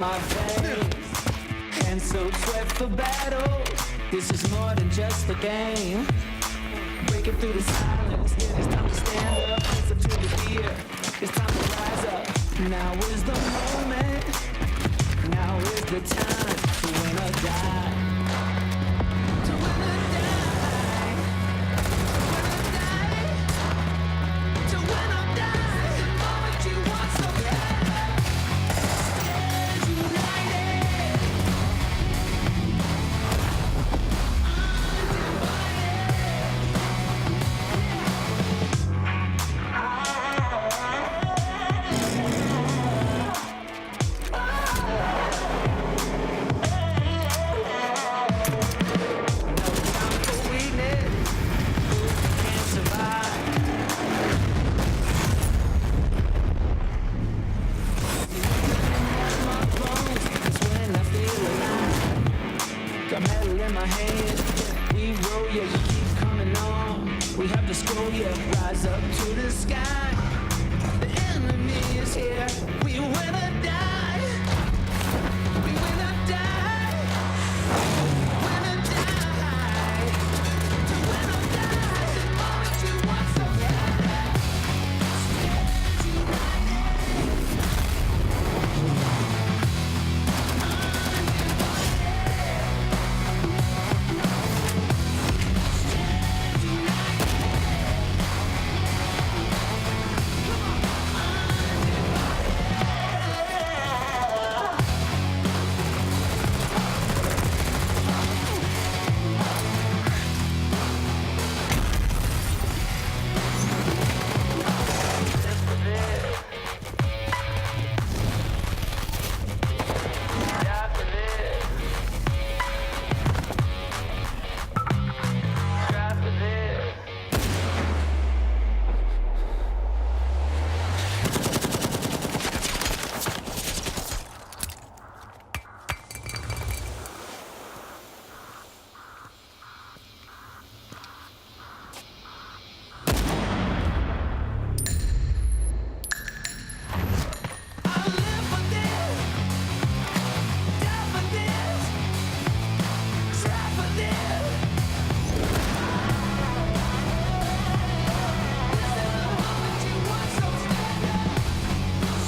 my face, and so sweat for battle. This is more than just a game. Breaking through the silence, it's time to stand up. It's up to the fear, it's time to rise up. Now is the moment, now is the time to win or die. To win or die, to win or die, the moment you want so bad. Stand united, got metal in my hand. We roll, yeah, we keep coming on. We have to scroll, yeah, rise up to the sky. The enemy is here. We win or die. We win or die. Win or die. To win or die. The moment you want so bad.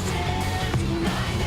Stand united.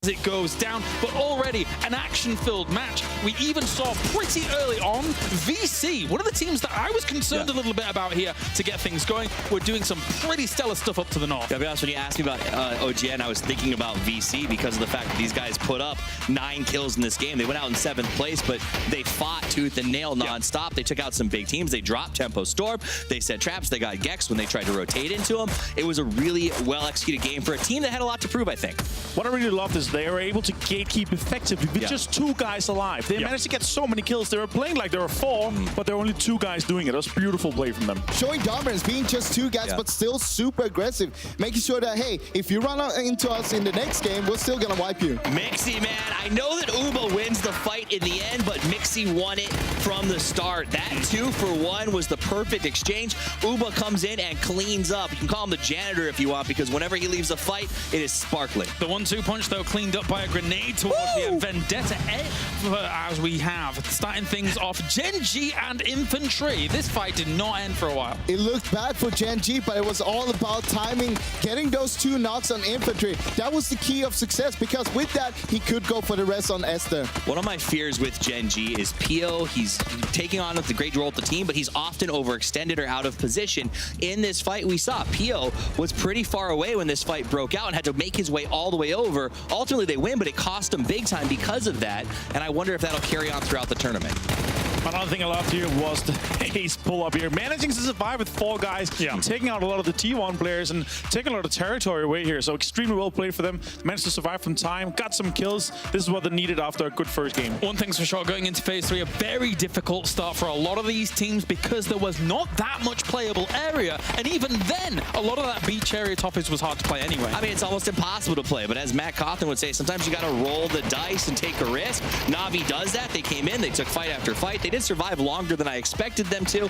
It goes down, but already an action-filled match. We even saw pretty early on VC, one of the teams that I was concerned a little bit about here to get things going. We're doing some pretty stellar stuff up to the north. I'll be honest, when you asked me about OGN, I was thinking about VC because of the fact that these guys put up 9 kills in this game. They went out in 7th place, but they fought tooth and nail nonstop. They took out some big teams. They dropped Tempo Storm. They set traps. They got Gex when they tried to rotate into them. It was a really well-executed game for a team that had a lot to prove, I think. What I really loved is they were able to gatekeep effectively with just 2 guys alive. They managed to get so many kills. They were playing like there were 4, but there were only 2 guys doing it. That was beautiful play from them. Showing dominance, being just 2 guys, but still super aggressive. Making sure that, hey, if you run into us in the next game, we're still going to wipe you. Mixi, man, I know that Uba wins the fight in the end, but Mixi won it from the start. That 2-for-1 was the perfect exchange. Uba comes in and cleans up. You can call him the janitor if you want, because whenever he leaves a fight, it is sparkling. The 1-2 punch, though, clean lined up by a grenade towards the Vendetta as we have. Starting things off, Gen G and Infantry. This fight did not end for a while. It looked bad for Gen G, but it was all about timing, getting those 2 knocks on Infantry. That was the key of success, because with that, he could go for the rest on Esther. One of my fears with Gen G is Pio. He's taking on the great role at the team, but he's often overextended or out of position. In this fight, we saw Pio was pretty far away when this fight broke out and had to make his way all the way over. Ultimately, they win, but it cost them big time because of that, and I wonder if that'll carry on throughout the tournament. Another thing I loved here was the ace pull-up here. Managing to survive with 4 guys, taking out a lot of the T1 players and taking a lot of territory away here. So extremely well played for them. Managed to survive from time, got some kills. This is what they needed after a good first game. One thing's for sure, going into phase 3, a very difficult start for a lot of these teams because there was not that much playable area. And even then, a lot of that beach area toppers was hard to play anyway. I mean, it's almost impossible to play, but as Matt Cawthon would say, sometimes you got to roll the dice and take a risk. Na'Vi does that. They came in, they took fight after fight. They did survive longer than I expected them to,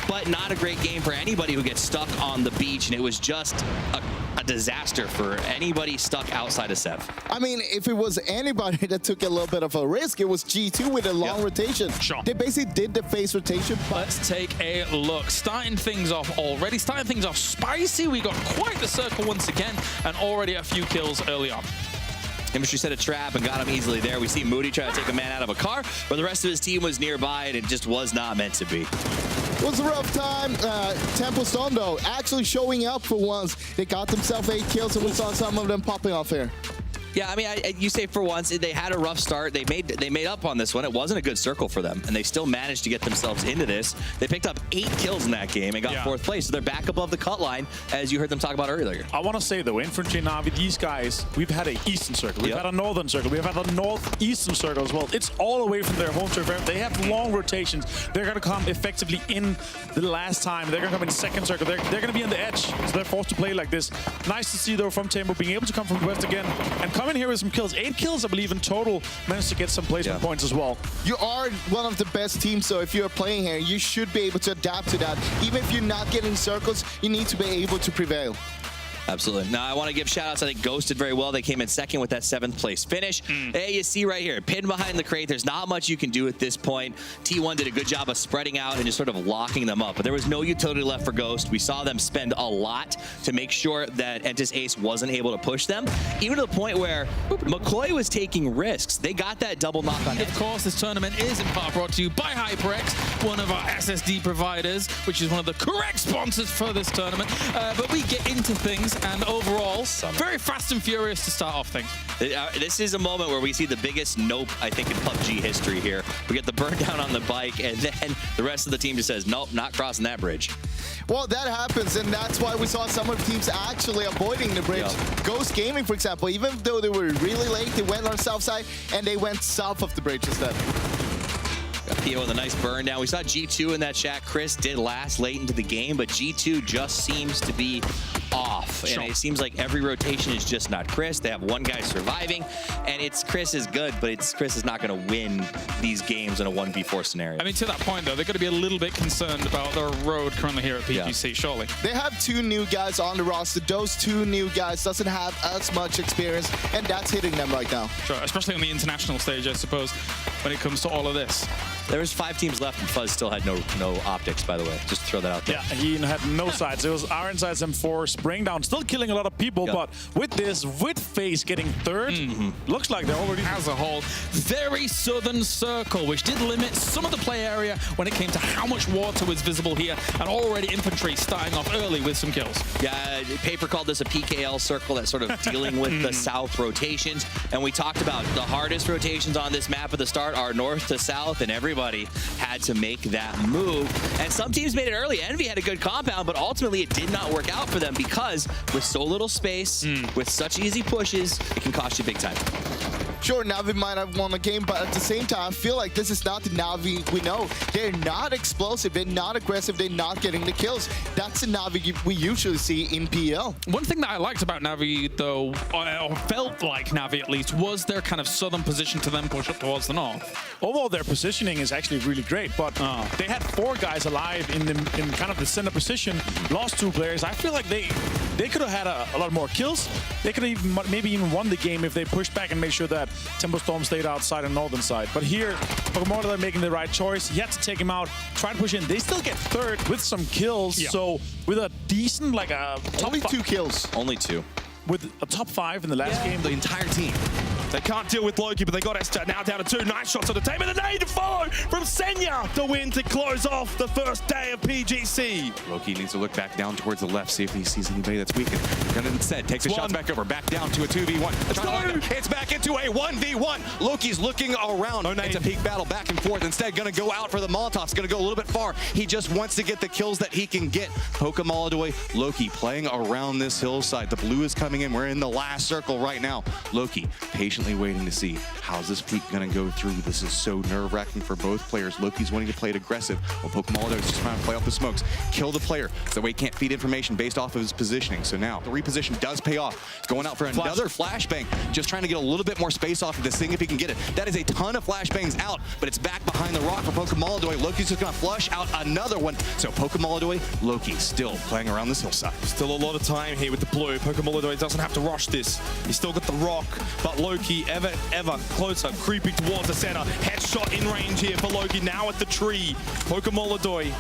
but not a great game for anybody who gets stuck on the beach, and it was just a disaster for anybody stuck outside of Sev. I mean, if it was anybody that took a little bit of a risk, it was G2 with a long rotation. Sure. They basically did the phase rotation. Let's take a look. Starting things off spicy. We got quite the circle once again, and already a few kills early on. Infantry set a trap and got him easily there. We see Moody try to take a man out of a car, but the rest of his team was nearby, and it just was not meant to be. It was a rough time. Temple Storm, though, actually showing up for once. They got themselves 8 kills, and we saw some of them popping off here. Yeah, I mean, you say for once, they had a rough start. They made up on this one. It wasn't a good circle for them, and they still managed to get themselves into this. They picked up 8 kills in that game and got 4th place, so they're back above the cut line, as you heard them talk about earlier. I want to say, though, Infantry and Na'Vi, these guys, we've had an eastern circle, we've had a northern circle, we've had a northeastern circle as well. It's all away from their home turf. They have long rotations. They're going to come effectively in the last time. They're going to come in second circle. They're going to be on the edge, so they're forced to play like this. Nice to see, though, from Tempo being able to come from the west again and come in here with some kills. 8 kills, I believe, in total. Managed to get some placement points as well. You are one of the best teams, so if you're playing here, you should be able to adapt to that. Even if you're not getting circles, you need to be able to prevail. Absolutely. Now, I want to give shout-outs. I think Ghost did very well. They came in second with that 7th place finish. Hey, you see right here, pinned behind the crate. There's not much you can do at this point. T1 did a good job of spreading out and just sort of locking them up. But there was no utility left for Ghost. We saw them spend a lot to make sure that Entis Ace wasn't able to push them, even to the point where McCoy was taking risks. They got that double knock on him. Of course, this tournament is in part brought to you by HyperX, one of our SSD providers, which is one of the correct sponsors for this tournament. But we get into things. And overall, very fast and furious to start off things. This is a moment where we see the biggest nope, I think, in PUBG history here. We get the burn down on the bike, and then the rest of the team just says, nope, not crossing that bridge. Well, that happens, and that's why we saw some of the teams actually avoiding the bridge. Ghost Gaming, for example, even though they were really late, they went on the south side, and they went south of the bridge instead. Got Pio with a nice burn down. We saw G2 in that chat. Chris did last late into the game, but G2 just seems to be off. And it seems like every rotation is just not Chris. They have one guy surviving, and it's Chris is good, but Chris is not going to win these games in a 1v4 scenario. I mean, to that point, though, they're going to be a little bit concerned about their road currently here at PGC, surely. They have 2 new guys on the roster. Those 2 new guys doesn't have as much experience, and that's hitting them right now. Sure, especially on the international stage, I suppose, when it comes to all of this. There was 5 teams left, and Fuzz still had no optics, by the way. Just to throw that out there. Yeah, he had no sides. It was Iron Sides M4 spraying down, still killing a lot of people, but with this, with FaZe getting 3rd, looks like they're already... As a whole, very southern circle, which did limit some of the play area when it came to how much water was visible here, and already Infantry starting off early with some kills. Yeah, Paper called this a PKL circle that's sort of dealing with the south rotations, and we talked about the hardest rotations on this map at the start are north to south, and everybody had to make that move. And some teams made it early. Envy had a good compound, but ultimately it did not work out for them because with so little space, with such easy pushes, it can cost you big time. Sure, Na'Vi might have won the game, but at the same time, I feel like this is not the Na'Vi we know. They're not explosive, they're not aggressive, they're not getting the kills. That's the Na'Vi we usually see in PL. One thing that I liked about Na'Vi, though, or felt like Na'Vi at least, was their kind of southern position to then push up towards the north. Overall, their positioning is actually really great, but they had 4 guys alive in kind of the center position, lost 2 players. I feel like they could have had a lot more kills. they could even maybe even won the game if they pushed back and made sure that Tempo Storm stayed outside on northern side. But here, Pokemon are making the right choice. He had to take him out, try to push in. They still get third with some kills. Yeah. So with a decent, like a top Only 2 kills. Only 2. with a top 5 in the last game. The entire team. They can't deal with Loki, but they got Esther now down to 2. Nice shots on the table. And the nade to follow from Senya. The win to close off the first day of PGC. Loki needs to look back down towards the left, see if he sees anybody that's weakened. Gonna instead take the shots back over, back down to a 2v1. It's back into a 1v1. Loki's looking around. It's a peak battle back and forth. Instead, gonna go out for the Molotovs. Gonna go a little bit far. He just wants to get the kills that he can get. Pokemolodoy, Loki playing around this hillside. The blue is coming in. We're in the last circle right now. Loki patiently waiting to see how's this peak gonna go through. This is so nerve-wracking for both players. Loki's wanting to play it aggressive, while Pokemolodoy is just trying to play off the smokes. Kill the player, so that way he can't feed information based off of his positioning. So now the reposition does pay off. He's going out for another flashbang, just trying to get a little bit more space off of this thing if he can get it. That is a ton of flashbangs out, but it's back behind the rock for Pokemolodoy. Loki's just gonna flush out another one. So Pokemolodoy, Loki still playing around this hillside. Still a lot of time here with the blue. Pokemolodoy doesn't have to rush this. He's still got the rock, but Loki ever closer, creeping towards the center. Headshot in range here for Loki, now at the tree. Pokemolodoy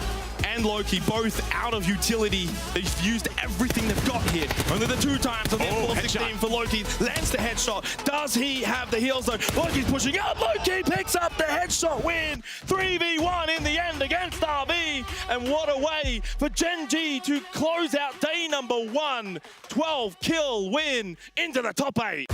and Loki both out of utility. They've used everything they've got here. Only the 2 times on the F-16 for Loki. Lands the headshot. Does he have the heals though? Loki's pushing out. Loki picks up the headshot win. 3v1 in the end against RB. And what a way for Gen G to close out day number 1. 12 kill win into the top 8.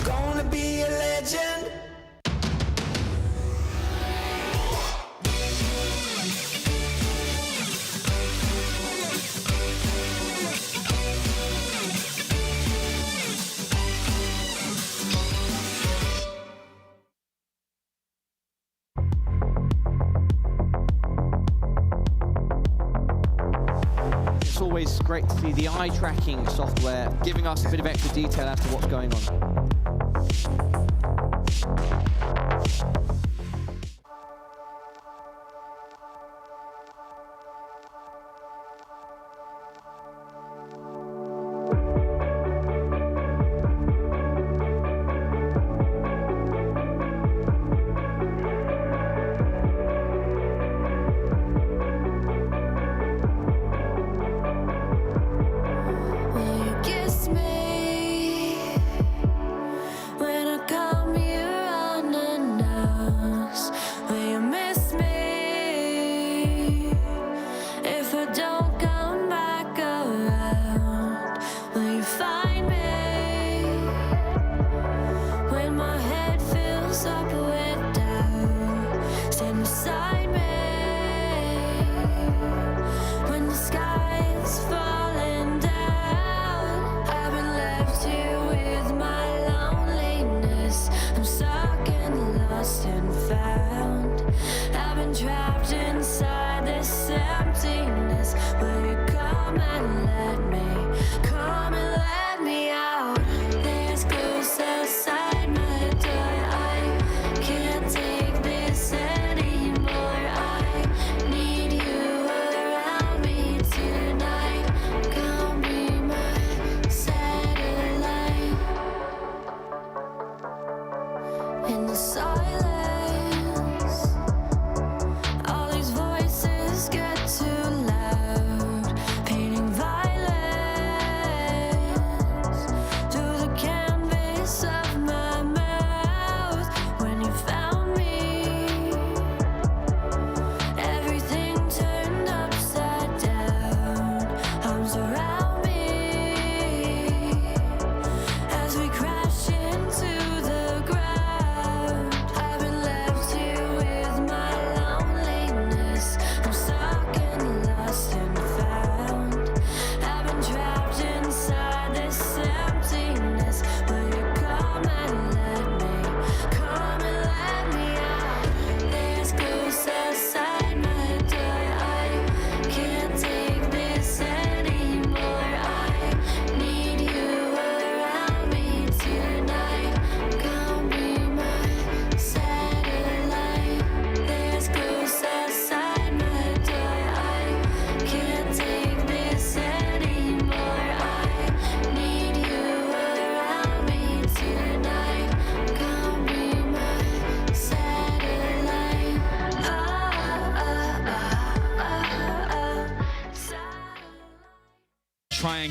Gonna be a legend. It's always great to see the eye tracking software giving us a bit of extra detail as to what's going on. Will you kiss me when I come here unannounced?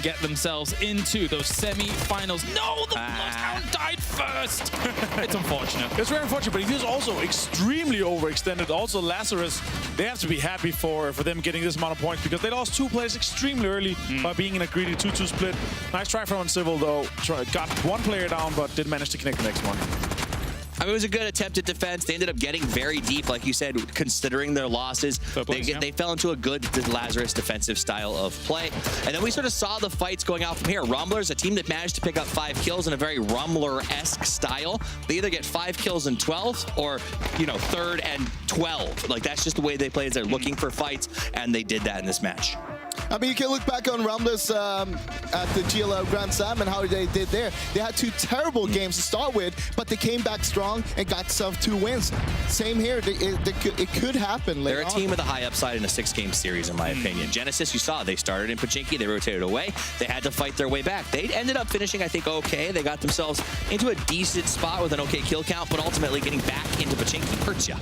get themselves into those semi-finals. No, the Bloodhound died first. It's unfortunate. It's very unfortunate, but he was also extremely overextended. Also, Lazarus, they have to be happy for them getting this amount of points because they lost 2 players extremely early by being in a greedy 2-2 split. Nice try from Uncivil, though. Got 1 player down, but didn't manage to connect the next one. I mean, it was a good attempt at defense. They ended up getting very deep, like you said, considering their losses. They fell into a good Lazarus defensive style of play. And then we sort of saw the fights going out from here. Rumblers, a team that managed to pick up 5 kills in a very Rumbler-esque style. They either get 5 kills in 12 or, you know, 3rd and 12. Like, that's just the way they play. They're looking for fights, and they did that in this match. I mean, you can look back on Rumblers at the GLL Grand Slam and how they did there. They had 2 terrible games to start with, but they came back strong and got themselves 2 wins. Same here. It could happen later They're a team with a high upside in a 6-game series, in my opinion. Genesis, you saw, they started in Pachinki. They rotated away. They had to fight their way back. They ended up finishing, I think, okay. They got themselves into a decent spot with an okay kill count, but ultimately getting back into Pachinki hurts ya.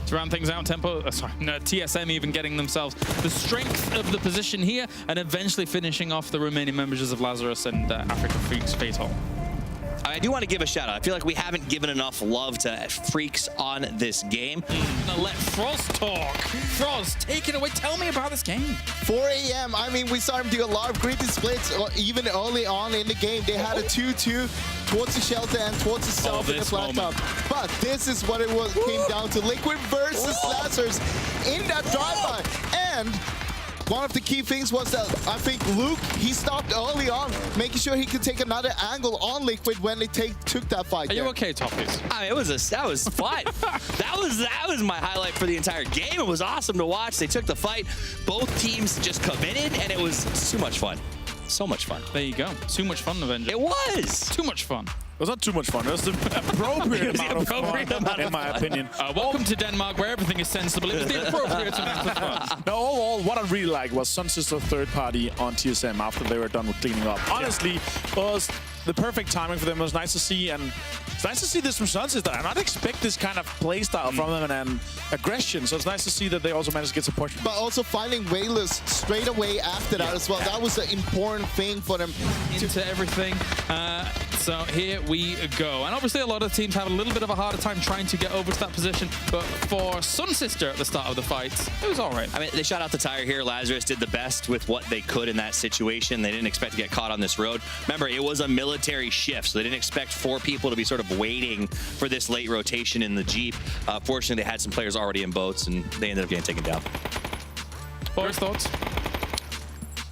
To round things out, TSM even getting themselves the strength of the position here and eventually finishing off the remaining members of Lazarus and Africa Freaks Fatal. I do want to give a shout out. I feel like we haven't given enough love to Freaks on this game. Now let Frost talk. Frost, take it away. Tell me about this game. 4 a.m. I mean, we saw him do a lot of greedy splits even early on in the game. They had a 2-2 towards the shelter and towards the south in the flat top. But this is what it was came down to. Liquid versus Lazarus in that drive-by. And one of the key things was that I think Luke, he stopped early on, making sure he could take another angle on Liquid when they took that fight. Are you okay, Toppies? I mean, that was fun. that was my highlight for the entire game. It was awesome to watch. They took the fight. Both teams just committed, and it was too much fun. So much fun. There you go. Too much fun, Avenger. It was. Too much fun. It was not too much fun. It was the appropriate amount of fun, in my opinion. Welcome to Denmark, where everything is sensible. It was the appropriate amount of fun. No, overall, what I really liked was Sunsister third party on TSM after they were done with cleaning up. Honestly, was the perfect timing for them. It was nice to see, and it's nice to see this from Sunsister. I not expect this kind of play style from them and aggression, so it's nice to see that they also managed to get some points. But also finding Wailers straight away after that as well. That was an important thing for them. Into everything. So here we go. And obviously a lot of teams have a little bit of a harder time trying to get over to that position. But for Sunsister at the start of the fight, it was all right. I mean, they shot out the tire here. Lazarus did the best with what they could in that situation. They didn't expect to get caught on this road. Remember, it was a military shift, so they didn't expect 4 people to be sort of waiting for this late rotation in the Jeep. Fortunately, they had some players already in boats, and they ended up getting taken down. Boris, thoughts?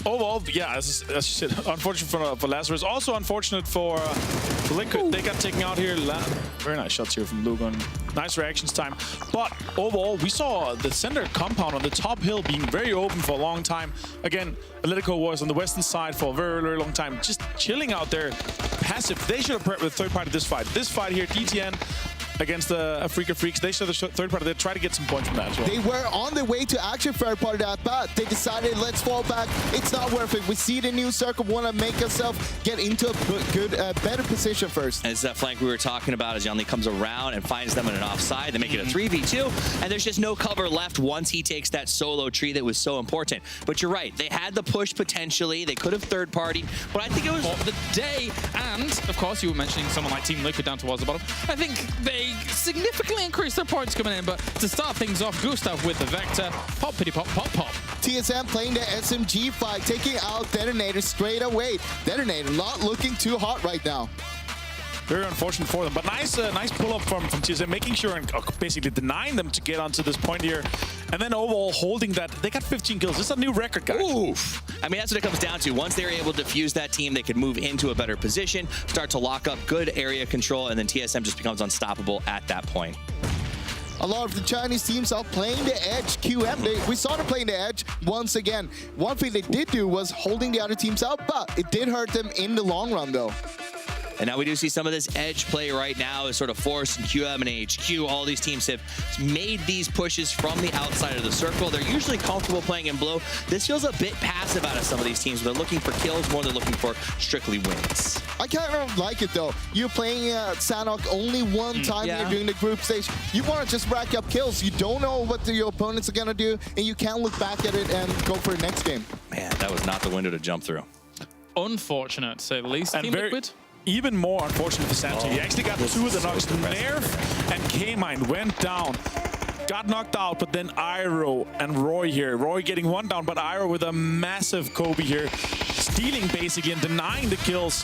Overall, yeah, as you said, unfortunate for Lazarus. Also unfortunate for Liquid. They got taken out here. Very nice shots here from Lugon. Nice reactions time. But overall, we saw the center compound on the top hill being very open for a long time. Again, Atletico was on the western side for a very, very long time, just chilling out there, passive. They should have prepped with third party this fight. This fight here, DTN against the Africa Freaks, they should have third party. They try to get some points from that as well. They were on their way to actually third party that, but they decided, let's fall back. It's not worth it. We see the new circle, want to make ourselves get into a good, better position first. And it's that flank we were talking about as Yanli comes around and finds them in an offside. They make it a 3v2, and there's just no cover left once he takes that solo tree that was so important. But you're right, they had the push potentially. They could have third partied, but I think it was the day. And of course, you were mentioning someone like Team Liquid down towards the bottom. I think they significantly increased their points coming in, but to start things off, Gustav with the Vector. Pop, pity, pop, pop, pop. TSM playing the SMG fight, taking out Detonator straight away. Detonator not looking too hot right now. Very unfortunate for them, but nice pull-up from TSM, making sure and basically denying them to get onto this point here. And then overall holding that. They got 15 kills. This is a new record, guys. Oof. I mean, that's what it comes down to. Once they're able to defuse that team, they could move into a better position, start to lock up good area control, and then TSM just becomes unstoppable at that point. A lot of the Chinese teams are playing the edge. QM, we saw them playing the edge once again. One thing they did do was holding the other teams out, but it did hurt them in the long run, though. And now we do see some of this edge play right now is sort of Force and QM and HQ. All these teams have made these pushes from the outside of the circle. They're usually comfortable playing in blue. This feels a bit passive out of some of these teams. They're looking for kills more than looking for strictly wins. I kind of like it, though. You're playing Sanhok only one time here during the group stage. You want to just rack up kills. You don't know what your opponents are going to do, and you can't look back at it and go for the next game. Man, that was not the window to jump through. unfortunate, to say the least. And Team Liquid. even more unfortunate for Samson. He actually got two of the knocks. Nerf and K-Mine went down. Got knocked out, but then Iroh and Roy here. Roy getting one down, but Iroh with a massive Kobe here. Stealing basically and denying the kills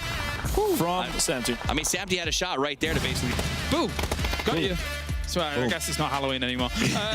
from Samty. I mean, Samty had a shot right there to basically... Boom! Got you. So I guess it's not Halloween anymore.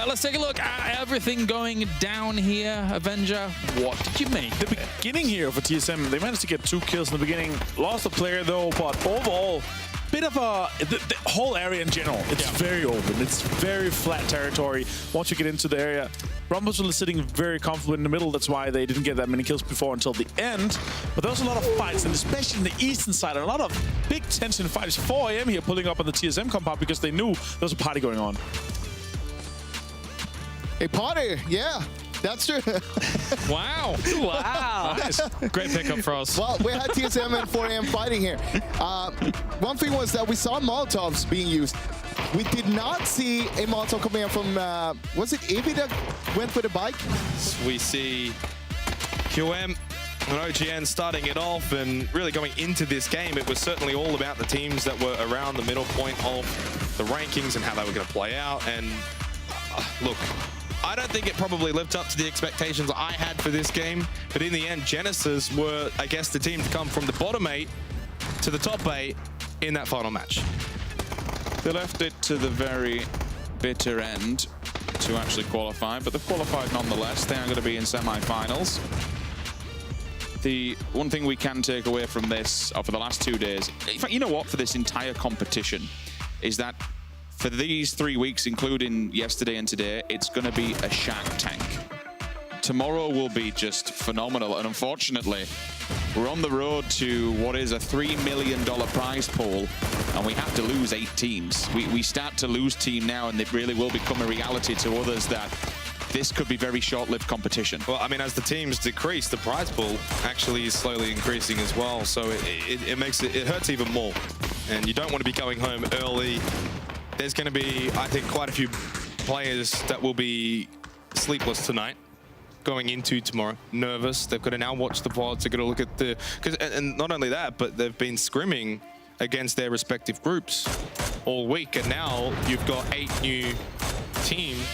Let's take a look at everything going down here. Avenger, what did you make? The beginning here for TSM, they managed to get 2 kills in the beginning. Lost a player though, but overall, bit of a... The whole area in general, it's very open. It's very flat territory once you get into the area. Rumblesville is sitting very comfortable in the middle. That's why they didn't get that many kills before until the end. But there was a lot of fights, and especially in the eastern side, a lot of big tension fights. 4 AM here pulling up on the TSM compound because they knew there was a party going on. A party, yeah. That's true. Wow. Wow. Nice. Great pickup for us. Well, we had TSM and 4 AM fighting here. One thing was that we saw Molotovs being used. We did not see a Molotov coming in from, was it Evi that went with a bike? We see QM and OGN starting it off, and really going into this game, it was certainly all about the teams that were around the middle point of the rankings and how they were going to play out. And look, I don't think it probably lived up to the expectations I had for this game, but in the end, Genesis were, I guess, the team to come from the bottom 8 to the top 8 in that final match. They left it to the very bitter end to actually qualify, but they've qualified nonetheless. They are going to be in semi-finals. The one thing we can take away from this, for the last 2 days, in fact, you know what, for this entire competition, is that for these 3 weeks, including yesterday and today, it's going to be a Shark Tank. Tomorrow will be just phenomenal, and unfortunately, we're on the road to what is a $3 million prize pool, and we have to lose 8 teams. We start to lose team now, and it really will become a reality to others that this could be very short-lived competition. Well, I mean, as the teams decrease, the prize pool actually is slowly increasing as well, so it makes it hurts even more. And you don't want to be going home early. There's going to be, I think, quite a few players that will be sleepless tonight, going into tomorrow, nervous. They've got to now watch the VODs. They've got to look at the... And not only that, but they've been scrimming against their respective groups all week. And now you've got 8 new teams.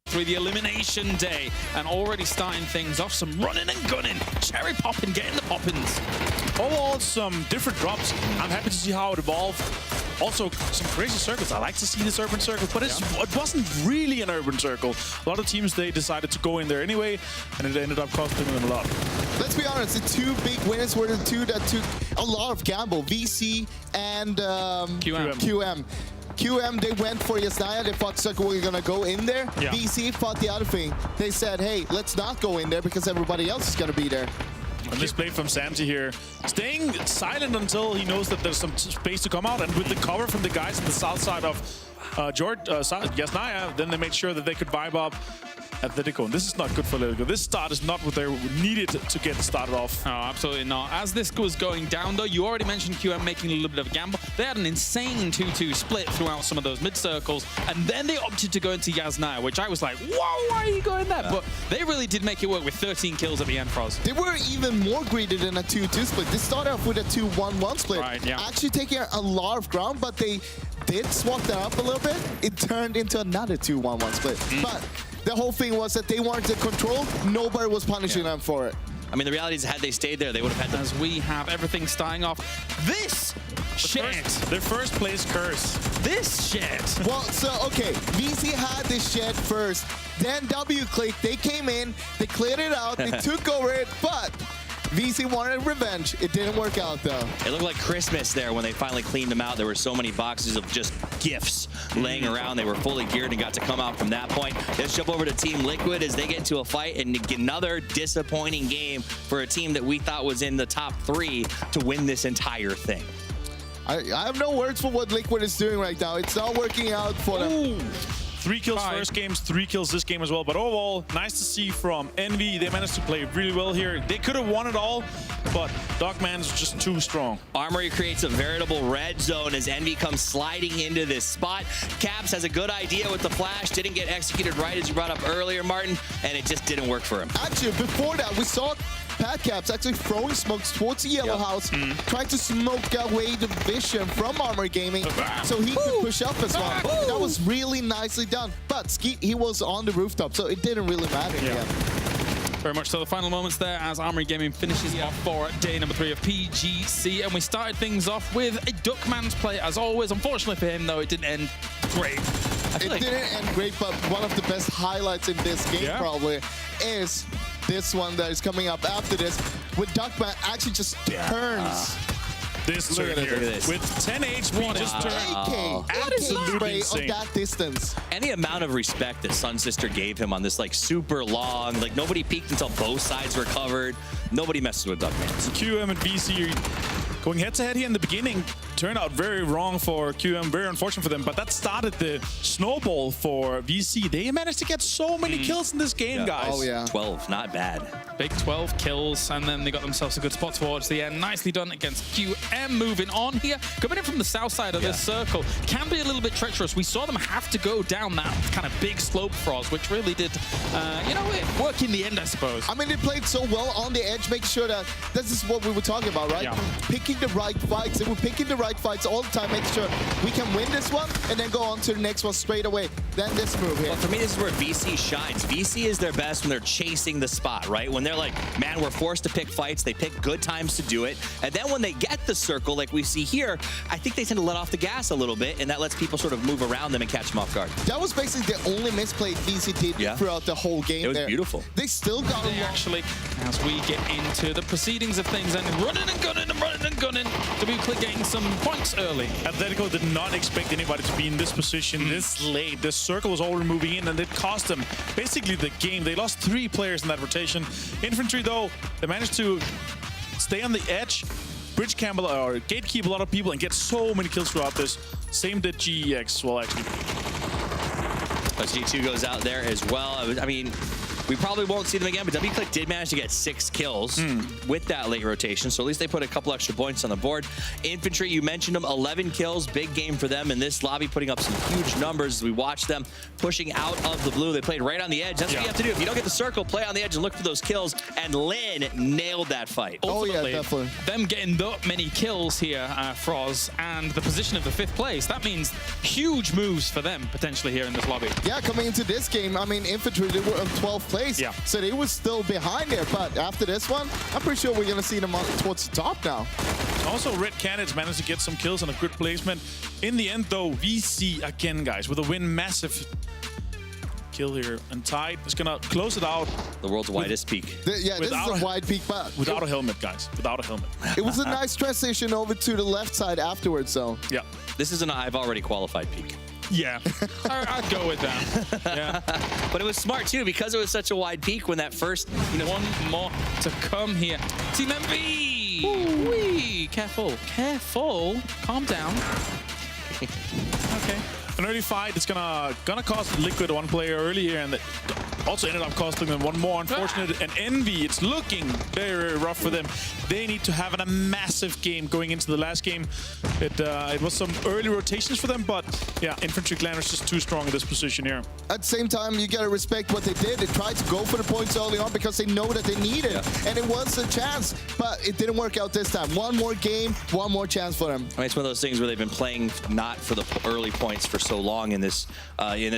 Through the elimination day and already starting things off, some running and gunning, cherry popping, getting the poppins. Overall, some different drops. I'm happy to see how it evolved. Also, some crazy circles. I like to see this urban circle, but it wasn't really an urban circle. A lot of teams, they decided to go in there anyway, and it ended up costing them a lot. Let's be honest, the 2 big winners were the 2 that took a lot of gamble, VC and QM. QM, they went for Yasnaya. They thought Circle were going to go in there. Yeah. VC thought the other thing. They said, hey, let's not go in there because everybody else is going to be there. And this play from Samty here, staying silent until he knows that there's some space to come out. And with the cover from the guys on the south side of Yasnaya, then they made sure that they could vibe up Atletico. And this is not good for Atletico. This start is not what they needed to get started off. No, absolutely not. As this was going down, though, you already mentioned QM making a little bit of a gamble. They had an insane 2-2 split throughout some of those mid-circles, and then they opted to go into Yasnaya, which I was like, whoa, why are you going there? But they really did make it work with 13 kills at the end, Froz. They were even more greedy than a 2-2 split. They started off with a 2-1-1 split. Right, yeah. Actually taking a lot of ground, but they did swap that up a little bit. It turned into another 2-1-1 split. But the whole thing was that they wanted to control. Nobody was punishing them for it. I mean, the reality is, had they stayed there, they would have had As we have everything starting off. This shit. Their first place curse. This shit. Well, so, okay, VC had this shed first. Then W-Click, they came in, they cleared it out, they took over it, but VC wanted revenge. It didn't work out, though. It looked like Christmas there when they finally cleaned them out. There were so many boxes of just gifts laying around. They were fully geared and got to come out from that point. Let's jump over to Team Liquid as they get into a fight, and another disappointing game for a team that we thought was in the top 3 to win this entire thing. I have no words for what Liquid is doing right now. It's not working out for them. Ooh. 3 kills first games, 3 kills this game as well. But overall, nice to see from Envy. They managed to play really well here. They could have won it all, but Dogman's just too strong. Armory creates a veritable red zone as Envy comes sliding into this spot. Caps has a good idea with the flash. Didn't get executed right, as you brought up earlier, Martin, and it just didn't work for him. Actually, before that, we saw Pat Caps actually throwing smokes towards the yellow house, trying to smoke away the vision from Armory Gaming so he could push up as well. That was really nicely done. But Skeet, he was on the rooftop, so it didn't really matter in the end. Very much so. The final moments there as Armory Gaming finishes up for day number 3 of PGC. And we started things off with a Duckman's play, as always. Unfortunately for him, though, it didn't end great. It didn't end great, but one of the best highlights in this game probably is this one that is coming up after this, with Duckman actually just turns. This turn here, with 10 HP, just turned. Absolutely insane. Of that distance. Any amount of respect that Sun Sister gave him on this like super long, like nobody peeked until both sides were covered. Nobody messes with Duckman. QM and VC are going head-to-head here in the beginning. Turned out very wrong for QM, very unfortunate for them, but that started the snowball for VC. They managed to get so many kills in this game, guys. Oh, yeah. 12, not bad. Big 12 kills, and then they got themselves a good spot towards the end. Nicely done against QM. Moving on here, coming in from the south side of this circle, can be a little bit treacherous. We saw them have to go down that kind of big slope Froz, which really did, you know, it work in the end, I suppose. I mean, they played so well on the edge, making sure that this is what we were talking about, right? Yeah. Picking the right fights. They were picking the right fights all the time, making sure we can win this one and then go on to the next one straight away. Then this move here. Well, for me, this is where VC shines. VC is their best when they're chasing the spot, right? When they're like, man, we're forced to pick fights. They pick good times to do it. And then when they get the circle, like we see here, I think they tend to let off the gas a little bit, and that lets people sort of move around them and catch them off guard. That was basically the only misplay VC did throughout the whole game. It was there. beautiful. They still got They actually, as we get into the proceedings of things and running and gunning and running and gunning, W-Click getting some points early. Atletico did not expect anybody to be in this position this late. The circle was already moving in, and it cost them basically the game. They lost 3 players in that rotation. Infantry, though, they managed to stay on the edge, bridge camp or gatekeep a lot of people, and get so many kills throughout this. Same did GEX, well, actually. G2 goes out there as well. I mean, we probably won't see them again, but W-Click did manage to get 6 kills with that late rotation, so at least they put a couple extra points on the board. Infantry, you mentioned them, 11 kills, big game for them in this lobby, putting up some huge numbers as we watch them pushing out of the blue. They played right on the edge. That's what you have to do. If you don't get the circle, play on the edge and look for those kills, and Lin nailed that fight. Ultimately, yeah, definitely. them getting that many kills here, Froz, and the position of the 5th place, that means huge moves for them potentially here in this lobby. Yeah, coming into this game, I mean, Infantry, they were on 12th place. Yeah. So they were still behind there, but after this one, I'm pretty sure we're going to see them on, towards the top now. Also, Red Canids managed to get some kills and a good placement. In the end, though, VC again, guys, with a win, massive kill here. And Tide is going to close it out. The world's widest peak. Yeah, this is a wide peak, but Without a helmet, guys. Without a helmet. it was a nice transition over to the left side afterwards, though. Yeah. This is an I've already qualified peak. Yeah, I'd go with that. Yeah. But it was smart, too, because it was such a wide peak when that first... You know, one more to come here. Team MV! Ooh-wee. Careful. Careful. Calm down. Okay. An early fight is gonna cost Liquid one player early here, and also ended up costing them one more unfortunate. And Envy, it's looking very rough for them. They need to have a massive game going into the last game. It was some early rotations for them, but yeah, Infantry Clan is just too strong in this position here. At the same time, you gotta respect what they did. They tried to go for the points early on because they know that they need it. And it was a chance, but it didn't work out this time. One more game, one more chance for them. I mean, it's one of those things where they've been playing not for the early points for so long in this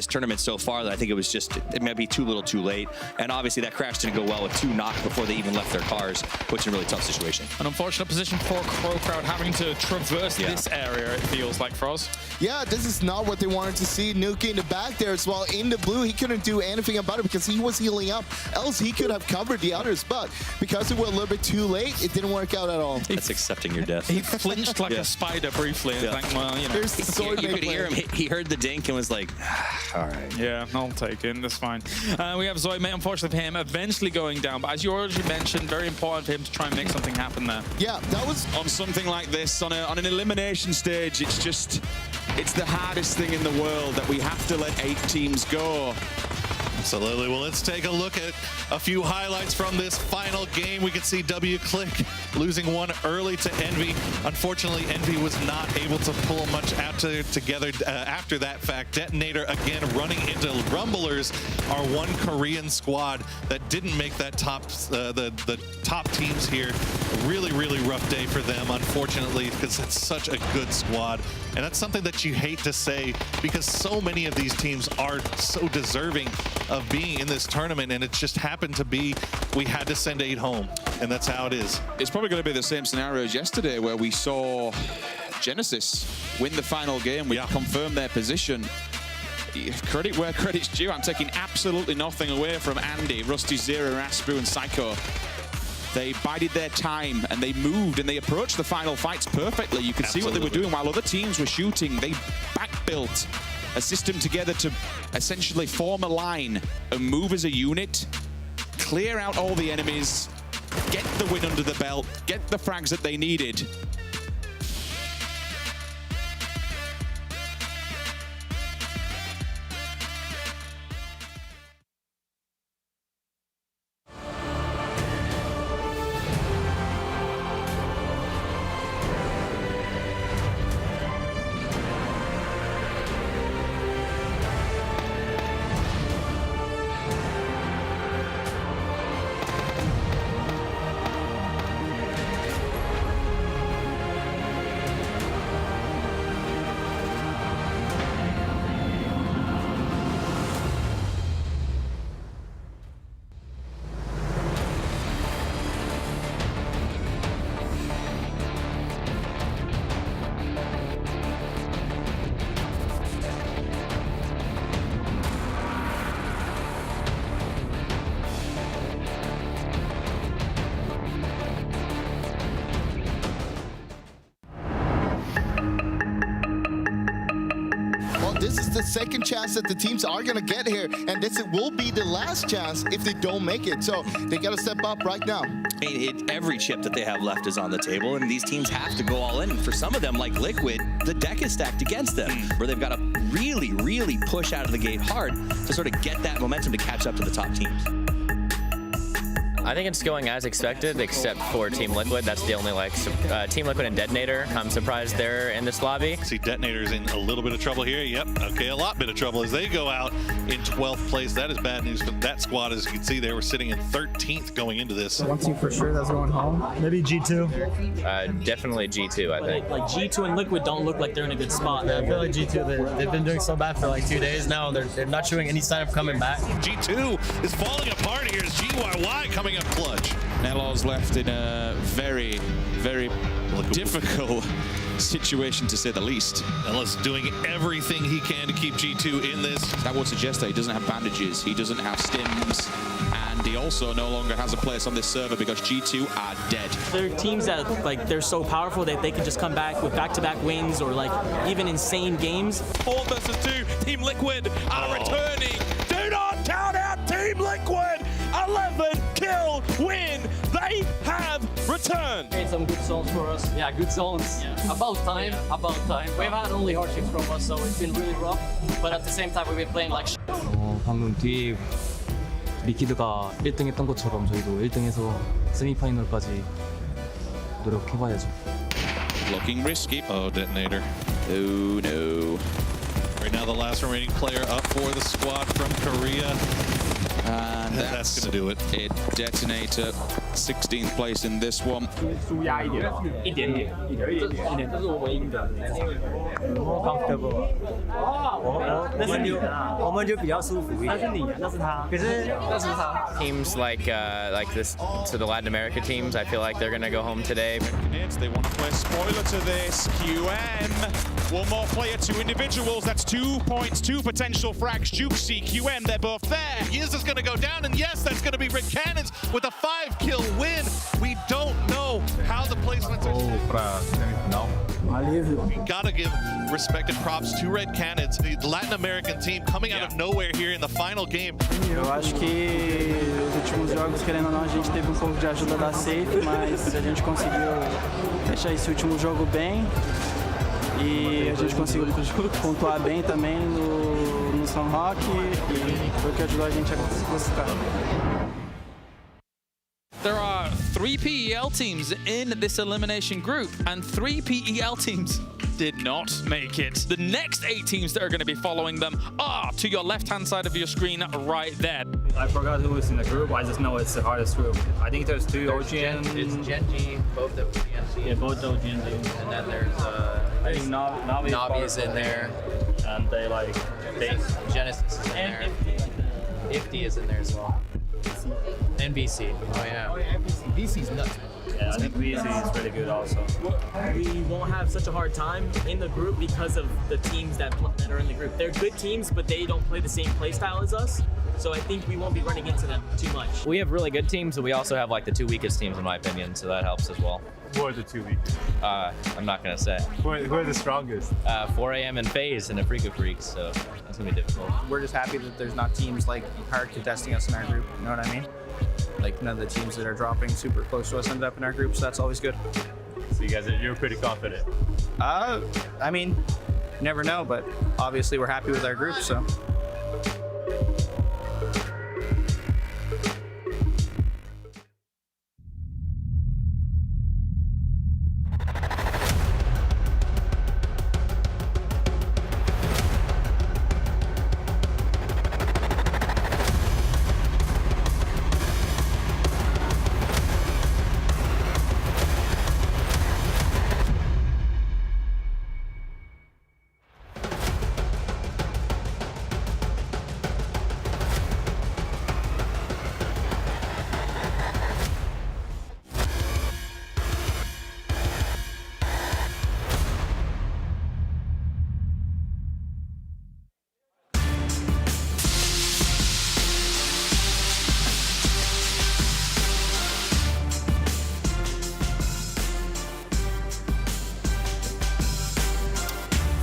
tournament so far that I think it might be too little too late. And obviously that crash didn't go well with 2 knock before they even left their cars, puts in a really tough situation. An unfortunate position for Crow Crowd, having to traverse this area, it feels like, for us. Yeah, this is not what they wanted to see. Nuki in the back there as well. In the blue, he couldn't do anything about it because he was healing up. Else he could have covered the others, but because it was a little bit too late, it didn't work out at all. That's accepting your death. He flinched like a spider briefly and like, well, you know. There's the sword you could hear him. He heard the dink and was like, all right. Yeah, I'll take it. That's fine. We have Zoidmate, unfortunately for him, eventually going down. But as you already mentioned, very important for him to try and make something happen there. Yeah, that was... On something like this, on an elimination stage, it's the hardest thing in the world that we have to let 8 teams go. Absolutely. Well, let's take a look at a few highlights from this final game. We can see WClick losing one early to Envy. Unfortunately, Envy was not able to pull much together after that fact. Detonator again running into Rumblers, our one Korean squad that didn't make that the top teams here. A really, really rough day for them, unfortunately, because it's such a good squad. And that's something that you hate to say because so many of these teams are so deserving of being in this tournament, and it just happened to be we had to send 8 home, and that's how it is. It's probably going to be the same scenario as yesterday where we saw Genesis win the final game. We confirmed their position. Credit where credit's due. I'm taking absolutely nothing away from Andy, Rusty Zero, Raspu, and Psycho. They bided their time and they moved and they approached the final fights perfectly. You could see what they were doing while other teams were shooting. They back-built a system together to essentially form a line and move as a unit, clear out all the enemies, get the win under the belt, get the frags that they needed. This is the second chance that the teams are going to get here, and this will be the last chance if they don't make it. So they got to step up right now. I mean, every chip that they have left is on the table, and these teams have to go all in. For some of them, like Liquid, the deck is stacked against them, where they've got to really, really push out of the gate hard to sort of get that momentum to catch up to the top teams. I think it's going as expected, except for Team Liquid. That's the only, Team Liquid and Detonator. I'm surprised they're in this lobby. See, Detonator's in a little bit of trouble here. Yep, okay, a lot bit of trouble as they go out in 12th place. That is bad news for that squad. As you can see, they were sitting in 13th going into this. One team for sure that's going home. Maybe G2. Definitely G2, I think. Like G2 and Liquid don't look like they're in a good spot. Yeah, I feel like G2, they've been doing so bad for like 2 days now. They're not showing any sign of coming back. G2 is falling apart here as GYY coming up clutch. Nelo's left in a very, very difficult situation, to say the least. Nelo's doing everything he can to keep G2 in this. That would suggest that he doesn't have bandages, he doesn't have stims, and he also no longer has a place on this server because G2 are dead. There are teams that they're so powerful that they can just come back with back-to-back wins or even insane games. 4 versus 2, Team Liquid are returning. Do not count out Team Liquid. 11 kill win. They have returned. Made some good zones for us. Yeah, good zones. Yeah. About time. We've had only hardships from us, so it's been really rough. But at the same time, we've been playing like shit. 방금 뒤에 미키드가 1등 했던 것처럼 저희도 1등해서 세미파이널까지 노력해봐야죠. Looking risky. Oh, detonator. Oh, no. Right now, the last remaining player up for the squad from Korea. And That's going to do it. it. Detonator, 16th place in this one. 一点点，这是我们赢的。我们就比较舒服一点。那是你，那是他。可是那是他。 Teams like this, to the Latin America teams, I feel like they're gonna go home today. They want to play a spoiler to this. QM. One more player, 2 individuals. That's 2 points, 2 potential frags. Jukesy, QM, they're both there. Yiz is going to go down, and yes, that's going to be Red Cannons with a 5-kill win. We don't know how the placements are. We gotta give respect and props to Red Cannons, the Latin American team coming out of nowhere here in the final game. Eu acho que os últimos jogos, querendo ou não, a gente teve pouco de ajuda da Safe, mas a gente conseguiu fechar esse último jogo bem e a gente conseguiu pontuar bem também no São Roque e foi o que ajudou a gente a classificar. There are 3 PEL teams in this elimination group, and 3 PEL teams did not make it. The next 8 teams that are going to be following them are to your left-hand side of your screen right there. I forgot who was in the group. I just know it's the hardest group. I think there's 2 OGN. It's Genji, both OGN. Yeah, both OGN. And then there's I think Navi is in there. And they Genesis is in there. Ifty is in there as well. NBC. Oh yeah. VC's nuts. Yeah, I think VC is really good also. We won't have such a hard time in the group because of the teams that are in the group. They're good teams, but they don't play the same play style as us. So I think we won't be running into them too much. We have really good teams, but we also have like the 2 weakest teams in my opinion, so that helps as well. Who are the 2 weakest? I'm not gonna say. Who are the strongest? 4 AM and FaZe and the Freak of Freaks, so that's gonna be difficult. We're just happy that there's not teams like hard contesting us in our group, you know what I mean? Like none of the teams that are dropping super close to us end up in our group, so that's always good. So you're pretty confident? I mean, you never know, but obviously we're happy with our group, so.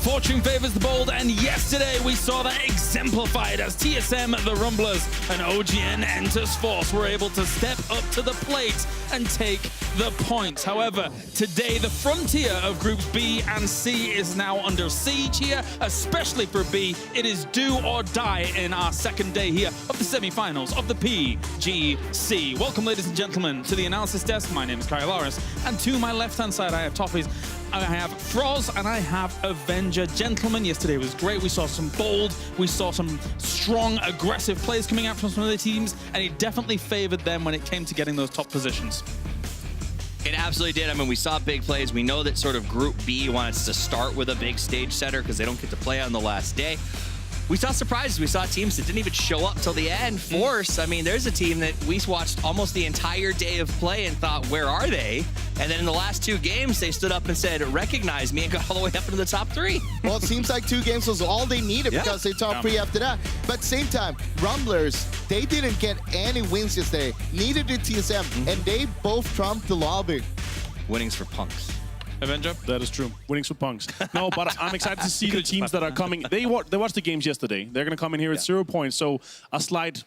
Fortune favors the bold, and yesterday we saw that exemplified as TSM, the Rumblers, and OGN Enters Force were able to step up to the plate and take the points. However, today the frontier of groups B and C is now under siege here, especially for B. It is do or die in our second day here of the semi-finals of the PGC. Welcome, ladies and gentlemen, to the analysis desk. My name is Kyle Loris, and to my left-hand side I have Toffees, I have Froz, and I have Avenger. Gentlemen, yesterday was great. We saw some bold, we saw some strong, aggressive plays coming out from some of the teams, and it definitely favored them when it came to getting those top positions. It absolutely did. I mean, we saw big plays. We know that sort of Group B wants to start with a big stage setter because they don't get to play on the last day. We saw surprises. We saw teams that didn't even show up till the end. Force, I mean, there's a team that we watched almost the entire day of play and thought, where are they? And then in the last 2 games, they stood up and said, recognize me, and got all the way up into the top 3. Well, it seems like 2 games was all they needed because they top 3 after that. But same time, Rumblers, they didn't get any wins yesterday. Neither did TSM, and they both trumped the lobby. Winnings for Punks. Avenger? That is true. Winnings for Punks. No, but I'm excited to see the teams that are coming. They watched the games yesterday. They're going to come in here at 0 points, so a slight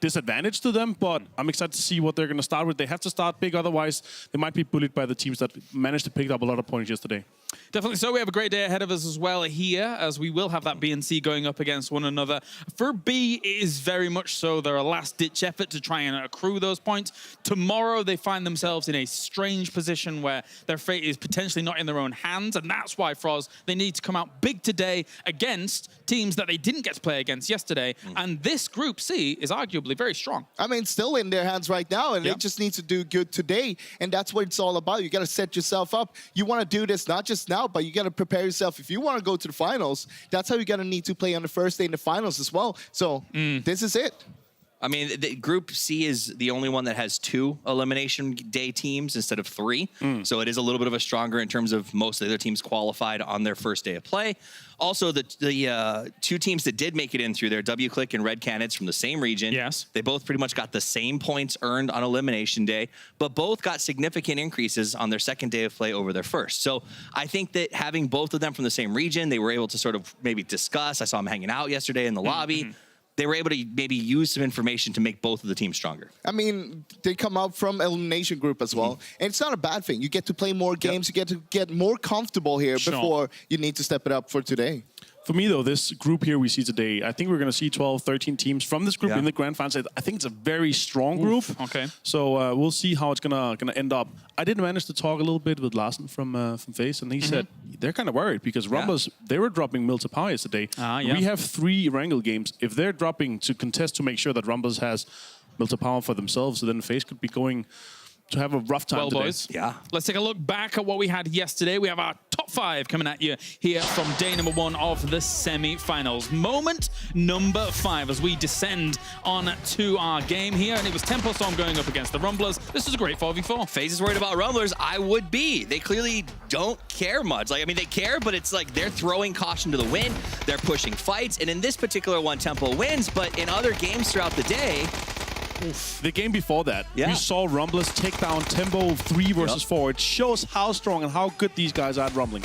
disadvantage to them, but I'm excited to see what they're going to start with. They have to start big, otherwise they might be bullied by the teams that managed to pick up a lot of points yesterday. Definitely so. We have a great day ahead of us as well here, as we will have that B and C going up against one another. For B, it is very much so their last-ditch effort to try and accrue those points. Tomorrow, they find themselves in a strange position where their fate is potentially not in their own hands, and that's why, Froz, they need to come out big today against teams that they didn't get to play against yesterday, and this Group C is arguably very strong. I mean, still in their hands right now, and they just need to do good today, and that's what it's all about. You got to set yourself up. You want to do this not just now, but you got to prepare yourself. If you want to go to the finals, that's how you're going to need to play on the first day in the finals as well. So this is it. I mean, the Group C is the only one that has 2 elimination day teams instead of 3. So it is a little bit of a stronger in terms of most of the other teams qualified on their first day of play. Also, the 2 teams that did make it in through there, W-Click and Red Canids from the same region. Yes. They both pretty much got the same points earned on elimination day, but both got significant increases on their second day of play over their first. So I think that having both of them from the same region, they were able to sort of maybe discuss. I saw them hanging out yesterday in the lobby. They were able to maybe use some information to make both of the teams stronger. I mean, they come out from elimination group as well, and it's not a bad thing. You get to play more games, you get to get more comfortable here before you need to step it up for today. For me, though, this group here we see today, I think we're going to see 12, 13 teams from this group in the grand finals. I think it's a very strong group. Okay. So we'll see how it's gonna end up. I did manage to talk a little bit with Larsen from FaZe, and he said they're kind of worried because Rumblers, they were dropping Mil to power yesterday. We have 3 Wrangle games. If they're dropping to contest to make sure that Rumblers has Mil to power for themselves, so then FaZe could be going to have a rough time today. Boys, let's take a look back at what we had yesterday. We have our top 5 coming at you here from day number 1 of the semi-finals. Moment number 5 as we descend on to our game here, and it was Tempo Storm going up against the Rumblers. This was a great 4v4. FaZe is worried about Rumblers. I would be. They clearly don't care much. Like, I mean, they care, but it's like they're throwing caution to the wind. They're pushing fights, and in this particular one, Tempo wins, but in other games throughout the day, the game before that, we saw Rumblers take down Tempo 3 versus 4. It shows how strong and how good these guys are at rumbling.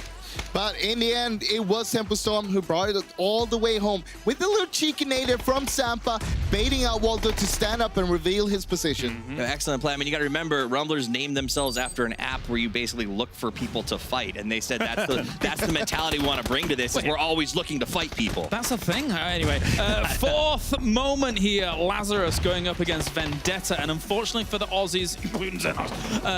But in the end, it was Tempo Storm who brought it all the way home with a little cheeky native from Sampa, baiting out Walter to stand up and reveal his position. Excellent play. I mean, you got to remember, Rumblers named themselves after an app where you basically look for people to fight, and they said that's the that's the mentality we want to bring to this. Is we're always looking to fight people. That's a thing. Anyway, 4th moment here, Lazarus going up against Vendetta, and unfortunately for the Aussies,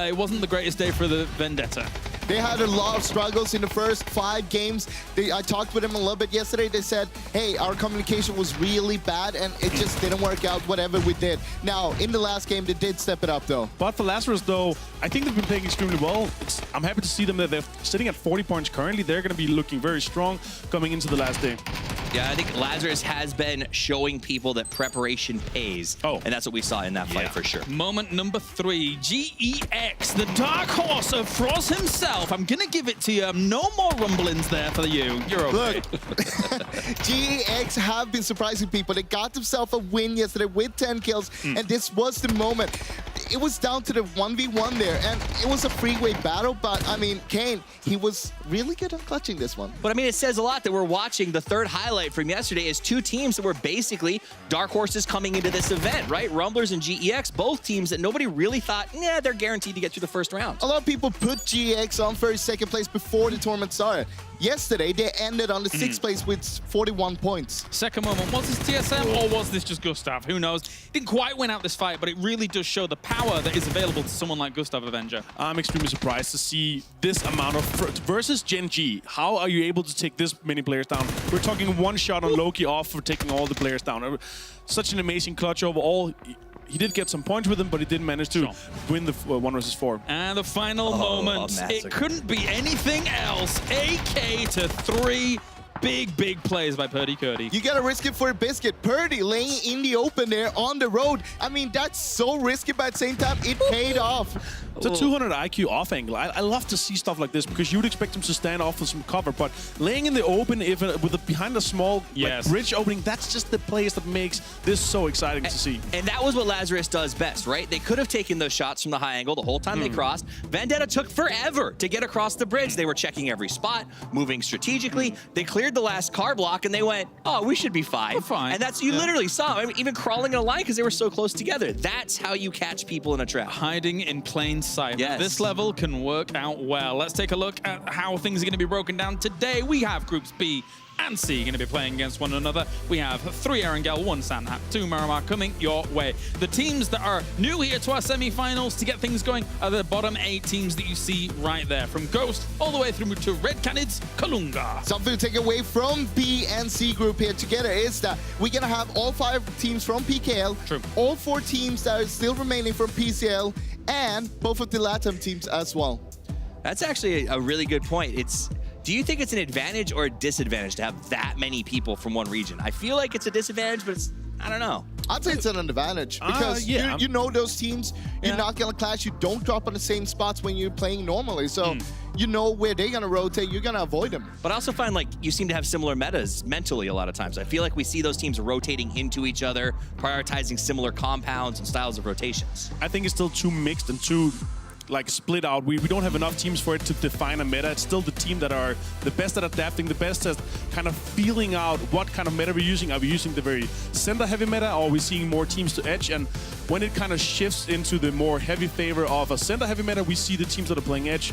it wasn't the greatest day for the Vendetta. They had a lot of struggles in the first 5 games. I talked with them a little bit yesterday. They said, hey, our communication was really bad and it just didn't work out, whatever we did. Now, in the last game, they did step it up, though. But for Lazarus, though, I think they've been playing extremely well. I'm happy to see them that they're sitting at 40 points currently. They're going to be looking very strong coming into the last day. Yeah, I think Lazarus has been showing people that preparation pays. And that's what we saw in that fight for sure. Moment number 3, GEX, the dark horse of Froz himself. I'm going to give it to you. No more rumblings there for you. You're okay. Look, GEX have been surprising people. They got themselves a win yesterday with 10 kills, and this was the moment. It was down to the 1v1 there, and it was a freeway battle, but, I mean, Kane, he was really good on clutching this one. But, I mean, it says a lot that we're watching the third highlight from yesterday is 2 teams that were basically dark horses coming into this event, right? Rumblers and GEX, both teams that nobody really thought, yeah, they're guaranteed to get through the first round. A lot of people put GEX on first, second place before the tournament started. Yesterday, they ended on the 6th place with 41 points. Second moment, was this TSM or was this just Gustav? Who knows? Didn't quite win out this fight, but it really does show the power that is available to someone like Gustav Avenger. I'm extremely surprised to see this amount of... Versus Gen G, how are you able to take this many players down? We're talking 1 shot on Loki off for taking all the players down. Such an amazing clutch overall. He did get some points with him, but he didn't manage to win the 1 versus 4. And the final moment, it couldn't be anything else. AK to 3. Big plays by Purdy Curdy. You gotta risk it for a biscuit. Purdy laying in the open there on the road. I mean, that's so risky, but at the same time, it paid off. It's a 200 IQ off angle. I love to see stuff like this because you would expect him to stand off with some cover, but laying in the open behind a small bridge opening, that's just the plays that makes this so exciting to see. And that was what Lazarus does best, right? They could have taken those shots from the high angle the whole time they crossed. Vendetta took forever to get across the bridge. They were checking every spot, moving strategically. They cleared cleared the last car block and they went, oh, we should be fine. We're fine. And that's, you literally saw them, even crawling in a line because they were so close together. That's how you catch people in a trap. Hiding in plain sight. Yes. This level can work out well. Let's take a look at how things are going to be broken down today. We have groups B and C going to be playing against one another. We have 3 Erangel, 1 Sandhat, 2 Miramar coming your way. The teams that are new here to our semi-finals to get things going are the bottom 8 teams that you see right there, from Ghost all the way through to Red Canids, Kalunga. Something to take away from B and C group here together is that we're going to have all 5 teams from PKL, True. all 4 teams that are still remaining from PCL, and both of the LATAM teams as well. That's actually a really good point. Do you think it's an advantage or a disadvantage to have that many people from one region? I feel like it's a disadvantage, but I don't know. I'd say it's an advantage because you know those teams. You're not going to clash. You don't drop on the same spots when you're playing normally. So you know where they're going to rotate. You're going to avoid them. But I also find like you seem to have similar metas mentally a lot of times. I feel like we see those teams rotating into each other, prioritizing similar compounds and styles of rotations. I think it's still too mixed and too like split out. We don't have enough teams for it to define a meta. It's still the team that are the best at adapting, the best at kind of feeling out what kind of meta we're using. Are we using the very center heavy meta, or are we seeing more teams to edge? And when it kind of shifts into the more heavy favor of a center heavy meta, we see the teams that are playing edge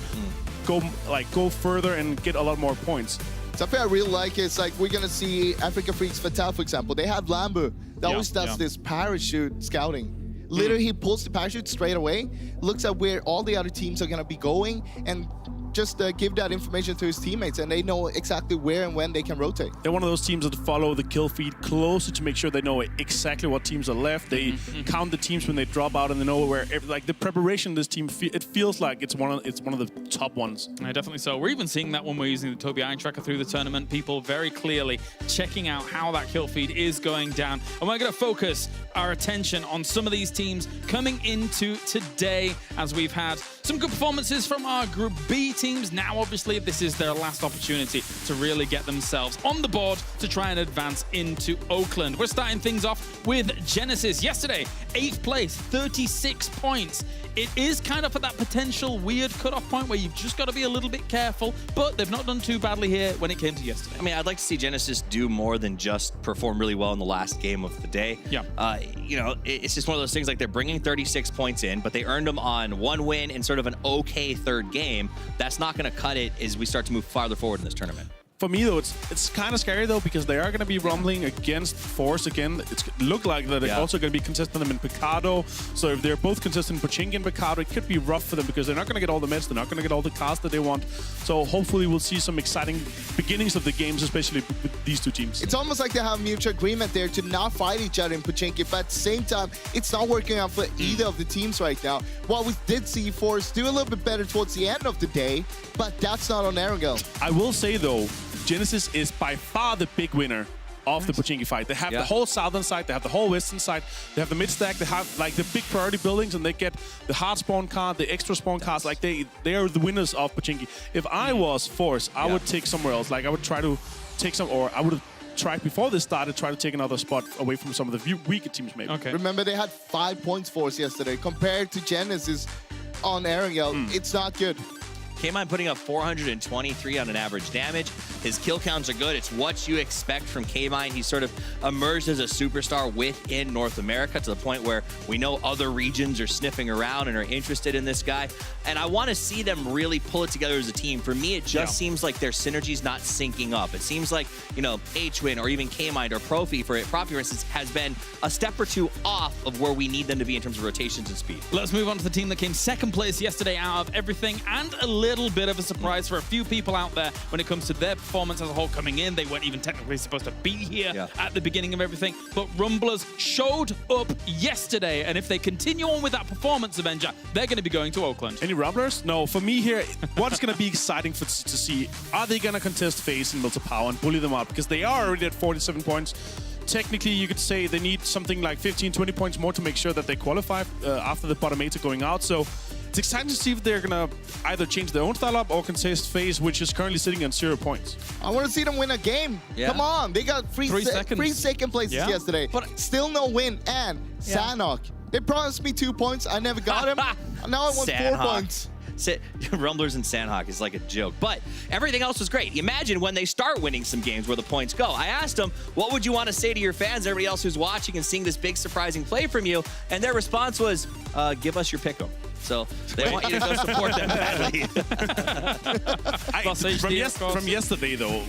go further and get a lot more points. Something I really like is like we're gonna see Africa Freaks Fatal, for example. They have Lambu that always does this parachute scouting. Literally, he pulls the parachute straight away, looks at where all the other teams are going to be going, and just give that information to his teammates, and they know exactly where and when they can rotate. They're one of those teams that follow the kill feed closer to make sure they know exactly what teams are left. They count the teams when they drop out, and they know where. Like the preparation of this team, it feels like it's one of the top ones. Yeah, definitely so. We're even seeing that when we're using the Tobii Eye Tracker through the tournament. People very clearly checking out how that kill feed is going down, and we're going to focus our attention on some of these teams coming into today, as we've had some good performances from our Group B teams. Now, obviously, this is their last opportunity to really get themselves on the board to try and advance into Oakland. We're starting things off with Genesis. Yesterday, 8th place, 36 points. It is kind of at that potential weird cutoff point where you've just got to be a little bit careful, but they've not done too badly here when it came to yesterday. I mean, I'd like to see Genesis do more than just perform really well in the last game of the day. Yeah. You know, it's just one of those things, like they're bringing 36 points in, but they earned them on 1 win and sort of an okay 3rd game. That's not going to cut it as we start to move farther forward in this tournament. For me, though, it's kind of scary, though, because they are going to be rumbling against Force again. It's look like that they're also going to be consistent them in Picado. So if they're both consistent in Pochinki and Picado, it could be rough for them because they're not going to get all the meds. They're not going to get all the cast that they want. So hopefully we'll see some exciting beginnings of the games, especially with these 2 teams. It's almost like they have mutual agreement there to not fight each other in Pochinki, but at the same time, it's not working out for either of the teams right now. While we did see Force do a little bit better towards the end of the day, but that's not on Erangel. I will say, though, Genesis is by far the big winner of the Pochinki fight. They have the whole southern side, they have the whole western side, they have the mid stack, they have like the big priority buildings, and they get the hard spawn card, the extra spawn cards. Like they are the winners of Pochinki. If I was Force, I would take somewhere else. Like I would try to take some, or I would have tried before this started, try to take another spot away from some of the weaker teams maybe. Okay. Remember, they had 5 points Force yesterday compared to Genesis on Erangel. It's not good. K-Mine putting up 423 on an average damage. His kill counts are good. It's what you expect from K-Mine. He's sort of emerged as a superstar within North America to the point where we know other regions are sniffing around and are interested in this guy. And I want to see them really pull it together as a team. For me, it just seems like their synergy's not syncing up. It seems like, you know, H-Win or even K-Mine or Profi, for instance, has been a step or 2 off of where we need them to be in terms of rotations and speed. Let's move on to the team that came 2nd place yesterday out of everything, and a little bit of a surprise for a few people out there when it comes to their performance as a whole coming in. They weren't even technically supposed to be here at the beginning of everything, but Rumblers showed up yesterday, and if they continue on with that performance, Avenger, they're going to be going to Oakland. Any Rumblers? No, for me here, what's going to be exciting to see, are they going to contest FaZe and Milta Power and bully them out? Because they are already at 47 points. Technically, you could say they need something like 15, 20 points more to make sure that they qualify after the bottom 8 are going out. So it's exciting to see if they're going to either change their own style up or contest FaZe, which is currently sitting on 0 points. I want to see them win a game. Come on. They got 3 second places yesterday. But still no win. And Sanhok. They promised me 2 points. I never got him. Now I want 4 points. Rumblers and Sandhawk is like a joke. But everything else was great. Imagine when they start winning some games where the points go. I asked them, what would you want to say to your fans, everybody else who's watching and seeing this big surprising play from you? And their response was, give us your pick 'em. So they want you to go support them badly. From yesterday, though,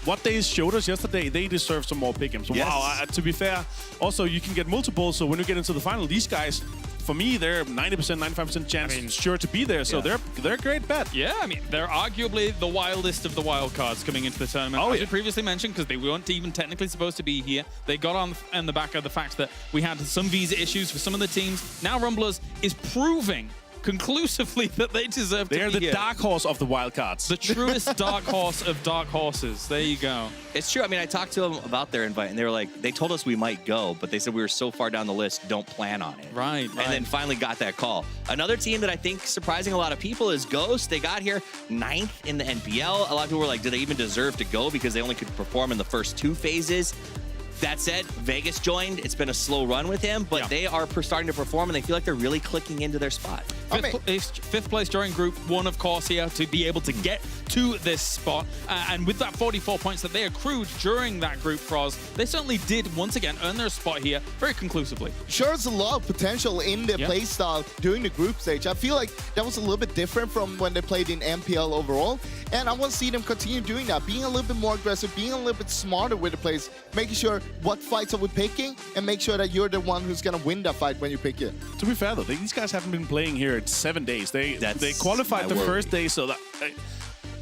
what they showed us yesterday, they deserve some more pick-ems. Yes. Wow, to be fair, also you can get multiple, so when you get into the final, these guys, for me, they're 90%, 95% chance sure to be there, so they're a great bet. Yeah, I mean, they're arguably the wildest of the wild cards coming into the tournament. As we previously mentioned, because they weren't even technically supposed to be here. They got on the back of the fact that we had some visa issues for some of the teams. Now Rumblers is proving conclusively that they deserve to be here. They're the dark horse of the wild cards. The truest dark horse of dark horses. There you go. It's true. I mean, I talked to them about their invite, and they were like, they told us we might go, but they said we were so far down the list, don't plan on it. Right. And then finally got that call. Another team that I think surprising a lot of people is Ghost. They got here 9th in the NPL. A lot of people were like, do they even deserve to go because they only could perform in the first 2 phases? That said, Vegas joined. It's been a slow run with him, but they are starting to perform, and they feel like they're really clicking into their spot. Fifth place during Group 1, of course, here to be able to get to this spot. And with that 44 points that they accrued during that group, Froz, they certainly did, once again, earn their spot here very conclusively. Shows a lot of potential in their play style during the group stage. I feel like that was a little bit different from when they played in MPL overall. And I want to see them continue doing that, being a little bit more aggressive, being a little bit smarter with the plays, making sure what fights are we picking, and make sure that you're the one who's going to win that fight when you pick it. To be fair, though, these guys haven't been playing here in 7 days. They qualified the first day, so that...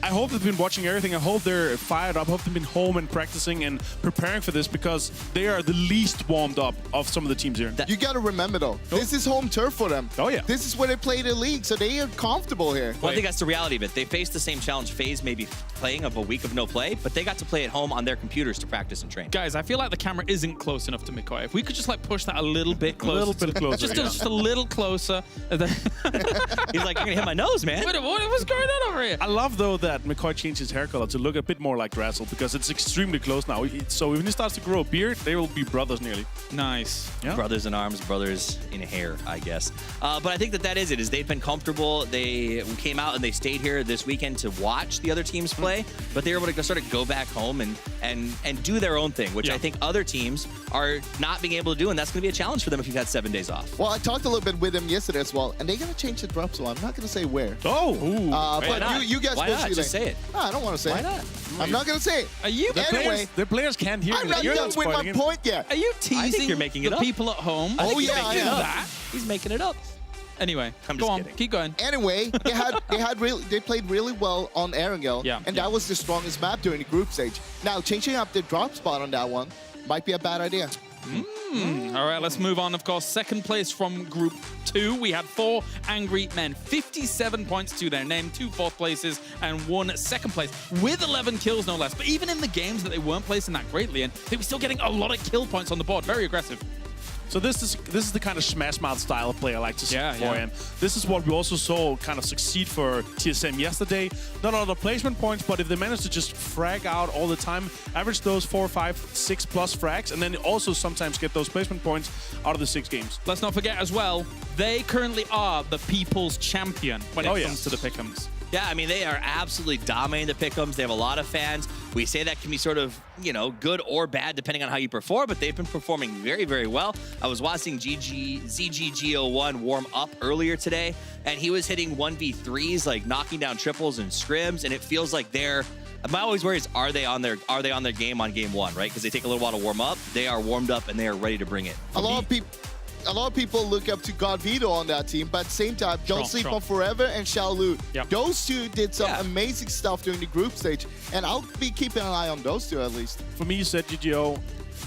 I hope they've been watching everything. I hope they're fired up. I hope they've been home and practicing and preparing for this because they are the least warmed up of some of the teams here. You got to remember, though, this is home turf for them. Oh, yeah. This is where they play the league, so they are comfortable here. Well, I think that's the reality of it. They faced the same challenge FaZe maybe playing of a week of no play, but they got to play at home on their computers to practice and train. Guys, I feel like the camera isn't close enough to McCoy. If we could just like push that a little bit closer. A little bit closer. Just a little closer. He's like, you're going to hit my nose, man. What was going on over here? I love, though, that McCoy changed his hair color to look a bit more like Razzle because it's extremely close now. So when he starts to grow a beard, they will be brothers nearly. Nice. Yeah. Brothers in arms, brothers in hair, I guess. But I think that is it, is they've been comfortable. They came out and they stayed here this weekend to watch the other teams play, but they were able to sort of go back home and do their own thing, which I think other teams are not being able to do, and that's going to be a challenge for them if you've had 7 days off. Well, I talked a little bit with them yesterday as well, and they're going to change the drop, so I'm not going to say where. Oh! But you guys Why will not? see Just say it. No, I don't want to say Why it. not? I'm not going to say it. Are you? Anyway, The players can't hear I'm me. not You're done with my spoiling it. point yet. Are you teasing you're making it the up. people at home? Oh, yeah, I am. That? He's making it up. Anyway, I'm go just on. kidding. Keep going. Anyway, they played really well on Erangel, and that was the strongest map during the group stage. Now, changing up the drop spot on that one might be a bad idea. All right, let's move on. Of course, second place from Group 2. We had 4 Angry Men. 57 points to their name, 2 fourth places, and 1 second place, with 11 kills, no less. But even in the games that they weren't placing that greatly in, they were still getting a lot of kill points on the board. Very aggressive. So this is the kind of smash mouth style of play I like to see for him. This is what we also saw kind of succeed for TSM yesterday. Not a lot of placement points, but if they manage to just frag out all the time, average those 4, 5, 6 plus frags, and then also sometimes get those placement points out of the 6 games. Let's not forget as well, they currently are the people's champion when it comes to the pick'ems. Yeah, I mean, they are absolutely dominating the pick'ems. They have a lot of fans. We say that can be sort of, good or bad depending on how you perform, but they've been performing very, very well. I was watching ZGG01 warm up earlier today, and he was hitting 1v3s, like knocking down triples and scrims, and it feels like they're... My always worry is, are they on their game on game 1, right? Because they take a little while to warm up. They are warmed up, and they are ready to bring it. A lot of people look up to God Vito on that team, but at the same time, Don't Sleep on Forever and Xiaolu. Those two did some amazing stuff during the group stage, and I'll be keeping an eye on those two at least. For me, you said GGO.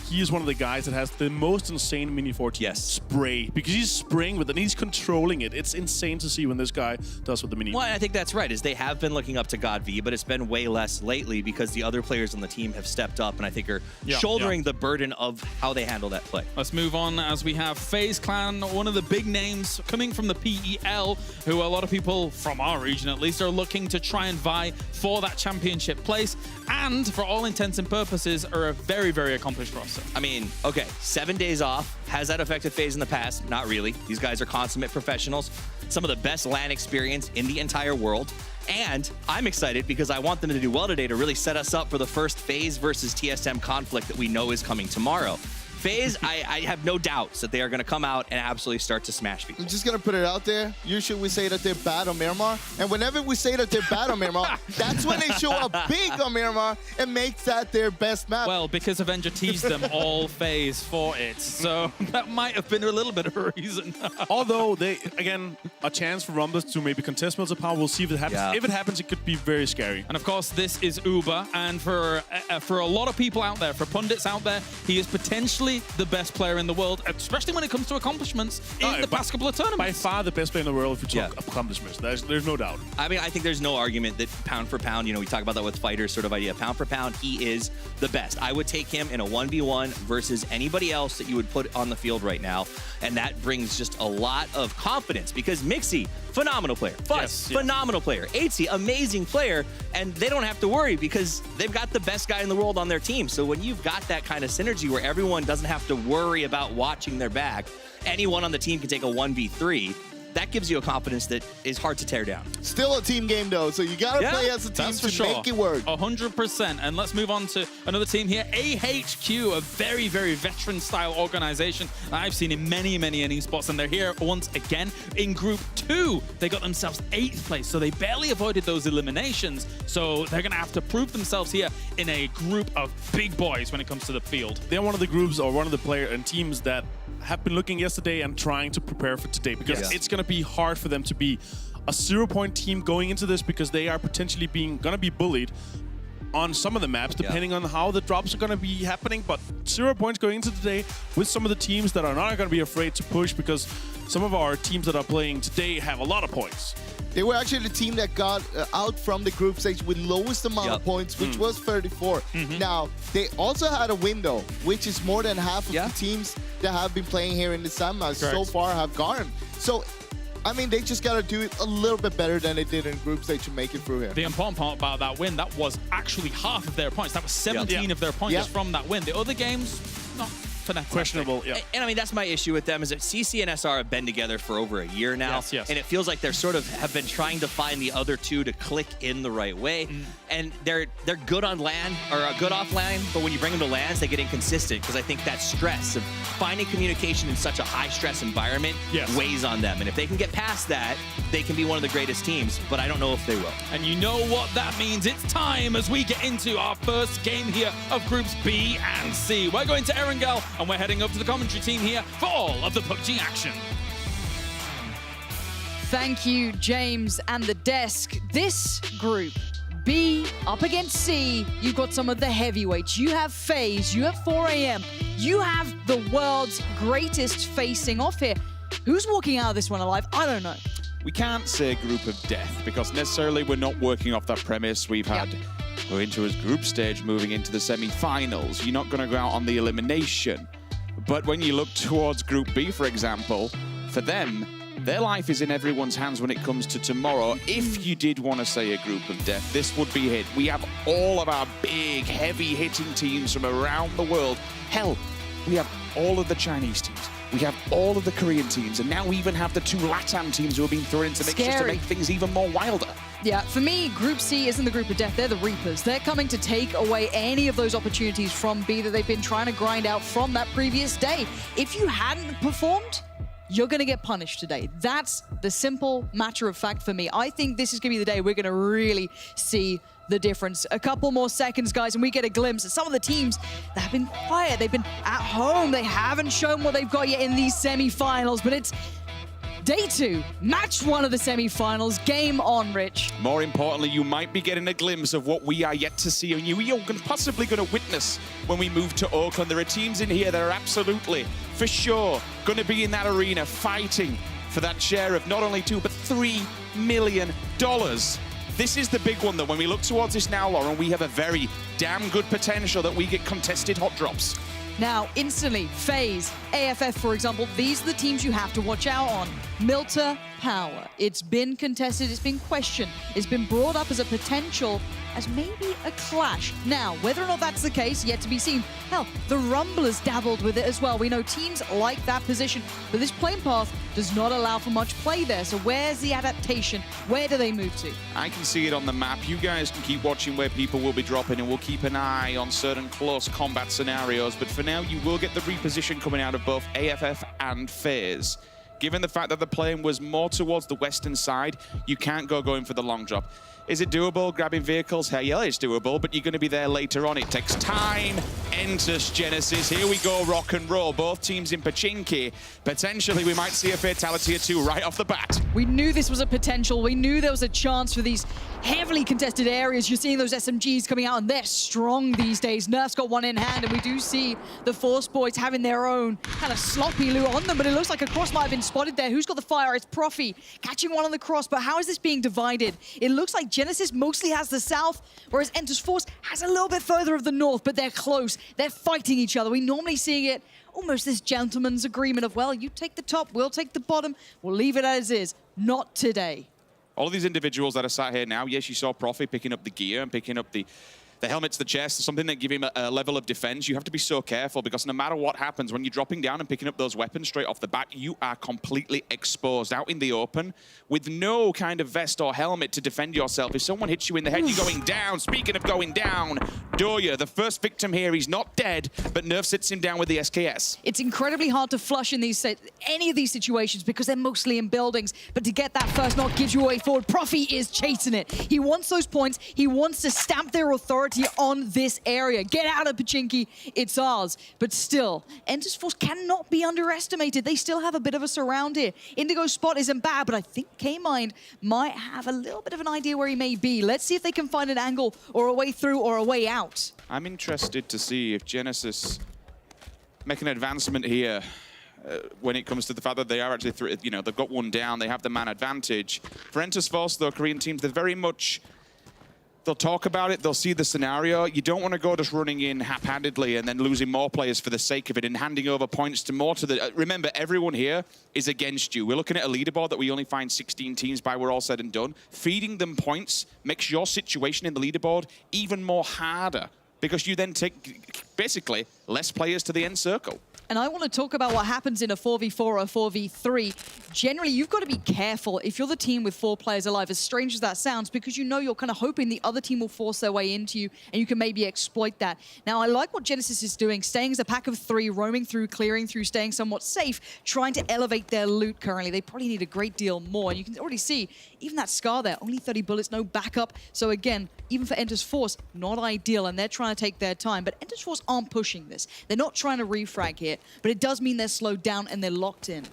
He is one of the guys that has the most insane Mini 14 spray, because he's spraying with it and he's controlling it. It's insane to see when this guy does with the Mini. Well, I think that's right, is they have been looking up to God V, but it's been way less lately because the other players on the team have stepped up and I think are shouldering the burden of how they handle that play. Let's move on as we have FaZe Clan, one of the big names coming from the PEL, who a lot of people from our region at least are looking to try and vie for that championship place, and for all intents and purposes are a very, very accomplished roster. I mean, okay, 7 days off. Has that affected FaZe in the past? Not really. These guys are consummate professionals. Some of the best LAN experience in the entire world. And I'm excited because I want them to do well today to really set us up for the first FaZe versus TSM conflict that we know is coming tomorrow. FaZe, I have no doubts that they are going to come out and absolutely start to smash people. I'm just going to put it out there. Usually we say that they're bad on Miramar. And whenever we say that they're bad on Miramar, that's when they show up big on Miramar and makes that their best map. Well, because Avenger teased them all FaZe for it. So that might have been a little bit of a reason. Although, they again, a chance for Rumbles to maybe contest Melter Power. We'll see if it happens. Yeah. If it happens, it could be very scary. And of course, this is Uber. And for a lot of people out there, for pundits out there, he is potentially the best player in the world, especially when it comes to accomplishments in the past couple of tournaments. By far the best player in the world if you talk accomplishments. There's no doubt. I mean, I think there's no argument that pound for pound, you know, we talk about that with fighters sort of idea. Pound for pound, he is the best. I would take him in a 1v1 versus anybody else that you would put on the field right now. And that brings just a lot of confidence because Mixi, phenomenal player. Fuzz, phenomenal player. 8C, amazing player. And they don't have to worry because they've got the best guy in the world on their team. So when you've got that kind of synergy where everyone doesn't have to worry about watching their back, anyone on the team can take a 1v3. That gives you a confidence that is hard to tear down. Still a team game, though, so you got to play as a team to make it work. 100%. And let's move on to another team here. AHQ, a very, very veteran-style organization that I've seen in many, many inning spots, and they're here once again in Group 2. They got themselves 8th place, so they barely avoided those eliminations. So they're going to have to prove themselves here in a group of big boys when it comes to the field. They're one of the groups or one of the player and teams that have been looking yesterday and trying to prepare for today because it's going to be hard for them to be a 0-point team going into this because they are potentially going to be bullied on some of the maps depending on how the drops are going to be happening. But 0 points going into today with some of the teams that are not going to be afraid to push because some of our teams that are playing today have a lot of points. They were actually the team that got out from the group stage with lowest amount of points, which was 34. Now, they also had a window, which is more than half of the teams that have been playing here in the Sandmax so far have gotten. So, I mean, they just got to do it a little bit better than they did in group stage to make it through here. The important part about that win, that was actually half of their points. That was 17 of their points just from that win. The other games, not questionable. And I mean, that's my issue with them is that CC and SR have been together for over a year now. And it feels like they're sort of have been trying to find the other two to click in the right way. And they're good on LAN or good off LAN, but when you bring them to LANs, they get inconsistent because I think that stress of finding communication in such a high stress environment weighs on them. And if they can get past that, they can be one of the greatest teams, but I don't know if they will. And you know what that means. It's time as we get into our first game here of Groups B and C. We're going to Erangel, and we're heading up to the commentary team here for all of the PUBG action. Thank you, James and the desk. This group, B up against C, you've got some of the heavyweights. You have FaZe, you have 4AM, you have the world's greatest facing off here. Who's walking out of this one alive? I don't know. We can't say group of death because necessarily we're not working off that premise. We've had we're into a group stage moving into the semi-finals. You're not going to go out on the elimination. But when you look towards Group B, for example, for them, their life is in everyone's hands when it comes to tomorrow. If you did want to say a group of death, this would be it. We have all of our big, heavy-hitting teams from around the world. Hell, we have all of the Chinese teams. We have all of the Korean teams, and now we even have the 2 LATAM teams who have been thrown into the mix just to make things even more wilder. Yeah, for me, Group C isn't the group of death. They're the Reapers. They're coming to take away any of those opportunities from B that they've been trying to grind out from that previous day. If you hadn't performed, you're going to get punished today. That's the simple matter of fact for me. I think this is going to be the day we're going to really see the difference. A couple more seconds, guys, and we get a glimpse at some of the teams that have been quiet. They've been at home. They haven't shown what they've got yet in these semi-finals, but it's Day 2, match 1 of the semi-finals. Game on, Rich. More importantly, you might be getting a glimpse of what we are yet to see, and we are possibly going to witness when we move to Oakland. There are teams in here that are absolutely, for sure, going to be in that arena fighting for that share of not only $2, but $3 million. This is the big one, though. When we look towards this now, Lauren, we have a very damn good potential that we get contested hot drops. Now, instantly, FaZe, AFF, for example, these are the teams you have to watch out on. Milter, power. It's been contested, it's been questioned, it's been brought up as a potential, as maybe a clash. Now, whether or not that's the case, yet to be seen. Hell, the Rumblers dabbled with it as well. We know teams like that position, but this playing path does not allow for much play there. So where's the adaptation? Where do they move to? I can see it on the map. You guys can keep watching where people will be dropping, and we'll keep an eye on certain close combat scenarios. But for now, you will get the reposition coming out of both AFF and FaZe. Given the fact that the plane was more towards the western side, you can't going for the long drop. Is it doable, grabbing vehicles? Hey, yeah, it's doable, but you're going to be there later on. It takes time. Enters Genesis. Here we go, rock and roll. Both teams in Pachinki. Potentially, we might see a fatality or two right off the bat. We knew this was a potential. We knew there was a chance for these heavily contested areas. You're seeing those SMGs coming out, and they're strong these days. Nerf's got one in hand, and we do see the Force Boys having their own kind of sloppy loot on them, but it looks like a cross might have been spotted there. Who's got the fire? It's Profi catching one on the cross, but how is this being divided? It looks like Genesis mostly has the south, whereas Enter's Force has a little bit further of the north, but they're close. They're fighting each other. We normally see it almost this gentleman's agreement of, well, you take the top, we'll take the bottom, we'll leave it as is. Not today. All of these individuals that are sat here now, yes, you saw Profi picking up the gear and picking up the helmet to the chest, something that give him a level of defense. You have to be so careful because no matter what happens, when you're dropping down and picking up those weapons straight off the bat, you are completely exposed out in the open with no kind of vest or helmet to defend yourself. If someone hits you in the head, you're going down. Speaking of going down, Doya, the first victim here, he's not dead, but Nerf sits him down with the SKS. It's incredibly hard to flush in any of these situations because they're mostly in buildings, but to get that first knock gives you a way forward. Profi is chasing it. He wants those points. He wants to stamp their authority on this area. Get out of Pachinki, it's ours. But still, Enter's Force cannot be underestimated. They still have a bit of a surround here. Indigo's spot isn't bad, but I think K-Mind might have a little bit of an idea where he may be. Let's see if they can find an angle or a way through or a way out. I'm interested to see if Genesis make an advancement here when it comes to the fact that they are actually, they've got one down, they have the man advantage. For Enter's Force, though, Korean teams, they're very much, they'll talk about it, they'll see the scenario. You don't want to go just running in haphazardly and then losing more players for the sake of it and handing over points to more to the... remember, everyone here is against you. We're looking at a leaderboard that we only find 16 teams by we're all said and done. Feeding them points makes your situation in the leaderboard even more harder because you then take, basically, less players to the end circle. And I want to talk about what happens in a 4v4 or a 4v3. Generally, you've got to be careful if you're the team with 4 players alive, as strange as that sounds, because you know you're kind of hoping the other team will force their way into you and you can maybe exploit that. Now, I like what Genesis is doing, staying as a pack of 3, roaming through, clearing through, staying somewhat safe, trying to elevate their loot currently. They probably need a great deal more. And you can already see, even that Scar there, only 30 bullets, no backup. So again, even for Enter's Force, not ideal, and they're trying to take their time. But Enter's Force aren't pushing this. They're not trying to refrag here. But it does mean they're slowed down and they're locked in.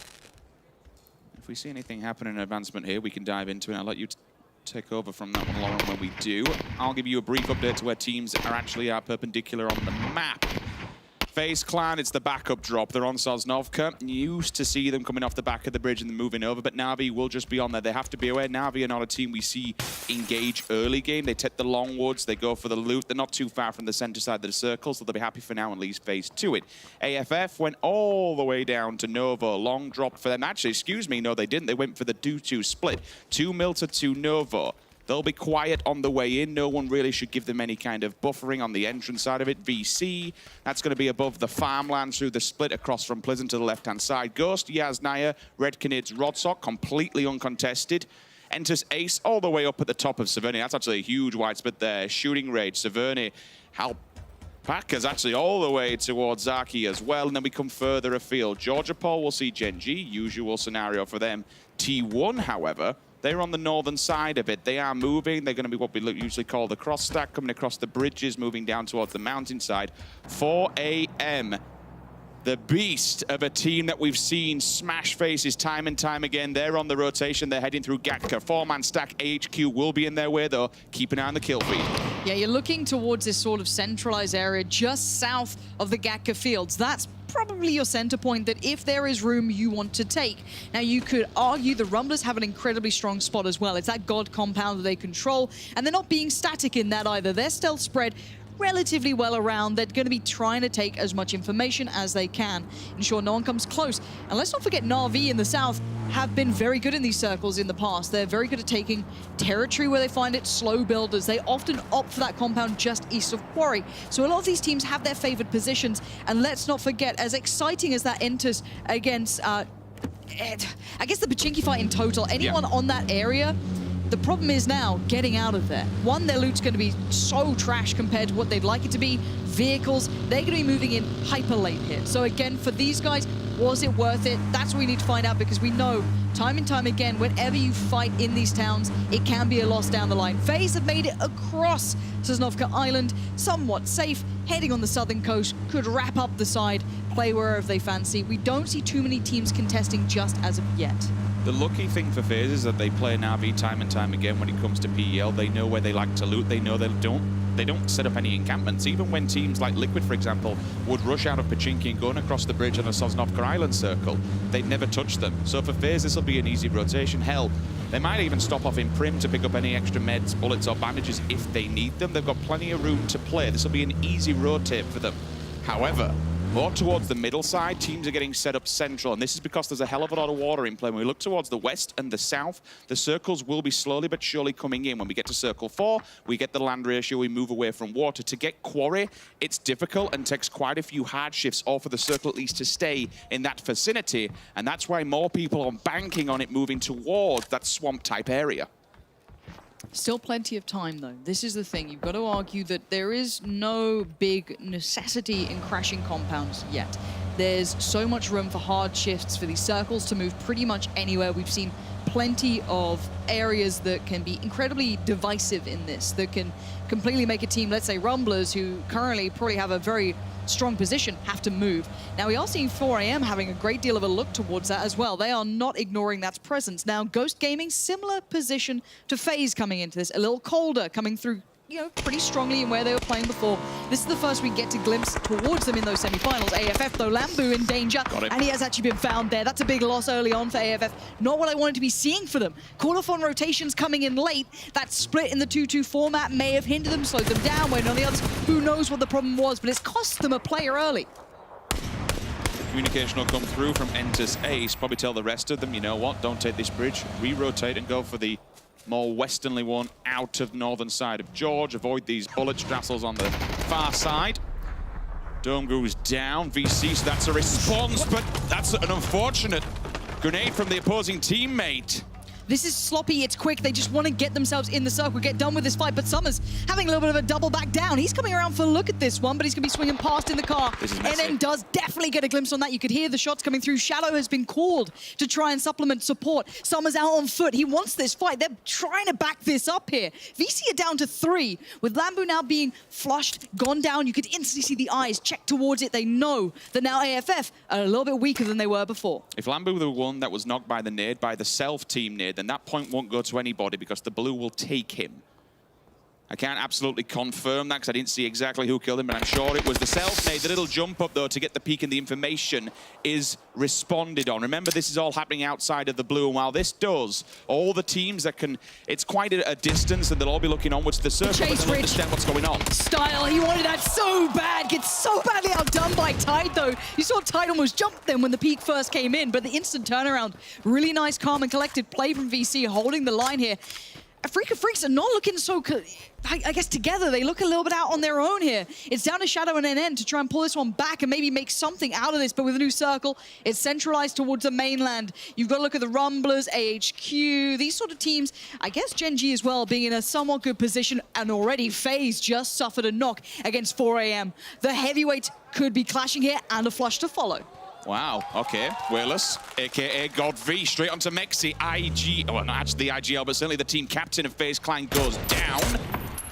If we see anything happen in advancement here, we can dive into it. I'll let you take over from that one, Lauren, when we do. I'll give you a brief update to where teams are actually perpendicular on the map. FaZe Clan, it's the backup drop. They're on Sosnovka. Used to see them coming off the back of the bridge and then moving over, but Na'Vi will just be on there. They have to be aware. Na'Vi are not a team we see engage early game. They take the long woods. They go for the loot. They're not too far from the center side of the circle, so they'll be happy for now and leave FaZe to it. AFF went all the way down to Novo. Long drop for them. Actually, excuse me, no, they didn't. They went for the 2-2 split. 2 Milta to Novo. They'll be quiet on the way in. No one really should give them any kind of buffering on the entrance side of it. VC, that's going to be above the farmland through the split across from Pleasant to the left-hand side. Ghost, Yaz, Naya, Red Canids, Rodsock, completely uncontested. Enters Ace all the way up at the top of Severny. That's actually a huge wide split there. Shooting Rage, Severny, Alpaca's actually all the way towards Zaki as well. And then we come further afield. Georgia Paul will see Gen G, usual scenario for them. T1, however, they're on the northern side of it. They are moving. They're going to be what we usually call the cross stack, coming across the bridges, moving down towards the mountainside. 4 a.m. The beast of a team that we've seen smash faces time and time again. They're on the rotation. They're heading through Gatka. 4-man stack. AHQ will be in their way, though. Keep an eye on the kill feed. Yeah, you're looking towards this sort of centralized area just south of the Gatka fields. That's probably your center point that if there is room you want to take. Now you could argue the Rumblers have an incredibly strong spot as well. It's that God compound that they control, and they're not being static in that either. Their stealth spread relatively well around. They're going to be trying to take as much information as they can, ensure no one comes close. And let's not forget Na'Vi in the south have been very good in these circles in the past. They're very good at taking territory where they find it, slow builders. They often opt for that compound just east of Quarry. So a lot of these teams have their favored positions. And let's not forget, as exciting as that enters against, I guess the Pachinki fight in total, anyone on that area, the problem is now getting out of there. One, their loot's going to be so trash compared to what they'd like it to be. Vehicles, they're going to be moving in hyper late here. So again, for these guys, was it worth it? That's what we need to find out, because we know time and time again, whenever you fight in these towns, it can be a loss down the line. FaZe have made it across Sosnovka Island, somewhat safe, heading on the southern coast, could wrap up the side, play wherever they fancy. We don't see too many teams contesting just as of yet. The lucky thing for FaZe is that they play Na'Vi time and time again when it comes to PEL. They know where they like to loot. They know they don't set up any encampments. Even when teams like Liquid, for example, would rush out of Pachinki and going across the bridge on a Sosnovka Island circle, they'd never touch them. So for FaZe, this will be an easy rotation. Hell, they might even stop off in Prim to pick up any extra meds, bullets, or bandages if they need them. They've got plenty of room to play. This will be an easy rotate for them. However, more towards the middle side, teams are getting set up central, and this is because there's a hell of a lot of water in play. When we look towards the west and the south, the circles will be slowly but surely coming in. When we get to circle 4, we get the land ratio, we move away from water. To get Quarry, it's difficult and takes quite a few hard shifts, or for the circle at least to stay in that vicinity, and that's why more people are banking on it moving towards that swamp-type area. Still plenty of time, though. This is the thing. You've got to argue that there is no big necessity in crashing compounds yet. There's so much room for hard shifts for these circles to move pretty much anywhere. We've seen plenty of areas that can be incredibly divisive in this, that can completely make a team, let's say Rumblers, who currently probably have a very strong position, have to move. Now, we are seeing 4AM having a great deal of a look towards that as well. They are not ignoring that presence. Now, Ghost Gaming, similar position to FaZe coming into this, a little colder, coming through, you know, pretty strongly in where they were playing before. This is the first we get to glimpse towards them in those semi-finals. AFF, though, Lambu in danger, and he has actually been found there. That's a big loss early on for AFF. Not what I wanted to be seeing for them. Call-off on rotations coming in late. That split in the 2-2 format may have hindered them, slowed them down, when on the others, who knows what the problem was, but it's cost them a player early. Communication will come through from Entus Ace, probably tell the rest of them, you know what, don't take this bridge, re-rotate and go for the more westernly one out of northern side of George. Avoid these bullet strassels on the far side. Dome goes down, VC, so that's a response, but that's an unfortunate grenade from the opposing teammate. This is sloppy, it's quick, they just want to get themselves in the circle, get done with this fight, but Summers having a little bit of a double back down. He's coming around for a look at this one, but he's going to be swinging past in the car. And then does definitely get a glimpse on that. You could hear the shots coming through. Shadow has been called to try and supplement support. Summers out on foot. He wants this fight. They're trying to back this up here. VC are down to 3, with Lambu now being flushed, gone down. You could instantly see the eyes check towards it. They know that now AFF are a little bit weaker than they were before. If Lambu were the one that was knocked by the nade, by the self-team nade, then that point won't go to anybody because the blue will take him. I can't absolutely confirm that because I didn't see exactly who killed him, but I'm sure it was the self-nade. The little jump up, though, to get the peek and the information is responded on. Remember, this is all happening outside of the blue, and while this does, all the teams that can... It's quite a distance, and they'll all be looking onwards to the circle, but they'll understand what's going on. Style, he wanted that so bad. Gets so badly outdone by Tide, though. You saw Tide almost jump them when the peak first came in, but the instant turnaround, really nice, calm, and collected play from VC, holding the line here. Freak of Freaks are not looking so, I guess, together. They look a little bit out on their own here. It's down to Shadow and NN to try and pull this one back and maybe make something out of this, but with a new circle, it's centralized towards the mainland. You've got to look at the Rumblers, AHQ, these sort of teams. I guess Gen G as well, being in a somewhat good position, and already FaZe just suffered a knock against 4AM. The heavyweights could be clashing here, and a flush to follow. Wow, okay. Whalers, a.k.a. God V, straight onto Mexi. IG, well, not actually the IGL, but certainly the team captain of FaZe Clan goes down.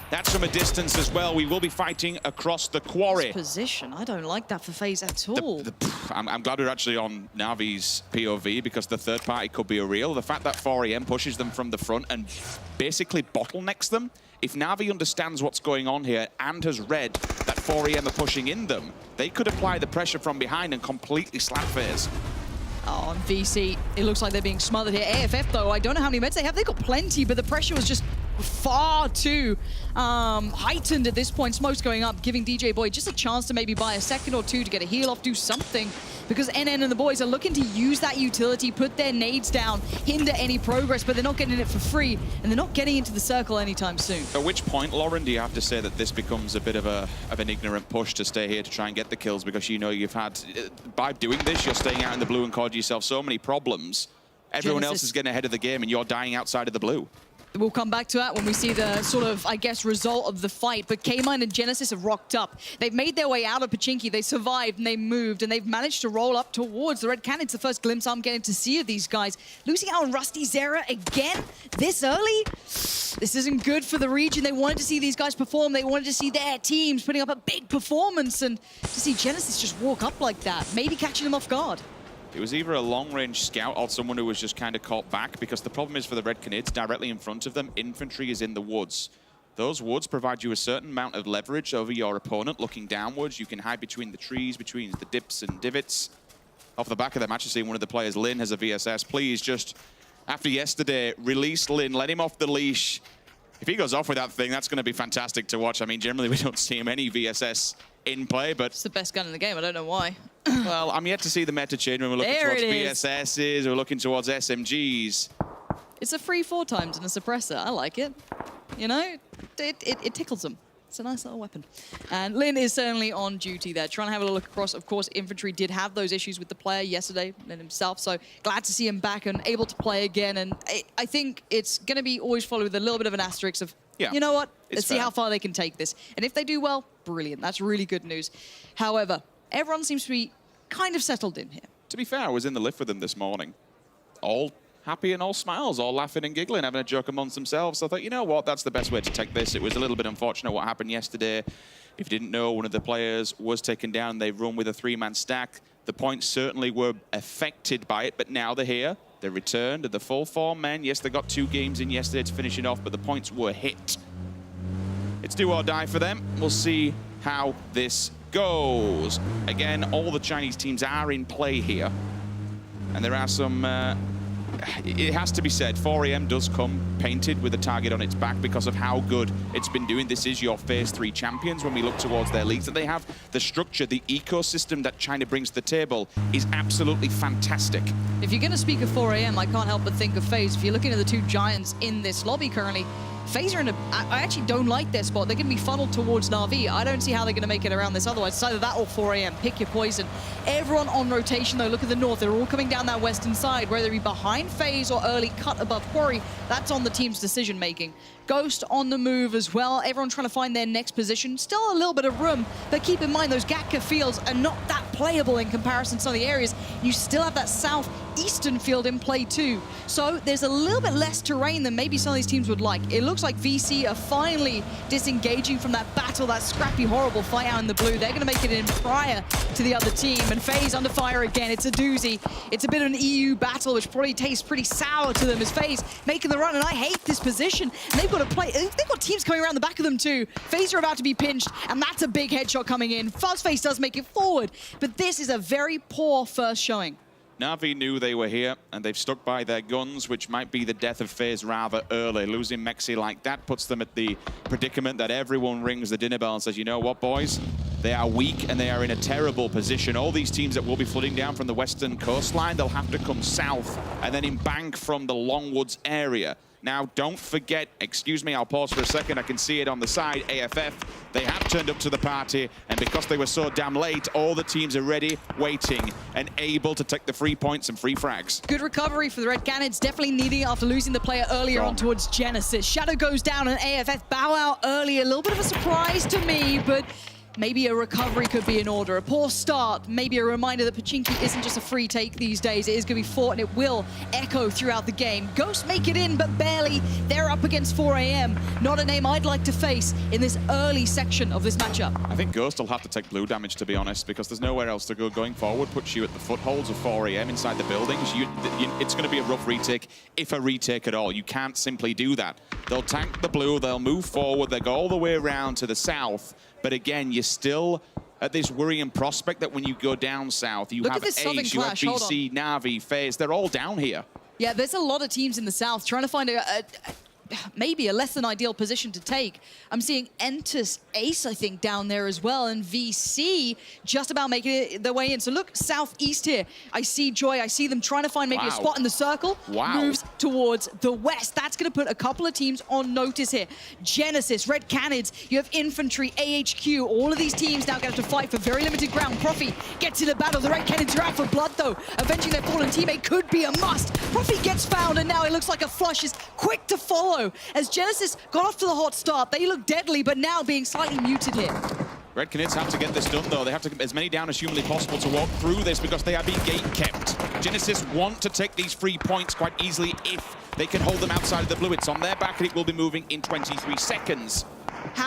That's from a distance as well. We will be fighting across the quarry. This position, I don't like that for FaZe at all. I'm glad we're actually on Navi's POV because the third party could be a real. The fact that 4AM pushes them from the front and basically bottlenecks them. If Na'Vi understands what's going on here and has read that 4AM are pushing in them, they could apply the pressure from behind and completely slap FaZe. Oh, and VC, it looks like they're being smothered here. AFF, though, I don't know how many meds they have. They've got plenty, but the pressure was just far too heightened at this point. Smoke's going up, giving DJ Boy just a chance to maybe buy a second or two to get a heal off, do something. Because NN and the boys are looking to use that utility, put their nades down, hinder any progress, but they're not getting it for free, and they're not getting into the circle anytime soon. At which point, Lauren, do you have to say that this becomes a bit of an ignorant push to stay here to try and get the kills? Because you know you've had, by doing this, you're staying out in the blue and causing yourself so many problems. Everyone else is getting ahead of the game, and you're dying outside of the blue. We'll come back to that when we see the sort of, I guess, result of the fight. But K-Mine and Genesis have rocked up. They've made their way out of Pachinki. They survived and they moved, and they've managed to roll up towards the Red Cannon. It's the first glimpse I'm getting to see of these guys. Losing out on Rusty Zera again this early? This isn't good for the region. They wanted to see these guys perform. They wanted to see their teams putting up a big performance. And to see Genesis just walk up like that, maybe catching them off guard. It was either a long-range scout or someone who was just kind of caught back, because the problem is for the Red Canids, directly in front of them, infantry is in the woods. Those woods provide you a certain amount of leverage over your opponent looking downwards. You can hide between the trees, between the dips and divots. Off the back of the match, you're seeing one of the players, Lin, has a VSS. Please, just after yesterday, release Lin, let him off the leash. If he goes off with that thing, that's going to be fantastic to watch. I mean, generally, we don't see him any VSS in play, but... It's the best gun in the game. I don't know why. Well, I'm yet to see the meta change when we're looking towards VSSs, we're looking towards SMGs. It's a free 4 times and a suppressor. I like it. You know, it tickles them. It's a nice little weapon. And Lin is certainly on duty there, trying to have a look across. Of course, infantry did have those issues with the player yesterday, Lin himself, so glad to see him back and able to play again. And I think it's going to be always followed with a little bit of an asterisk of, you know what, let's see how far they can take this. And if they do well, brilliant. That's really good news. However, everyone seems to be kind of settled in here. To be fair, I was in the lift with them this morning. All happy and all smiles, all laughing and giggling, having a joke amongst themselves. So I thought, you know what, that's the best way to take this. It was a little bit unfortunate what happened yesterday. If you didn't know, one of the players was taken down. They run with a 3-man stack. The points certainly were affected by it, but now they're here. They returned to the full 4 men. Yes, they got 2 games in yesterday to finish it off, but the points were hit. It's do or die for them. We'll see how this goes. Again, all the Chinese teams are in play here. And there are some... it has to be said, 4AM does come painted with a target on its back because of how good it's been doing. This is your Phase 3 champions when we look towards their leagues. That they have the structure, the ecosystem that China brings to the table is absolutely fantastic. If you're going to speak of 4AM, I can't help but think of FaZe. If you're looking at the 2 giants in this lobby currently, FaZe are in a... I actually don't like their spot. They're going to be funneled towards Na'Vi. I don't see how they're going to make it around this otherwise. It's either that or 4AM. Pick your poison. Everyone on rotation, though. Look at the north. They're all coming down that western side, whether it be behind FaZe or early cut above Quarry. That's on the team's decision-making. Ghost on the move as well. Everyone trying to find their next position. Still a little bit of room, but keep in mind those Gatka fields are not that playable in comparison to some of the areas. You still have that southeastern field in play too. So there's a little bit less terrain than maybe some of these teams would like. It looks like VC are finally disengaging from that battle, that scrappy, horrible fight out in the blue. They're going to make it in prior to the other team. And FaZe under fire again. It's a doozy. It's a bit of an EU battle, which probably tastes pretty sour to them as FaZe making the run. And I hate this position. And they've got to play. They've got teams coming around the back of them too. FaZe are about to be pinched, and that's a big headshot coming in. Fuzzface does make it forward, but this is a very poor first showing. Na'Vi knew they were here, and they've stuck by their guns, which might be the death of FaZe rather early. Losing Mexi like that puts them at the predicament that everyone rings the dinner bell and says, you know what, boys? They are weak, and they are in a terrible position. All these teams that will be flooding down from the western coastline, they'll have to come south and then embank from the Longwoods area. Now, don't forget, excuse me, I'll pause for a second. I can see it on the side, AFF. They have turned up to the party, and because they were so damn late, all the teams are ready, waiting, and able to take the free points and free frags. Good recovery for the Red Canids, definitely needing it after losing the player earlier on towards Genesis. Shadow goes down, and AFF bow out early. A little bit of a surprise to me, but maybe a recovery could be in order. A poor start, maybe a reminder that Pachinki isn't just a free take these days. It is going to be fought, and it will echo throughout the game. Ghosts make it in, but barely. They're up against 4AM. Not a name I'd like to face in this early section of this matchup. I think Ghost will have to take blue damage, to be honest, because there's nowhere else to go going forward. Puts you at the footholds of 4AM inside the buildings. It's going to be a rough retake, if a retake at all. You can't simply do that. They'll tank the blue, they'll move forward, they'll go all the way around to the south. But again, you're still at this worrying prospect that when you go down south, you have Ace, you have BC, Na'Vi, FaZe, they're all down here. Yeah, there's a lot of teams in the south trying to find maybe a less than ideal position to take. I'm seeing Entus Ace, I think, down there as well, and VC just about making it their way in. So look, southeast here. I see Joy. I see them trying to find maybe a spot in the circle. Moves towards the west. That's going to put a couple of teams on notice here. Genesis, Red Canids, you have Infantry, AHQ. All of these teams now going to fight for very limited ground. Profi gets in the battle. The Red Canids are out for blood, though. Avenging their fallen teammate could be a must. Profi gets found, and now it looks like a flush is quick to follow. As Genesis got off to the hot start, they look deadly, but now being slightly muted here. Red Canids have to get this done, though. They have to get as many down as humanly possible to walk through this because they are being gate kept. Genesis want to take these 3 points quite easily if they can hold them outside of the blue. It's on their back and it will be moving in 23 seconds.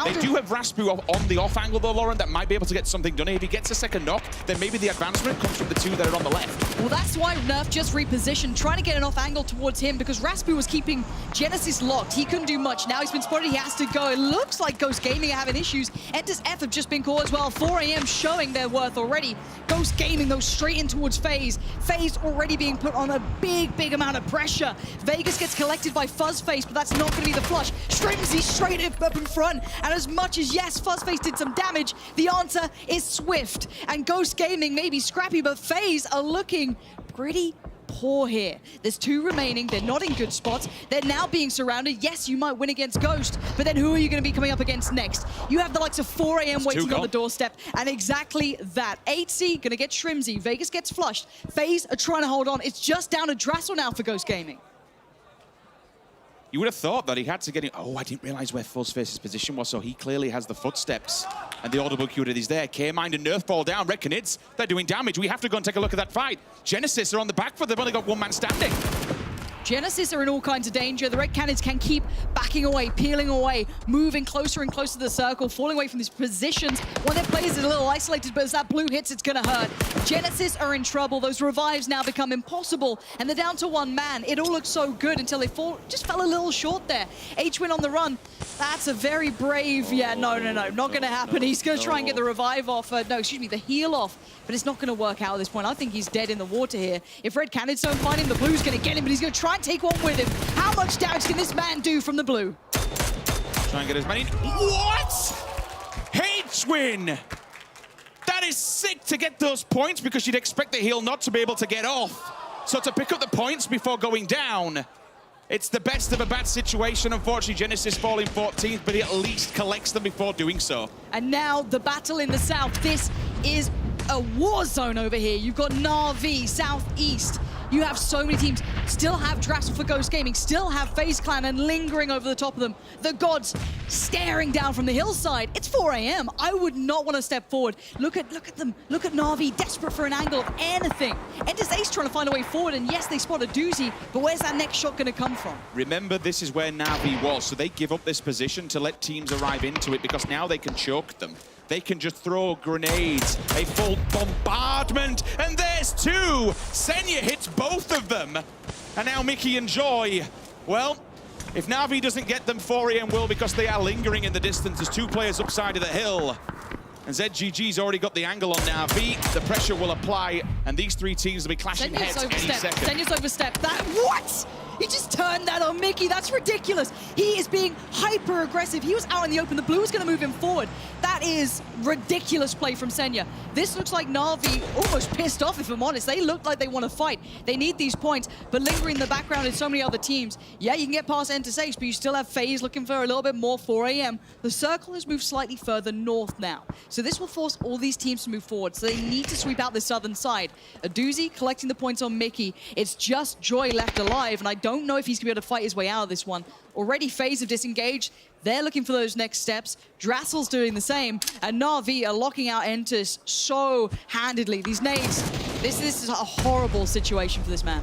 They do have Raspu on the off angle, though, Lauren, that might be able to get something done. If he gets a second knock, then maybe the advancement comes from the 2 that are on the left. Well, that's why Nerf just repositioned, trying to get an off angle towards him because Raspu was keeping Genesis locked. He couldn't do much. Now he's been spotted. He has to go. It looks like Ghost Gaming are having issues. Enter's F have just been called as well. 4 AM showing their worth already. Ghost Gaming, though, straight in towards FaZe. FaZe already being put on a big amount of pressure. Vegas gets collected by Fuzzface, but that's not going to be the flush. Strimzy straight up in front. And as much as, yes, Fuzzface did some damage, the answer is Swift. And Ghost Gaming may be scrappy, but FaZe are looking pretty poor here. There's 2 remaining. They're not in good spots. They're now being surrounded. Yes, you might win against Ghost, but then who are you going to be coming up against next? You have the likes of 4 AM waiting on the doorstep, and exactly that. 8C going to get Shrimzy. Vegas gets flushed. FaZe are trying to hold on. It's just down to Drassel now for Ghost Gaming. You would have thought that he had to get in. Oh, I didn't realize where Fuzzface's position was, so he clearly has the footsteps. And the audible cue that is there. K-Mind and Nerf ball down. Red Canids, they're doing damage. We have to go and take a look at that fight. Genesis are on the back foot. They've only got 1 man standing. Genesis are in all kinds of danger. The Red Canids can keep backing away, peeling away, moving closer and closer to the circle, falling away from these positions. One of their players is a little isolated, but as that blue hits, it's going to hurt. Genesis are in trouble. Those revives now become impossible, and they're down to 1 man. It all looks so good until they just fell a little short there. H-Win on the run. That's a very brave, not going to happen. He's going to try and get the revive off, the heal off, but it's not going to work out at this point. I think he's dead in the water here. If Red Canids don't find him, the blue's going to get him, but he's going to try and take one with him. How much damage can this man do from the blue? Try and get as many. What? H-Win! That is sick to get those points because you'd expect the heal not to be able to get off. So to pick up the points before going down, it's the best of a bad situation. Unfortunately, Genesis falling 14th, but he at least collects them before doing so. And now the battle in the south. This is a war zone over here. You've got Na'Vi, southeast. You have so many teams. Still have Drassel for Ghost Gaming. Still have FaZe Clan and lingering over the top of them. The gods staring down from the hillside. It's 4 AM. I would not want to step forward. Look at them. Look at Na'Vi, desperate for an angle of anything. Enter's Ace trying to find a way forward, and yes, they spot a doozy, but where's that next shot going to come from? Remember, this is where Na'Vi was, so they give up this position to let teams arrive into it because now they can choke them. They can just throw grenades, a full bombardment, and there's 2! Senya hits both of them. And now Mickey and Joy, well, if Na'Vi doesn't get them, 4 AM will because they are lingering in the distance. There's 2 players upside of the hill. And ZGG's already got the angle on Na'Vi. The pressure will apply, and these 3 teams will be clashing heads any second. Senya's overstepped. What? He just turned that on Mickey. That's ridiculous. He is being hyper aggressive. He was out in the open. The blue was going to move him forward. That is ridiculous play from Senya. This looks like Na'Vi almost pissed off, if I'm honest. They look like they want to fight. They need these points, but lingering in the background is so many other teams. Yeah, you can get past Enter's Ace, but you still have FaZe looking for a little bit more 4 AM. The circle has moved slightly further north now. So this will force all these teams to move forward. So they need to sweep out the southern side. A doozy collecting the points on Mickey. It's just Joy left alive, and I don't know if he's going to be able to fight his way out of this one. Already FaZe have disengaged. They're looking for those next steps. Drassel's doing the same, and Na'Vi are locking out Entus so handedly. These nades, this is a horrible situation for this man.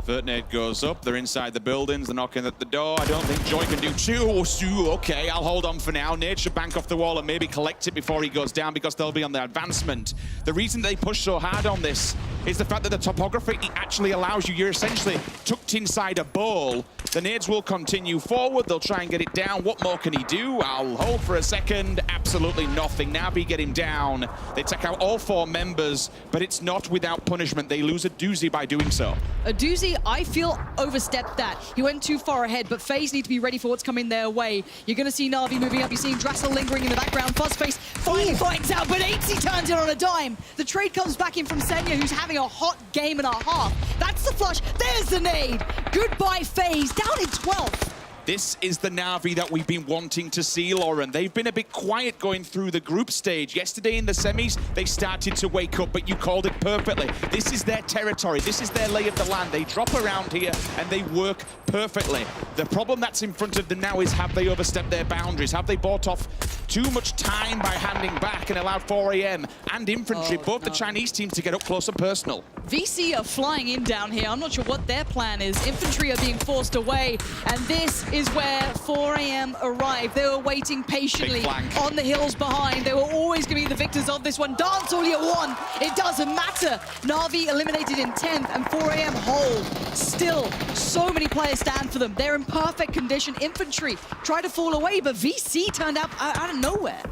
Vert nade goes up, they're inside the buildings, they're knocking at the door. I don't think Joy can do 2. Okay, I'll hold on for now. Nade should bank off the wall and maybe collect it before he goes down because they'll be on the advancement. The reason they push so hard on this is the fact that the topography actually allows you, you're essentially tucked inside a bowl. The nades will continue forward, they'll try and get it down. What more can he do? I'll hold for a second. Absolutely nothing. Na'Vi get him down. They take out all 4 members, but it's not without punishment. They lose a doozy by doing so. A doozy I feel, overstepped that. He went too far ahead, but FaZe need to be ready for what's coming their way. You're going to see Na'Vi moving up. You're seeing Drassel lingering in the background. Fuzzface finally finds out, but 80 turns it on a dime. The trade comes back in from Senya, who's having a hot game and a half. That's the flush. There's the nade. Goodbye, FaZe. Down in 12th. This is the Na'Vi that we've been wanting to see, Lauren. They've been a bit quiet going through the group stage. Yesterday in the semis, they started to wake up, but you called it perfectly. This is their territory. This is their lay of the land. They drop around here, and they work perfectly. The problem that's in front of them now is, have they overstepped their boundaries? Have they bought off too much time by handing back and allowed 4AM and Infantry, both the Chinese teams, to get up close and personal? VC are flying in down here. I'm not sure what their plan is. Infantry are being forced away, and this is where 4AM arrived. They were waiting patiently on the hills behind. They were always going to be the victors of this one. Dance all you want. It doesn't matter. Na'Vi eliminated in 10th, and 4AM hold. Still, so many players stand for them. They're in perfect condition. Infantry try to fall away, but VC turned up out of nowhere.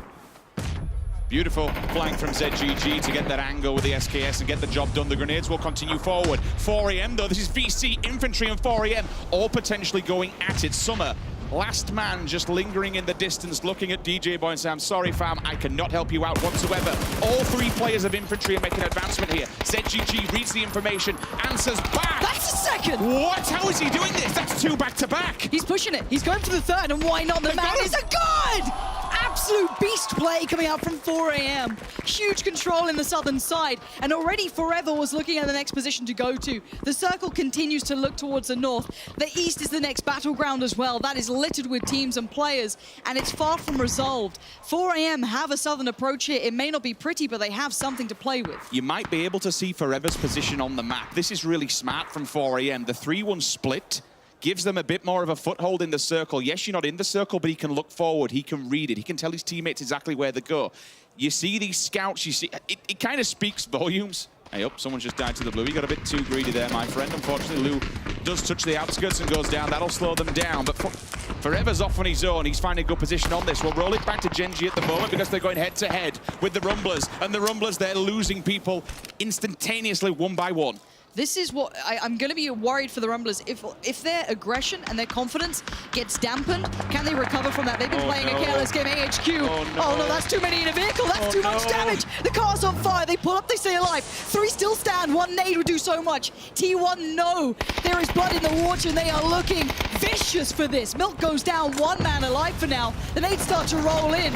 Beautiful flank from ZGG to get that angle with the SKS and get the job done. The grenades will continue forward. 4AM, though, this is VC, Infantry, and 4AM, all potentially going at it. Summer, last man, just lingering in the distance, looking at DJ Boy and saying, I'm sorry, fam, I cannot help you out whatsoever. All three players of Infantry are making an advancement here. ZGG reads the information, answers back. That's a second. What? How is he doing this? That's two back-to-back. He's pushing it. He's going for the third, and why not? The man is a good! Absolute beast play coming out from 4AM. Huge control in the southern side, and already Forever was looking at the next position to go to. The circle continues to look towards the north. The east is the next battleground as well. That is littered with teams and players, and it's far from resolved. 4AM have a southern approach here. It may not be pretty, but they have something to play with. You might be able to see Forever's position on the map. This is really smart from 4AM. The 3-1 split gives them a bit more of a foothold in the circle. Yes, you're not in the circle, but he can look forward. He can read it. He can tell his teammates exactly where to go. You see these scouts, you see, it kind of speaks volumes. Hey, up, someone just died to the blue. You got a bit too greedy there, my friend. Unfortunately, Lou does touch the outskirts and goes down. That'll slow them down. But Forever's off on his own. He's finding a good position on this. We'll roll it back to Genji at the moment because they're going head-to-head with the Rumblers. And the Rumblers, they're losing people instantaneously, one by one. This is what I'm going to be worried for the Rumblers. If their aggression and their confidence gets dampened, can they recover from that? They've been playing a careless game. AHQ. Oh no, that's too many in a vehicle. That's too much damage. The car's on fire. They pull up, they stay alive. 3 still stand. 1 nade would do so much. T1, no. There is blood in the water, and they are looking vicious for this. Milk goes down. 1 man alive for now. The nades start to roll in.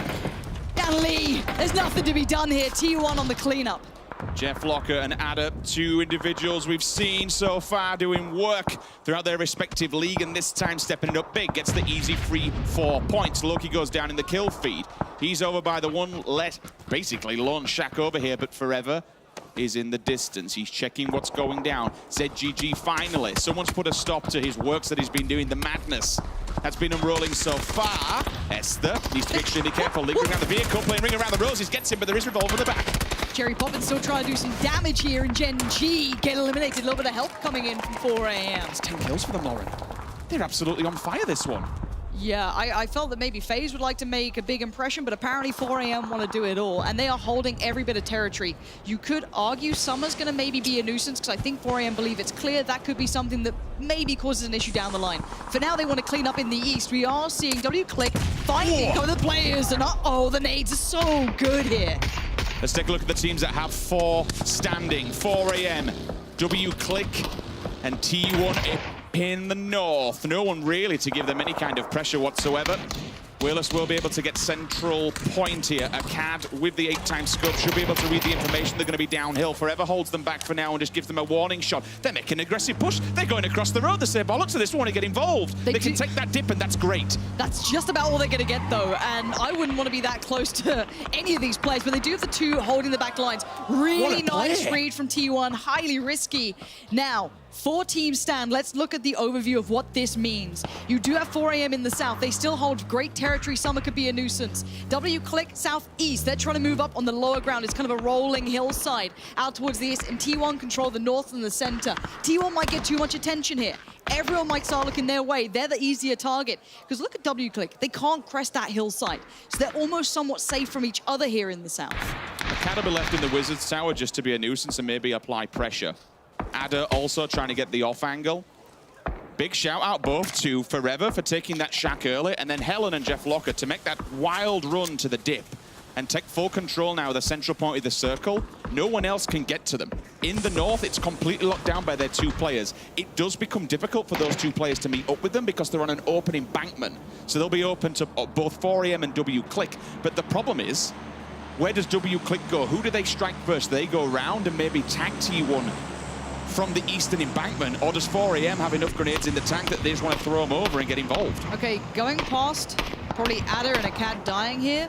And Lee, there's nothing to be done here. T1 on the cleanup. Jeff Locker and Ada, 2 individuals we've seen so far doing work throughout their respective league, and this time stepping it up big, gets the easy free 4 points. Loki goes down in the kill feed. He's over by the one basically lone shack over here, but Forever is in the distance. He's checking what's going down. ZGG finally. Someone's put a stop to his works that he's been doing. The madness that's been unrolling so far. Esther needs to be extremely careful. Lingering around the vehicle, playing Ring Around the Roses, gets him, but there is Revolve in the back. Cherry Poppins still trying to do some damage here, and Gen G get eliminated. A little bit of help coming in from 4AM. It's 10 kills for them, Lauren. They're absolutely on fire, this one. Yeah, I felt that maybe FaZe would like to make a big impression, but apparently 4AM want to do it all, and they are holding every bit of territory. You could argue Summer's going to maybe be a nuisance, because I think 4AM believe it's clear that could be something that maybe causes an issue down the line. For now, they want to clean up in the east. We are seeing W-Click fighting over the players, and uh-oh, the nades are so good here. Let's take a look at the teams that have 4 standing. 4AM, W-Click, and T1 in the north. No one really to give them any kind of pressure whatsoever. Willis will be able to get central point here. A CAD with the 8x scope should be able to read the information. They're going to be downhill. Forever holds them back for now and just gives them a warning shot. They're making an aggressive push. They're going across the road. They say, bollocks to this, want to get involved. They can take that dip, and that's great. That's just about all they're going to get, though, and I wouldn't want to be that close to any of these players, but they do have the 2 holding the back lines. Really nice read from T1, highly risky. Now, 4 teams stand. Let's look at the overview of what this means. You do have 4AM in the south. They still hold great territory. Summer could be a nuisance. W-Click southeast. They're trying to move up on the lower ground. It's kind of a rolling hillside out towards the east, and T1 control the north and the center. T1 might get too much attention here. Everyone might start looking their way. They're the easier target. Because look at W-Click. They can't crest that hillside. So they're almost somewhat safe from each other here in the south. A Cannibal left in the Wizards Tower just to be a nuisance and maybe apply pressure. Adder also trying to get the off angle. Big shout out both to Forever for taking that shack early, and then Helen and Jeff Locker to make that wild run to the dip and take full control now of the central point of the circle. No one else can get to them. In the north, it's completely locked down by their 2 players. It does become difficult for those 2 players to meet up with them because they're on an open embankment. So they'll be open to both 4AM and W-Click. But the problem is, where does W-Click go? Who do they strike first? Do they go around and maybe tag T1 from the eastern embankment, or does 4AM have enough grenades in the tank that they just want to throw them over and get involved? Okay, going past, probably Adder and a Cat dying here.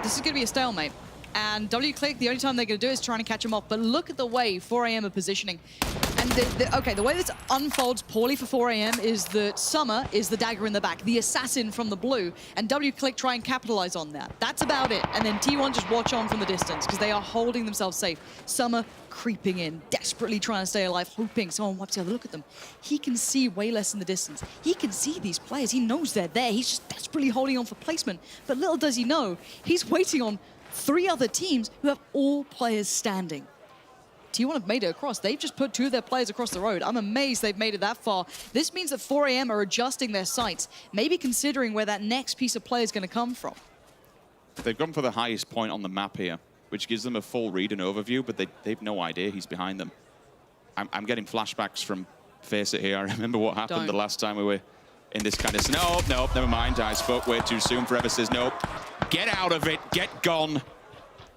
This is going to be a stalemate. And W-Click, the only time they're going to do is trying to catch him off. But look at the way 4AM are positioning. And the way this unfolds poorly for 4AM is that Summer is the dagger in the back, the assassin from the blue, and W-Click try and capitalize on that. That's about it. And then T1 just watch on from the distance because they are holding themselves safe. Summer creeping in, desperately trying to stay alive, hoping someone wipes the other look at them. He can see way less in the distance. He can see these players. He knows they're there. He's just desperately holding on for placement. But little does he know, he's waiting on 3 other teams who have all players standing. T1 have made it across. They've just put 2 of their players across the road. I'm amazed they've made it that far. This means that 4AM are adjusting their sights, maybe considering where that next piece of play is going to come from. They've gone for the highest point on the map here, which gives them a full read and overview, but they've no idea he's behind them. I'm getting flashbacks from Face It here. I remember what happened the last time we were in this kind of... No, never mind. I spoke way too soon. Forever says, nope. Get out of it. Get gone.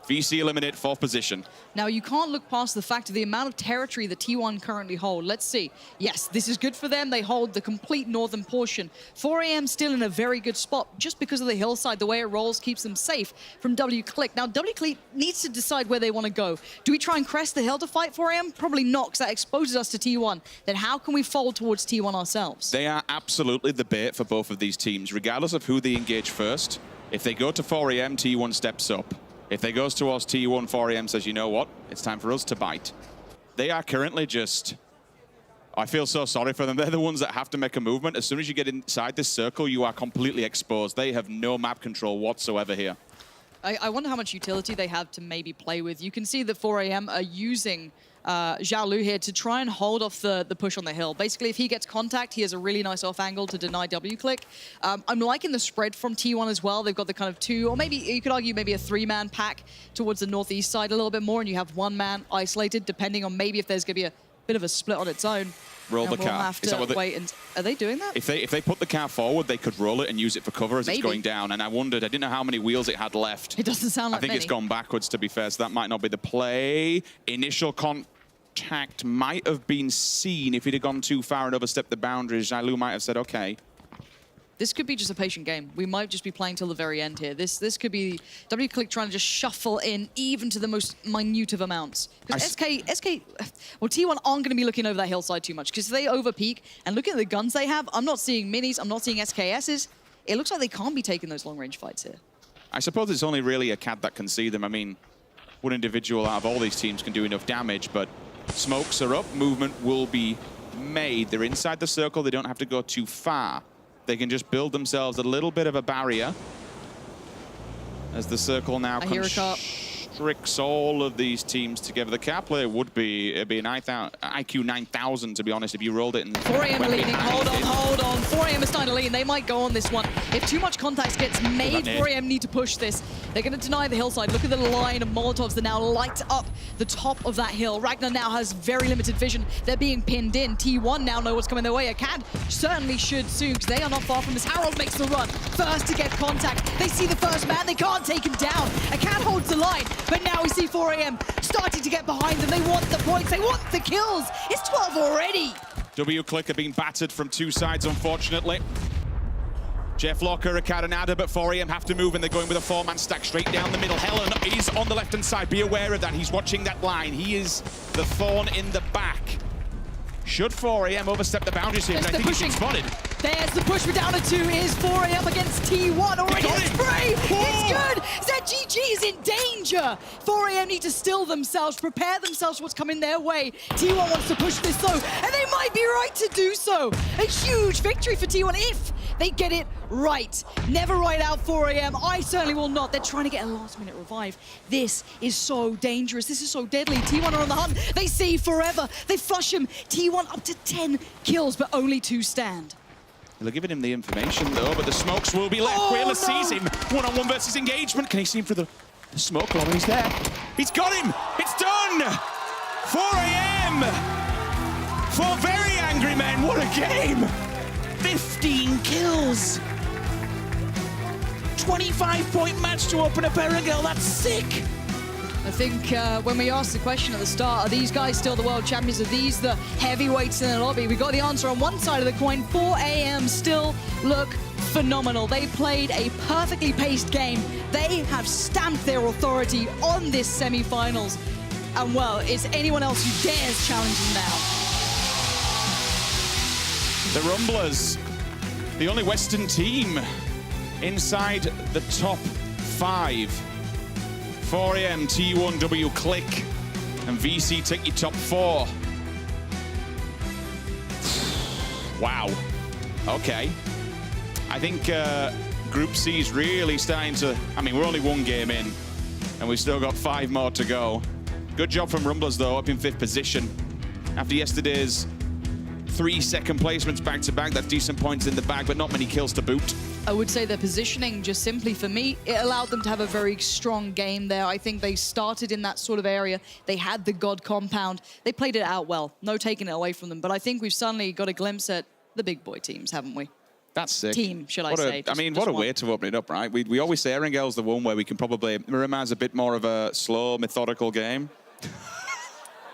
VC eliminate 4th position. Now, you can't look past the fact of the amount of territory that T1 currently hold. Let's see. Yes, this is good for them. They hold the complete northern portion. 4AM still in a very good spot just because of the hillside. The way it rolls keeps them safe from W-Click. Now, W-Click needs to decide where they want to go. Do we try and crest the hill to fight 4AM? Probably not, because that exposes us to T1. Then how can we fold towards T1 ourselves? They are absolutely the bait for both of these teams, regardless of who they engage first. If they go to 4AM, T1 steps up. If they goes towards T1, 4AM says, you know what? It's time for us to bite. They are currently just... I feel so sorry for them. They're the ones that have to make a movement. As soon as you get inside this circle, you are completely exposed. They have no map control whatsoever here. I wonder how much utility they have to maybe play with. You can see that 4AM are using Zhao Lu here to try and hold off the push on the hill. Basically, if he gets contact, he has a really nice off angle to deny W-Click. I'm liking the spread from T1 as well. They've got the kind of 2, or maybe you could argue maybe a 3-man pack towards the northeast side a little bit more, and you have 1 man isolated, depending on maybe if there's going to be a bit of a split on its own. Roll the we'll car. have to wait and are they doing that? If they put the car forward, they could roll it and use it for cover as it's going down. And I wondered, I didn't know how many wheels it had left. It doesn't sound like I think many. it's gone backwards, to be fair, so that might not be the play. Initial contact might have been seen. If he'd have gone too far and overstepped the boundaries, Zhao Lu might have said, okay. This could be just a patient game. We might just be playing till the very end here. This could be W-Click trying to just shuffle in even to the most minute of amounts. Because SK, well, T1 aren't going to be looking over that hillside too much because they overpeak. And looking at the guns they have, I'm not seeing minis, I'm not seeing SKSs. It looks like they can't be taking those long-range fights here. I suppose it's only really a CAD that can see them. I mean, one individual out of all these teams can do enough damage, but smokes are up, movement will be made. They're inside the circle, they don't have to go too far. They can just build themselves a little bit of a barrier as the circle now constricts all of these teams together. The car player would be, it'd be an IQ 9000, to be honest, if you rolled it. And 4AM leading, hold on. 4AM is starting to lead, they might go on this one. If too much contact gets made, 4AM need to push this. They're going to deny the hillside. Look at the line of Molotovs that now light up the top of that hill. Ragnar now has very limited vision. They're being pinned in. T1 now know what's coming their way. Acad certainly should soon, because they are not far from this. Harold makes the run. First to get contact. They see the first man. They can't take him down. Acad holds the line, but now we see 4AM starting to get behind them. They want the points. They want the kills. It's 12 already. W-Click are being battered from 2 sides, unfortunately. Jeff Locker, Acad and Adder, but 4AM have to move, and they're going with a 4-man stack straight down the middle. Helen is on the left-hand side. Be aware of that. He's watching that line. He is the thorn in the back. Should 4AM overstep the boundaries here? I think he's been spotted. There's the push. We're down to 2. Is 4AM against T1 already? A spray! It's good! ZGG is in danger! 4AM need to still themselves, prepare themselves for what's coming their way. T1 wants to push this though, and they might be right to do so. A huge victory for T1 if They get it right. Never ride out 4 AM. I certainly will not. They're trying to get a last-minute revive. This is so dangerous. This is so deadly. T1 are on the hunt. They see forever. They flush him. T1 up to 10 kills, but only 2 stand. They're giving him the information, though, but the smokes will be left. Wheeler sees him. One-on-one versus engagement. Can he see him through the smoke? Oh, he's there. He's got him. It's done. 4 AM. 4 very angry men. What a game. 15 kills. 25-point match to open up Erangel. That's sick. I think when we asked the question at the start, are these guys still the world champions? Are these the heavyweights in the lobby? We got the answer on one side of the coin. 4 AM still look phenomenal. They played a perfectly paced game. They have stamped their authority on this semi-finals. And well, is anyone else who dares challenge them now? The Rumblers, the only Western team inside the top 5. 4 AM, T1W Click, and VC take your top 4. Wow. Okay. I think Group C is really starting to... I mean, we're only 1 game in, and we've still got 5 more to go. Good job from Rumblers, though, up in 5th position. After yesterday's 3 second placements back-to-back, that's decent points in the bag, but not many kills to boot. I would say their positioning, just simply for me, it allowed them to have a very strong game there. I think they started in that sort of area. They had the God compound. They played it out well. No taking it away from them. But I think we've suddenly got a glimpse at the big boy teams, haven't we? That's sick. Team, should I say. I mean, what a way to open it up, right? We always say Erangel's the one where we can probably... Miramar's a bit more of a slow, methodical game.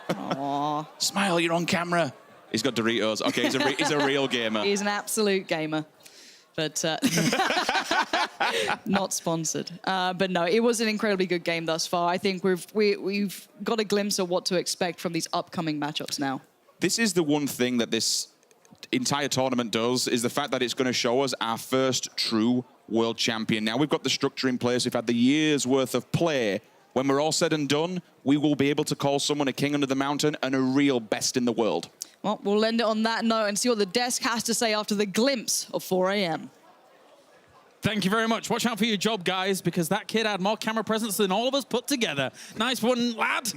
Aww. Smile, you're on camera. He's got Doritos. Okay, he's a real gamer. He's an absolute gamer. But not sponsored. But no, it was an incredibly good game thus far. I think we've got a glimpse of what to expect from these upcoming matchups now. This is the one thing that this entire tournament does, is the fact that it's going to show us our first true world champion. Now we've got the structure in place. We've had the year's worth of play. When we're all said and done, we will be able to call someone a king under the mountain and a real best in the world. Well, we'll end it on that note and see what the desk has to say after the glimpse of 4 AM. Thank you very much. Watch out for your job, guys, because that kid had more camera presence than all of us put together. Nice one, lad.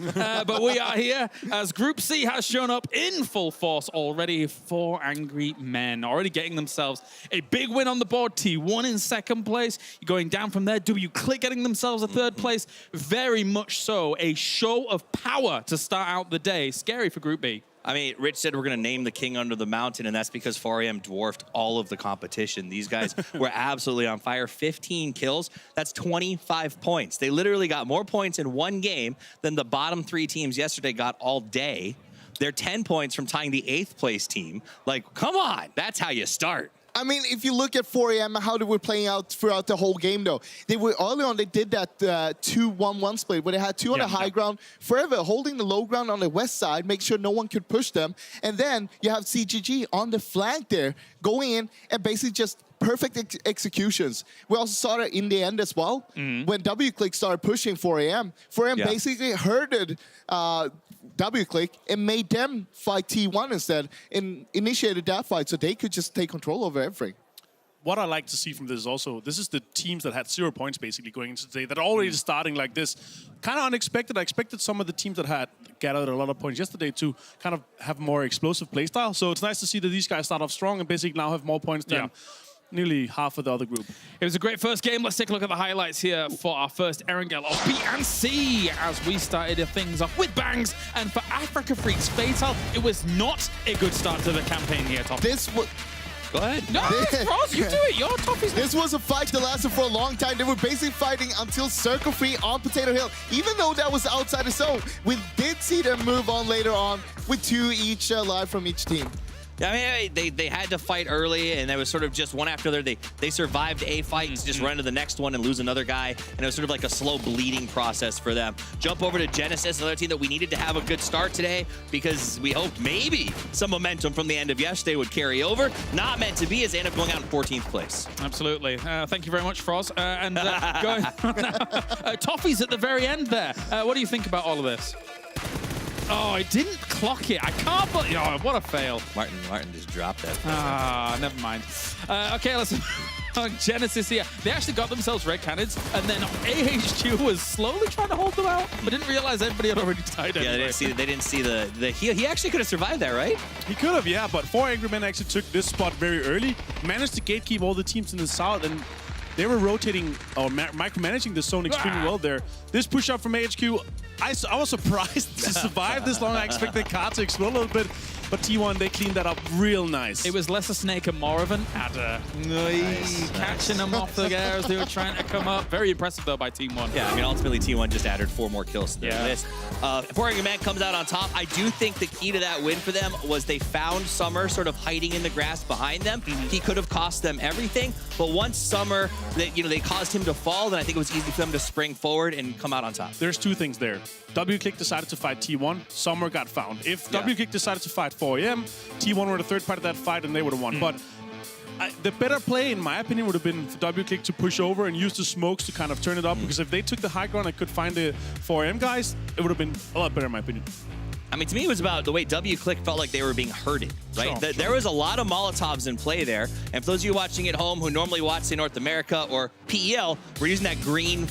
But we are here as Group C has shown up in full force already. 4 angry men already getting themselves a big win on the board. T1 in 2nd place. You're going down from there. W-Click getting themselves a 3rd place. Very much so a show of power to start out the day. Scary for Group B. I mean, Rich said we're going to name the king under the mountain, and that's because 4 AM dwarfed all of the competition. These guys were absolutely on fire. 15 kills. That's 25 points. They literally got more points in 1 game than the bottom 3 teams yesterday got all day. They're 10 points from tying the 8th place team. Like, come on. That's how you start. I mean, if you look at 4 AM, how they were playing out throughout the whole game, though. They were early on, they did that 2-1-1 split where they had 2 on the high ground, forever holding the low ground on the west side, make sure no one could push them. And then you have CGG on the flank there, going in and basically just perfect executions. We also saw that in the end as well, when W-Click started pushing 4 AM. 4 AM basically herded W-Click and made them fight T1 instead and initiated that fight so they could just take control over everything. What I like to see from this is also, this is the teams that had 0 points basically going into today that are already starting like this. Kind of unexpected. I expected some of the teams that had gathered a lot of points yesterday to kind of have more explosive playstyle. So it's nice to see that these guys start off strong and basically now have more points than nearly half of the other group. It was a great first game. Let's take a look at the highlights here for our first Erangel of B and C as we started things off with bangs. And for Africa Freaks Fatal, it was not a good start to the campaign here, Tom. This was... Go ahead. No, Ross, you do it. You're Toffee's. This was a fight that lasted for a long time. They were basically fighting until Circle Free on Potato Hill. Even though that was outside the zone, we did see them move on later on with 2 each live from each team. Yeah, I mean, they had to fight early, and it was sort of just one after the other. They survived a fight and just run to the next one and lose another guy, and it was sort of like a slow bleeding process for them. Jump over to Genesis, another team that we needed to have a good start today because we hoped maybe some momentum from the end of yesterday would carry over. Not meant to be as they end up going out in 14th place. Absolutely. Thank you very much, Froz. And going now, Toffee's at the very end there. What do you think about all of this? Oh, it didn't clock it. I can't believe... Oh, what a fail. Martin just dropped that. Ah, never mind. Okay, let's... on Genesis here. They actually got themselves red cannons, and then AHQ was slowly trying to hold them out, but didn't realize everybody had already died anyway. Yeah, they didn't see the heal. He actually could have survived that, right? He could have, yeah, but 4 Angry Men actually took this spot very early, managed to gatekeep all the teams in the south, and they were rotating or micromanaging the zone extremely well there. This push up from AHQ, I was surprised to survive this long. I expected the card to explode a little bit, but T1, they cleaned that up real nice. It was less a snake and more of an adder. Nice. Catching them off the air as they were trying to come up. Very impressive, though, by Team 1. Yeah, I mean, ultimately, T1 just added 4 more kills to their list. 4 Angry Man comes out on top. I do think the key to that win for them was they found Summer sort of hiding in the grass behind them. He could have cost them everything, but once Summer, they caused him to fall, then I think it was easy for them to spring forward and come out on top. There's 2 things there. WClick decided to fight T1, Summer got found. If WClick decided to fight 4AM, T1 were the third part of that fight and they would have won. But the better play, in my opinion, would have been for WClick to push over and use the smokes to kind of turn it up, because if they took the high ground and could find the 4AM guys, it would have been a lot better, in my opinion. I mean, to me, it was about the way WClick felt like they were being herded, right? Sure. There was a lot of Molotovs in play there. And for those of you watching at home who normally watch, say, North America or PEL, we're using that green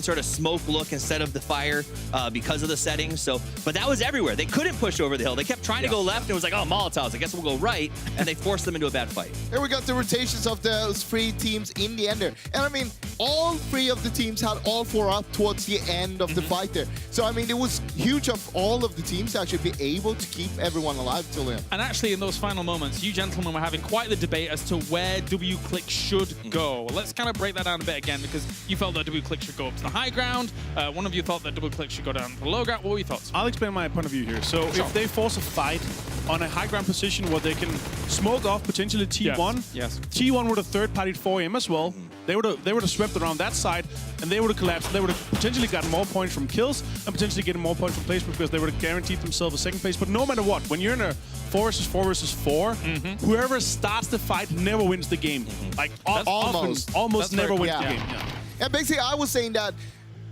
sort of smoke look instead of the fire because of the settings. So, but that was everywhere. They couldn't push over the hill. They kept trying to go left, and it was like, oh, Molotovs, I guess we'll go right. And they forced them into a bad fight. Here we got the rotations of those 3 teams in the end there. And I mean, all 3 of the teams had all 4 up towards the end of the fight there. So, I mean, it was huge of all of the teams to actually be able to keep everyone alive till the end. And actually, in those final moments, you gentlemen were having quite the debate as to where WClick should go. Let's kind of break that down a bit again, because you felt that WClick should go up to the high ground. One of you thought that WClick should go down to the low ground. What were your thoughts? I'll explain my point of view here. So if they force a fight on a high ground position where they can smoke off potentially T1, yes. T1 would have third-partied 4AM as well. They would have swept around that side, and they would have collapsed. They would have potentially gotten more points from kills and potentially getting more points from placement, because they would have guaranteed themselves a second place. But no matter what, when you're in a 4 versus 4, whoever starts the fight never wins the game. Like almost never wins the game. Yeah. And basically, I was saying that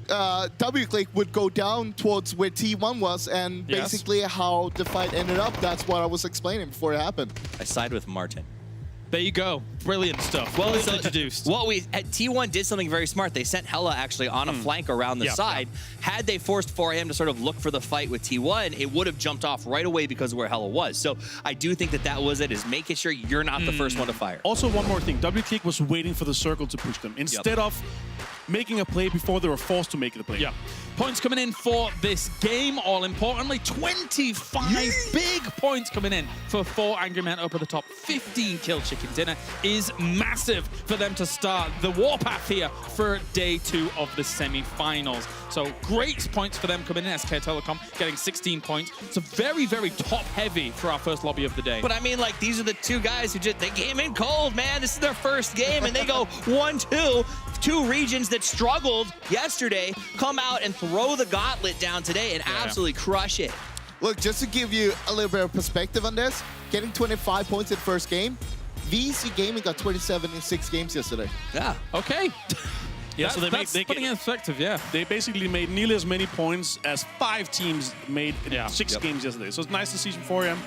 WClick would go down towards where T1 was, and basically how the fight ended up, that's what I was explaining before it happened. I side with Martin. There you go. Brilliant stuff. Well introduced. T1 did something very smart. They sent Hella actually on a flank around the side. Had they forced 4AM to sort of look for the fight with T1, it would have jumped off right away because of where Hella was. So I do think that was it, is making sure you're not the first one to fire. Also, one more thing. WClick was waiting for the circle to push them instead of making a play before they were forced to make the play. Yeah. Points coming in for this game, all importantly. 25 big points coming in for 4 Angry Men up at the top. 15 kill chicken dinner is massive for them to start the warpath here for day 2 of the semi-finals. So great points for them coming in. SK Telecom getting 16 points. It's a very, very top-heavy for our first lobby of the day. But I mean, like, these are the 2 guys who they came in cold, man. This is their first game, and they go 1-2. 2 regions that struggled yesterday come out and throw the gauntlet down today and absolutely crush it. Look, just to give you a little bit of perspective on this, getting 25 points in the first game, VC Gaming got 27 in 6 games yesterday. Yeah. Okay. Yeah, so that's putting it in perspective, They basically made nearly as many points as 5 teams made in 6 games yesterday. So it's nice to see from 4AM,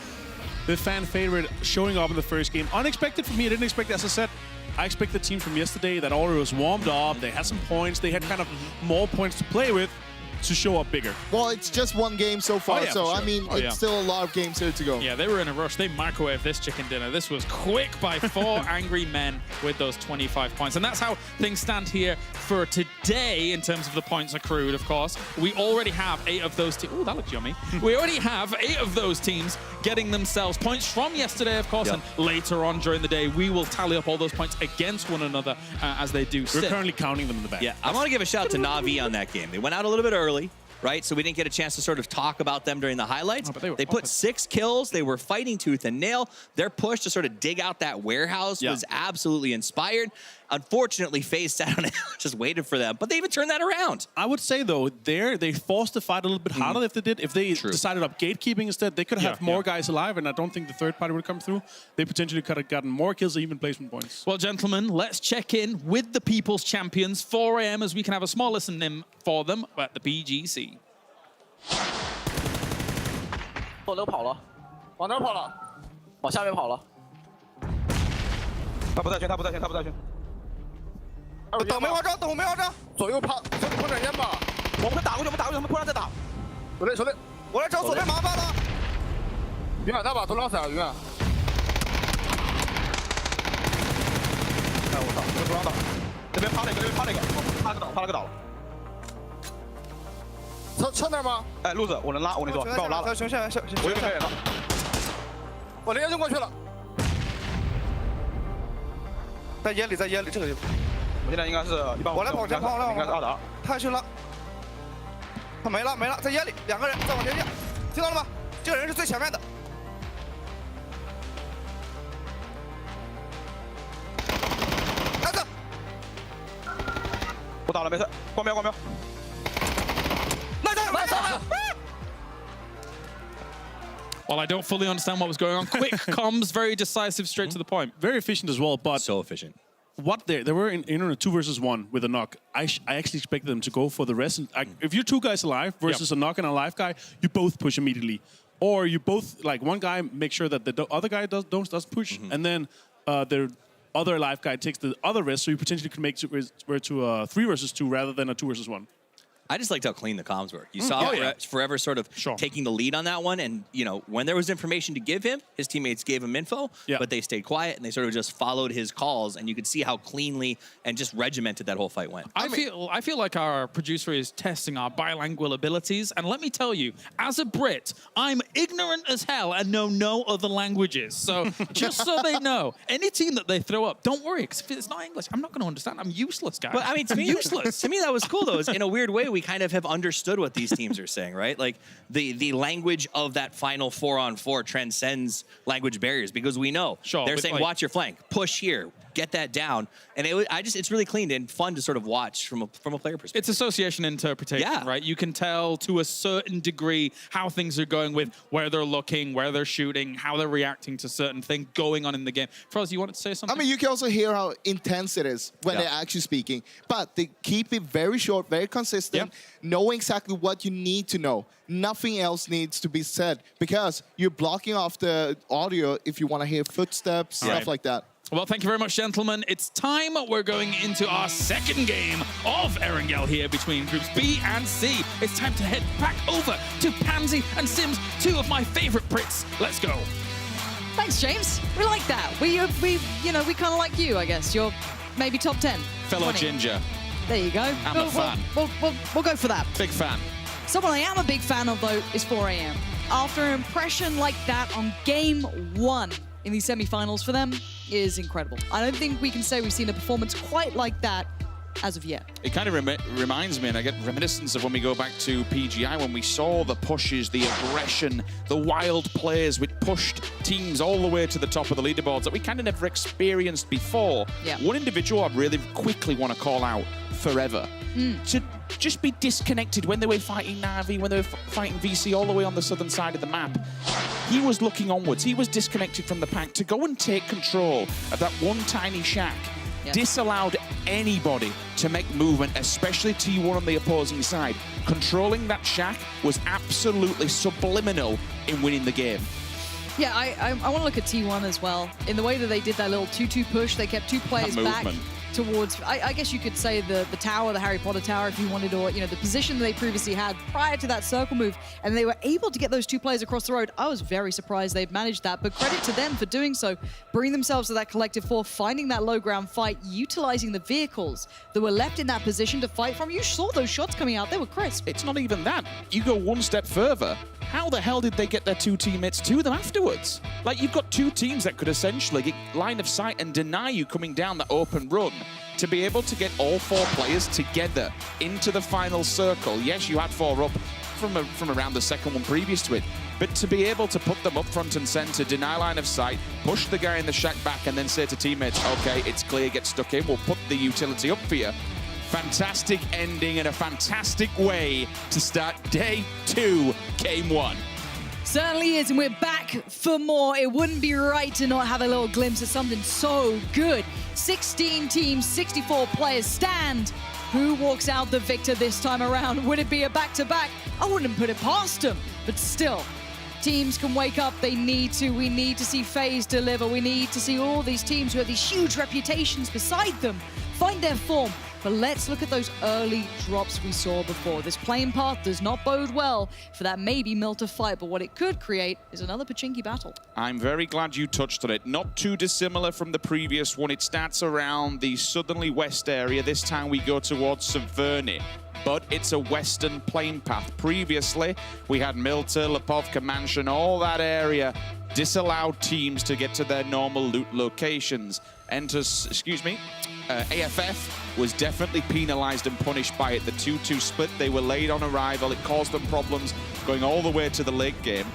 the fan favorite, showing up in the first game. Unexpected for me. I didn't expect, as I said, I expect the team from yesterday that already was warmed up. They had some points. They had kind of more points to play with to show up bigger. Well, it's just 1 game so far, I mean, it's still a lot of games here to go. Yeah, they were in a rush. They microwaved this chicken dinner. This was quick by 4 Angry Men with those 25 points. And that's how things stand here for today in terms of the points accrued, of course. We already have 8 of those teams. Ooh, that looks yummy. We already have 8 of those teams getting themselves points from yesterday, of course. And later on during the day, we will tally up all those points against one another as they do sit. We're currently counting them in the back. Yeah, I want to give a shout out to Na'Vi on that game. They went out a little bit early, right? So we didn't get a chance to sort of talk about them during the highlights. They put 6 kills. They were fighting tooth and nail. Their push to sort of dig out that warehouse was absolutely inspired. Unfortunately, FaZe sat on it, just waited for them. But they even turned that around. I would say, though, they forced the fight a little bit harder if they did. If they decided up gatekeeping instead, they could have more guys alive, and I don't think the third party would come through. They potentially could have gotten more kills or even placement points. Well, gentlemen, let's check in with the People's Champions, 4AM, as we can have a small listen in for them at the PGC. 往哪跑了？往哪跑了？往下面跑了。他不在圈，他不在圈，他不在圈。等梅花招，等我梅花招。左右跑，兄弟碰点烟吧。我们打过去，我们打过去，他们突然再打。兄弟，我来找左边麻烦了。云海大把头上伞，云海。哎我操，这个头上倒，这边趴了一个，这边趴了一个，趴了个倒了。侧那吗？哎，路子，我能拉，我跟你说，帮我拉了。行，我有点了。我连就过去了。在烟里，这个地方。我现在应该是150。我来跑前跑，应该是2打2。太凶了。他没了，在烟里，2个人再往前进，听到了吗？这个人是最前面的。开始。我打了，没事，光瞄。Well, I don't fully understand what was going on. Quick comms, very decisive, straight to the point. Very efficient as well, but so efficient. What they were in a 2 versus 1 with a knock. I actually expected them to go for the rest. If you're 2 guys alive versus a knock and a live guy, you both push immediately, or you both like one guy make sure that the other guy doesn't push, and then the other live guy takes the other rest, so you potentially could make to a 3 versus 2 rather than a 2 versus 1. I just liked how clean the comms were. You saw Forever sort of taking the lead on that one, and when there was information to give him, his teammates gave him info, but they stayed quiet and they sort of just followed his calls, and you could see how cleanly and just regimented that whole fight went. I feel like our producer is testing our bilingual abilities, and let me tell you, as a Brit, I'm ignorant as hell and know no other languages. So just so they know, any team that they throw up, don't worry, because if it's not English, I'm not going to understand. I'm useless, guys. But I mean, to me, useless. To me, that was cool though. In a weird way, we kind of have understood what these teams are saying, right? Like the language of that final 4-on-4 transcends language barriers, because we know they're saying, watch your flank, push here, get that down. And it's really clean and fun to sort of watch from a player perspective. It's association interpretation, right? You can tell to a certain degree how things are going with where they're looking, where they're shooting, how they're reacting to certain things going on in the game. Froz, you wanted to say something? I mean, you can also hear how intense it is when they're actually speaking, but they keep it very short, very consistent, knowing exactly what you need to know. Nothing else needs to be said, because you're blocking off the audio if you want to hear footsteps, stuff like that. Well, thank you very much, gentlemen. It's time. We're going into our second game of Erangel here between groups B and C. It's time to head back over to Pansy and Sims, 2 of my favorite Brits. Let's go. Thanks, James. We like that. We kind of like you, I guess. You're maybe top 10. Fellow 20. Ginger. There you go. I'm a fan. We'll go for that. Big fan. Someone I am a big fan of, though, is 4AM. After an impression like that on game 1 in the semi-finals for them is incredible. I don't think we can say we've seen a performance quite like that as of yet. It kind of reminds me, and I get reminiscence of when we go back to PGI, when we saw the pushes, the aggression, the wild plays which pushed teams all the way to the top of the leaderboards that we kind of never experienced before. One individual I really quickly want to call out, Forever. To just be disconnected when they were fighting Na'Vi, when they were fighting VC all the way on the southern side of the map. He was looking onwards. He was disconnected from the pack. To go and take control of that one tiny shack disallowed anybody to make movement, especially T1 on the opposing side. Controlling that shack was absolutely subliminal in winning the game. Yeah, I want to look at T1 as well. In the way that they did that little 2-2 push, they kept 2 players back towards, I guess you could say the tower, the Harry Potter tower, if you wanted, or the position that they previously had prior to that circle move, and they were able to get those 2 players across the road. I was very surprised they've managed that, but credit to them for doing so, bringing themselves to that collective 4, finding that low ground fight, utilizing the vehicles that were left in that position to fight from. You saw those shots coming out, they were crisp. It's not even that. You go one step further. How the hell did they get their 2 teammates to them afterwards? Like, you've got 2 teams that could essentially get line of sight and deny you coming down the open run. To be able to get all 4 players together into the final circle. Yes, you had 4 up from around the second one previous to it, but to be able to put them up front and center, deny line of sight, push the guy in the shack back, and then say to teammates, okay, it's clear, get stuck in, we'll put the utility up for you. Fantastic ending and a fantastic way to start day 2, game 1. Certainly is, and we're back for more. It wouldn't be right to not have a little glimpse of something so good. 16 teams, 64 players stand. Who walks out the victor this time around? Would it be a back-to-back? I wouldn't put it past them, but still, teams can wake up. They need to. We need to see FaZe deliver. We need to see all these teams who have these huge reputations beside them find their form. But let's look at those early drops we saw before. This playing path does not bode well for that maybe Milta fight, but what it could create is another Pachinki battle. I'm very glad you touched on it. Not too dissimilar from the previous one. It starts around the southerly west area. This time we go towards Severny, but it's a western playing path. Previously, we had Milta, Lipovka Mansion, all that area disallowed teams to get to their normal loot locations. AFF was definitely penalized and punished by it. The 2-2 split, they were late on arrival. It caused them problems going all the way to the late game.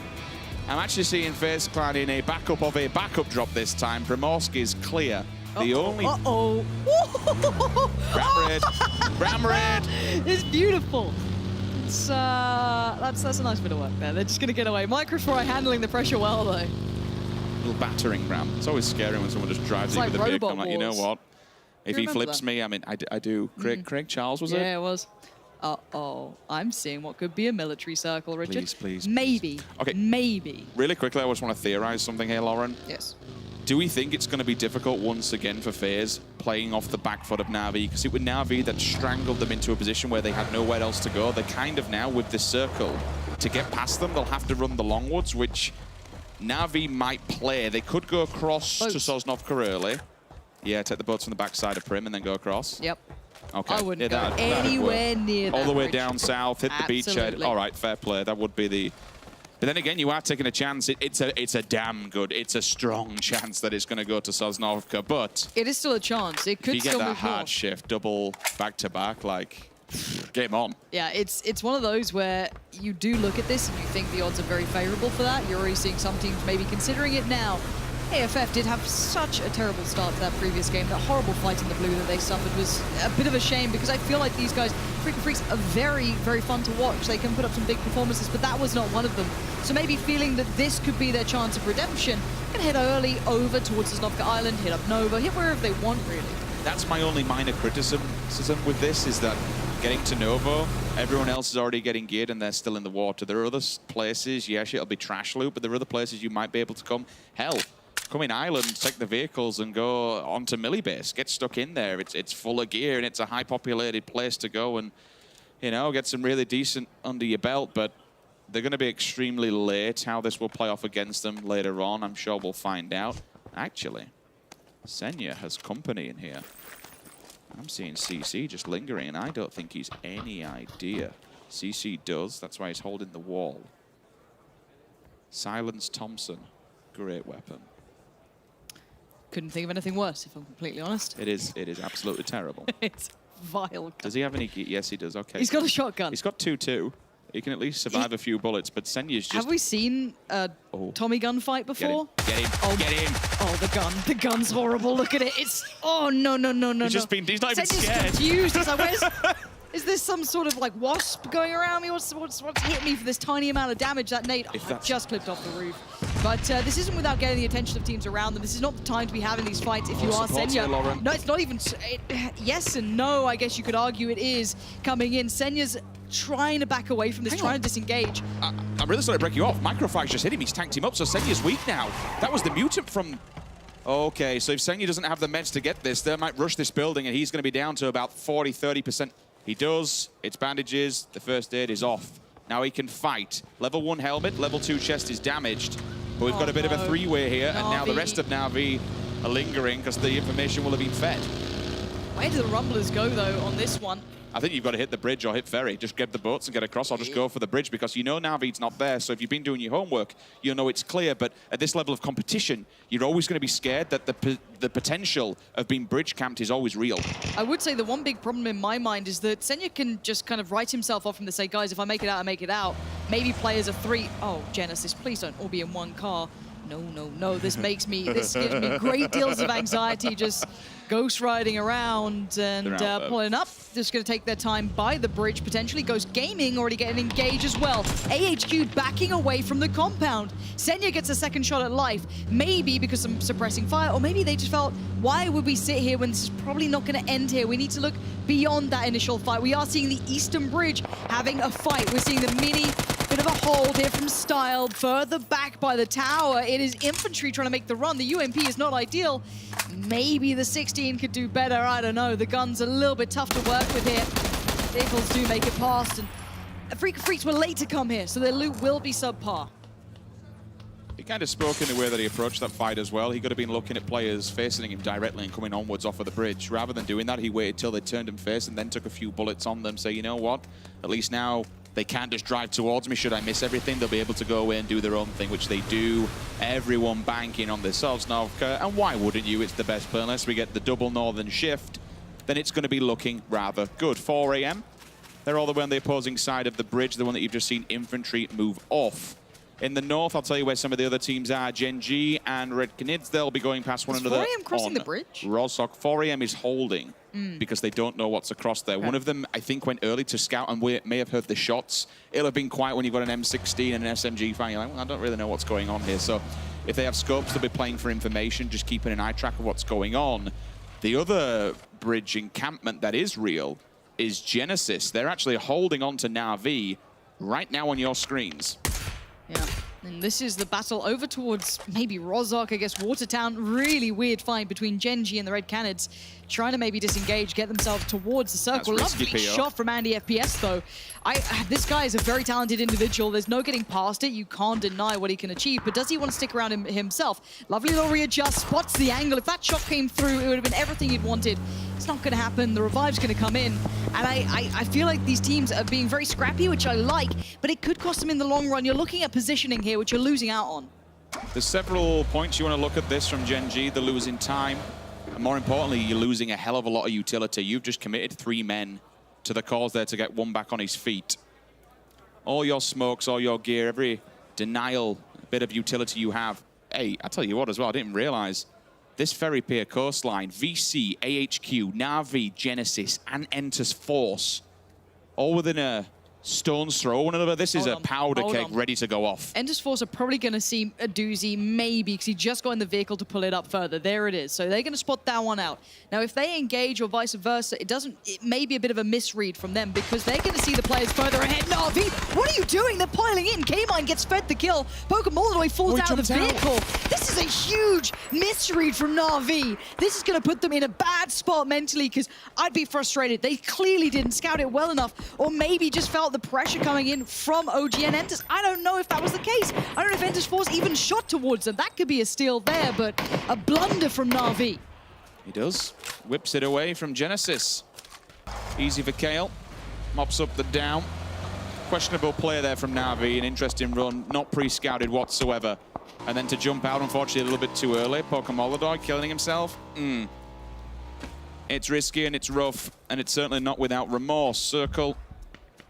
I'm actually seeing FaZe Clan in a backup of a backup drop this time. Primorski is clear. The only... Ram red. It's beautiful. It's, that's a nice bit of work there. They're just going to get away. Microfry handling the pressure well, though. Little battering ram. It's always scary when someone just drives in with a vehicle. I'm like, you know what? If he flips me, I mean, I do. Craig Charles, was it? Yeah, it was. Uh-oh. I'm seeing what could be a military circle, Richard. Please. Maybe. Okay. Maybe. Really quickly, I just want to theorize something here, Lauren. Yes. Do we think it's going to be difficult once again for FaZe playing off the back foot of Na'Vi? Because it was Na'Vi that strangled them into a position where they had nowhere else to go. They're kind of now with this circle. To get past them, they'll have to run the Longwoods, which Na'Vi might play. They could go across to Sosnovka early. Yeah, take the boats from the backside of Prim and then go across. Yep. Okay. I wouldn't go anywhere near that. All the way Rich. down south, hit the beachhead. All right, fair play. That would be the... But then again, you are taking a chance. It's a damn good, it's a strong chance that it's going to go to Sosnovka, but... It is still a chance. It could still move if you get that north. hard shift, double back-to-back, like, game on. Yeah, it's one of those where you do look at this and you think the odds are very favorable for that. You're already seeing some teams maybe considering it now. AFF did have such a terrible start to that previous game. That horrible fight in the blue that they suffered was a bit of a shame because I feel like these guys, Freaking Freaks, are very, very fun to watch. They can put up some big performances, but that was not one of them. So maybe feeling that this could be their chance of redemption, can head early over towards Sosnovka Island, hit up Nova, hit wherever they want, really. That's my only minor criticism with this, is that getting to Novo, everyone else is already getting geared and they're still in the water. There are other places, yes, it'll be trash loot, but there are other places you might be able to come. Hell, come in Island, take the vehicles and go onto Millie Base. Get stuck in there. It's full of gear and it's a high populated place to go and, you know, get some really decent under your belt. But they're going to be extremely late. How this will play off against them later on, I'm sure we'll find out. Actually, Senya has company in here. I'm seeing CC just lingering, and I don't think he's any idea. CC does. That's why he's holding the wall. Silence Thompson. Great weapon. Couldn't think of anything worse, if I'm completely honest. It is absolutely terrible. It's vile. Does he have any... Yes, he does. Okay. He's got a shotgun. He's got 2-2. He can at least survive a few bullets, but Senya's just... Have we seen a Tommy gun fight before? Get him. Get him. Oh, the gun. The gun's horrible. Look at it. It's... Oh, no. He's not even scared. Confused. He's like, is this some sort of, like, wasp going around me? What's hit me for this tiny amount of damage? That nade just clipped off the roof. But this isn't without getting the attention of teams around them. This is not the time to be having these fights if you are Senya. No, it's not even... yes and no, I guess you could argue it is coming in. Senya's trying to back away from this, trying to disengage. I'm really sorry to break you off. Microfrag's just hit him. He's tanked him up, so Senya's weak now. That was the mutant from... Okay, so if Senya doesn't have the meds to get this, they might rush this building, and he's going to be down to about 40-30%. He does. It's bandages. The first aid is off. Now he can fight. Level 1 helmet, level 2 chest is damaged. But we've got a bit of a three-way here, and now the rest of Na'Vi are lingering because the information will have been fed. Where do the Rumblers go, though, on this one? I think you've got to hit the bridge or hit ferry. Just get the boats and get across. I'll just go for the bridge because you know Navid's not there. So if you've been doing your homework, you know it's clear. But at this level of competition, you're always going to be scared that the potential of being bridge camped is always real. I would say the one big problem in my mind is that Senya can just kind of write himself off from the say, guys, if I make it out, I make it out. Maybe players of 3. Oh, Genesis, please don't all be in one car. No. This gives me great deals of anxiety just ghost riding around and pulling up. Just going to take their time by the bridge, potentially. Ghost Gaming already getting engaged as well. AHQ backing away from the compound. Senya gets a second shot at life, maybe because of suppressing fire, or maybe they just felt, why would we sit here when this is probably not going to end here? We need to look beyond that initial fight. We are seeing the Eastern Bridge having a fight. We're seeing the mini bit bit of a hold here from Style, further back by the tower. It is infantry trying to make the run. The UMP is not ideal. Maybe the 16 could do better, I don't know. The gun's a little bit tough to work with here. Vehicles do make it past, and Freaks were late to come here, so their loot will be subpar. He kind of spoke in the way that he approached that fight as well. He could have been looking at players facing him directly and coming onwards off of the bridge. Rather than doing that, he waited till they turned him face and then took a few bullets on them. So you know what? At least now they can't just drive towards me. Should I miss everything, they'll be able to go away and do their own thing, which they do. Everyone banking on this Sosnovka. And why wouldn't you? It's the best play. Unless we get the double northern shift, then it's going to be looking rather good. 4 AM. They're all the way on the opposing side of the bridge, the one that you've just seen infantry move off. In the north, I'll tell you where some of the other teams are. Gen G and Red Canids, they'll be going past one another. 4 AM crossing the bridge? Rozhok. 4 AM is holding because they don't know what's across there. Okay. One of them, I think, went early to scout and we may have heard the shots. It'll have been quiet when you've got an M16 and an SMG fighting. You're like, well, I don't really know what's going on here. So if they have scopes, they'll be playing for information, just keeping an eye track of what's going on. The other bridge encampment that is real is Genesis. They're actually holding on to Na'Vi right now on your screens. Yeah, and this is the battle over towards maybe Rozhok, I guess Watertown. Really weird fight between Gen G and the Red Canids, trying to maybe disengage, get themselves towards the circle. Lovely shot from Andy FPS, though. This guy is a very talented individual. There's no getting past it. You can't deny what he can achieve, but does he want to stick around himself? Lovely little readjust, spots the angle. If that shot came through, it would have been everything he'd wanted. It's not going to happen. The revive's going to come in, and I feel like these teams are being very scrappy, which I like, but it could cost them in the long run. You're looking at positioning here, which you're losing out on. There's several points you want to look at this from Gen G. They're losing time. And more importantly, you're losing a hell of a lot of utility. You've just committed 3 men to the cause there to get one back on his feet. All your smokes, all your gear, every denial bit of utility you have. Hey, I tell you what as well, I didn't realize this Ferry Pier coastline, VC, AHQ, Na'Vi, Genesis, and Enter's Force, all within a stone's throw one another. This is a powder keg ready to go off. Ender's Force are probably going to see a doozy, maybe, because he just got in the vehicle to pull it up further. There it is. So they're going to spot that one out. Now, if they engage or vice versa, it may be a bit of a misread from them because they're going to see the players further ahead. Na'Vi, what are you doing? They're piling in. K-Mine gets fed the kill. Pokemon falls out of the vehicle. This is a huge misread from Na'Vi. This is going to put them in a bad spot mentally because I'd be frustrated. They clearly didn't scout it well enough, or maybe just felt the pressure coming in from OGN Enters. I don't know if that was the case. I don't know if Enters Force even shot towards them. That could be a steal there, but a blunder from Na'Vi. He does. Whips it away from Genesis. Easy for Kale. Mops up the down. Questionable play there from Na'Vi. An interesting run. Not pre-scouted whatsoever. And then to jump out, unfortunately, a little bit too early. Pokemon killing himself. It's risky and it's rough. And it's certainly not without remorse. Circle.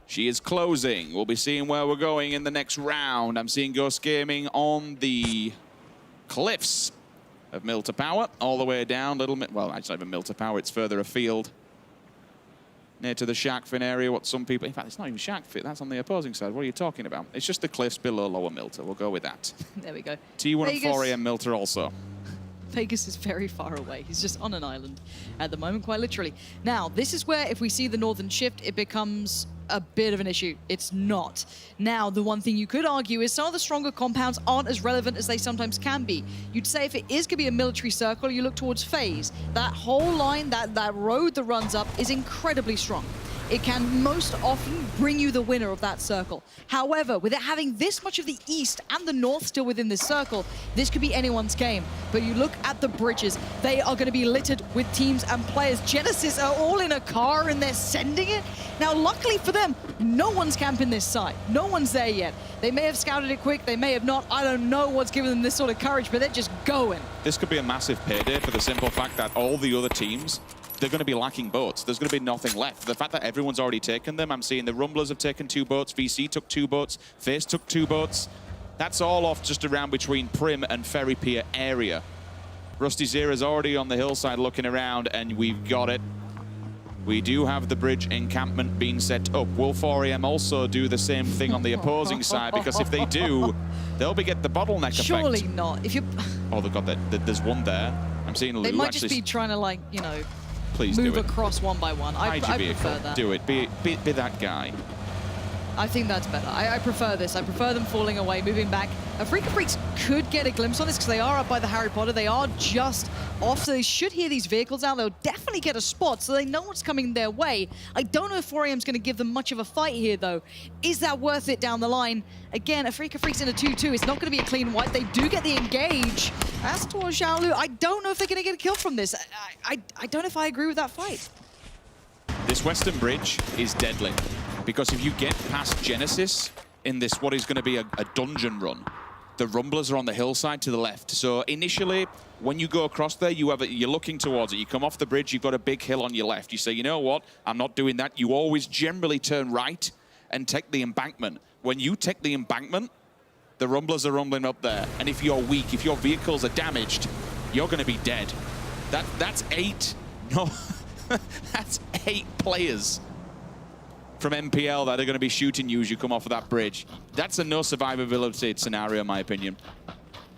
She is closing. We'll be seeing where we're going in the next round. I'm seeing Ghost Gaming on the cliffs of Milter Power, all the way down. Well, actually, not even Milter Power. It's further afield, near to the Shark Fin area. What some people, in fact, it's not even Shark Fin. That's on the opposing side. What are you talking about? It's just the cliffs below Lower Milter. We'll go with that. There we go. T1 Vegas. and 4 AM Milter also. Vegas is very far away. He's just on an island at the moment, quite literally. Now, this is where, if we see the northern shift, it becomes a bit of an issue. It's not. Now, the one thing you could argue is some of the stronger compounds aren't as relevant as they sometimes can be. You'd say if it is going to be a military circle, you look towards FaZe. That whole line, that road that runs up is incredibly strong. It can most often bring you the winner of that circle. However, with it having this much of the east and the north still within this circle, this could be anyone's game. But you look at the bridges, they are going to be littered with teams and players. Genesis are all in a car and they're sending it. Now, luckily for them, no one's camping this side. No one's there yet. They may have scouted it quick, they may have not. I don't know what's giving them this sort of courage, but they're just going. This could be a massive payday for the simple fact that all the other teams, they're going to be lacking boats. There's going to be nothing left. The fact that everyone's already taken them, I'm seeing the Rumblers have taken 2 boats, VC took 2 boats, FaZe took 2 boats. That's all off just around between Prim and Ferry Pier area. Rusty Zera's already on the hillside looking around, and we've got it. We do have the bridge encampment being set up. Will 4AM also do the same thing on the opposing side? Because if they do, they'll get the bottleneck effect. Surely not. If you. Oh, they've got that. There's one there. I'm seeing Lou. They might just be trying to, like, you know, please move do it. Across one by one. I prefer that. Do it. Be that guy. I think that's better. I prefer this. I prefer them falling away, moving back. Freaka Freaks could get a glimpse on this because they are up by the Harry Potter. They are just off, so they should hear these vehicles out. They'll definitely get a spot, so they know what's coming their way. I don't know if 4AM's going to give them much of a fight here, though. Is that worth it down the line? Again, Freaka Freaks in a 2-2. It's not going to be a clean wipe. They do get the engage. As towards Xiaolu, I don't know if they're going to get a kill from this. I don't know if I agree with that fight. This Western Bridge is deadly, because if you get past Genesis in this, what is going to be a dungeon run, the Rumblers are on the hillside to the left. So initially, when you go across there, you're looking towards it. You come off the bridge, you've got a big hill on your left. You say, you know what, I'm not doing that. You always generally turn right and take the embankment. When you take the embankment, the Rumblers are rumbling up there. And if you're weak, if your vehicles are damaged, you're going to be dead. That's 8. No, that's 8 players from MPL that are going to be shooting you as you come off of that bridge. That's a no survivability scenario, in my opinion.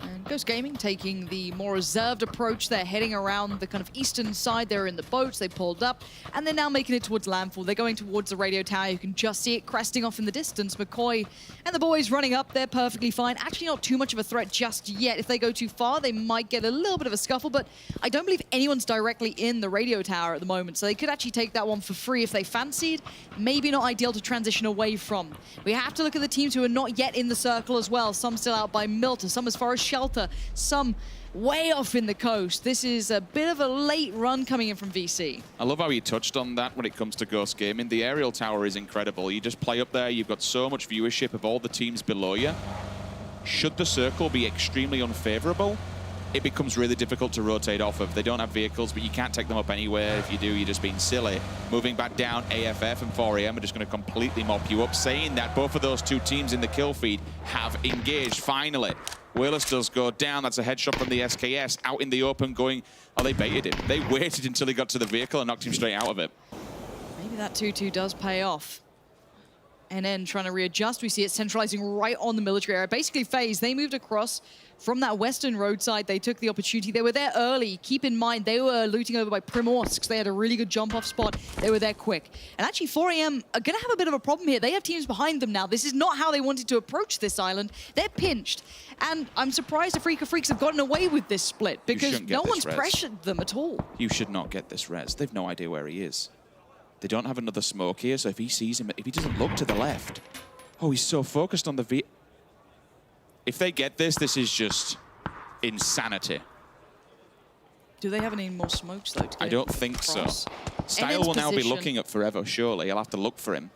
And Ghost Gaming taking the more reserved approach. They're heading around the kind of eastern side. They're in the boats. They pulled up, and they're now making it towards landfall. They're going towards the radio tower. You can just see it cresting off in the distance. McCoy and the boys running up. They're perfectly fine. Actually, not too much of a threat just yet. If they go too far, they might get a little bit of a scuffle, but I don't believe anyone's directly in the radio tower at the moment, so they could actually take that one for free if they fancied. Maybe not ideal to transition away from. We have to look at the teams who are not yet in the circle as well. Some still out by Milta, some as far as Shelter, some way off in the coast. This is a bit of a late run coming in from VC. I love how you touched on that when it comes to Ghost Gaming. The aerial tower is incredible. You just play up there, you've got so much viewership of all the teams below you. Should the circle be extremely unfavorable, it becomes really difficult to rotate off of. They don't have vehicles, but you can't take them up anywhere. If you do, you're just being silly. Moving back down, AFF and 4AM are just going to completely mop you up, saying that both of those two teams in the kill feed have engaged finally. Willis does go down. That's a headshot from the SKS out in the open going, oh, they baited him. They waited until he got to the vehicle and knocked him straight out of it. Maybe that 2-2 does pay off. And then trying to readjust, we see it centralizing right on the military area. Basically, FaZe, they moved across from that western roadside. They took the opportunity. They were there early. Keep in mind, they were looting over by Primorsk. They had a really good jump-off spot. They were there quick. And actually, 4AM are going to have a bit of a problem here. They have teams behind them now. This is not how they wanted to approach this island. They're pinched. And I'm surprised the Freaka Freaks have gotten away with this split because no one's pressured them at all. You should not get this res. They've no idea where he is. They don't have another smoke here, so if he sees him, if he doesn't look to the left, oh, he's so focused on the V. If they get this, this is just insanity. Do they have any more smokes, though? I don't think so. Style will now be looking at Forever, surely. He'll have to look for him.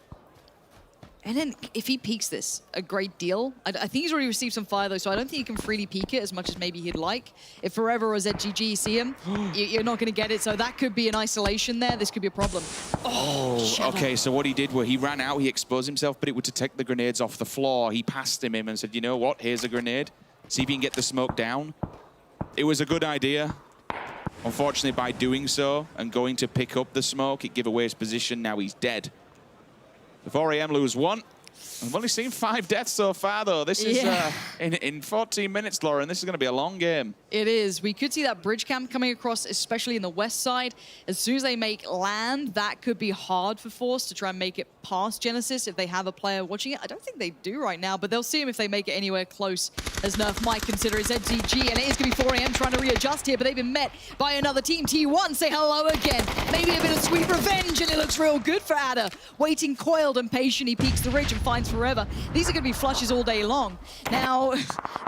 And then if he peeks this a great deal, I think he's already received some fire, though, so I don't think he can freely peek it as much as maybe he'd like. If Forever or ZGG see him, you're not going to get it, so that could be an isolation there. This could be a problem. Oh, okay, so what he did was he ran out, he exposed himself, but it would to take the grenades off the floor. He passed him and said, you know what, here's a grenade. See if you can get the smoke down. It was a good idea. Unfortunately, by doing so and going to pick up the smoke, it gave away his position. Now he's dead. The 4AM lose 1. I've only seen 5 deaths so far, though. This is in 14 minutes, Lauren. This is going to be a long game. It is. We could see that bridge camp coming across, especially in the west side. As soon as they make land, that could be hard for Force to try and make it past Genesis if they have a player watching it. I don't think they do right now, but they'll see him if they make it anywhere close, as Nerf might consider it ZGG. And it is going to be 4AM trying to readjust here, but they've been met by another team. T1 say hello again. Maybe a bit of sweet revenge, and it looks real good for Adder. Waiting coiled and patient, he peeks the ridge and finds Forever. These are going to be flushes all day long. Now,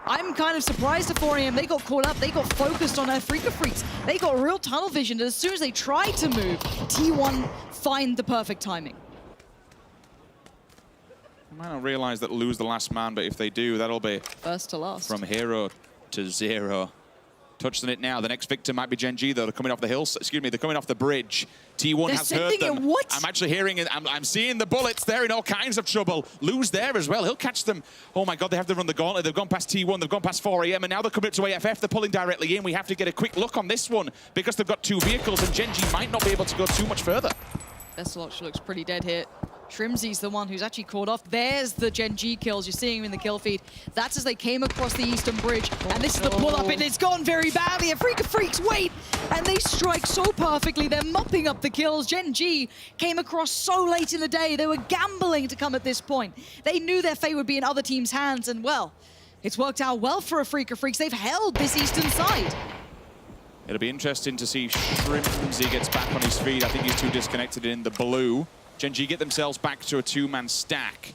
I'm kind of surprised at 4AM. They got caught up. They got focused on their Freaka Freaks. They got real tunnel vision. And as soon as they tried to move, T1 find the perfect timing. I might not realize that lose the last man, but if they do, that'll be first to last. From hero to zero. Touching it now. The next victim might be Gen G, though. They're coming off the hills. Excuse me, they're coming off the bridge. T1 has heard them. What? I'm actually hearing it. I'm seeing the bullets. They're in all kinds of trouble. Lose there as well. He'll catch them. Oh my God, they have to run the gauntlet. They've gone past T1. They've gone past 4AM, and now they're coming up to AFF. They're pulling directly in. We have to get a quick look on this one because they've got 2 vehicles, and Gen G might not be able to go too much further. Veselox looks pretty dead here. Shrimzy's the one who's actually caught off. There's the Gen G kills. You're seeing him in the kill feed. That's as they came across the Eastern Bridge. And this is the pull-up, and it's gone very badly. A Freak of Freaks wait, and they strike so perfectly. They're mopping up the kills. Gen G came across so late in the day. They were gambling to come at this point. They knew their fate would be in other teams' hands, and well, it's worked out well for a Freak of Freaks. They've held this Eastern side. It'll be interesting to see Shrimzy gets back on his feet. I think he's too disconnected in the blue. Gen G get themselves back to a two-man stack.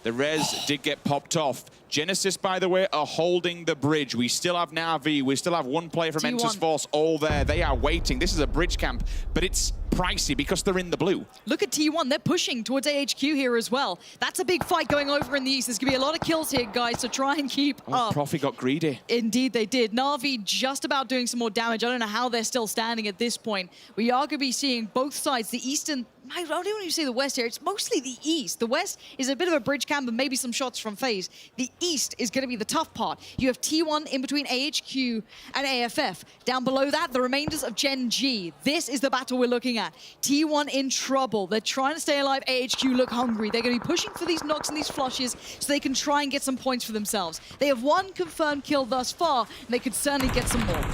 The res did get popped off. Genesis, by the way, are holding the bridge. We still have Na'Vi. We still have one player from Enter's Force all there. They are waiting. This is a bridge camp, but it's pricey because they're in the blue. Look at T1. They're pushing towards AHQ here as well. That's a big fight going over in the East. There's going to be a lot of kills here, guys, so try and keep up. Profi got greedy. Indeed, they did. Na'Vi just about doing some more damage. I don't know how they're still standing at this point. We are going to be seeing both sides. The East and I don't even say the West here. It's mostly the East. The West is a bit of a bridge camp and maybe some shots from FaZe. The East is going to be the tough part. You have T1 in between AHQ and AFF. Down below that, the remainders of Gen G. This is the battle we're looking at. T1 in trouble. They're trying to stay alive. AHQ look hungry. They're going to be pushing for these knocks and these flushes so they can try and get some points for themselves. They have one confirmed kill thus far, and they could certainly get some more.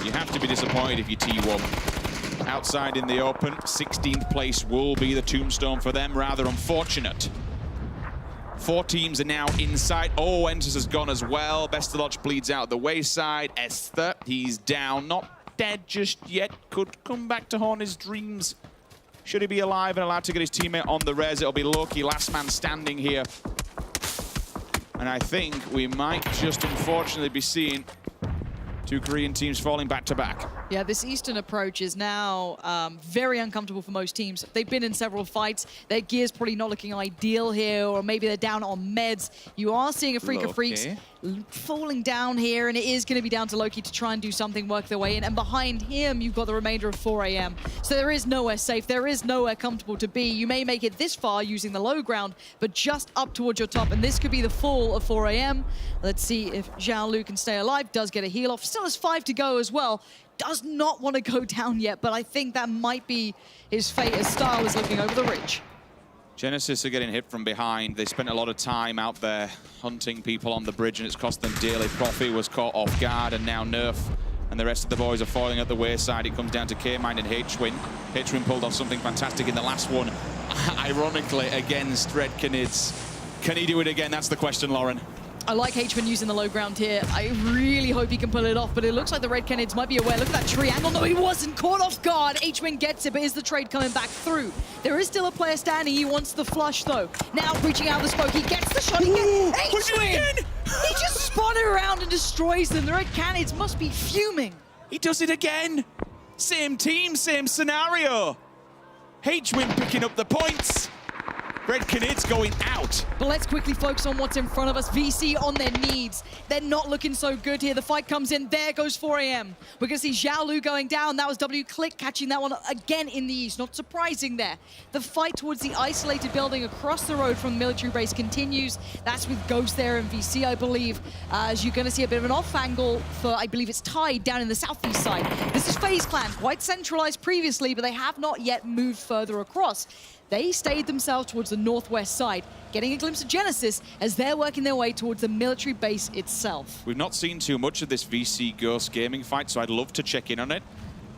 You have to be disappointed if you're T1. Outside in the open, 16th place will be the tombstone for them. Rather unfortunate. 4 teams are now inside. Oh, Enters has gone as well. Bestelotch bleeds out the wayside. Esther, he's down. Not dead just yet. Could come back to haunt his dreams. Should he be alive and allowed to get his teammate on the res? It'll be Loki, last man standing here. And I think we might just unfortunately be seeing 2 Korean teams falling back to back. Yeah, this Eastern approach is now very uncomfortable for most teams. They've been in several fights. Their gear's probably not looking ideal here, or maybe they're down on meds. You are seeing a Freak of Freaks falling down here, and it is going to be down to Loki to try and do something, work their way in. And behind him, you've got the remainder of 4 AM. So there is nowhere safe. There is nowhere comfortable to be. You may make it this far using the low ground, but just up towards your top. And this could be the fall of 4 AM. Let's see if Zhao Lu can stay alive. Does get a heal off. Still has 5 to go as well. Does not want to go down yet, but I think that might be his fate as Star was looking over the ridge. Genesis are getting hit from behind. They spent a lot of time out there hunting people on the bridge, and it's cost them dearly. Profi was caught off guard, and now Nerf and the rest of the boys are falling at the wayside. It comes down to K-Mind and H-Win. H-Win pulled off something fantastic in the last one, ironically, against Red Canids. Can he do it again? That's the question, Lauren. I like H-Win using the low ground here. I really hope he can pull it off, but it looks like the Red Canids might be aware. Look at that triangle. No, he wasn't caught off guard. H-Win gets it, but is the trade coming back through? There is still a player standing. He wants the flush, though. Now, reaching out of the smoke, he gets the shot. H-Win! He just spun it around and destroys them. The Red Canids must be fuming. He does it again. Same team, same scenario. H-Win picking up the points. Red Canids going out. But let's quickly focus on what's in front of us. VC on their knees. They're not looking so good here. The fight comes in. There goes 4 AM. We're going to see Zhao Lu going down. That was W Click catching that one again in the east. Not surprising there. The fight towards the isolated building across the road from the military base continues. That's with Ghost there and VC, I believe. As you're going to see a bit of an off angle for, I believe it's Tide down in the southeast side. This is FaZe Clan, quite centralized previously, but they have not yet moved further across. They stayed themselves towards the northwest side, getting a glimpse of Genesis as they're working their way towards the military base itself. We've not seen too much of this VC Ghost gaming fight, so I'd love to check in on it.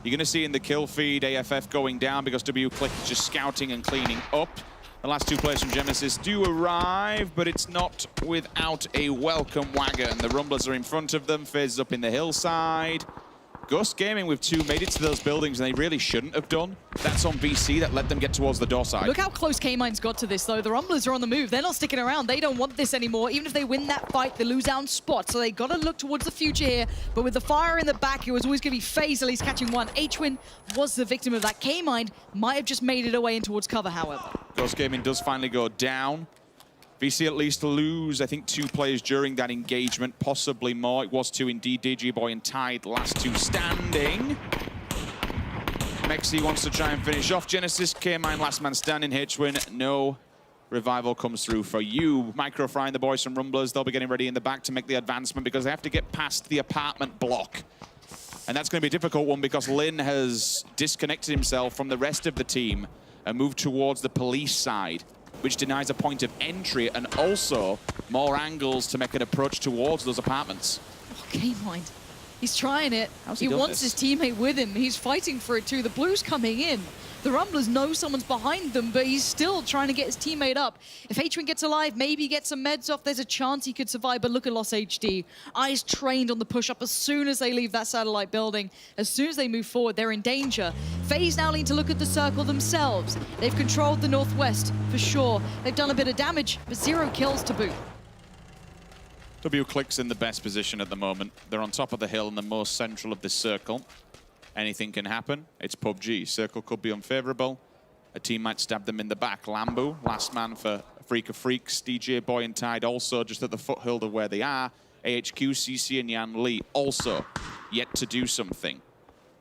You're going to see in the kill feed AFF going down because W Click is just scouting and cleaning up. The last 2 players from Genesis do arrive, but it's not without a welcome wagon. The Rumblers are in front of them, FaZe is up in the hillside. Ghost Gaming with 2 made it to those buildings, and they really shouldn't have done. That's on VC that let them get towards the door side. Look how close K-Mine's got to this, though. The Rumblers are on the move. They're not sticking around. They don't want this anymore. Even if they win that fight, they lose out on spot. So they got to look towards the future here. But with the fire in the back, it was always going to be FaZe at least catching one. H-Win was the victim of that. K-Mine might have just made it away in towards cover, however. Ghost Gaming does finally go down. VC at least lose, I think, 2 players during that engagement, possibly more. It was 2 indeed. DJ Boy and Tide, last 2 standing. Mexi wants to try and finish off Genesis. K-Mine, last man standing. H-Win, no revival comes through for you. Microfry and the boys from Rumblers, they'll be getting ready in the back to make the advancement because they have to get past the apartment block. And that's going to be a difficult one because Lin has disconnected himself from the rest of the team. and move towards the police side, which denies a point of entry and also more angles to make an approach towards those apartments. Okay, mind. He's trying it. How's he He done wants this? his teammate with him. He's fighting for it too. The Blues coming in. The Rumblers know someone's behind them, but he's still trying to get his teammate up. If Hatred gets alive, maybe get some meds off, there's a chance he could survive, but look at Lost HD. Eyes trained on the push-up as soon as they leave that satellite building. As soon as they move forward, they're in danger. FaZe now need to look at the circle themselves. They've controlled the northwest, for sure. They've done a bit of damage, but 0 kills to boot. WClick's in the best position at the moment. They're on top of the hill in the most central of this circle. Anything can happen. It's PUBG. Circle could be unfavorable. A team might stab them in the back. Lambu, last man for Freak of Freaks. DJ Boy and Tide also just at the foothill of where they are. AHQ, CC and Yan Lee also yet to do something.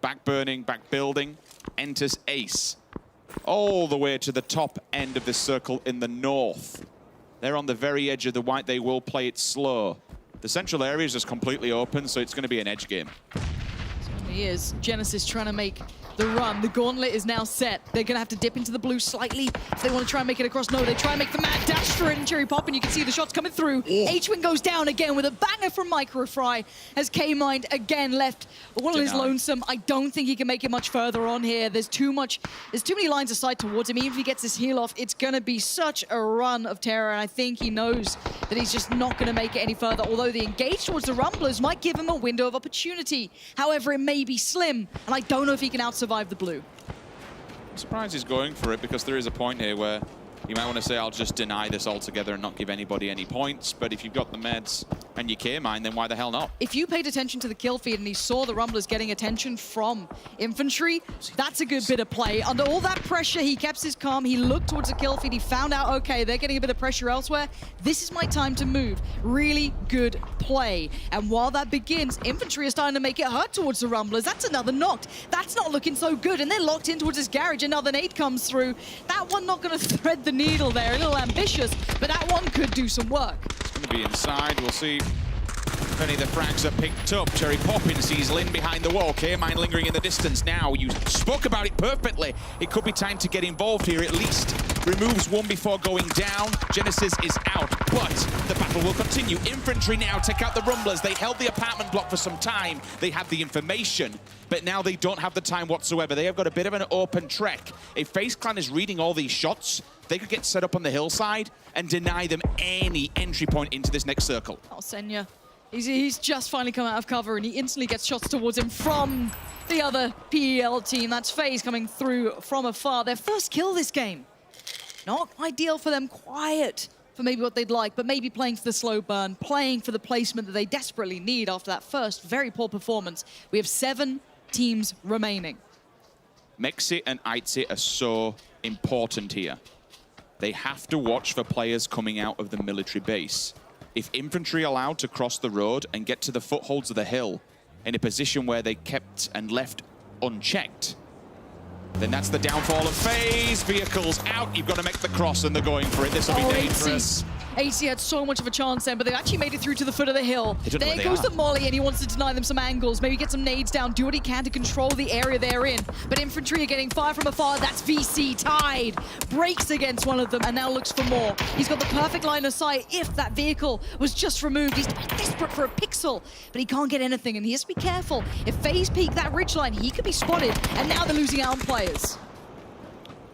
Back burning, back building. Enters Ace. All the way to the top end of this circle in the north. They're on the very edge of the white. They will play it slow. The central area is just completely open, so it's going to be an edge game. He is. Genesis trying to make the run. The gauntlet is now set. They're going to have to dip into the blue slightly if they want to try and make it across. No, they try and make the mad dash for it and Cherry Pop, and you can see the shots coming through. H-Wing goes down again with a banger from Microfry as K-Mind again left all on his lonesome. I don't think he can make it much further on here. There's too many lines of sight towards him. Even if he gets his heal off, it's going to be such a run of terror, and I think he knows that he's just not going to make it any further, although the engage towards the Rumblers might give him a window of opportunity. However, it may be slim, and I don't know if he can out-survive the blue. I'm surprised he's going for it because there is a point here where you might want to say, I'll just deny this altogether and not give anybody any points. But if you've got the meds and you K-mine, then why the hell not? If you paid attention to the kill feed and he saw the Rumblers getting attention from infantry, that's a good bit of play. Under all that pressure, he kept his calm. He looked towards the kill feed. He found out, okay, they're getting a bit of pressure elsewhere. This is my time to move. Really good play. And while that begins, infantry are starting to make it hurt towards the Rumblers. That's another knocked. That's not looking so good. And they're locked in towards his garage. Another nade comes through. That one not going to thread the needle there. A little ambitious, but that one could do some work. It's going to be inside. We'll see if any of the frags are picked up. Cherry Poppins sees Lin behind the wall. K-Mine lingering in the distance now. You spoke about it perfectly. It could be time to get involved here at least. Removes one before going down. Genesis is out, but the battle will continue. Infantry now take out the Rumblers. They held the apartment block for some time. They have the information, but now they don't have the time whatsoever. They have got a bit of an open trek. If FaZe Clan is reading all these shots, they could get set up on the hillside and deny them any entry point into this next circle. Oh, Senya. He's just finally come out of cover and he instantly gets shots towards him from the other PEL team. That's FaZe coming through from afar. Their first kill this game. Not ideal for them, quiet for maybe what they'd like, but maybe playing for the slow burn, playing for the placement that they desperately need after that first very poor performance. We have 7 teams remaining. Mexi and Aitse are so important here. They have to watch for players coming out of the military base. If infantry are allowed to cross the road and get to the footholds of the hill in a position where they kept and left unchecked, then that's the downfall of FaZe. Vehicles out, you've got to make the cross and they're going for it. This will be dangerous. AC had so much of a chance then, but they actually made it through to the foot of the hill. There goes the molly, and he wants to deny them some angles. Maybe get some nades down, do what he can to control the area they're in. But infantry are getting fire from afar. That's VC. Tide breaks against one of them and now looks for more. He's got the perfect line of sight if that vehicle was just removed. He's desperate for a pixel, but he can't get anything, and he has to be careful. If FaZe peek that ridgeline, he could be spotted, and now they're losing out on players.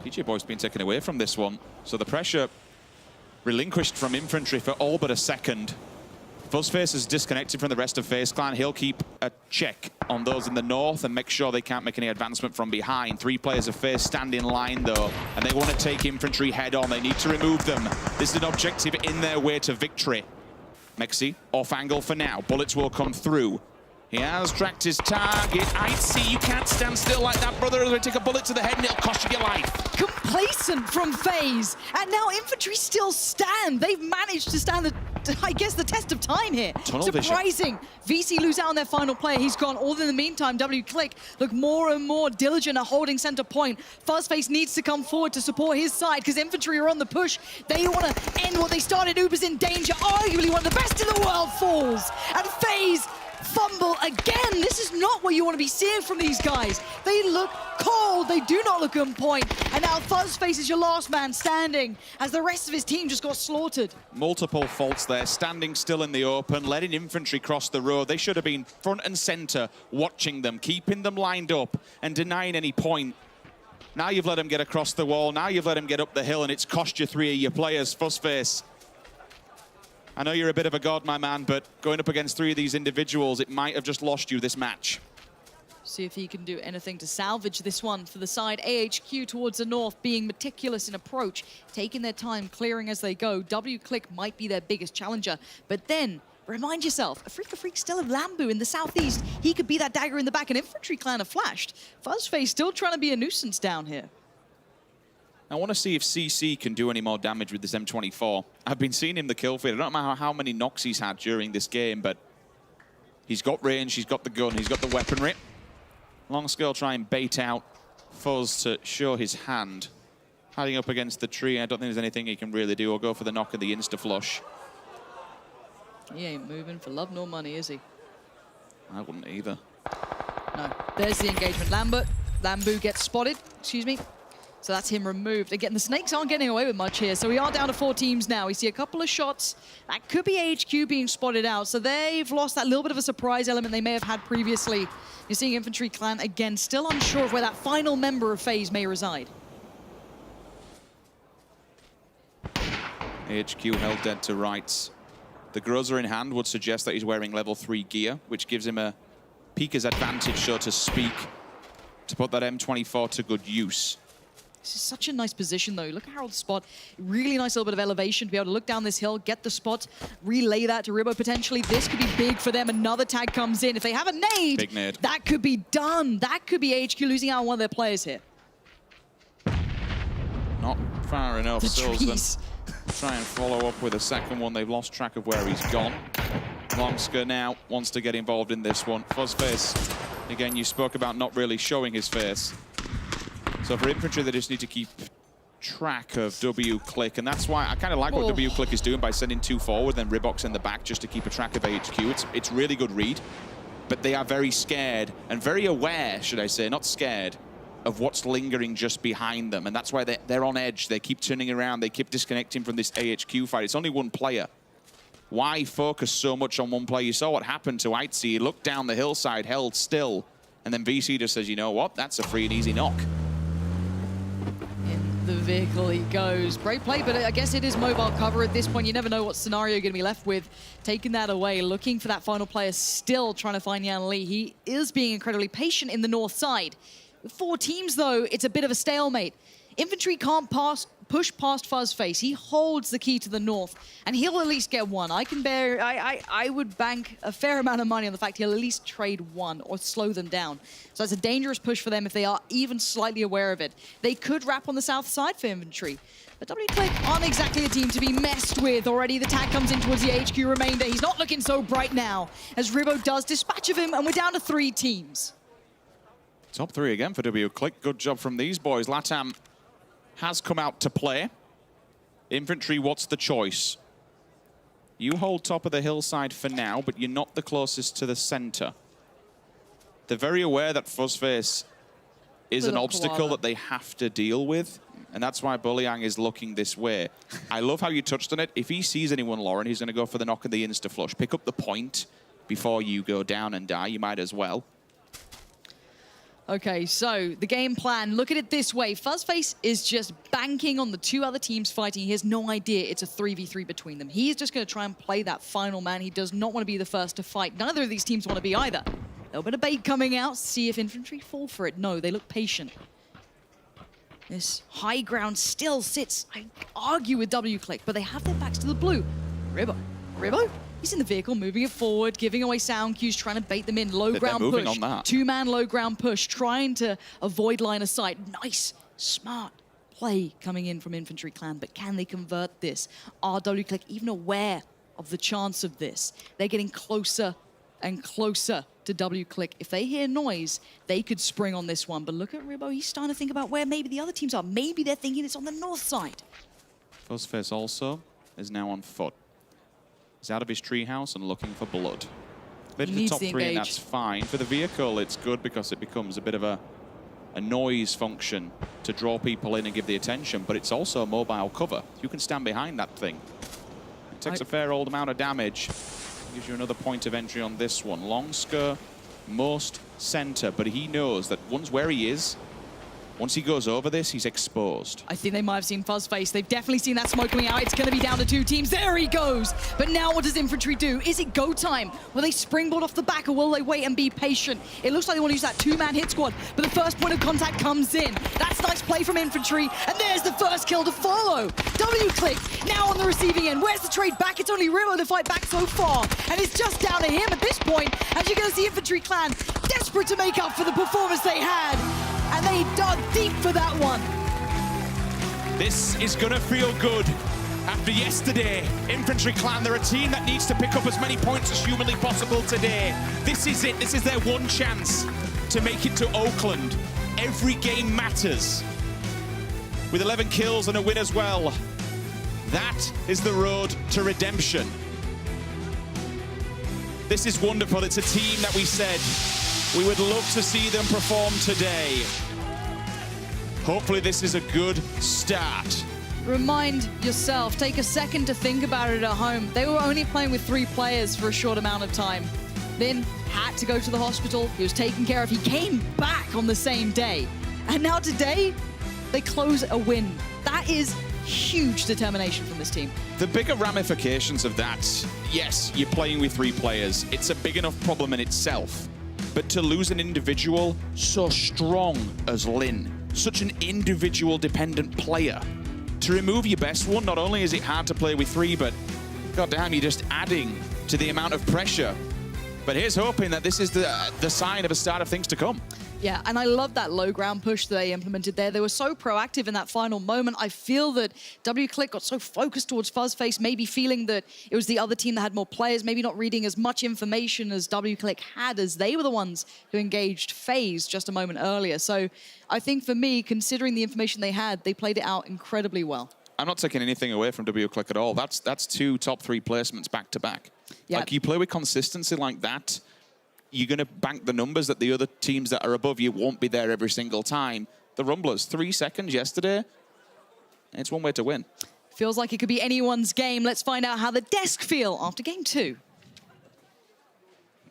DJ Boy's been taken away from this one, so the pressure relinquished from infantry for all but a second. Fuzzface is disconnected from the rest of FaZe Clan. He'll keep a check on those in the north and make sure they can't make any advancement from behind. 3 players of FaZe stand in line though, and they want to take infantry head on. They need to remove them. This is an objective in their way to victory. Mexi off angle for now. Bullets will come through. He has tracked his target. Aitse, you can't stand still like that, brother. It'll take a bullet to the head and it'll cost you your life. Complacent from FaZe, and now infantry still stand. They've managed to stand I guess the test of time here. Tunnel Surprising. VC lose out on their final player. He's gone. All in the meantime, WClick look more and more diligent at holding center point. Fuzzface needs to come forward to support his side because infantry are on the push. They want to end what they started. Uber's in danger. Arguably one of the best in the world falls. And FaZe fumble again. This is not what you want to be seeing from these guys. They look cold. They do not look on point. And now Fuzzface is your last man standing as the rest of his team just got slaughtered. Multiple faults there, standing still in the open, letting infantry cross the road. They should have been front and center, watching them, keeping them lined up and denying any point. Now you've let them get across the wall. Now you've let them get up the hill, and it's cost you 3 of your players. Fuzzface, I know you're a bit of a god, my man, but going up against 3 of these individuals, it might have just lost you this match. See if he can do anything to salvage this one for the side. AHQ towards the north, being meticulous in approach, taking their time, clearing as they go. WClick might be their biggest challenger, but then remind yourself, a Freak still have Lambu in the southeast. He could be that dagger in the back, and Infantry Clan have flashed. Fuzzface still trying to be a nuisance down here. I want to see if CC can do any more damage with this M24. I've been seeing him the kill feed. I don't know how many knocks he's had during this game, but he's got range, he's got the gun, he's got the weaponry. Longscale try and bait out Fuzz to show his hand. Hiding up against the tree, I don't think there's anything he can really do. Or go for the knock and the insta-flush. He ain't moving for love nor money, is he? I wouldn't either. No. There's the engagement. Lambu gets spotted, excuse me. So that's him removed. Again, the Snakes aren't getting away with much here. So we are down to 4 teams now. We see a couple of shots. That could be AHQ being spotted out. So they've lost that little bit of a surprise element they may have had previously. You're seeing Infantry Clan, again, still unsure of where that final member of FaZe may reside. AHQ held dead to rights. The Groza in hand would suggest that he's wearing level 3 gear, which gives him a peeker's advantage, so to speak, to put that M24 to good use. This is such a nice position, though. Look at Harold's spot. Really nice little bit of elevation to be able to look down this hill, get the spot, relay that to Ribbo potentially. This could be big for them. Another tag comes in. If they have a nade, big nade, that could be done. That could be HQ losing out on one of their players here. Not far enough. The Sills trees. Try and follow up with a second one. They've lost track of where he's gone. Longska now wants to get involved in this one. Fuzzface, again, you spoke about not really showing his face. So for infantry, they just need to keep track of WClick, and that's why I kind of like what WClick is doing by sending 2 forward, then Ribox in the back just to keep a track of AHQ. It's really good read, but they are very scared and very aware, should I say, not scared, of what's lingering just behind them, and that's why they're on edge. They keep turning around, they keep disconnecting from this AHQ fight. It's only one player. Why focus so much on one player? You saw what happened to Aitzi. He looked down the hillside, held still, and then VC just says, you know what, that's a free and easy knock. The vehicle he goes. Great play, but I guess it is mobile cover at this point. You never know what scenario you're going to be left with. Taking that away, looking for that final player, still trying to find Yan Lee. He is being incredibly patient in the north side. With 4 teams, though, it's a bit of a stalemate. Infantry can't push past Fuzzface. He holds the key to the north, and he'll at least get one. I would bank a fair amount of money on the fact he'll at least trade one or slow them down. So it's a dangerous push for them if they are even slightly aware of it. They could wrap on the south side for infantry. But WClick aren't exactly a team to be messed with. Already the tag comes in towards the HQ remainder. He's not looking so bright now, as Ribbo does dispatch of him, and we're down to 3 teams. Top 3 again for WClick. Good job from these boys. Latam has come out to play. Infantry, what's the choice? You hold top of the hillside for now, but you're not the closest to the center. They're very aware that Fuzzface is an obstacle that they have to deal with, and that's why Buliang is looking this way. I love how you touched on it. If he sees anyone, Lauren, he's going to go for the knock and the insta-flush. Pick up the point before you go down and die. You might as well. Okay, so the game plan, look at it this way. Fuzzface is just banking on the 2 other teams fighting. He has no idea it's a 3v3 between them. He is just going to try and play that final man. He does not want to be the first to fight. Neither of these teams want to be either. A little bit of bait coming out. See if infantry fall for it. No, they look patient. This high ground still sits, I argue, with WClick, but they have their backs to the blue. Ribbo? He's in the vehicle, moving it forward, giving away sound cues, trying to bait them in. Low ground push. 2-man low ground push, trying to avoid line of sight. Nice, smart play coming in from Infantry Clan, but can they convert this? Are WClick even aware of the chance of this? They're getting closer and closer to WClick. If they hear noise, they could spring on this one. But look at Ribbo, he's starting to think about where maybe the other teams are. Maybe they're thinking it's on the north side. Fuzzface also is now on foot. He's out of his treehouse and looking for blood. Mid He to needs top the 3, and engage. that's fine. For the vehicle, it's good because it becomes a bit of a noise function to draw people in and give the attention, but it's also a mobile cover. You can stand behind that thing. It takes a fair old amount of damage. Gives you another point of entry on this one. Long scur, most center, but he knows that once where he is, once he goes over this, he's exposed. I think they might have seen Fuzzface. They've definitely seen that smoke coming out. It's going to be down to 2 teams. There he goes. But now what does Infantry do? Is it go time? Will they springboard off the back, or will they wait and be patient? It looks like they want to use that 2-man hit squad, but the first point of contact comes in. That's nice play from Infantry, and there's the first kill to follow. W-Click now on the receiving end. Where's the trade back? It's only Rimmo to fight back so far, and it's just down to him at this point, as you're going to see Infantry Clan desperate to make up for the performance they had. And they dug deep for that one. This is gonna feel good. After yesterday, Infantry Clan, they're a team that needs to pick up as many points as humanly possible today. This is it. This is their one chance to make it to Oakland. Every game matters. With 11 kills and a win as well. That is the road to redemption. This is wonderful. It's a team that we said we would love to see them perform today. Hopefully this is a good start. Remind yourself, take a second to think about it at home. They were only playing with 3 players for a short amount of time. Then had to go to the hospital. He was taken care of. He came back on the same day. And now today, they close a win. That is huge determination from this team. The bigger ramifications of that, yes, you're playing with 3 players. It's a big enough problem in itself. But to lose an individual so strong as Lin, such an individual dependent player, to remove your best one, not only is it hard to play with 3, but goddamn, you're just adding to the amount of pressure. But here's hoping that this is the sign of a start of things to come. Yeah, and I love that low ground push that they implemented there. They were so proactive in that final moment. I feel that W-Click got so focused towards Fuzzface, maybe feeling that it was the other team that had more players, maybe not reading as much information as W-Click had, as they were the ones who engaged FaZe just a moment earlier. So I think for me, considering the information they had, they played it out incredibly well. I'm not taking anything away from W-Click at all. That's 2 top 3 placements back to back. Yeah. Like, you play with consistency like that, you're going to bank the numbers that the other teams that are above you won't be there every single time. The Rumblers, 3 seconds yesterday. It's one way to win. Feels like it could be anyone's game. Let's find out how the desk feel after game 2.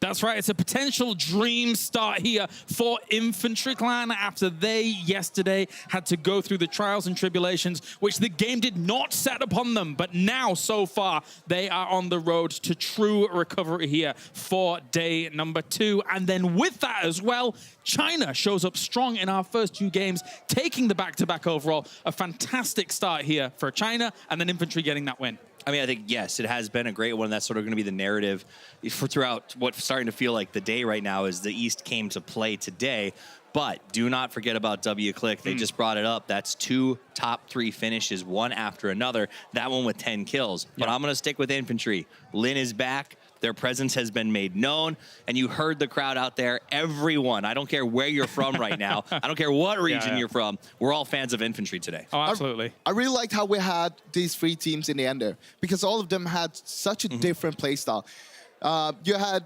That's right, it's a potential dream start here for Infantry Clan after they yesterday had to go through the trials and tribulations, which the game did not set upon them. But now, so far, they are on the road to true recovery here for day number 2. And then with that as well, China shows up strong in our first 2 games, taking the back-to-back overall. A fantastic start here for China, and then Infantry getting that win. I mean, I think, yes, it has been a great one. That's sort of going to be the narrative for throughout what's starting to feel like the day right now is the East came to play today. But do not forget about W-Click. They just brought it up. That's 2 top 3 finishes, one after another. That one with 10 kills. But I'm going to stick with Infantry. Lin is back. Their presence has been made known, and you heard the crowd out there. Everyone, I don't care where you're from right now. I don't care what region you're from. We're all fans of Infantry today. Oh, absolutely. I really liked how we had these 3 teams in the end there, because all of them had such a different play style. You had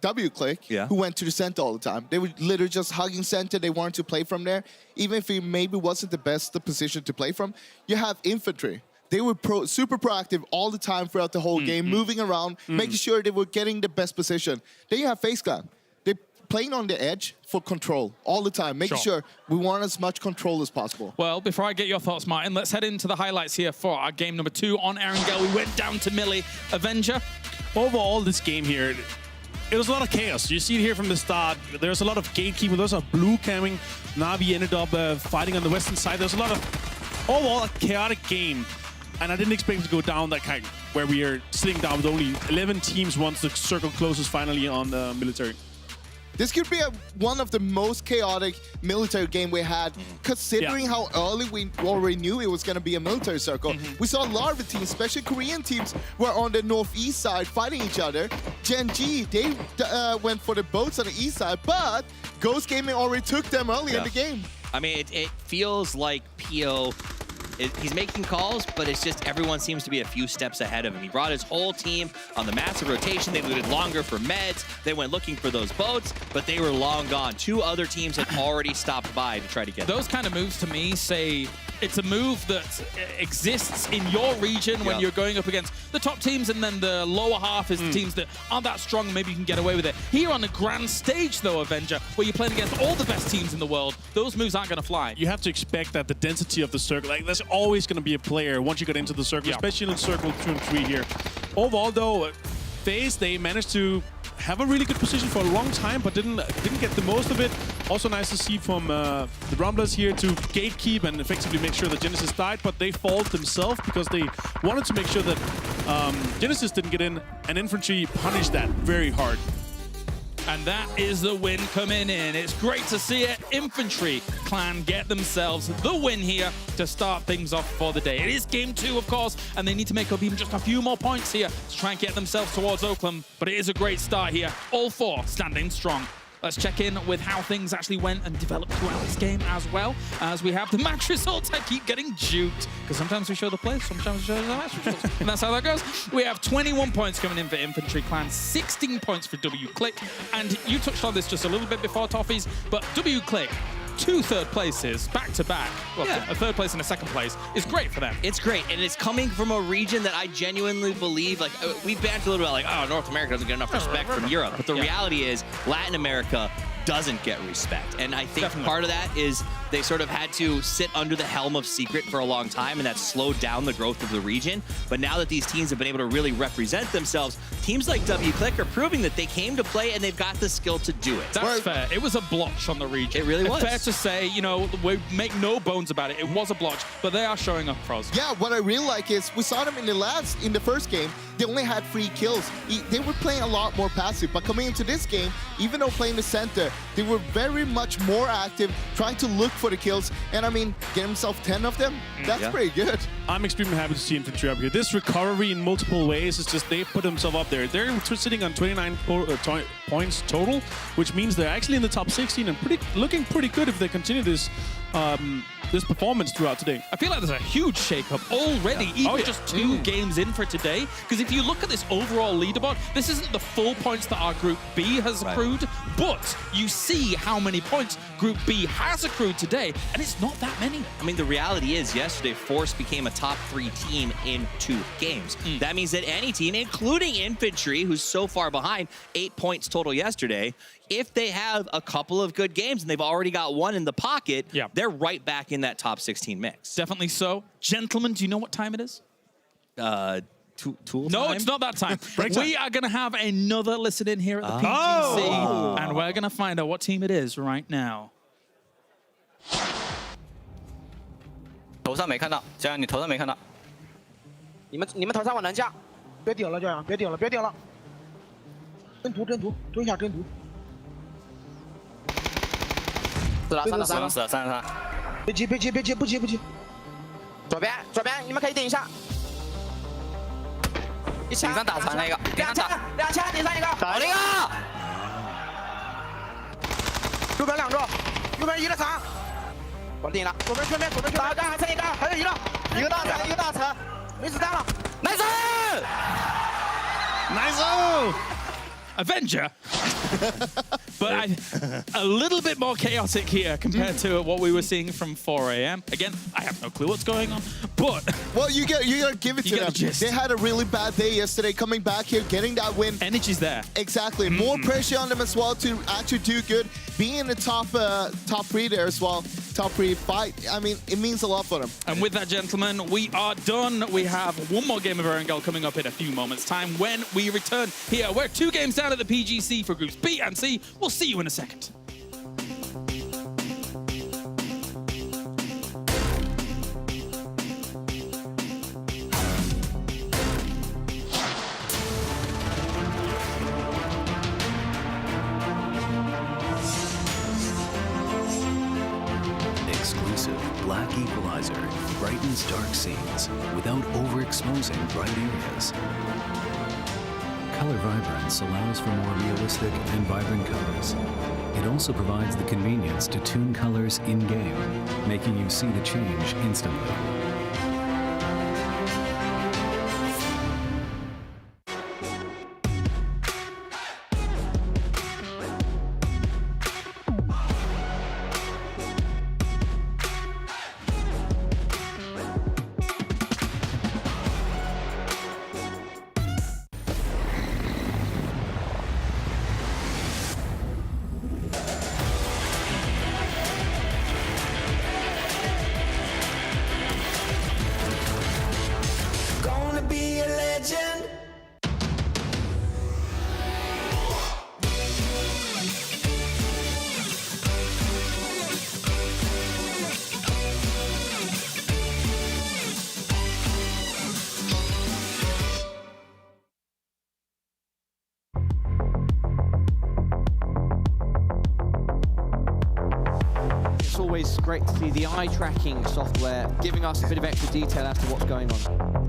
W-Click, who went to the center all the time. They were literally just hugging center. They wanted to play from there. Even if it maybe wasn't the best position to play from. You have Infantry. They were super proactive all the time throughout the whole game, moving around, making sure they were getting the best position. Then you have FaZe Clan. They're playing on the edge for control all the time, making sure we want as much control as possible. Well, before I get your thoughts, Martin, let's head into the highlights here for our game number 2 on Erangel. We went down to Millie Avenger. Overall, this game here, it was a lot of chaos. You see it here from the start. There's a lot of gatekeeping. There's a blue camming. Na'Vi ended up fighting on the western side. There's a lot of overall a chaotic game. And I didn't expect it to go down that kind, where we are sitting down with only 11 teams once the circle closes finally on the military. This could be one of the most chaotic military game we had, considering how early we already knew it was going to be a military circle. We saw a lot of the teams, especially Korean teams, were on the northeast side fighting each other. Gen G, they went for the boats on the east side, but Ghost Gaming already took them early in the game. I mean, it feels like PO he's making calls, but it's just everyone seems to be a few steps ahead of him. He brought his whole team on the massive rotation. They waited longer for meds. They went looking for those boats, but they were long gone. 2 other teams had already stopped by to try to get those kind of moves. To me, say it's a move that exists in your region when you're going up against the top teams, and then the lower half is the teams that aren't that strong. Maybe you can get away with it. Here on the grand stage, though, Avenger, where you're playing against all the best teams in the world, those moves aren't going to fly. You have to expect that the density of the circle, like there's always going to be a player once you get into the circle, especially in circle 2 and 3 here. Overall, though, FaZe, they managed to have a really good position for a long time, but didn't get the most of it. Also nice to see from the Rumblers here to gatekeep and effectively make sure that Genesis died, but they failed themselves because they wanted to make sure that Genesis didn't get in, and Infantry punished that very hard. And that is the win coming in. It's great to see it. Infantry Clan get themselves the win here to start things off for the day. It is game 2, of course, and they need to make up even just a few more points here to try and get themselves towards Oakland. But it is a great start here. All 4 standing strong. Let's check in with how things actually went and developed throughout this game, as well as we have the match results. I keep getting juked because sometimes we show the plays, sometimes we show the match results, and that's how that goes. We have 21 points coming in for Infantry Clan, 16 points for WClick, and you touched on this just a little bit before, Toffees, but WClick, 2 third places back to back. Well, a 3rd place and a 2nd place is great for them. It's great, and it's coming from a region that I genuinely believe, like, we've bantered a little bit like, oh, North America doesn't get enough respect from Europe, but the reality is Latin America doesn't get respect. And I think part of that is they sort of had to sit under the helm of Secret for a long time, and that slowed down the growth of the region. But now that these teams have been able to really represent themselves, teams like WClick are proving that they came to play and they've got the skill to do it. That's fair. It was a blotch on the region. It really was. Fair to say, you know, we make no bones about it. It was a blotch, but they are showing up pros. Yeah, what I really like is we saw them in the first game, they only had 3 kills. They were playing a lot more passive, but coming into this game, even though playing the center, they were very much more active, trying to look for the kills, and I mean, get himself 10 of them, that's pretty good. I'm extremely happy to see Infantry up here. This recovery in multiple ways is just, they put themselves up there. They're sitting on 29 points total, which means they're actually in the top 16 and looking pretty good if they continue this this performance throughout today. I feel like there's a huge shakeup already, even just 2 games in for today. Because if you look at this overall leaderboard, this isn't the full points that our Group B has accrued, but you see how many points Group B has accrued today, and it's not that many. I mean, the reality is yesterday, Force became a top 3 team in 2 games. That means that any team, including Infantry, who's so far behind, 8 points total yesterday, if they have a couple of good games and they've already got 1 in the pocket, they're right back in that top 16 mix. Definitely so. Gentlemen, do you know what time it is? Tool No, time? it's not that time. We are going to have another listen in here at the PGC, and we're going to find out what team it is right now. 头上没看到，这样你头上没看到。你们头上我能架，别顶了，这样别顶了，别顶了。真图，蹲下真图。死了，33。别急，不急。左边，你们可以顶一下。顶上打残了一个，两枪顶上一个，好了一个。右边2个，右边1个残。我顶了，左边全面，打还剩一个，还有一个大残，没子弹了，nice。 Avenger, but a little bit more chaotic here compared to what we were seeing from 4 a.m. Again, I have no clue what's going on, but well, you gotta give it to them. They had a really bad day yesterday. Coming back here, getting that win. Energy's there. Exactly. More pressure on them as well to actually do good. Being in the top 3 there as well. Top 3 fight. I mean, it means a lot for them. And with that, gentlemen, we are done. We have one more game of Erangel coming up in a few moments' time when we return here. We're 2 games down at the PGC for Groups B and C. We'll see you in a second. Exclusive Black Equalizer brightens dark scenes without overexposing bright areas. Color Vibrance allows for more realistic and vibrant colors. It also provides the convenience to tune colors in-game, making you see the change instantly. always great to see the eye tracking software giving us a bit of extra detail as to what's going on.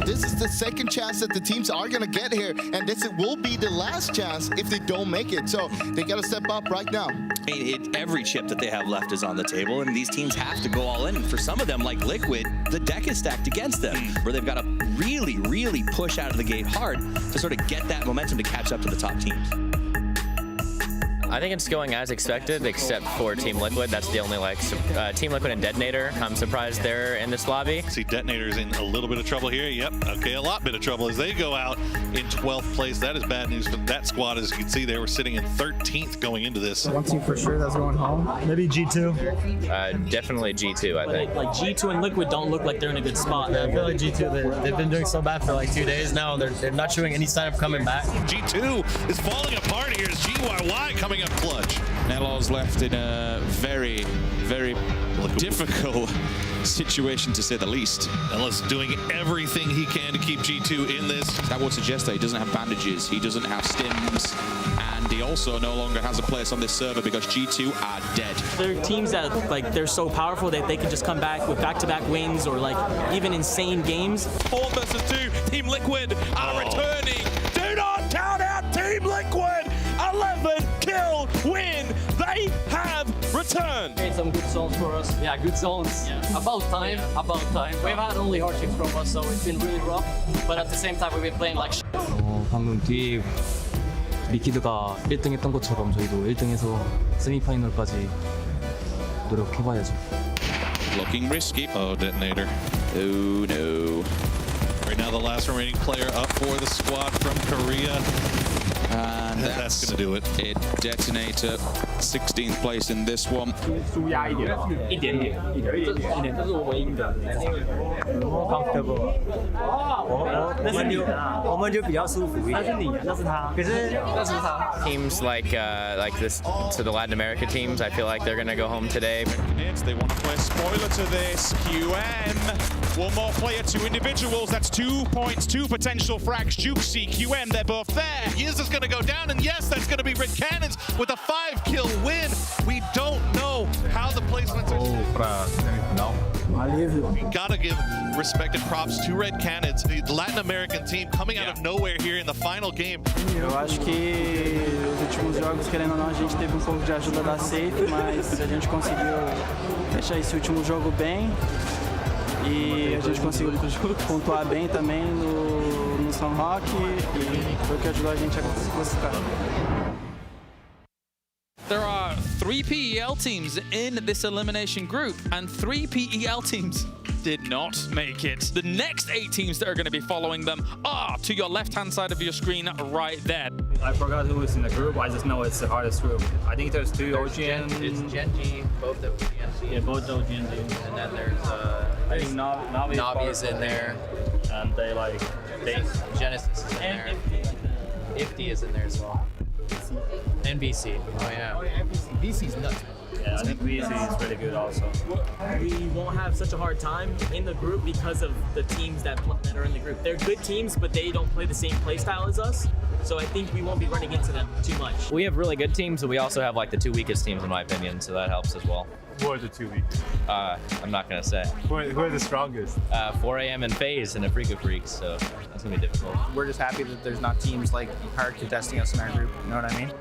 This is the second chance that the teams are going to get here, and this will be the last chance if they don't make it. So they got to step up right now. I mean, every chip that they have left is on the table, and these teams have to go all in. And for some of them, like Liquid, the deck is stacked against them, where they've got to really, really push out of the gate hard to sort of get that momentum to catch up to the top teams. I think it's going as expected, except for Team Liquid. That's the only Team Liquid and Detonator. I'm surprised they're in this lobby. See, Detonator's in a little bit of trouble here. Yep, okay, a lot bit of trouble as they go out in 12th place. That is bad news for that squad. As you can see, they were sitting in 13th going into this. One team for sure that's going home. Maybe G2. Definitely G2, I think. Like G2 and Liquid don't look like they're in a good spot. I feel like G2, they've been doing so bad for like 2 days now. They're not showing any sign of coming back. G2 is falling apart here as GYY coming up clutch. Nelo's left in a very, very difficult situation, to say the least. Nelo's doing everything he can to keep G2 in this. That would suggest that he doesn't have bandages, he doesn't have stims, and he also no longer has a place on this server because G2 are dead. They're teams that, like, they're so powerful that they can just come back with back-to-back wins or, like, even insane games. 4 versus 2, Team Liquid are returning. Do not count out Team Liquid. 11 kill win. They have returned. Made some good zones for us. Yeah, good zones. Yeah. About time. We've had only hardships from us, so it's been really rough. But at the same time, we've been playing like shit. 방금 뒤에 리퀴드가 1등 했던 것처럼 저희도 1등해서 세미파이널까지 노력해봐야죠. Looking risky. Oh, Detonator. Oh no. Right now, the last remaining player up for the squad from Korea. And that's going to do it. Detonator, 16th place in this one. 输压一点，一点点，这是我们赢的。More comfortable。我们就比较舒服一点。那是你，那是他。可是那是他。Teams like this, to the Latin America teams, I feel like they're gonna go home today. They want to play a spoiler to this. QM, one more player, 2 individuals. That's 2 points, 2 potential frags. Jukesy, QM, they're both there. Yiz is going to go down, and yes, that's going to be Red Cannons with a 5-kill win. We don't know how the placements are. We gotta give respect and props to Red Cannons, the Latin American team coming out of nowhere here in the final game. Eu acho que os últimos jogos, querendo ou não, a gente teve um pouco de ajuda da Safe, mas a gente conseguiu fechar esse último jogo bem e a gente conseguiu pontuar bem também no São Roque e foi o que ajudou a gente a classificar. There are 3 PEL teams in this elimination group, and 3 PEL teams did not make it. The next 8 teams that are going to be following them are to your left-hand side of your screen right there. I forgot who was in the group. I just know it's the hardest group. I think there's 2 OGN. It's Gen G, both OGN. Yeah, both OGN. And then there's I think Navi is in there. And Genesis is in there. Ifty is in there as well. NBC. Oh yeah. BC's nuts. Yeah, I think VC is really good also. We won't have such a hard time in the group because of the teams that are in the group. They're good teams, but they don't play the same play style as us. So I think we won't be running into them too much. We have really good teams, and we also have like the 2 weakest teams in my opinion, so that helps as well. Who are the 2 weakest? I'm not gonna say. Who are the strongest? 4 AM and FaZe and a Freak of Freaks, so that's gonna be difficult. We're just happy that there's not teams like hard contesting us in our group. You know what I mean?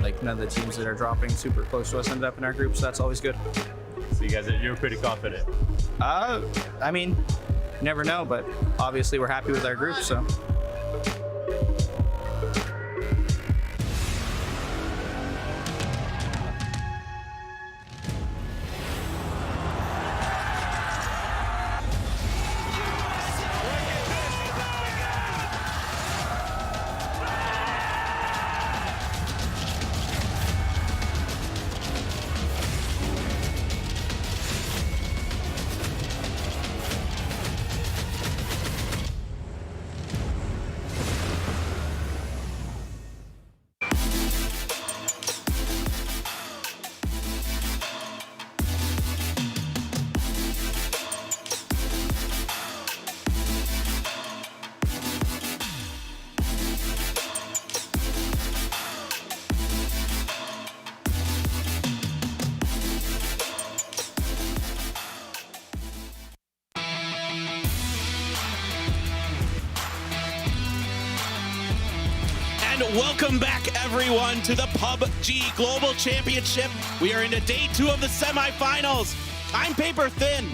Like none of the teams that are dropping super close to us ended up in our group, so that's always good. So you're pretty confident? I mean, you never know, but obviously we're happy with our group, so. Welcome back, everyone, to the PUBG Global Championship. We are into day 2 of the semifinals. I'm Paper Thin.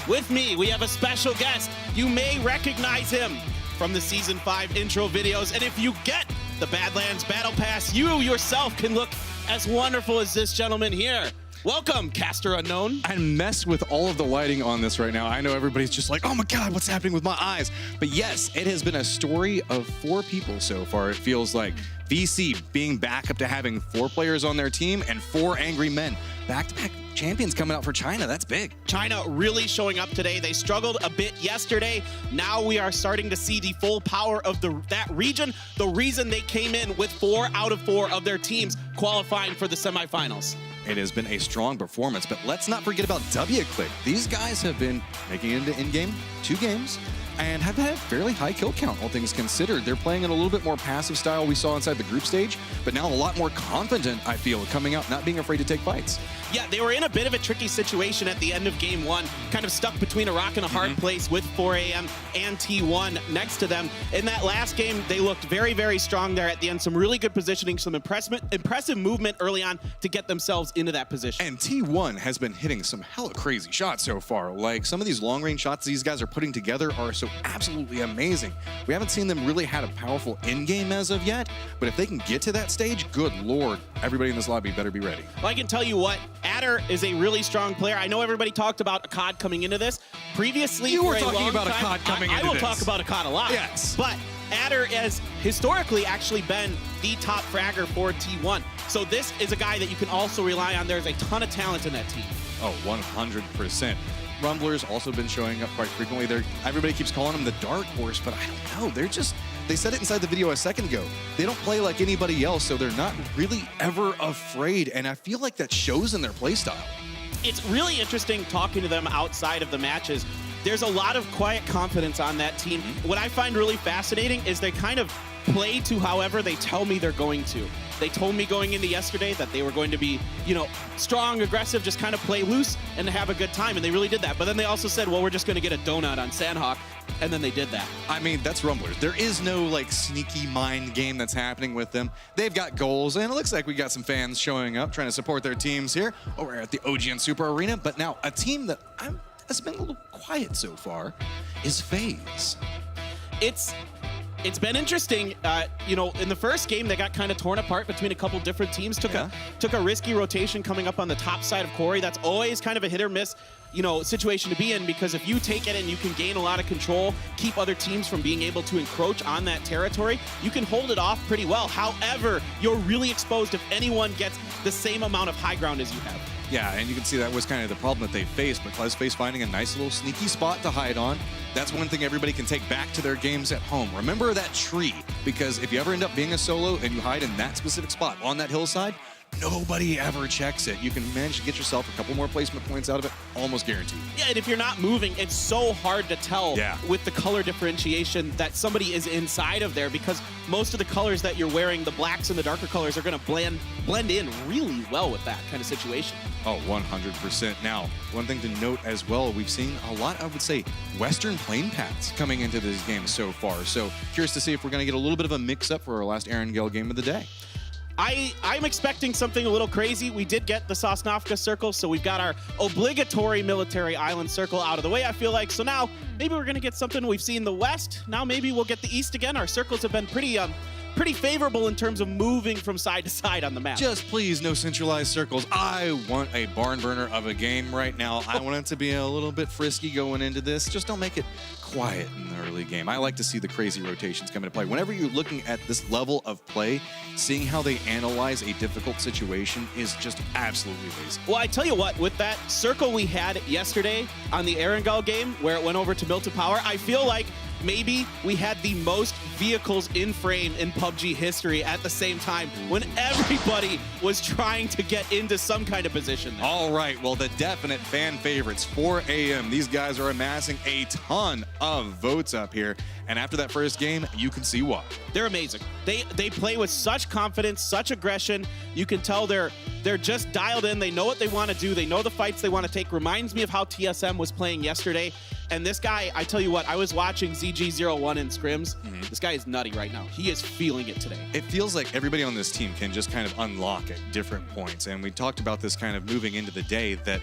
With me, we have a special guest. You may recognize him from the Season 5 intro videos. And if you get the Badlands Battle Pass, you yourself can look as wonderful as this gentleman here. Welcome, Caster Unknown. And mess with all of the lighting on this right now. I know everybody's just like, oh my God, what's happening with my eyes? But yes, it has been a story of 4 people so far. It feels like VC being back up to having 4 players on their team and 4 angry men. Back-to-back champions coming out for China. That's big. China really showing up today. They struggled a bit yesterday. Now we are starting to see the full power of that region. The reason they came in with 4 out of 4 of their teams qualifying for the semifinals. It has been a strong performance, but let's not forget about WClick. These guys have been making it into in-game 2 games and have had a fairly high kill count, all things considered. They're playing in a little bit more passive style we saw inside the group stage, but now a lot more confident, I feel, coming out, not being afraid to take fights. Yeah, they were in a bit of a tricky situation at the end of game 1, kind of stuck between a rock and a hard place with 4 AM and T1 next to them. In that last game, they looked very, very strong there at the end. Some really good positioning, some impressive movement early on to get themselves into that position. And T1 has been hitting some hella crazy shots so far. Like, some of these long-range shots these guys are putting together are so absolutely amazing. We haven't seen them really had a powerful in-game as of yet, but if they can get to that stage, good Lord, everybody in this lobby better be ready. Well, I can tell you what, Adder is a really strong player. I know everybody talked about Akkad coming into this. Previously, you were for a talking long about time, Akkad coming into this. I will talk about Akkad a lot. Yes. But Adder has historically actually been the top fragger for T1. So this is a guy that you can also rely on. There's a ton of talent in that team. Oh, 100%. Rumbler's also been showing up quite frequently. Everybody keeps calling him the dark horse, but I don't know. They said it inside the video a second ago. They don't play like anybody else, so they're not really ever afraid, and I feel like that shows in their play style. It's really interesting talking to them outside of the matches. There's a lot of quiet confidence on that team. What I find really fascinating is they kind of play to however they tell me they're going to. They told me going into yesterday that they were going to be, strong, aggressive, just kind of play loose and have a good time, and they really did that. But then they also said, well, we're just going to get a donut on Sandhawk, and then they did that. I mean, that's Rumblers. There is no, sneaky mind game that's happening with them. They've got goals, and it looks like we got some fans showing up, trying to support their teams here over at the OGN Super Arena. But now, a team that has been a little quiet so far is FaZe. It's been interesting. In the first game, they got kind of torn apart between a couple different teams. Took a risky rotation coming up on the top side of Corey. That's always kind of a hit or miss, situation to be in, because if you take it and you can gain a lot of control, keep other teams from being able to encroach on that territory, you can hold it off pretty well. However, you're really exposed if anyone gets the same amount of high ground as you have. Yeah, and you can see that was kind of the problem that they faced, but FaZe finding a nice little sneaky spot to hide on. That's one thing everybody can take back to their games at home. Remember that tree, because if you ever end up being a solo and you hide in that specific spot on that hillside, nobody ever checks it. You can manage to get yourself a couple more placement points out of it, almost guaranteed. Yeah, and if you're not moving, it's so hard to tell with the color differentiation that somebody is inside of there, because most of the colors that you're wearing, the blacks and the darker colors, are going to blend in really well with that kind of situation. Oh, 100%. Now, one thing to note as well, we've seen a lot, I would say, Western plane paths coming into this game so far. So curious to see if we're going to get a little bit of a mix-up for our last Erangel game of the day. I'm expecting something a little crazy. We did get the Sosnovka circle, so we've got our obligatory military island circle out of the way, I feel like. So now maybe we're going to get something. We've seen the West. Now maybe we'll get the East again. Our circles have been pretty favorable in terms of moving from side to side on the map. Just please, no centralized circles. I want a barn burner of a game right now. I want it to be a little bit frisky going into this. Just don't make it quiet in the early game. I like to see the crazy rotations come into play. Whenever you're looking at this level of play, seeing how they analyze a difficult situation is just absolutely amazing. Well, I tell you what, with that circle we had yesterday on the Erangel game where it went over to Milton Power, I feel like maybe we had the most vehicles in frame in PUBG history at the same time when everybody was trying to get into some kind of position there. All right, well, the definite fan favorites, 4 AM. These guys are amassing a ton of votes up here. And after that first game, you can see why. They're amazing. They play with such confidence, such aggression. You can tell they're just dialed in. They know what they want to do. They know the fights they want to take. Reminds me of how TSM was playing yesterday. And this guy, I tell you what, I was watching ZG01 in scrims. This guy is nutty right now. He is feeling it today. It feels like everybody on this team can just kind of unlock at different points. And we talked about this kind of moving into the day, that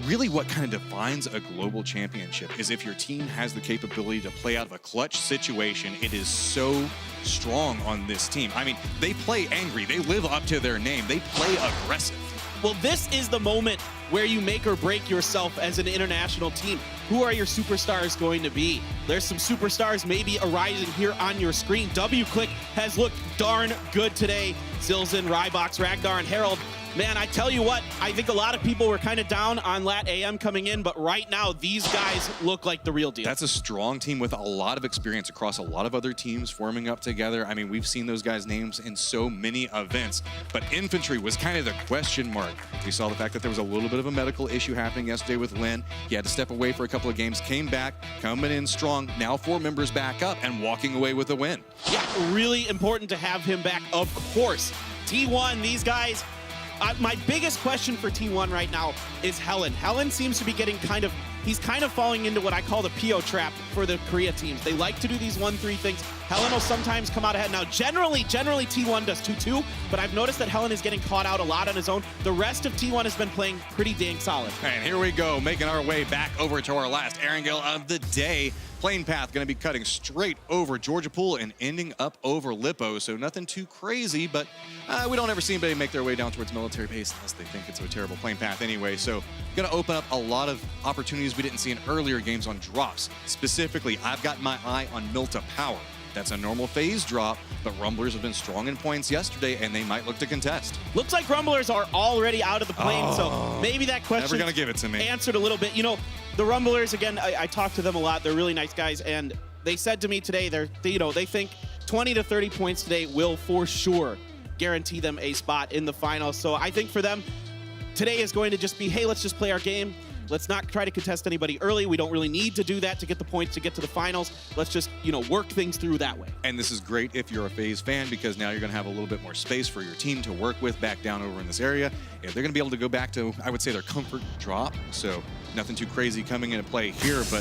really what kind of defines a global championship is if your team has the capability to play out of a clutch situation. It is so strong on this team. I mean, they play angry. They live up to their name. They play aggressive. Well, this is the moment where you make or break yourself as an international team. Who are your superstars going to be? There's some superstars maybe arising here on your screen. W-Click has looked darn good today. Zilzin, Rybox, Ragnar, and Harold. Man, I tell you what, I think a lot of people were kind of down on Lat AM coming in, but right now, these guys look like the real deal. That's a strong team with a lot of experience across a lot of other teams forming up together. I mean, we've seen those guys' names in so many events, but Infantry was kind of the question mark. We saw the fact that there was a little bit of a medical issue happening yesterday with Lin. He had to step away for a couple of games, came back, coming in strong. Now 4 members back up and walking away with a win. Yeah, really important to have him back, of course. T1, these guys, my biggest question for T1 right now is Helen. Helen seems to be getting he's kind of falling into what I call the PO trap for the Korea teams. They like to do these 1-3 things. Helen will sometimes come out ahead. Now, generally T1 does 2-2, but I've noticed that Helen is getting caught out a lot on his own. The rest of T1 has been playing pretty dang solid. And here we go, making our way back over to our last Erangel of the day. Plane path going to be cutting straight over Georgia Pool and ending up over Lippo, so nothing too crazy, but we don't ever see anybody make their way down towards military base unless they think it's a terrible plane path anyway. So going to open up a lot of opportunities we didn't see in earlier games on drops. Specifically, I've got my eye on Milta Power. That's a normal phase drop, but Rumblers have been strong in points yesterday, and they might look to contest. Looks like Rumblers are already out of the plane, so maybe that question never gonna give it to me. Answered a little bit. You know, the Rumblers, again, I talked to them a lot. They're really nice guys, and they said to me today, they think 20 to 30 points today will for sure guarantee them a spot in the finals. So I think for them, today is going to just be, hey, let's just play our game. Let's not try to contest anybody early. We don't really need to do that to get the points to get to the finals. Let's just, work things through that way. And this is great if you're a FaZe fan, because now you're going to have a little bit more space for your team to work with back down over in this area. Yeah, they're going to be able to go back to, I would say, their comfort drop. So nothing too crazy coming into play here, but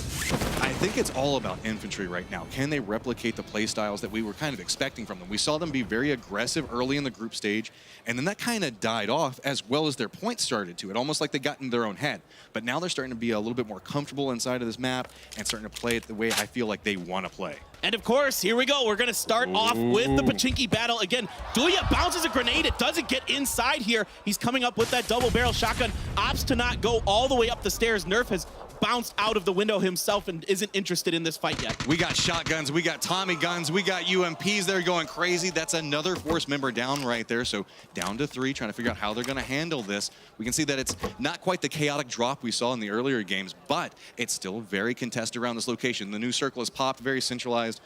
I think it's all about Infantry right now. Can they replicate the play styles that we were kind of expecting from them? We saw them be very aggressive early in the group stage, and then that kind of died off as well as their points started to. It almost like they got in their own head. But now they're starting to be a little bit more comfortable inside of this map and starting to play it the way I feel like they want to play. And of course, here we go. We're going to start off with the Pachinki battle. Again, Duya bounces a grenade. It doesn't get inside here. He's coming up with that double barrel shotgun. Opts to not go all the way up the stairs. Nerf has bounced out of the window himself and isn't interested in this fight yet. We got shotguns, we got Tommy guns, we got UMPs. They're going crazy. That's another force member down right there. So down to 3, trying to figure out how they're going to handle this. We can see that it's not quite the chaotic drop we saw in the earlier games, but it's still very contested around this location. The new circle is popped, very centralized.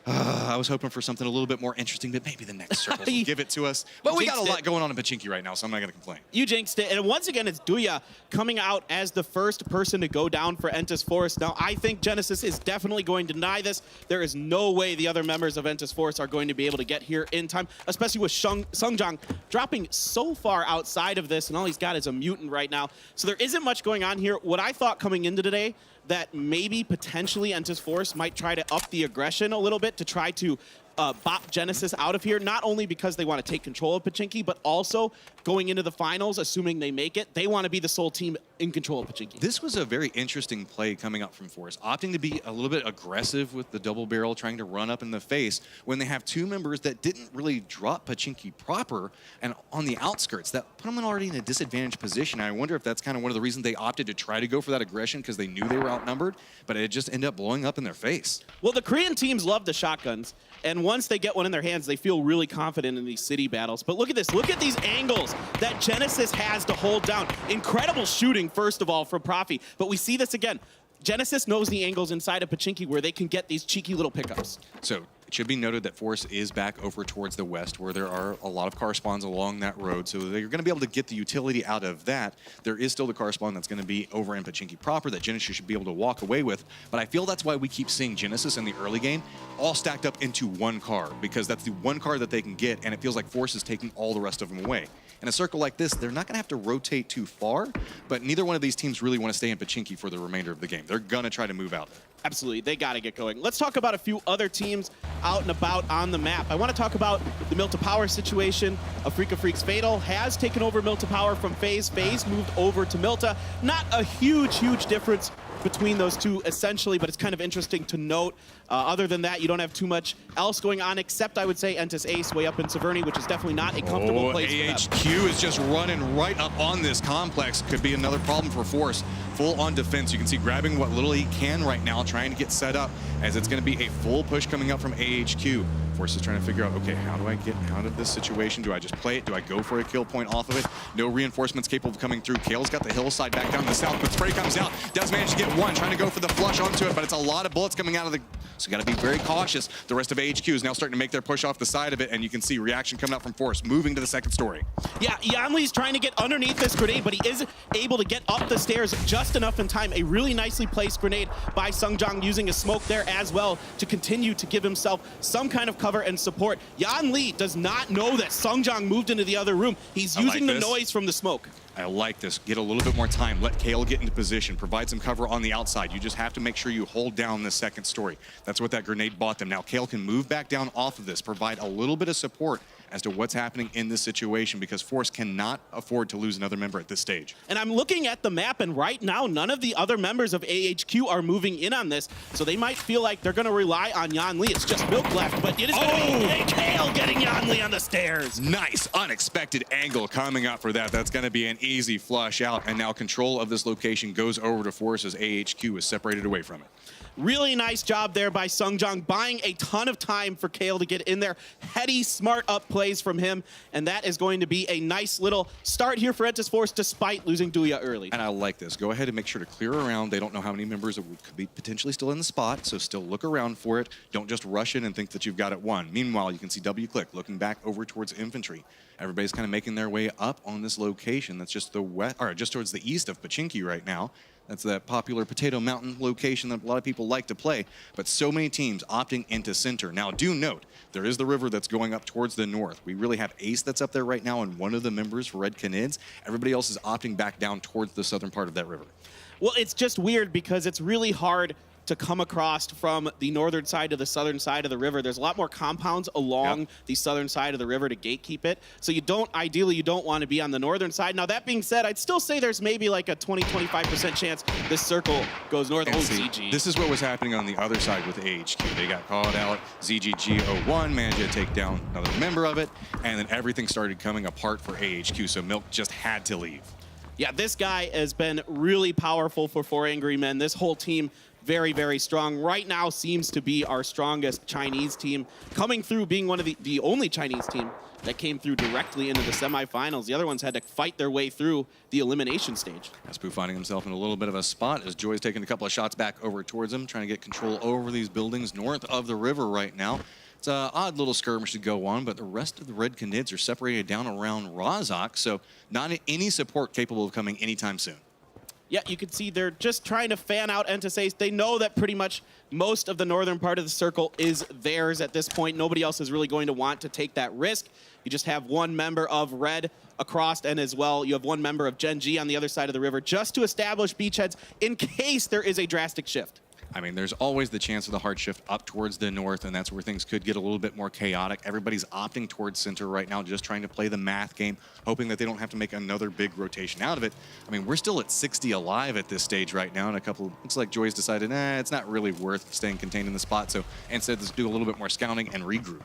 I was hoping for something a little bit more interesting, but maybe the next circle will give it to us. But we got a lot going on in Pachinki right now, so I'm not going to complain. You jinxed it. And once again, it's Duya coming out as the first person to go down for Entus Force. Now, I think Genesis is definitely going to deny this. There is no way the other members of Entus Force are going to be able to get here in time, especially with Sungjiang dropping so far outside of this, and all he's got is a mutant right now. So there isn't much going on here. What I thought coming into today, that maybe potentially Entus Force might try to up the aggression a little bit to try to bop Genesis out of here, not only because they want to take control of Pachinki, but also going into the finals, assuming they make it, they want to be the sole team in control of Pachinki. This was a very interesting play coming up from Force, opting to be a little bit aggressive with the double barrel, trying to run up in the face when they have two members that didn't really drop Pachinki proper and on the outskirts. That put them already in a disadvantaged position. I wonder if that's kind of one of the reasons they opted to try to go for that aggression, because they knew they were outnumbered, but it just ended up blowing up in their face. Well, the Korean teams love the shotguns, and once they get one in their hands, they feel really confident in these city battles. But look at this. Look at these angles that Genesis has to hold down. Incredible shooting, first of all, from Profi. But we see this again. Genesis knows the angles inside of Pachinki where they can get these cheeky little pickups. So it should be noted that Force is back over towards the west, where there are a lot of car spawns along that road. So they're going to be able to get the utility out of that. There is still the car spawn that's going to be over in Pachinki proper that Genesis should be able to walk away with. But I feel that's why we keep seeing Genesis in the early game all stacked up into one car, because that's the one car that they can get, and it feels like Force is taking all the rest of them away. In a circle like this, they're not going to have to rotate too far, but neither one of these teams really want to stay in Pachinki for the remainder of the game. They're going to try to move out there. Absolutely, they got to get going. Let's talk about a few other teams out and about on the map. I want to talk about the Milta Power situation. Afrika Freaks Fatal has taken over Milta Power from FaZe. FaZe moved over to Milta. Not a huge difference between those two, essentially, but it's kind of interesting to note. Other than that, you don't have too much else going on, except I would say Entus Ace way up in Severny, which is definitely not a comfortable place for them. AHQ is just running right up on this complex. Could be another problem for Force. Full on defense. You can see grabbing what little he can right now, trying to get set up, as it's going to be a full push coming up from AHQ. Force is trying to figure out, okay, how do I get out of this situation? Do I just play it? Do I go for a kill point off of it? No reinforcements capable of coming through. Kale's got the hillside back down to the south, but Spray comes out, does manage to get one, trying to go for the flush onto it, but it's a lot of bullets coming out of the... So you got to be very cautious. The rest of AHQ is now starting to make their push off the side of it, and you can see reaction coming out from Force, moving to the second story. Yeah, Yanli's trying to get underneath this grenade, but he is able to get up the stairs just enough in time. A really nicely placed grenade by Sungjiang, using a smoke there as well to continue to give himself some kind of cover and support. Yanli does not know that Sungjiang moved into the other room. He's using the noise from the smoke. I like this. Get a little bit more time. Let Kale get into position. Provide some cover on the outside. You just have to make sure you hold down the second story. That's what that grenade bought them. Now Kale can move back down off of this, provide a little bit of support as to what's happening in this situation, because Force cannot afford to lose another member at this stage. And I'm looking at the map, and right now, none of the other members of AHQ are moving in on this, so they might feel like they're going to rely on Yanli. It's just Milk left, but it is going to be Kale getting Yanli on the stairs. Nice, unexpected angle coming up for that. That's going to be an easy flush out, and now control of this location goes over to Force as AHQ is separated away from it. Really nice job there by Sungjiang, buying a ton of time for Kale to get in there. Heady, smart up plays from him, and that is going to be a nice little start here for Entus Force, despite losing Duya early. And I like this. Go ahead and make sure to clear around. They don't know how many members could be potentially still in the spot, so still look around for it. Don't just rush in and think that you've got it won. Meanwhile, you can see W-Click looking back over towards infantry. Everybody's kind of making their way up on this location. That's just the west, or just towards the east of Pachinki right now. That's that popular Potato Mountain location that a lot of people like to play, but so many teams opting into center. Now, do note, there is the river that's going up towards the north. We really have Ace that's up there right now, and one of the members for Red Canids. Everybody else is opting back down towards the southern part of that river. Well, it's just weird because it's really hard to come across from the northern side to the southern side of the river. There's a lot more compounds along the southern side of the river to gatekeep it. So ideally, you don't want to be on the northern side. Now, that being said, I'd still say there's maybe like a 20-25% chance this circle goes north. ZG. This is what was happening on the other side with AHQ. They got called out. ZGG01 managed to take down another member of it, and then everything started coming apart for AHQ, so Milk just had to leave. Yeah, this guy has been really powerful for 4 Angry Men. This whole team very, very strong. Right now seems to be our strongest Chinese team, coming through being one of the only Chinese team that came through directly into the semifinals. The other ones had to fight their way through the elimination stage. Aspu finding himself in a little bit of a spot as Joy's taking a couple of shots back over towards him, trying to get control over these buildings north of the river right now. It's an odd little skirmish to go on, but the rest of the Red Canids are separated down around Razak, so not any support capable of coming anytime soon. Yeah, you can see they're just trying to fan out Entasace. They know that pretty much most of the northern part of the circle is theirs at this point. Nobody else is really going to want to take that risk. You just have one member of Red across, and as well, you have one member of Gen G on the other side of the river just to establish beachheads in case there is a drastic shift. I mean, there's always the chance of the hard shift up towards the north, and that's where things could get a little bit more chaotic. Everybody's opting towards center right now, just trying to play the math game, hoping that they don't have to make another big rotation out of it. I mean, we're still at 60 alive at this stage right now, and looks like Joy's decided, it's not really worth staying contained in the spot, so instead let's do a little bit more scouting and regroup.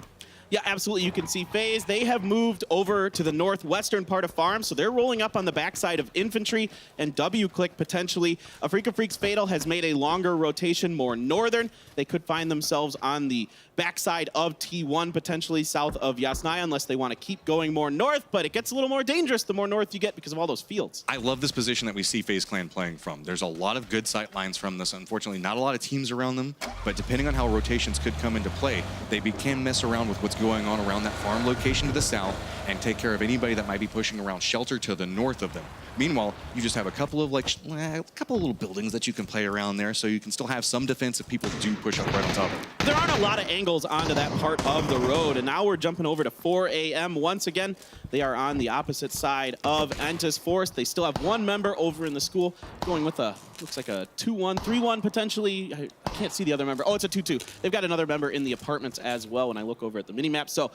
Yeah, absolutely. You can see FaZe. They have moved over to the northwestern part of Farm, so they're rolling up on the backside of Infantry and W-Click potentially. Afrika Freaks Fatal has made a longer rotation, more northern. They could find themselves on the backside of T1, potentially south of Yasnaya, unless they want to keep going more north, but it gets a little more dangerous the more north you get because of all those fields. I love this position that we see FaZe Clan playing from. There's a lot of good sight lines from this. Unfortunately, not a lot of teams around them, but depending on how rotations could come into play, they can mess around with what's going on around that farm location to the south and take care of anybody that might be pushing around shelter to the north of them. Meanwhile, you just have a couple of little buildings that you can play around there, so you can still have some defense if people do push up right on top of it. There aren't a lot of angles onto that part of the road, and now we're jumping over to 4 a.m. once again. They are on the opposite side of Entis Forest. They still have one member over in the school going with looks like a 2-1, 3-1 potentially. I can't see the other member. Oh, it's a 2-2. They've got another member in the apartments as well when I look over at the minimap. So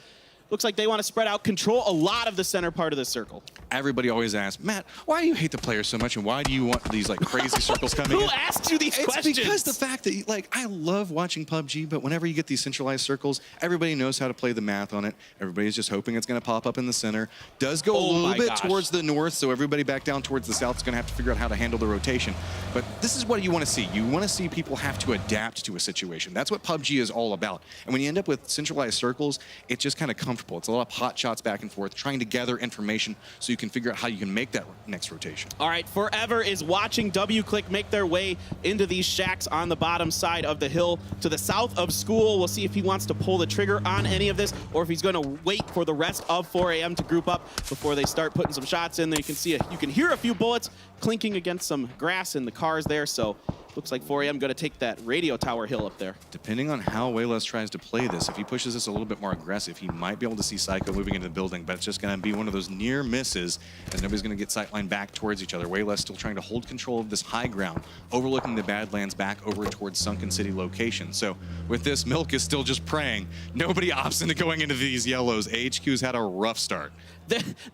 looks like they want to spread out, control a lot of the center part of the circle. Everybody always asks, Matt, why do you hate the players so much, and why do you want these crazy circles coming in? Who asks you these questions? It's because the fact that I love watching PUBG, but whenever you get these centralized circles, everybody knows how to play the math on it. Everybody's just hoping it's going to pop up in the center. Does go a little bit towards the north, so everybody back down towards the south is going to have to figure out how to handle the rotation. But this is what you want to see. You want to see people have to adapt to a situation. That's what PUBG is all about. And when you end up with centralized circles, it's just kind of comfortable. It's a lot of hot shots back and forth, trying to gather information so you can figure out how you can make that next rotation. All right, Forever is watching W-Click make their way into these shacks on the bottom side of the hill to the south of school. We'll see if he wants to pull the trigger on any of this or if he's going to wait for the rest of 4 a.m. to group up before they start putting some shots in there. You can see you can hear a few bullets clinking against some grass in the cars there, so looks like 4 a.m. going to take that radio tower hill up there. Depending on how Wayless tries to play this, if he pushes this a little bit more aggressive, he might be able to see Psycho moving into the building, but it's just going to be one of those near misses as nobody's going to get sightline back towards each other. Wayless still trying to hold control of this high ground, overlooking the Badlands back over towards Sunken City location. So with this, Milk is still just praying. Nobody opts into going into these yellows. AHQ's had a rough start.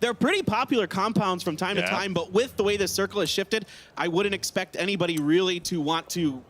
They're pretty popular compounds from time to time, but with the way this circle has shifted, I wouldn't expect anybody really to want to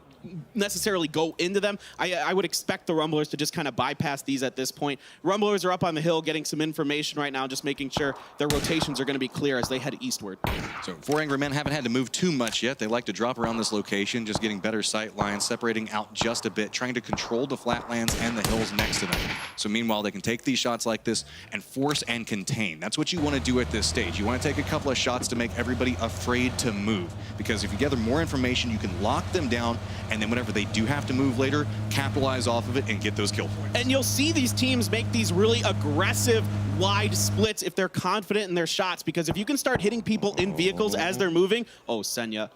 necessarily go into them. I would expect the Rumblers to just kind of bypass these at this point. Rumblers are up on the hill getting some information right now, just making sure their rotations are going to be clear as they head eastward. So 4 Angry Men haven't had to move too much yet. They like to drop around this location, just getting better sight lines, separating out just a bit, trying to control the flatlands and the hills next to them. So meanwhile, they can take these shots like this and force and contain. That's what you want to do at this stage. You want to take a couple of shots to make everybody afraid to move, because if you gather more information, you can lock them down, and then whenever they do have to move later, capitalize off of it and get those kill points. And you'll see these teams make these really aggressive wide splits if they're confident in their shots, because if you can start hitting people in vehicles as they're moving, Senya,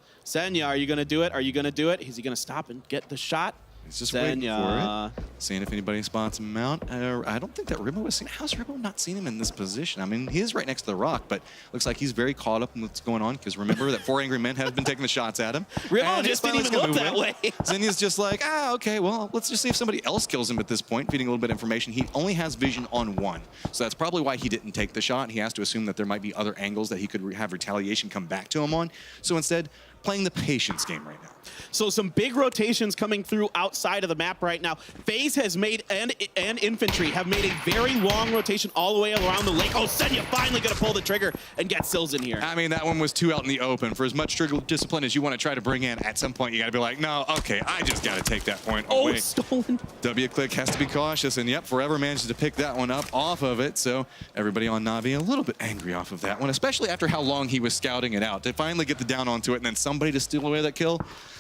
are you going to do it? Are you going to do it? Is he going to stop and get the shot? He's just waiting for it, seeing if anybody spots him out. I don't think that Ribbo has seen. How's Ribbo not seen him in this position? I mean, he is right next to the rock, but looks like he's very caught up in what's going on, because remember that 4 Angry Men have been taking the shots at him. Ribbo just didn't even look that way. Zenya's just like, okay, well, let's just see if somebody else kills him at this point, feeding a little bit of information. He only has vision on one, so that's probably why he didn't take the shot. He has to assume that there might be other angles that he could have retaliation come back to him on. So instead, playing the patience game right now. So some big rotations coming through outside of the map right now. FaZe has made, and Infantry have made a very long rotation all the way around the lake. Oh, Senya finally going to pull the trigger and get Sills in here. I mean, that one was too out in the open. For as much trigger discipline as you want to try to bring in, at some point you got to be like, no, okay, I just got to take that point away. Oh, stolen. WClick has to be cautious, and yep, Forever manages to pick that one up off of it. So everybody on Na'Vi a little bit angry off of that one, especially after how long he was scouting it out. To finally get the down onto it and then somebody to steal away that kill,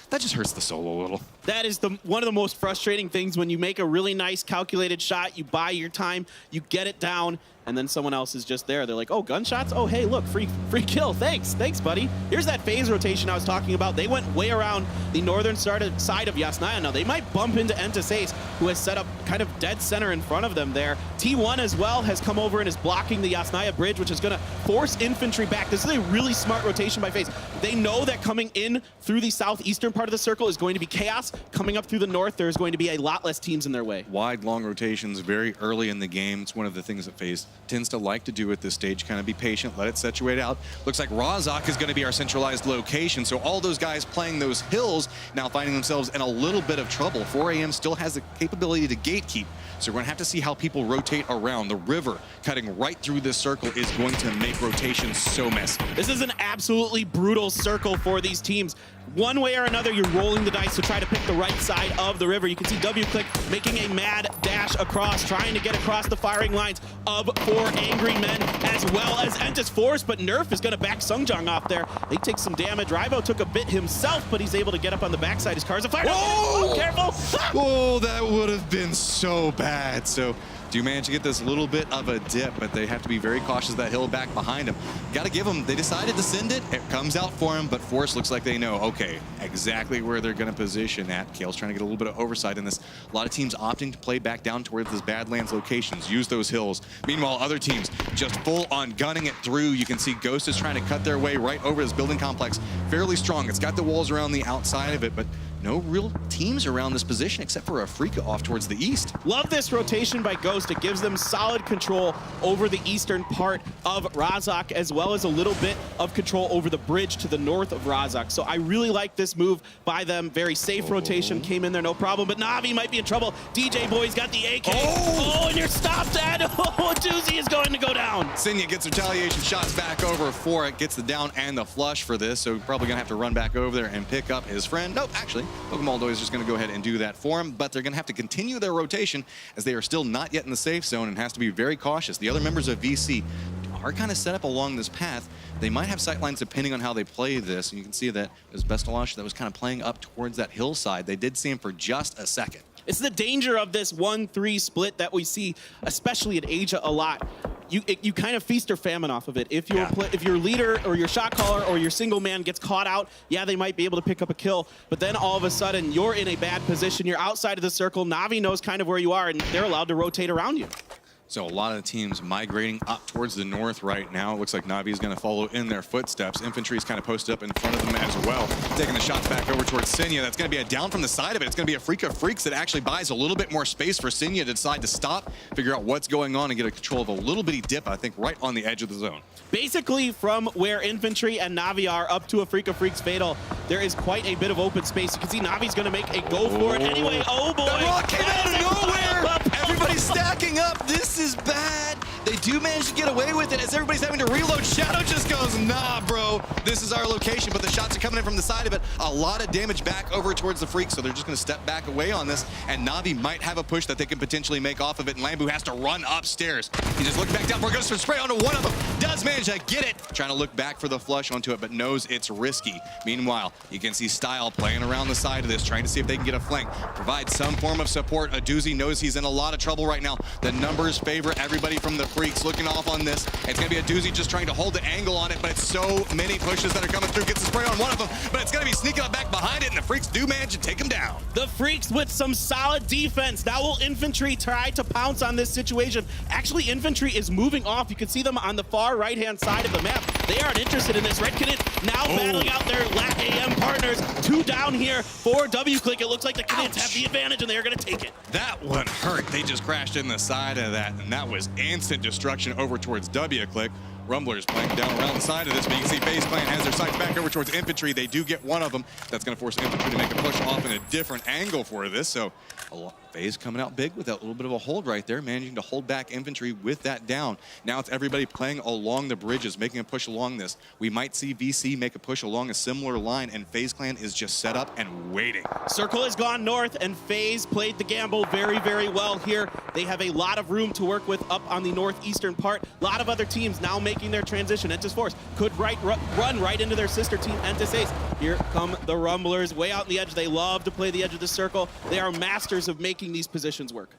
that just hurts the soul a little. That is one of the most frustrating things when you make a really nice calculated shot, you buy your time, you get it down, and then someone else is just there. They're like, oh, gunshots? Oh, hey, look, free kill. Thanks, buddy. Here's that FaZe rotation I was talking about. They went way around the northern side of Yasnaya. Now, they might bump into Entis Ace, who has set up kind of dead center in front of them there. T1 as well has come over and is blocking the Yasnaya bridge, which is going to force Infantry back. This is a really smart rotation by FaZe. They know that coming in through the southeastern part of the circle is going to be chaos. Coming up through the north, there's going to be a lot less teams in their way. Wide, long rotations very early in the game. It's one of the things that FaZe tends to like to do at this stage, kind of be patient, let it situate out. Looks like Razak is going to be our centralized location, so all those guys playing those hills now finding themselves in a little bit of trouble. 4AM still has the capability to gatekeep, so we're going to have to see how people rotate around. The river cutting right through this circle is going to make rotations so messy. This is an absolutely brutal circle for these teams. One way or another, you're rolling the dice to try to pick the right side of the river. You can see WClick making a mad dash across, trying to get across the firing lines of 4 angry men, as well as Entis Force, but Nerf is going to back Sungjong off there. They take some damage. Rivo took a bit himself, but he's able to get up on the backside. His car's a fire. Oh, careful! Oh, that would have been so bad. So do manage to get this little bit of a dip, but they have to be very cautious of that hill back behind them. Got to give them, they decided to send it. It comes out for them, but Force looks like they know, okay, exactly where they're going to position at. Kale's trying to get a little bit of oversight in this. A lot of teams opting to play back down towards those Badlands locations, use those hills. Meanwhile, other teams just full on gunning it through. You can see Ghost is trying to cut their way right over this building complex. Fairly strong. It's got the walls around the outside of it, but no real teams around this position except for Afrika off towards the east. Love this rotation by Ghost. It gives them solid control over the eastern part of Razak, as well as a little bit of control over the bridge to the north of Razak. So I really like this move by them. Very safe rotation. Came in there, no problem. But Na'Vi might be in trouble. DJ Boy's got the AK. Oh, and you're stopped at. Oh, Doozy is going to go down. Senya gets retaliation shots back over for it. Gets the down and the flush for this. So probably going to have to run back over there and pick up his friend. Nope, actually, Pokemon is just going to go ahead and do that for him, but they're going to have to continue their rotation as they are still not yet in the safe zone and has to be very cautious. The other members of VC are kind of set up along this path. They might have sightlines depending on how they play this, and you can see that it was Bestalash that was kind of playing up towards that hillside. They did see him for just a second. It's the danger of this 1-3 split that we see, especially at Asia a lot. You kind of feast or famine off of it. If your leader or your shot caller or your single man gets caught out, yeah, they might be able to pick up a kill, but then all of a sudden you're in a bad position. You're outside of the circle. Na'Vi knows kind of where you are, and they're allowed to rotate around you. So a lot of the teams migrating up towards the north right now. It looks like Na'Vi is going to follow in their footsteps. Infantry is kind of posted up in front of them as well. Taking the shots back over towards Senya. That's going to be a down from the side of it. It's going to be a Afrika Freaks that actually buys a little bit more space for Senya to decide to stop, figure out what's going on, and get a control of a little bitty dip, I think, right on the edge of the zone. Basically, from where Infantry and Na'Vi are up to Afrika Freaks Fatal, there is quite a bit of open space. You can see Navi's going to make a go for it anyway. Oh, boy. The rock came out of nowhere. Everybody's stacking up. This is bad. They do manage to get away with it as everybody's having to reload. Shadow just goes, nah, bro. This is our location, but the shots are coming in from the side of it. A lot of damage back over towards the Freaks, so they're just going to step back away on this, and Na'Vi might have a push that they can potentially make off of it, and Lambu has to run upstairs. He just looks back down for goes for spray onto one of them. Does manage to get it. Trying to look back for the flush onto it, but knows it's risky. Meanwhile, you can see Style playing around the side of this, trying to see if they can get a flank, provide some form of support. Aduzi knows he's in a lot of trouble right now. The numbers favor everybody from the Freaks looking off on this. It's going to be Aduzi just trying to hold the angle on it, but it's so many pushes that are coming through. Gets the spray on one of them, but it's going to be sneaking up back behind it, and the Freaks do manage to take him down. The Freaks with some solid defense. Now will Infantry try to pounce on this situation? Actually, Infantry is moving off. You can see them on the far right-hand side of the map. They aren't interested in this. Red Cadet now battling out their LAT AM partners. 2 down here for WClick. It looks like the Cadets have the advantage, and they are going to take it. That one hurt. They just crashed in the side of that, and that was instant destruction over towards WClick. Rumblers playing down around the side of this, but you can see FaZe Clan has their sights back over towards Infantry. They do get one of them. That's going to force Infantry to make a push off in a different angle for this. So FaZe coming out big with that little bit of a hold right there, managing to hold back Infantry with that down. Now it's everybody playing along the bridges, making a push along this. We might see VC make a push along a similar line, and FaZe Clan is just set up and waiting. Circle has gone north, and FaZe played the gamble very, very well here. They have a lot of room to work with up on the northeastern part. A lot of other teams now making their transition. Entis Force could run right into their sister team, Entis Ace. Here come the Rumblers, way out on the edge. They love to play the edge of the circle. They are masters of making these positions work.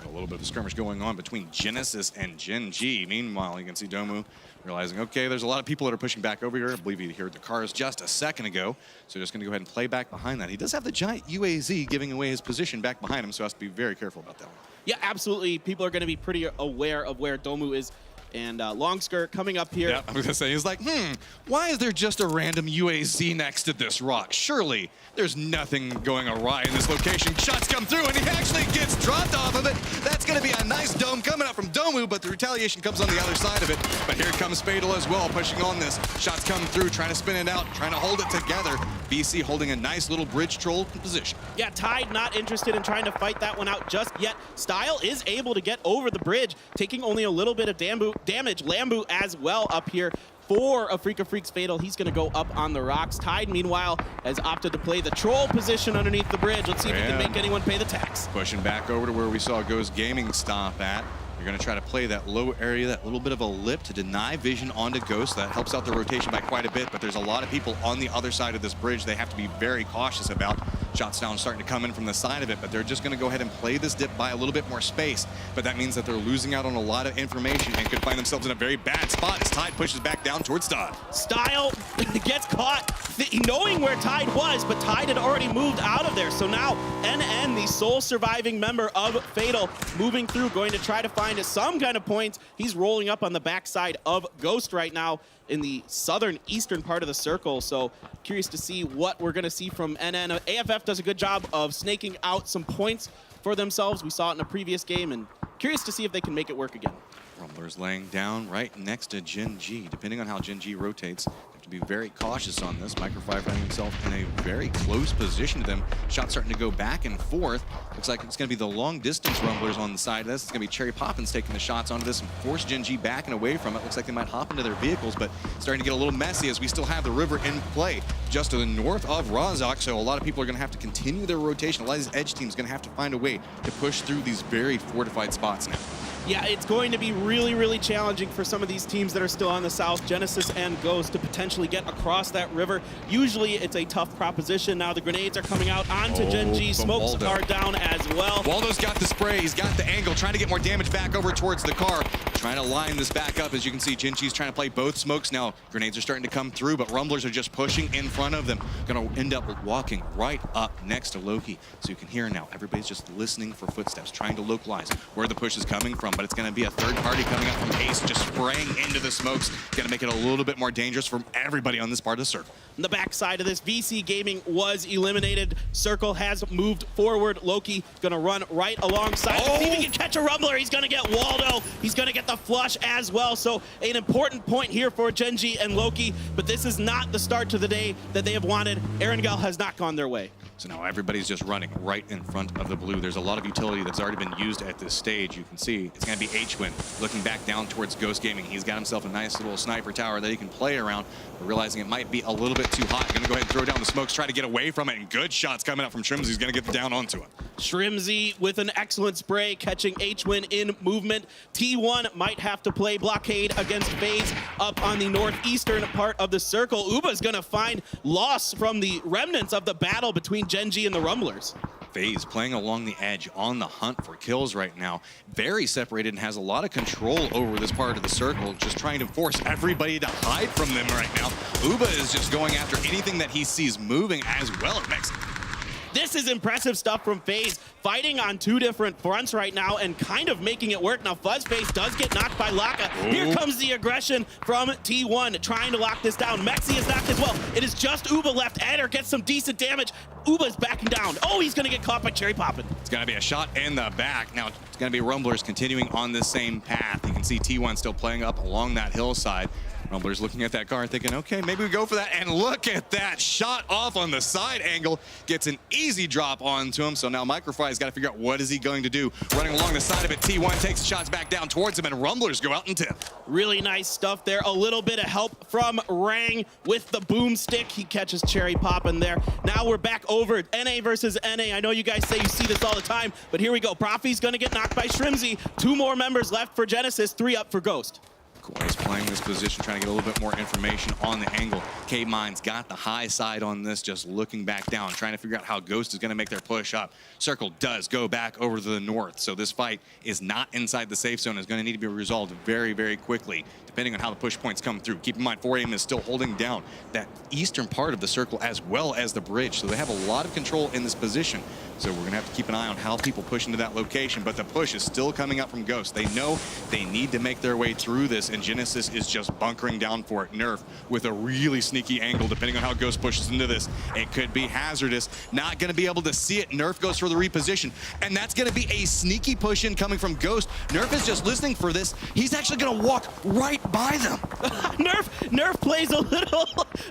A little bit of a skirmish going on between Genesis and Gen G. Meanwhile, you can see Domu realizing, okay, there's a lot of people that are pushing back over here. I believe you heard the cars just a second ago. So just going to go ahead and play back behind that. He does have the giant UAZ giving away his position back behind him, so has to be very careful about that one. Yeah, absolutely. People are going to be pretty aware of where Domu is. And long skirt coming up here. Yeah, I was going to say, he's like, why is there just a random UAZ next to this rock? Surely there's nothing going awry in this location. Shots come through, and he actually gets dropped off of it. That's going to be a nice dome coming out from Domu, but the retaliation comes on the other side of it. But here comes Fatal as well, pushing on this. Shots come through, trying to spin it out, trying to hold it together. VC holding a nice little bridge troll position. Yeah, Tide not interested in trying to fight that one out just yet. Style is able to get over the bridge, taking only a little bit of damage. Lambu as well up here for a Freak of Freaks Fatal. He's going to go up on the rocks. Tide, meanwhile, has opted to play the troll position underneath the bridge. Let's see if he can make anyone pay the tax. Pushing back over to where we saw Ghost Gaming stop at. You're going to try to play that low area, that little bit of a lip to deny vision onto Ghost. That helps out the rotation by quite a bit, but there's a lot of people on the other side of this bridge they have to be very cautious about. Shots down starting to come in from the side of it, but they're just going to go ahead and play this dip by a little bit more space. But that means that they're losing out on a lot of information and could find themselves in a very bad spot as Tide pushes back down towards Style. Style gets caught knowing where Tide was, but Tide had already moved out of there. So now NN, the sole surviving member of Fatal, moving through, going to try to find some kind of points. He's rolling up on the backside of Ghost right now in the southern eastern part of the circle. So curious to see what we're going to see from NN. AFF does a good job of snaking out some points for themselves. We saw it in a previous game, and curious to see if they can make it work again. Rumblers laying down right next to Gen G. Depending on how Gen G rotates, they have to be very cautious on this. Micro5 finding himself in a very close position to them. Shots starting to go back and forth. Looks like it's going to be the long distance Rumblers on the side of this. It's going to be Cherry Poppins taking the shots onto this and force Gen G back and away from it. Looks like they might hop into their vehicles, but starting to get a little messy as we still have the river in play just to the north of Razak. So a lot of people are going to have to continue their rotation. A lot of these edge teams are going to have to find a way to push through these very fortified spots now. Yeah, it's going to be really, really challenging for some of these teams that are still on the south, Genesis and Ghost, to potentially get across that river. Usually it's a tough proposition. Now the grenades are coming out onto Gen G. Smokes Waldo are down as well. Waldo's got the spray. He's got the angle, trying to get more damage back over towards the car. Trying to line this back up. As you can see, Gen G's trying to play both smokes now. Grenades are starting to come through, but Rumblers are just pushing in front of them. Going to end up walking right up next to Loki. So you can hear now, everybody's just listening for footsteps, trying to localize where the push is coming from, but it's going to be a third party coming up from Ace, just spraying into the smokes. Going to make it a little bit more dangerous for everybody on this part of the circle. On the backside of this, VC Gaming was eliminated. Circle has moved forward. Loki going to run right alongside. See if he can catch a Rumbler. He's going to get Waldo. He's going to get the flush as well. So an important point here for Gen G and Loki, but this is not the start to the day that they have wanted. Erangel has not gone their way. So now everybody's just running right in front of the blue. There's a lot of utility that's already been used at this stage. You can see it's going to be H-Win looking back down towards Ghost Gaming. He's got himself a nice little sniper tower that he can play around, but realizing it might be a little bit too hot. Going to go ahead and throw down the smokes, try to get away from it, and good shots coming up from Shrimzy. He's going to get down onto him. Shrimzy with an excellent spray, catching H-Win in movement. T1 might have to play blockade against FaZe up on the northeastern part of the circle. Uba's going to find loss from the remnants of the battle between Gen G and the Rumblers. FaZe playing along the edge on the hunt for kills right now. Very separated and has a lot of control over this part of the circle, just trying to force everybody to hide from them right now. Uba is just going after anything that he sees moving as well as Mexico. This is impressive stuff from FaZe, fighting on 2 different fronts right now and kind of making it work. Now Fuzzface does get knocked by Laka. Here comes the aggression from T1, trying to lock this down. Mexi is knocked as well. It is just Uba left. Adder gets some decent damage. Uba is backing down. Oh, he's gonna get caught by Cherry Poppin'. It's gonna be a shot in the back. Now it's gonna be Rumblers continuing on the same path. You can see T1 still playing up along that hillside. Rumblers looking at that car thinking, okay, maybe we go for that. And look at that shot off on the side angle. Gets an easy drop onto him. So now Microfry's got to figure out what is he going to do. Running along the side of it, T1 takes shots back down towards him, and Rumblers go out in 10th. Really nice stuff there. A little bit of help from Rang with the boomstick. He catches Cherry Poppin' there. Now we're back over NA versus NA. I know you guys say you see this all the time, but here we go. Profi's going to get knocked by Shrimzy. 2 more members left for Genesis, 3 up for Ghost. He's playing this position, trying to get a little bit more information on the angle. K-Mine's got the high side on this, just looking back down, trying to figure out how Ghost is going to make their push up. Circle does go back over to the north, so this fight is not inside the safe zone. It's going to need to be resolved very, very quickly, depending on how the push points come through. Keep in mind, 4AM is still holding down that eastern part of the circle as well as the bridge, so they have a lot of control in this position. So we're going to have to keep an eye on how people push into that location, but the push is still coming up from Ghost. They know they need to make their way through this, and Genesis is just bunkering down for it. Nerf with a really sneaky angle, depending on how Ghost pushes into this. It could be hazardous. Not going to be able to see it. Nerf goes for the reposition, and that's going to be a sneaky push in coming from Ghost. Nerf is just listening for this. He's actually going to walk right by them. Nerf plays a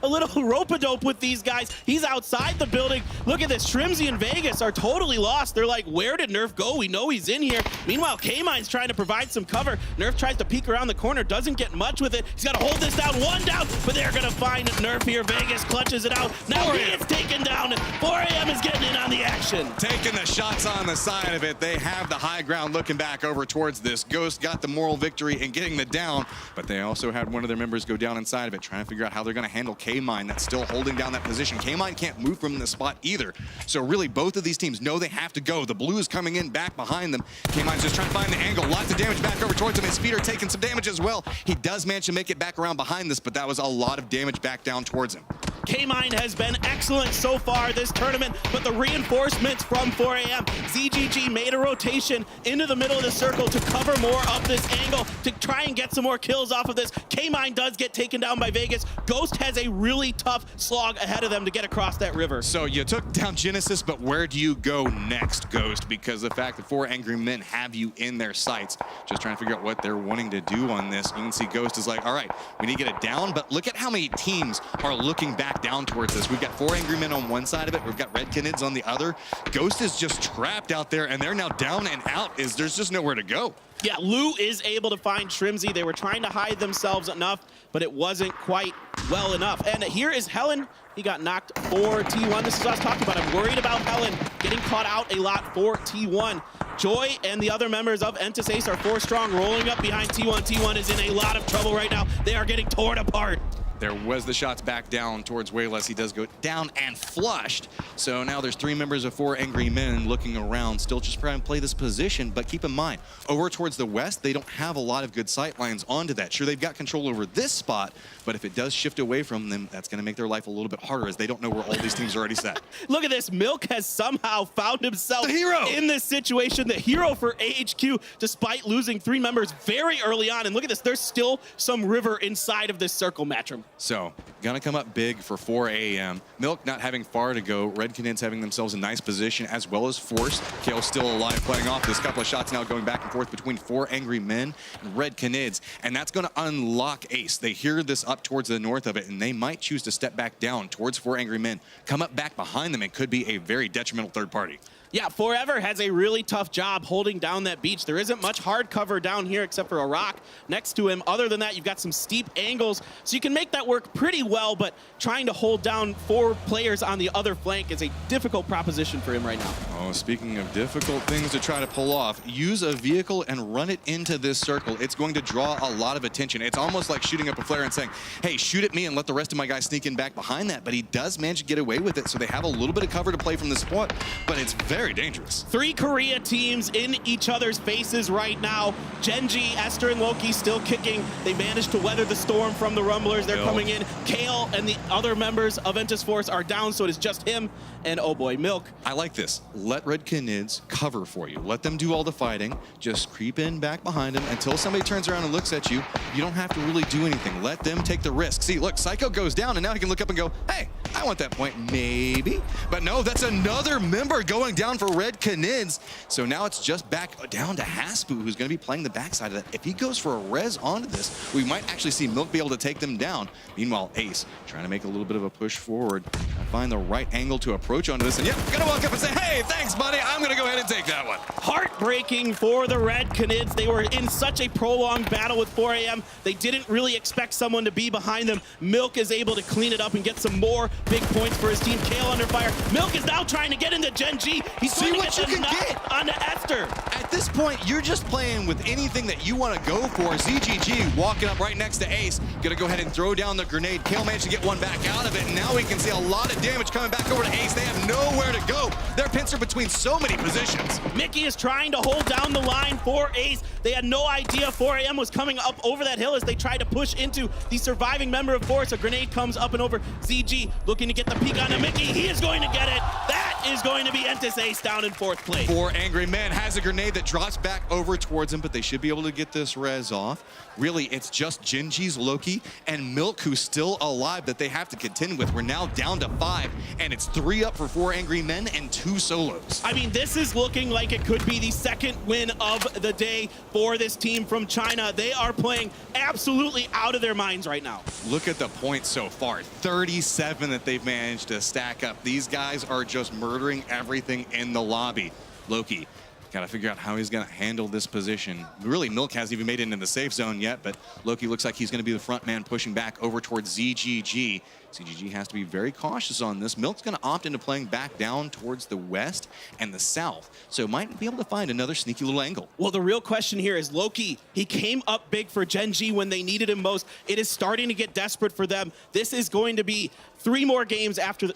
little rope-a-dope with these guys. He's outside the building. Look at this. Shrimzy and Vegas are totally lost. They're like, where did Nerf go? We know he's in here. Meanwhile, K-Mine's trying to provide some cover. Nerf tries to peek around the corner, doesn't get much with it. He's got to hold this down. 1 down, but they're going to find Nerf here. Vegas clutches it out. Now he is taken down. 4AM is getting in on the action. Taking the shots on the side of it. They have the high ground looking back over towards this. Ghost got the moral victory in getting the down, but they also had one of their members go down inside of it, trying to figure out how they're going to handle K-Mine that's still holding down that position. K-Mine can't move from the spot either. So really, both of these teams know they have to go. The blue is coming in back behind them. K-Mine's just trying to find the angle. Lots of damage back over towards him. His feet are taking some damage as well. He does manage to make it back around behind this, but that was a lot of damage back down towards him. K-Mine has been excellent so far this tournament, but the reinforcements from 4AM. ZGG made a rotation into the middle of the circle to cover more of this angle, to try and get some more kills off of this. K-Mine does get taken down by Vegas. Ghost has a really tough slog ahead of them to get across that river. So you took down Genesis, but where do you go next, Ghost? Because the fact that 4 angry men have you in their sights, just trying to figure out what they're wanting to do on this. You can see Ghost is like, all right, we need to get it down, but look at how many teams are looking back down towards this. We've got 4 angry men on one side of it. We've got Red Canids on the other. Ghost is just trapped out there, and they're now down and out. There's just nowhere to go. Yeah, Lou is able to find Shrimzy. They were trying to hide themselves enough, but it wasn't quite well enough. And here is Helen. He got knocked for T1. This is what I was talking about. I'm worried about Helen getting caught out a lot for T1. Joy and the other members of Entis Ace are 4 strong, rolling up behind T1. T1 is in a lot of trouble right now. They are getting torn apart. There was the shots back down towards Wayless. He does go down and flushed. So now there's 3 members of 4 angry men looking around, still just trying to play this position. But keep in mind, over towards the west, they don't have a lot of good sight lines onto that. Sure, they've got control over this spot, but if it does shift away from them, that's going to make their life a little bit harder as they don't know where all these teams are already set. Look at this. Milk has somehow found himself in this situation. The hero for AHQ, despite losing 3 members very early on. And look at this. There's still some river inside of this circle, Matchroom. So, gonna come up big for 4AM. Milk not having far to go. Red Canids having themselves a nice position, as well as Force. Kale still alive, playing off this. Couple of shots now going back and forth between 4 angry men and Red Canids. And that's gonna unlock Ace. They hear this up towards the north of it, and they might choose to step back down towards 4 angry men. Come up back behind them. It could be a very detrimental third party. Yeah, Forever has a really tough job holding down that beach. There isn't much hard cover down here except for a rock next to him. Other than that, you've got some steep angles, so you can make that work pretty well, but trying to hold down 4 players on the other flank is a difficult proposition for him right now. Oh, speaking of difficult things to try to pull off, use a vehicle and run it into this circle. It's going to draw a lot of attention. It's almost like shooting up a flare and saying, hey, shoot at me and let the rest of my guys sneak in back behind that, but he does manage to get away with it, so they have a little bit of cover to play from the spot, but it's very very dangerous. 3 Korea teams in each other's faces right now. Genji, Esther, and Loki still kicking. They managed to weather the storm from the Rumblers. They're coming in. Kale and the other members of Ventus Force are down, so it is just him and, oh boy, Milk. I like this. Let Red Canids cover for you. Let them do all the fighting. Just creep in back behind them until somebody turns around and looks at you. You don't have to really do anything. Let them take the risk. See, look, Psycho goes down, and now he can look up and go, hey, I want that point, maybe. But no, that's another member going down for Red Canids. So now it's just back down to Haspu, who's going to be playing the backside of that. If he goes for a res onto this, we might actually see Milk be able to take them down. Meanwhile, Ace trying to make a little bit of a push forward, find the right angle to approach onto this. And yeah, gonna walk up and say, hey, thanks, buddy. I'm gonna go ahead and take that one. Heartbreaking for the Red Canids. They were in such a prolonged battle with 4 AM. They didn't really expect someone to be behind them. Milk is able to clean it up and get some more big points for his team. Kale under fire. Milk is now trying to get into Genji. He's See going what to you get can the get onto Esther. At this point, you're just playing with anything that you want to go for. ZGG walking up right next to Ace. Gonna go ahead and throw down the grenade. Kale managed to get one back out of it, and now we can see a lot of damage coming back over to Ace. They have nowhere to go. They're pincer between so many positions. Mickey is trying to hold down the line for Ace. They had no idea 4 AM was coming up over that hill as they tried to push into the surviving member of Force. A grenade comes up and over. ZG looking to get the peek onto Mickey. He is going to get it. That is going to be Entis Ace down in 4th place. 4 Angry Men has a grenade that drops back over towards him, but they should be able to get this res off. Really, it's just Genji's Loki and Milk who's still alive that they have to contend with. We're now down to 5, and it's 3 up for 4 Angry Men and 2 solos. I mean, this is looking like it could be the 2nd win of the day for this team from China. They are playing absolutely out of their minds right now. Look at the points so far. 37 that they've managed to stack up. These guys are just murdering everything in the lobby. Loki, got to figure out how he's going to handle this position. Really, Milk hasn't even made it into the safe zone yet, but Loki looks like he's going to be the front man pushing back over towards ZGG. ZGG has to be very cautious on this. Milk's going to opt into playing back down towards the west and the south, so might be able to find another sneaky little angle. Well, the real question here is Loki. He came up big for Genji when they needed him most. It is starting to get desperate for them. This is going to be 3 more games after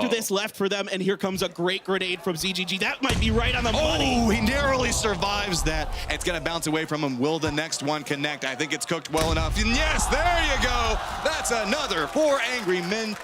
this left for them, and here comes a great grenade from ZGG. That might be right on the money. Oh, he narrowly survives that. It's going to bounce away from him. Will the next one connect? I think it's cooked well enough. And yes, there you go. That's another 4 Angry Men.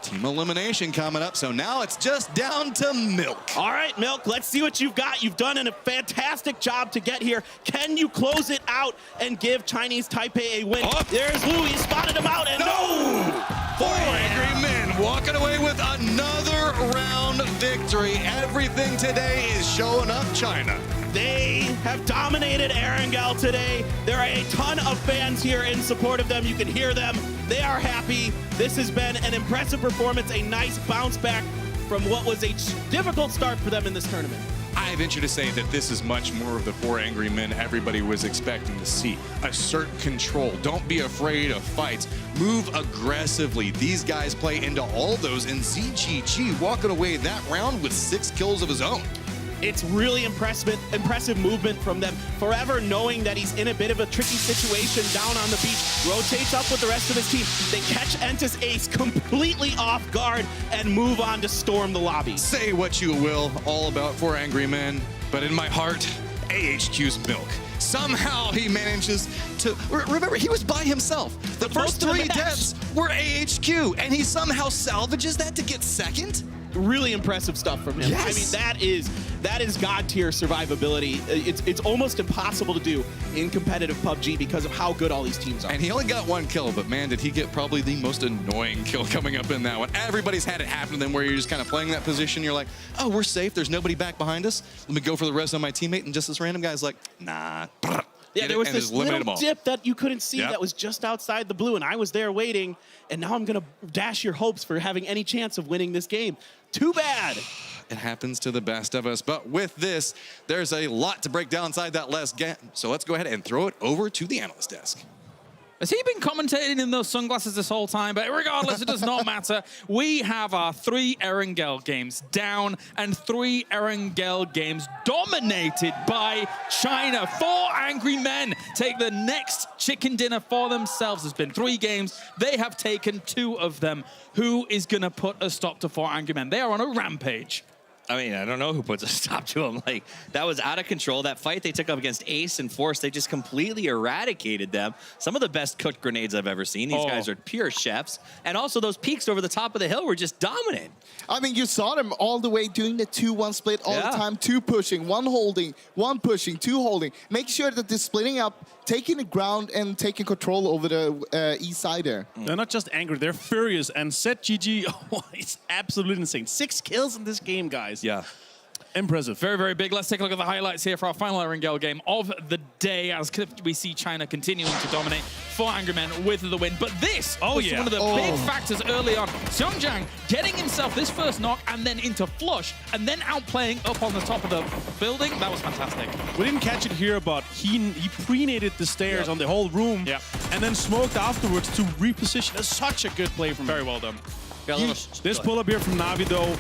Team elimination coming up, so now it's just down to Milk. All right, Milk, let's see what you've got. You've done a fantastic job to get here. Can you close it out and give Chinese Taipei a win? There's Lou, he spotted him out, and no! 4 Angry Men walking away with another round victory. Everything today is showing up China. They have dominated Erangel today. There are a ton of fans here in support of them. You can hear them. They are happy. This has been an impressive performance, a nice bounce back from what was a difficult start for them in this tournament. I venture to say that this is much more of the 4 Angry Men everybody was expecting to see. Assert control. Don't be afraid of fights. Move aggressively. These guys play into all those, and ZGG walking away that round with 6 kills of his own. It's really impressive movement from them. Forever knowing that he's in a bit of a tricky situation down on the beach, rotates up with the rest of his team. They catch Entis Ace completely off guard and move on to storm the lobby. Say what you will, all about 4 Angry Men, but in my heart, AHQ's Milk. Somehow he manages to, remember, he was by himself. The first 3 deaths were AHQ, and he somehow salvages that to get 2nd? Really impressive stuff from him. Yes. I mean, that is god tier survivability. It's almost impossible to do in competitive PUBG because of how good all these teams are. And he only got 1 kill, but man, did he get probably the most annoying kill coming up in that one. Everybody's had it happen to them where you're just kind of playing that position. You're like, oh, we're safe. There's nobody back behind us. Let me go for the rest of my teammate. And just this random guy's like, nah. Yeah, there was this little dip that you couldn't see that was just outside the blue, and I was there waiting, and now I'm going to dash your hopes for having any chance of winning this game. Too bad. It happens to the best of us. But with this, there's a lot to break down inside that last game. So let's go ahead and throw it over to the analyst desk. Has he been commentating in those sunglasses this whole time? But regardless, it does not matter. We have our 3 Erangel games down and 3 Erangel games dominated by China. 4 Angry Men take the next chicken dinner for themselves. There's been 3 games. They have taken 2 of them. Who is going to put a stop to 4 Angry Men? They are on a rampage. I mean, I don't know who puts a stop to them. Like, that was out of control. That fight they took up against Ace and Force, they just completely eradicated them. Some of the best cooked grenades I've ever seen. These guys are pure chefs. And also those peaks over the top of the hill were just dominant. I mean, you saw them all the way doing the 2-1 split all the time. 2 pushing, 1 holding, 1 pushing, 2 holding. Make sure that they're splitting up, taking the ground and taking control over the east side there. They're not just angry, they're furious. And Set GG, it's absolutely insane. 6 kills in this game, guys. Yeah. Impressive. Very, very big. Let's take a look at the highlights here for our final Erangel game of the day as we see China continuing to dominate for Angry Men with the win. But this was one of the big factors early on. Xiongjiang getting himself this first knock and then into flush and then outplaying up on the top of the building. That was fantastic. We didn't catch it here, but he pre-naded the stairs on the whole room and then smoked afterwards to reposition. That's such a good play from Very well done. This pull-up here from Na'Vi, though,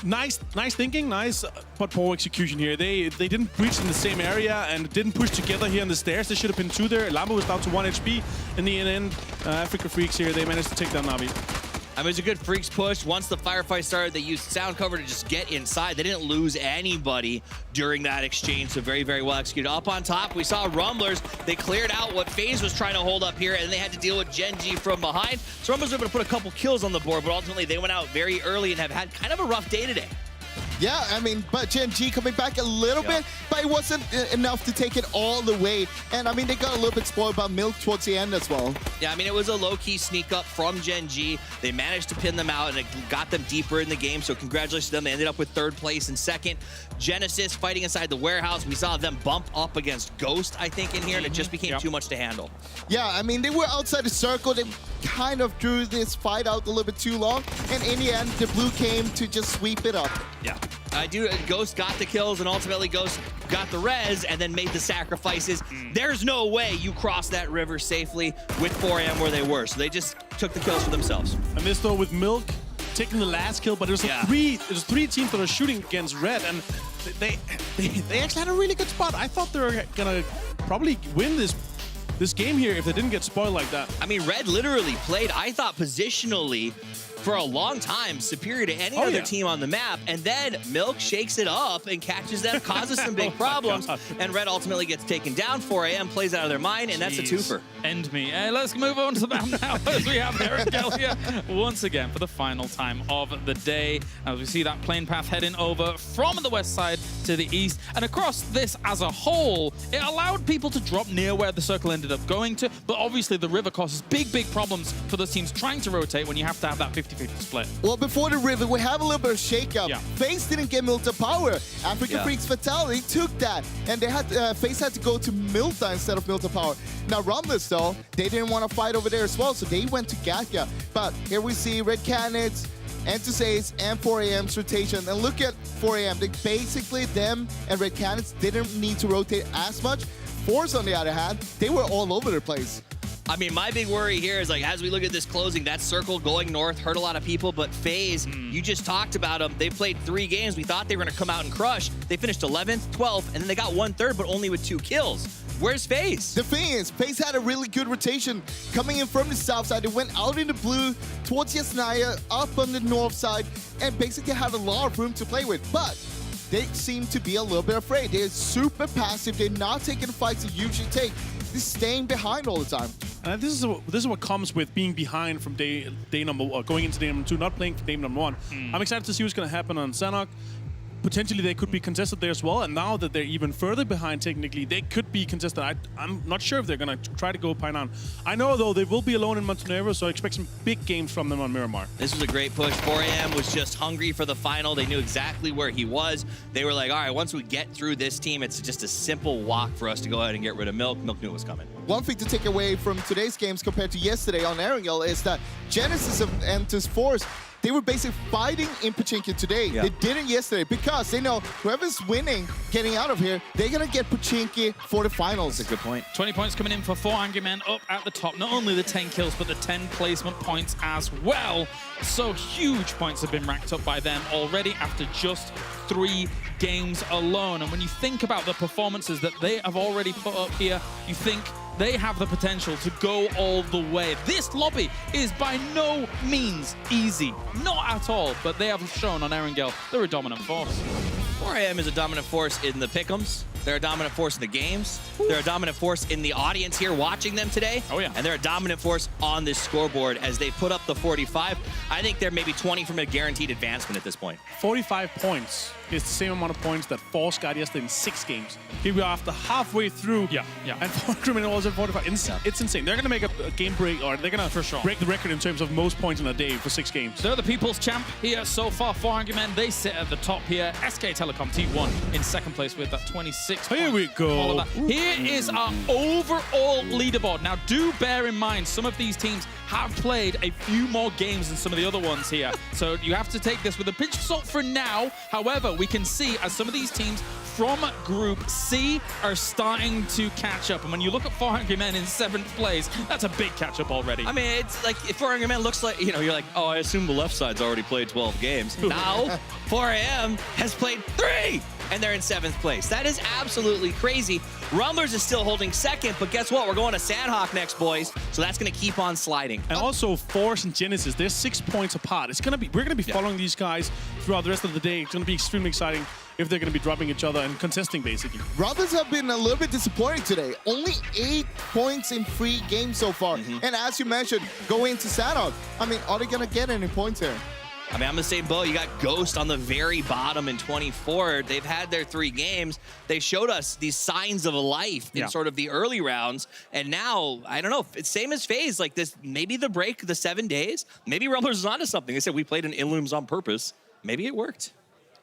nice thinking, nice but poor execution here. They didn't breach in the same area and didn't push together here on the stairs. They should have been 2 there. Lambo was down to 1 HP. In the end, Africa Freaks here, they managed to take down Na'Vi. I mean, it was a good Freaks push. Once the firefight started, they used sound cover to just get inside. They didn't lose anybody during that exchange, so very, very well executed. Up on top, we saw Rumblers. They cleared out what FaZe was trying to hold up here, and they had to deal with Gen G from behind. So Rumblers were able to put a couple kills on the board, but ultimately they went out very early and have had kind of a rough day today. Yeah, I mean, but Gen G coming back a little bit, but it wasn't enough to take it all the way. And I mean, they got a little bit spoiled by Milk towards the end as well. Yeah, I mean, it was a low-key sneak up from Gen G. They managed to pin them out, and it got them deeper in the game, so congratulations to them. They ended up with 3rd place and 2nd. Genesis fighting inside the warehouse. We saw them bump up against Ghost, I think, in here, and it just became too much to handle. Yeah, I mean, they were outside the circle. They kind of drew this fight out a little bit too long, and in the end, the blue came to just sweep it up. Yeah. Ghost got the kills, and ultimately Ghost got the res and then made the sacrifices. There's no way you cross that river safely with 4AM where they were, so they just took the kills for themselves. And this, though, with Milk taking the last kill, but there's 3 teams that are shooting against Red, and they actually had a really good spot. I thought they were gonna probably win this game here if they didn't get spoiled like that. I mean, Red literally played, I thought, positionally for a long time superior to any other team on the map, and then Milk shakes it up and catches them, causes some big problems, and Red ultimately gets taken down. 4AM plays out of their mind, and that's a twofer. End me. Let's move on to the map now as we have Erangel here once again for the final time of the day. As we see that plane path heading over from the west side to the east, and across this as a whole, it allowed people to drop near where the circle ended up going to, but obviously the river causes big problems for those teams trying to rotate when you have to have that 50-50 split. Well, before the river, we have a little bit of shakeup. FaZe didn't get Milta power. African Freaks Fatality took that, and they had FaZe had to go to Milta instead of Milta power. Now, Rumblers, though, they didn't want to fight over there as well, so they went to Gatya. But here we see Red Canids, Entus Ace, and 4AM's rotation. And look at 4AM. They basically, them and Red Canids didn't need to rotate as much. Force, on the other hand, they were all over the place. I mean, my big worry here is, like, as we look at this closing, that circle going north hurt a lot of people, but FaZe, you just talked about them. They played 3 games. We thought they were going to come out and crush. They finished 11th, 12th, and then they got 1/3, but only with 2 kills. Where's FaZe? The thing is, FaZe had a really good rotation coming in from the south side. They went out in the blue towards Yasnaya, up on the north side, and basically had a lot of room to play with. But they seem to be a little bit afraid. They're super passive. They're not taking the fights they usually take. They're staying behind all the time. This is what comes with being behind from day number 1, going into day number 2, not playing for day number 1. I'm excited to see what's going to happen on Sanok. Potentially they could be contested there as well, and now that they're even further behind technically, they could be contested. I'm not sure if they're going to try to go Painan. I know, though, they will be alone in Montenegro, so I expect some big games from them on Miramar. This was a great push. 4AM was just hungry for the final. They knew exactly where he was. They were like, all right, once we get through this team, it's just a simple walk for us to go ahead and get rid of Milk. Milk knew it was coming. One thing to take away from today's games compared to yesterday on Erangel is that Genesis and Entus Force, they were basically fighting in Pachinki today. They didn't yesterday because they know whoever's winning, getting out of here, they're going to get Pachinki for the finals. That's a good point. 20 points coming in for 4 Angry Men up at the top. Not only the 10 kills, but the 10 placement points as well. So huge points have been racked up by them already after just 3 games alone. And when you think about the performances that they have already put up here, you think they have the potential to go all the way. This lobby is by no means easy. Not at all, but they have shown on Erangel they're a dominant force. 4AM is a dominant force in the pick'ems. They're a dominant force in the games. They're a dominant force in the audience here watching them today. Oh, yeah. And they're a dominant force on this scoreboard as they put up the 45. I think they're maybe 20 from a guaranteed advancement at this point. 45 points is the same amount of points that Force got yesterday in 6 games. Here we are after halfway through. Yeah. And Criminal was at 45. It's insane. They're going to make a game break, or they're going to break the record in terms of most points in a day for 6 games. They're the people's champ here so far. 400 men, they sit at the top here. SK Telecom T1 in second place with that 26. Here we go. Here is our overall leaderboard. Now, do bear in mind, some of these teams have played a few more games than some of the other ones here. So you have to take this with a pinch of salt for now. However, we can see as some of these teams from Group C are starting to catch up. And when you look at 400 men in 7th place, that's a big catch-up already. I mean, it's like, if 400 men looks like, you know, you're like, oh, I assume the left side's already played 12 games. Now, 4AM has played 3, and they're in 7th place. That is absolutely crazy. Rumblers is still holding 2nd, but guess what? We're going to Sandhawk next, boys. So that's going to keep on sliding. And also, Force and Genesis, they're 6 points apart. We're going to be following these guys throughout the rest of the day. It's going to be extremely exciting if they're going to be dropping each other and contesting, basically. Rumblers have been a little bit disappointing today. Only 8 points in 3 games so far. And as you mentioned, going into Sandhawk, I mean, are they going to get any points here? I mean, I'm the same boat. You got Ghost on the very bottom in 24. They've had their 3 games. They showed us these signs of life in sort of the early rounds. And now, I don't know, it's same as FaZe. Like this, maybe the break, the 7 days, maybe Rumblers is onto something. They said we played in Inlooms on purpose. Maybe it worked.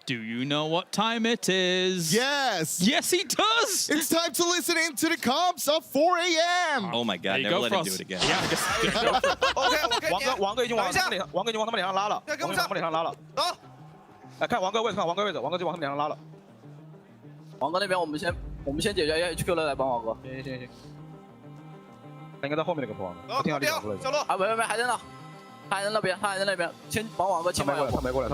Do you know what time it is? Yes. Yes, he does. It's time to listen in to the comps of 4 a.m. Oh my God, never let him do it again. Yeah, I guess. 王哥已经往他们脸上拉了，往他们脸上拉了。走，来看王哥位置，看王哥位置，王哥就往他们脸上拉了。王哥那边我们先解决 HQ 了，来帮王哥。行。他应该在后面那个王哥，我听到你讲出来。小路啊，没，还在那。他还在那边，先帮王哥清完。他没过来。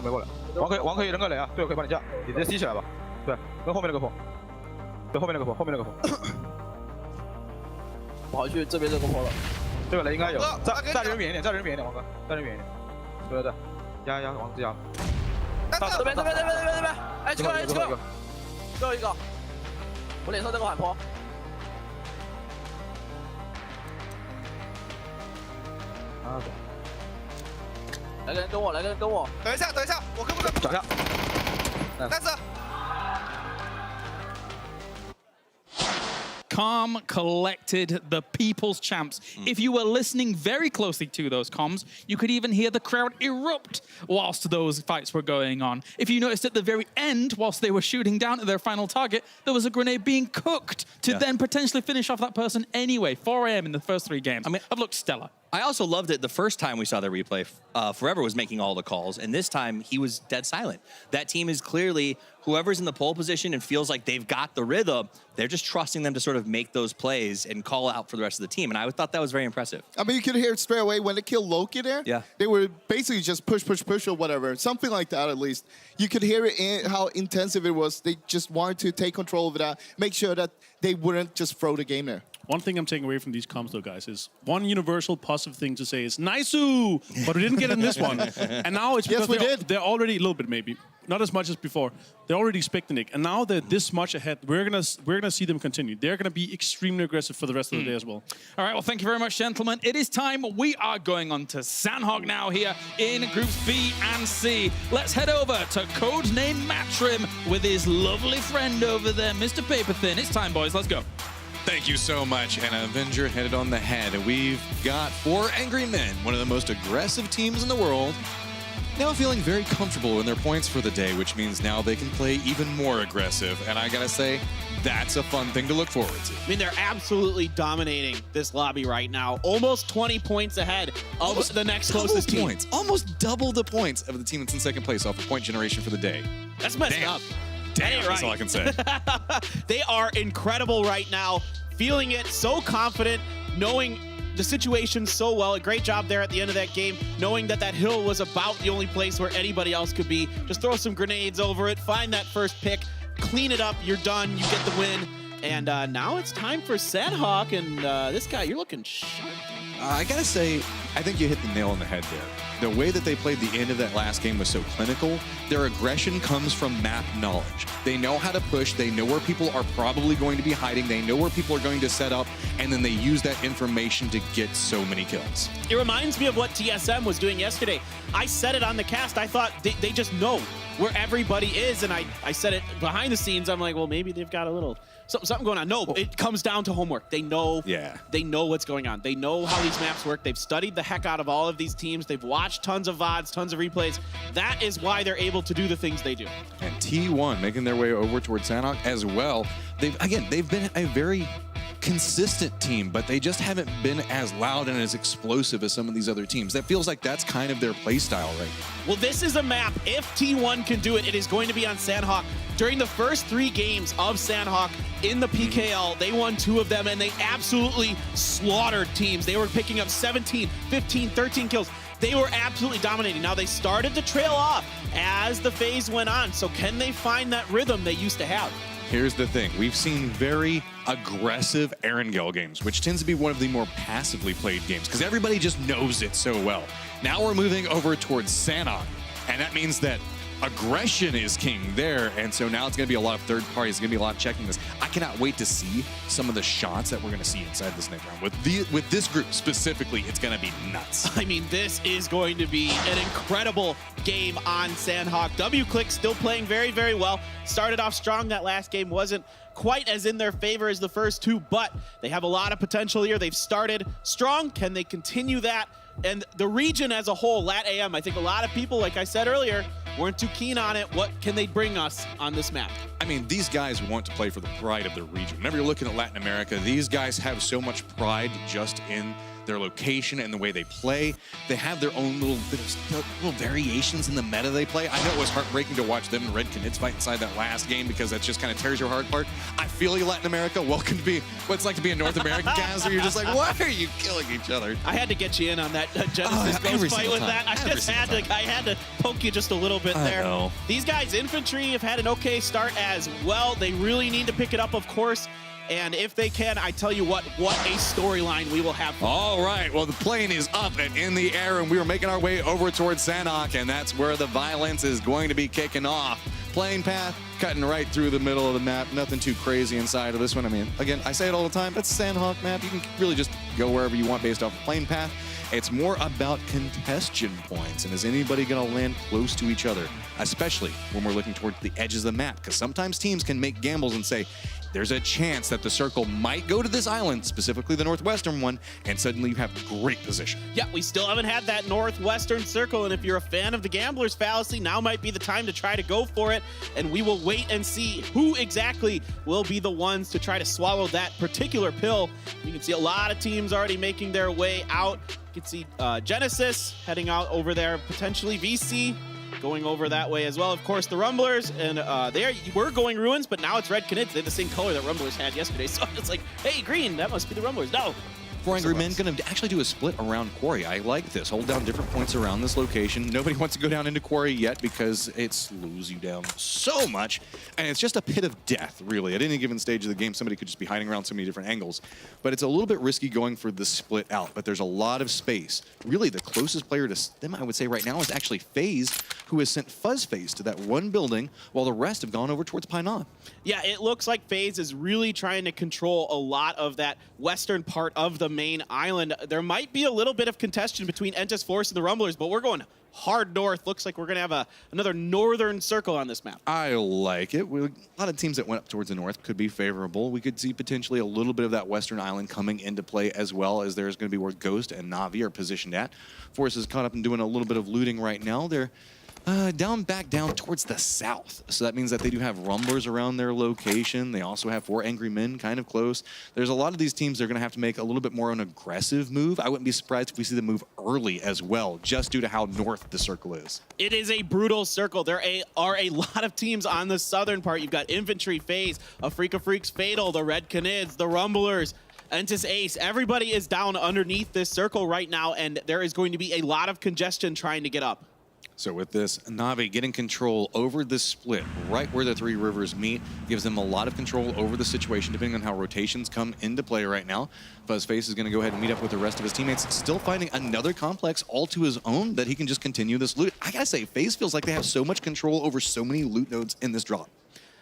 王可以扔个雷啊，队友可以帮你架，你直接吸起来吧。对，跟后面那个破。对，后面那个破。我好去这边这个破了。这个雷应该有。再人远一点，王哥，再人远一点。对，压，王子压。这边，哎，这个，最后一个，我脸上这个缓坡。啊，对。来个人跟我。等一下，我跟不跟？找下。但是。Calm, collected, the people's champs. If you were listening very closely to those comms, you could even hear the crowd erupt whilst those fights were going on. If you noticed at the very end, whilst they were shooting down at their final target, there was a grenade being cooked to then potentially finish off that person anyway. 4 a.m. in the first 3 games. I mean, I've looked stellar. I also loved it the first time we saw the replay. Forever was making all the calls, and this time he was dead silent. That team is clearly, whoever's in the pole position and feels like they've got the rhythm, they're just trusting them to sort of make those plays and call out for the rest of the team, and I thought that was very impressive. I mean, you could hear it straight away when they killed Loki there. Yeah. They were basically just push or whatever, something like that at least. You could hear it in how intensive it was. They just wanted to take control of that, make sure that they wouldn't just throw the game there. One thing I'm taking away from these comms, though, guys, is one universal positive thing to say is "nice-oo," but we didn't get in this one. And now it's because they're already a little bit, maybe not as much as before. They're already expecting it, and now they're this much ahead. We're gonna see them continue. They're gonna be extremely aggressive for the rest of the day as well. All right, well, thank you very much, gentlemen. It is time. We are going on to Sandhawk now here in Groups B and C. Let's head over to codename Matrim with his lovely friend over there, Mr. Paperthin. It's time, boys. Let's go. Thank you so much, and Avenger hit it on the head. We've got 4 angry men, one of the most aggressive teams in the world, now feeling very comfortable in their points for the day, which means now they can play even more aggressive. And I gotta say, that's a fun thing to look forward to. I mean, they're absolutely dominating this lobby right now. Almost 20 points ahead of the next closest team. Almost double the points of the team that's in second place off of point generation for the day. That's messed up. Damn, that's all I can say. They are incredible right now, feeling it, so confident, knowing the situation so well. A great job there at the end of that game, knowing that that hill was about the only place where anybody else could be. Just throw some grenades over it, find that first pick, clean it up, you're done, you get the win. And now it's time for Sandhawk, and this guy, you're looking sharp. I gotta say, I think you hit the nail on the head there. The way that they played the end of that last game was so clinical. Their aggression comes from map knowledge. They know how to push. They know where people are probably going to be hiding. They know where people are going to set up, and then they use that information to get so many kills. It reminds me of what TSM was doing yesterday. I said it on the cast. I thought they just know where everybody is, and I said it behind the scenes. I'm like, well, maybe they've got a little something going on. No, it comes down to homework. They know. Yeah. They know what's going on. They know how these maps work. They've studied the heck out of all of these teams. They've watched tons of VODs, tons of replays. That is why they're able to do the things they do. And T1 making their way over towards Sandhawk as well. They've been a very consistent team, but they just haven't been as loud and as explosive as some of these other teams. That feels like that's kind of their play style right now. Well, this is a map. If T1 can do it, it is going to be on Sandhawk. During the first 3 games of Sandhawk in the PKL, they won 2 of them, and they absolutely slaughtered teams. They were picking up 17, 15, 13 kills. They were absolutely dominating. Now, they started to trail off as the phase went on, so can they find that rhythm they used to have? Here's the thing. We've seen very aggressive Erangel games, which tends to be one of the more passively played games because everybody just knows it so well. Now we're moving over towards Sandhawk, and that means that aggression is king there, and so now it's going to be a lot of third parties. It's going to be a lot of checking this. I cannot wait to see some of the shots that we're going to see inside this next round. With this group specifically, it's going to be nuts. I mean, this is going to be an incredible game on Sandhawk. WClick still playing very, very well. Started off strong. That last game wasn't quite as in their favor as the first 2, but they have a lot of potential here. They've started strong. Can they continue that? And the region as a whole, LATAM, I think a lot of people, like I said earlier, weren't too keen on it. What can they bring us on this map? I mean, these guys want to play for the pride of their region. Whenever you're looking at Latin America, these guys have so much pride just in their location and the way they play. They have their own little variations in the meta they play. I know it was heartbreaking to watch them and Red Knits fight inside that last game because that just kind of tears your heart apart. I feel you, Latin America. Welcome to be what it's like to be a North American cast where you're just like, why are you killing each other? I had to get you in on that Genesis Ghost fight with that. I had to poke you just a little bit there. Know. These guys, Infantry, have had an okay start as well. They really need to pick it up, of course. And if they can, I tell you what a storyline we will have. All right, well, the plane is up and in the air, and we are making our way over towards Sandhawk, and that's where the violence is going to be kicking off. Plane path cutting right through the middle of the map. Nothing too crazy inside of this one. I mean, again, I say it all the time, it's a Sandhawk map. You can really just go wherever you want based off the plane path. It's more about congestion points, and is anybody going to land close to each other, especially when we're looking towards the edges of the map, because sometimes teams can make gambles and say, there's a chance that the circle might go to this island, specifically the northwestern one, and suddenly you have great position. Yeah, we still haven't had that northwestern circle, and if you're a fan of the gambler's fallacy, now might be the time to try to go for it, and we will wait and see who exactly will be the ones to try to swallow that particular pill. You can see a lot of teams already making their way out. You can see Genesis heading out over there, potentially VC going over that way as well. Of course, the Rumblers, and they were going Ruins, but now it's Red Knits. They have the same color that Rumblers had yesterday, so it's like, hey, green, that must be the Rumblers. No. 4 Angry Men going to actually do a split around Quarry. I like this. Hold down different points around this location. Nobody wants to go down into Quarry yet because it slows you down so much. And it's just a pit of death, really. At any given stage of the game, somebody could just be hiding around so many different angles. But it's a little bit risky going for the split out. But there's a lot of space. Really, the closest player to them, I would say right now, is actually FaZe, who has sent FuzzFace to that one building while the rest have gone over towards Painan. Yeah, it looks like FaZe is really trying to control a lot of that western part of the main island. There might be a little bit of contention between Entis Force and the Rumblers, but we're going hard north. Looks like we're going to have another northern circle on this map. I like it. A lot of teams that went up towards the north could be favorable. We could see potentially a little bit of that western island coming into play as well, as there's going to be where Ghost and Na'Vi are positioned at. Force is caught up and doing a little bit of looting right now. They're back down towards the south. So that means that they do have Rumblers around their location. They also have 4 Angry Men kind of close. There's a lot of these teams that are going to have to make a little bit more an aggressive move. I wouldn't be surprised if we see them move early as well, just due to how north the circle is. It is a brutal circle. There are a lot of teams on the southern part. You've got Infantry, FaZe, Afrika Freaks, Fatal, the Red Canids, the Rumblers, Entis Ace. Everybody is down underneath this circle right now, and there is going to be a lot of congestion trying to get up. So with this, Na'Vi getting control over this split right where the three rivers meet gives them a lot of control over the situation depending on how rotations come into play right now. Fuzzface is going to go ahead and meet up with the rest of his teammates, still finding another complex all to his own that he can just continue this loot. I gotta say, FaZe feels like they have so much control over so many loot nodes in this drop.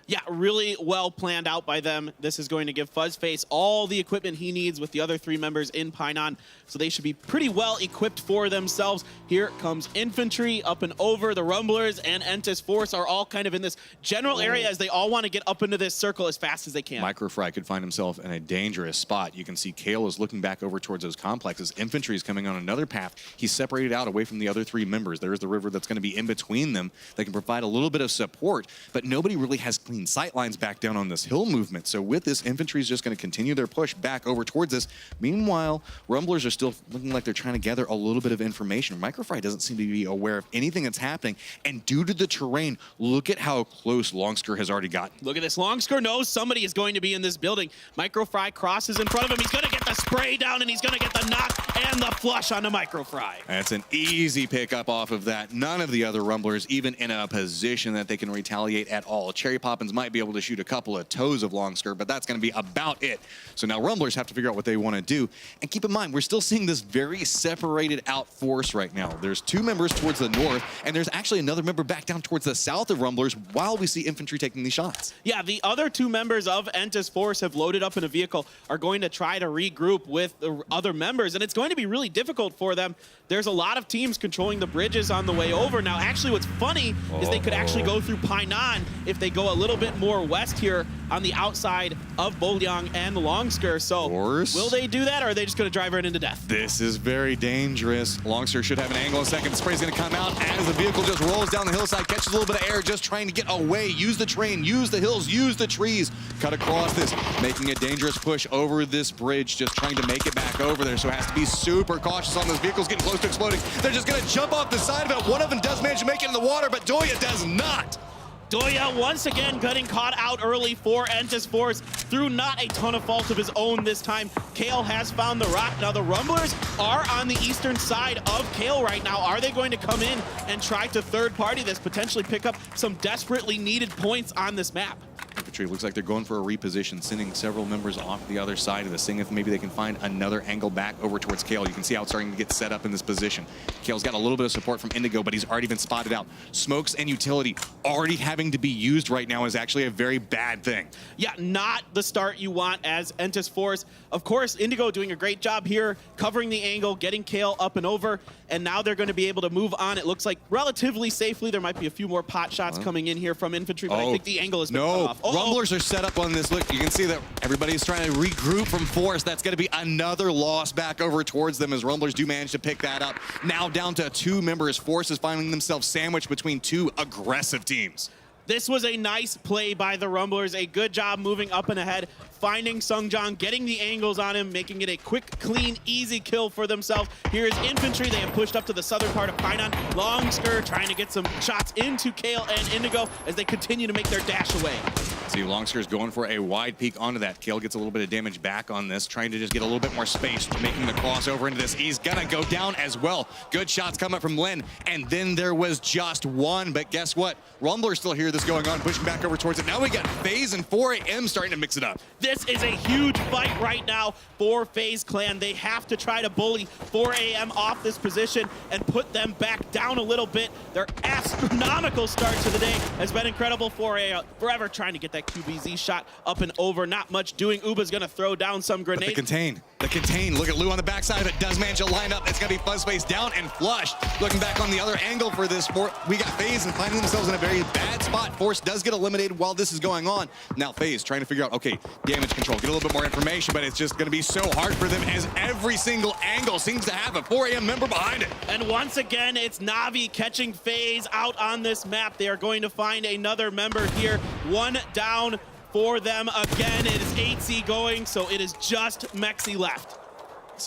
Yeah, really well planned out by them. This is going to give Fuzzface all the equipment he needs with the other three members in Painan, so they should be pretty well equipped for themselves. Here comes Infantry up and over. The Rumblers and Entis Force are all kind of in this general area as they all want to get up into this circle as fast as they can. Microfry could find himself in a dangerous spot. You can see Kale is looking back over towards those complexes. Infantry is coming on another path. He's separated out away from the other three members. There's the river that's going to be in between them that can provide a little bit of support, but nobody really has clean sight lines back down on this hill movement. So with this, Infantry is just going to continue their push back over towards this. Meanwhile, Rumblers are still looking like they're trying to gather a little bit of information. Microfry doesn't seem to be aware of anything that's happening. And due to the terrain, look at how close Longsker has already gotten. Look at this. Longsker knows somebody is going to be in this building. Microfry crosses in front of him. He's going to get the spray down, and he's going to get the knock and the flush onto Microfry. That's an easy pickup off of that. None of the other Rumblers even in a position that they can retaliate at all. Cherry Poppins might be able to shoot a couple of toes of Longsker, but that's going to be about it. So now Rumblers have to figure out what they want to do. And keep in mind, we're still seeing this very separated out force right now. There's two members towards the north, and there's actually another member back down towards the south of Rumblers while we see Infantry taking these shots. Yeah, the other two members of Entis Force have loaded up in a vehicle, are going to try to regroup with the other members, and it's going to be really difficult for them. There's a lot of teams controlling the bridges on the way over. Now, actually, what's funny is they could actually go through Painan if they go a little bit more west here on the outside of Bolyang and Longsker. So will they do that, or are they just going to drive right into death? This is very dangerous. Longsker should have an angle in a second. The spray's going to come out as the vehicle just rolls down the hillside, catches a little bit of air, just trying to get away. Use the train, use the hills, use the trees. Cut across this, making a dangerous push over this bridge, just trying to make it back over there. So it has to be super cautious on this. Vehicle's getting close to exploding. They're just going to jump off the side of it. One of them does manage to make it in the water, but Doya does not. Doya once again getting caught out early for Entis Force through not a ton of fault of his own this time. Kale has found the rock. Now the Rumblers are on the eastern side of Kale right now. Are they going to come in and try to third party this, potentially pick up some desperately needed points on this map? Infantry looks like they're going for a reposition, sending several members off the other side of this, seeing if maybe they can find another angle back over towards Kale. You can see how it's starting to get set up in this position. Kale's got a little bit of support from Indigo, but he's already been spotted out. Smokes and utility already having to be used right now is actually a very bad thing. Yeah, not the start you want as Entis Force. Of course, Indigo doing a great job here, covering the angle, getting Kale up and over, and now they're going to be able to move on. It looks like relatively safely. There might be a few more pot shots coming in here from Infantry, but I think the angle has been cut off. Rumblers are set up on this. Look, you can see that everybody's trying to regroup from Force. That's going to be another loss back over towards them as Rumblers do manage to pick that up. Now down to two members. Force is finding themselves sandwiched between two aggressive teams. This was a nice play by the Rumblers. A good job moving up and ahead, finding Sungjan, getting the angles on him, making it a quick, clean, easy kill for themselves. Here is Infantry. They have pushed up to the southern part of Painan. Longsker trying to get some shots into Kale and Indigo as they continue to make their dash away. See, Longsker's going for a wide peek onto that. Kale gets a little bit of damage back on this, trying to just get a little bit more space, making the crossover into this. He's gonna go down as well. Good shots coming from Len, and then there was just one, but guess what? Rumbler's still here, this going on, pushing back over towards it. Now we got FaZe and 4AM starting to mix it up. This is a huge fight right now for FaZe Clan. They have to try to bully 4AM off this position and put them back down a little bit. Their astronomical start to the day has been incredible. 4AM forever trying to get that QBZ shot up and over. Not much doing. Uba's going to throw down some grenades. The contain. Look at Lou on the backside of it. Does manage to line up. It's going to be Fuzzface down and flushed. Looking back on the other angle for this, we got FaZe and finding themselves in a very bad spot. Force does get eliminated while this is going on. Now FaZe trying to figure out, okay, damage control. Get a little bit more information, but it's just going to be so hard for them as every single angle seems to have a 4AM member behind it. And once again, it's Na'Vi catching FaZe out on this map. They are going to find another member here. One down for them again. It is 8C going, so it is just Mexi left.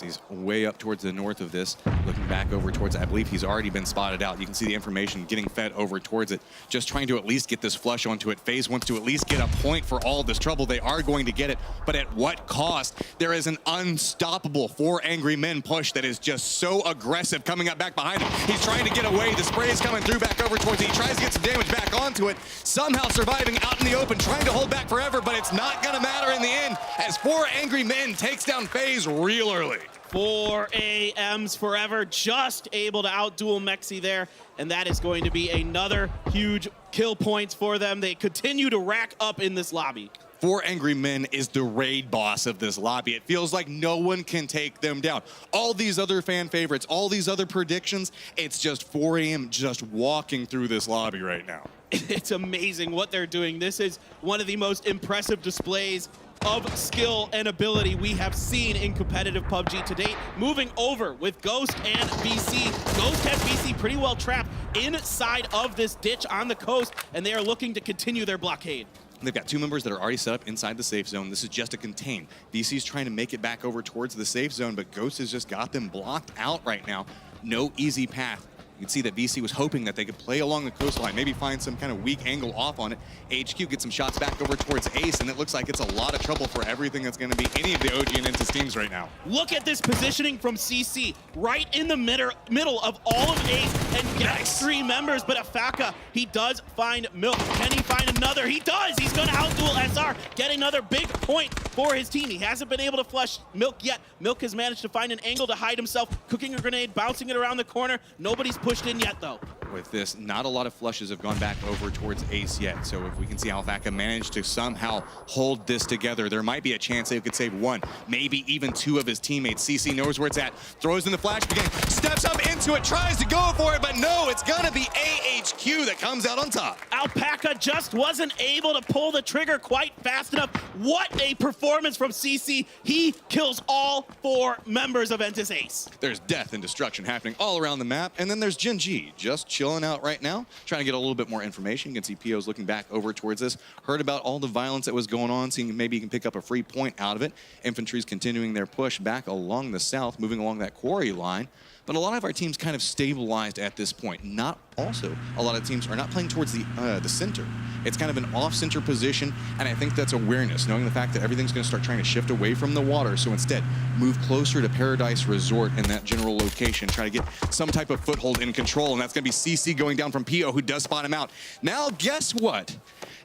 He's way up towards the north of this, looking back over towards it. I believe he's already been spotted out. You can see the information getting fed over towards it, just trying to at least get this flush onto it. FaZe wants to at least get a point for all this trouble. They are going to get it, but at what cost? There is an unstoppable 4 Angry Men push that is just so aggressive coming up back behind him. He's trying to get away. The spray is coming through back over towards it. He tries to get some damage back onto it, somehow surviving out in the open, trying to hold back forever, but it's not going to matter in the end as 4 Angry Men takes down FaZe real early. 4 AMs forever, just able to outduel Mexi there, and that is going to be another huge kill points for them. They continue to rack up in this lobby. 4 Angry Men is the raid boss of this lobby. It feels like no one can take them down. All these other fan favorites, all these other predictions, it's just 4 AM just walking through this lobby right now. It's amazing what they're doing. This is one of the most impressive displays of skill and ability we have seen in competitive PUBG to date. Moving over with Ghost and VC. Ghost has VC pretty well trapped inside of this ditch on the coast, and they are looking to continue their blockade. They've got 2 members that are already set up inside the safe zone. This is just a contain. VC's trying to make it back over towards the safe zone, but Ghost has just got them blocked out right now. No easy path. You can see that VC was hoping that they could play along the coastline, maybe find some kind of weak angle off on it. HQ gets some shots back over towards Ace, and it looks like it's a lot of trouble for everything that's going to be any of the OG and Intis teams right now. Look at this positioning from CC, right in the middle of all of Ace, and gets 3 members, but Afaka, he does find Milk. Can he find another? He does! He's going to outduel SR, get another big point for his team. He hasn't been able to flush Milk yet. Milk has managed to find an angle to hide himself, cooking a grenade, bouncing it around the corner. Nobody's pushed in yet, though. With this, not a lot of flushes have gone back over towards Ace yet, so if we can see Alvaca manage to somehow hold this together, there might be a chance they could save 1, maybe even 2 of his teammates. CC knows where it's at, throws in the flash again, steps up into it, tries to go for it, but no, it's gonna be AHQ that comes out on top. Alpaca just wasn't able to pull the trigger quite fast enough. What a performance from CC. He kills all 4 members of Entis Ace. There's death and destruction happening all around the map, and then there's Gen G just chilling out right now, trying to get a little bit more information. You can see PO's looking back over towards this, heard about all the violence that was going on, seeing maybe he can pick up a free point out of it. Infantry's continuing their push back along the south, moving along that quarry line. But a lot of our teams kind of stabilized at this point. Not also, a lot of teams are not playing towards the center. It's kind of an off-center position, and I think that's awareness, knowing the fact that everything's going to start trying to shift away from the water. So instead, move closer to Paradise Resort in that general location, try to get some type of foothold in control, and that's going to be CC going down from PO, who does spot him out. Now, guess what?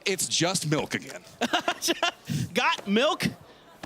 It's just Milk again. Got Milk?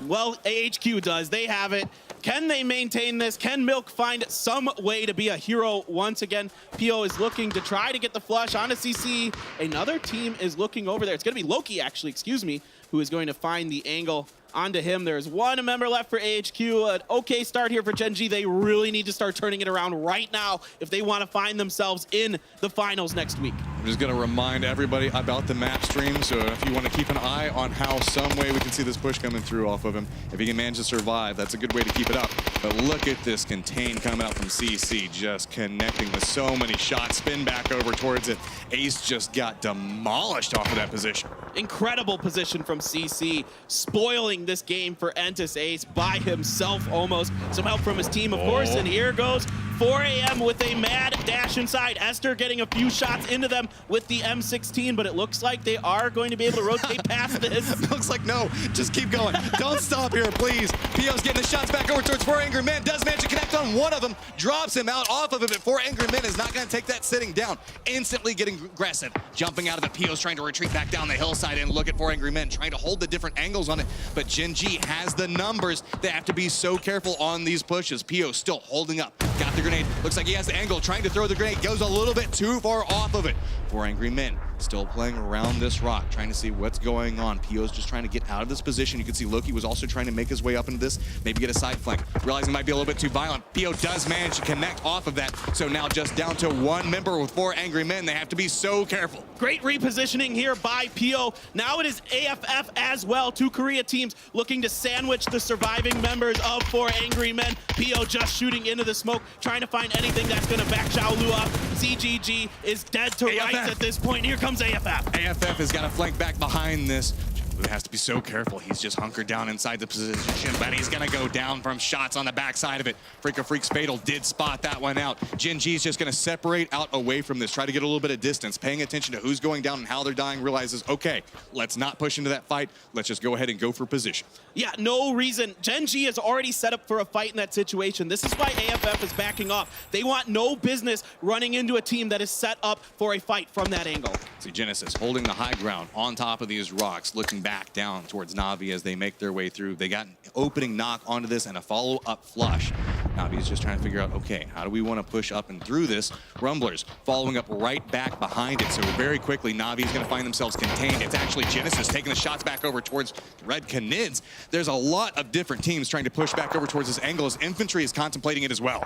Well, AHQ does. They have it. Can they maintain this? Can Milk find some way to be a hero once again? PO is looking to try to get the flush onto CC. Another team is looking over there. It's going to be Loki, actually, excuse me, who is going to find the angle onto him. There's 1 member left for AHQ. An okay start here for Gen G. They really need to start turning it around right now if they want to find themselves in the finals next week. I'm just going to remind everybody about the map stream, so if you want to keep an eye on how some way we can see this push coming through off of him, if he can manage to survive, that's a good way to keep it up. But look at this contain coming out from CC, just connecting with so many shots. Spin back over towards it. Ace just got demolished off of that position. Incredible position from CC, spoiling this game for Entis Ace by himself almost. Some help from his team, of course, and here goes 4 AM with a mad dash inside. Esther getting a few shots into them with the M16, but it looks like they are going to be able to rotate past this. Looks like no, just keep going. Don't stop here, please. PO's getting the shots back over towards 4 Angry Men, does manage to connect on 1 of them, drops him out off of it, but 4 Angry Men is not going to take that sitting down. Instantly getting aggressive, jumping out of it. PO's trying to retreat back down the hillside and look at 4 Angry Men, trying to hold the different angles on it, but Gen G has the numbers. They have to be so careful on these pushes. PO still holding up, got the grenade, looks like he has the angle, trying to throw the grenade, goes a little bit too far off of it. 4 Angry Men still playing around this rock, trying to see what's going on. PO's just trying to get out of this position. You can see Loki was also trying to make his way up into this, maybe get a side flank. Realizing it might be a little bit too violent. PO does manage to connect off of that, so now just down to 1 member with 4 Angry Men. They have to be so careful. Great repositioning here by PO. Now it is AFF as well. 2 Korea teams looking to sandwich the surviving members of 4 Angry Men. PO just shooting into the smoke, trying to find anything that's going to back Xiaolu up. ZGG is dead to rights at this point. Here comes AFF. AFF has got to flank back behind this. Blue has to be so careful. He's just hunkered down inside the position, but he's gonna go down from shots on the backside of it. Freak's Fatal did spot that one out. Gen G is just gonna separate out away from this, try to get a little bit of distance, paying attention to who's going down and how they're dying, realizes, okay, let's not push into that fight. Let's just go ahead and go for position. Yeah, no reason. Gen G is already set up for a fight in that situation. This is why AFF is backing off. They want no business running into a team that is set up for a fight from that angle. See Genesis holding the high ground on top of these rocks, looking back down towards Na'Vi as they make their way through. They got an opening knock onto this and a follow-up flush. Na'Vi is just trying to figure out, okay, how do we want to push up and through this? Rumblers following up right back behind it. So very quickly, Na'Vi is going to find themselves contained. It's actually Genesis taking the shots back over towards Red Canids. There's a lot of different teams trying to push back over towards this angle as Infantry is contemplating it as well.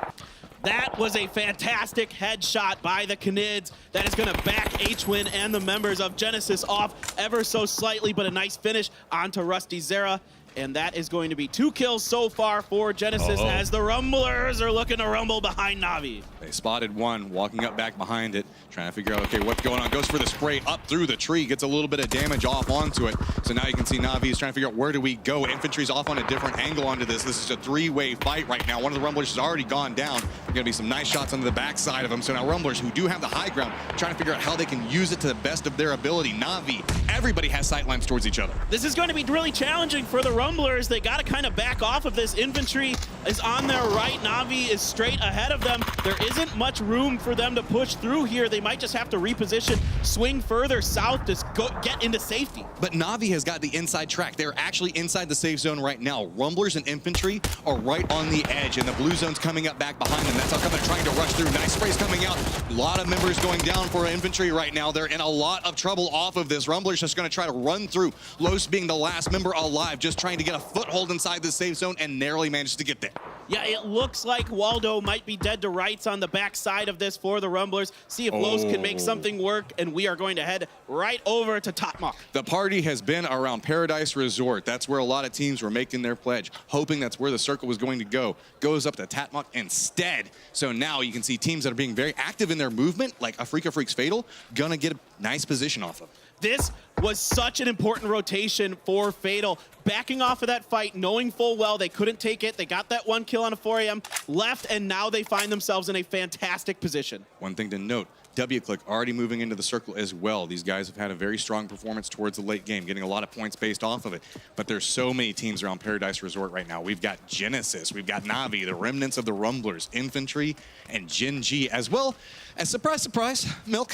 That was a fantastic headshot by the Canids. That is going to back H-Win and the members of Genesis off ever so slightly, but a nice finish onto Rusty Zera. And that is going to be 2 kills so far for Genesis as the Rumblers are looking to rumble behind Na'Vi. They spotted one, walking up back behind it, trying to figure out, okay, what's going on. Goes for the spray up through the tree, gets a little bit of damage off onto it. So now you can see Na'Vi is trying to figure out where do we go. Infantry's off on a different angle onto this. This is a 3-way fight right now. One of the Rumblers has already gone down. Going to be some nice shots onto the backside of them. So now Rumblers, who do have the high ground, trying to figure out how they can use it to the best of their ability. Na'Vi, everybody has sight lines towards each other. This is going to be really challenging for the Rumblers. They got to kind of back off of this. Infantry is on their right. Na'Vi is straight ahead of them. There isn't much room for them to push through here. They might just have to reposition, swing further south to get into safety. But Na'Vi has got the inside track. They're actually inside the safe zone right now. Rumblers and Infantry are right on the edge, and the blue zone's coming up back behind them. That's how come they're trying to rush through. Nice sprays coming out. A lot of members going down for Infantry right now. They're in a lot of trouble off of this. Rumblers just going to try to run through. Los being the last member alive, just trying to get a foothold inside the safe zone and narrowly managed to get there. Yeah, it looks like Waldo might be dead to rights on the backside of this for the Rumblers. See if Los can make something work, and we are going to head right over to Totmok. The party has been around Paradise Resort. That's where a lot of teams were making their pledge, hoping that's where the circle was going to go. Goes up to Totmok instead. So now you can see teams that are being very active in their movement, like Freak's Fatal, gonna get a nice position off of. This was such an important rotation for Fatal. Backing off of that fight, knowing full well they couldn't take it. They got that 1 kill on a 4AM, left, and now they find themselves in a fantastic position. One thing to note, W-Click already moving into the circle as well. These guys have had a very strong performance towards the late game, getting a lot of points based off of it. But there's so many teams around Paradise Resort right now. We've got Genesis, we've got Na'Vi, the remnants of the Rumblers, Infantry, and Gen G, as well as, surprise, surprise, Milk.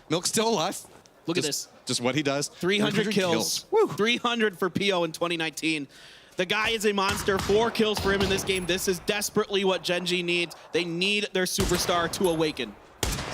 Milk's still alive. Look at this. Just what he does. 300 kills. Woo. 300 for PO in 2019. The guy is a monster. 4 kills for him in this game. This is desperately what Gen G needs. They need their superstar to awaken.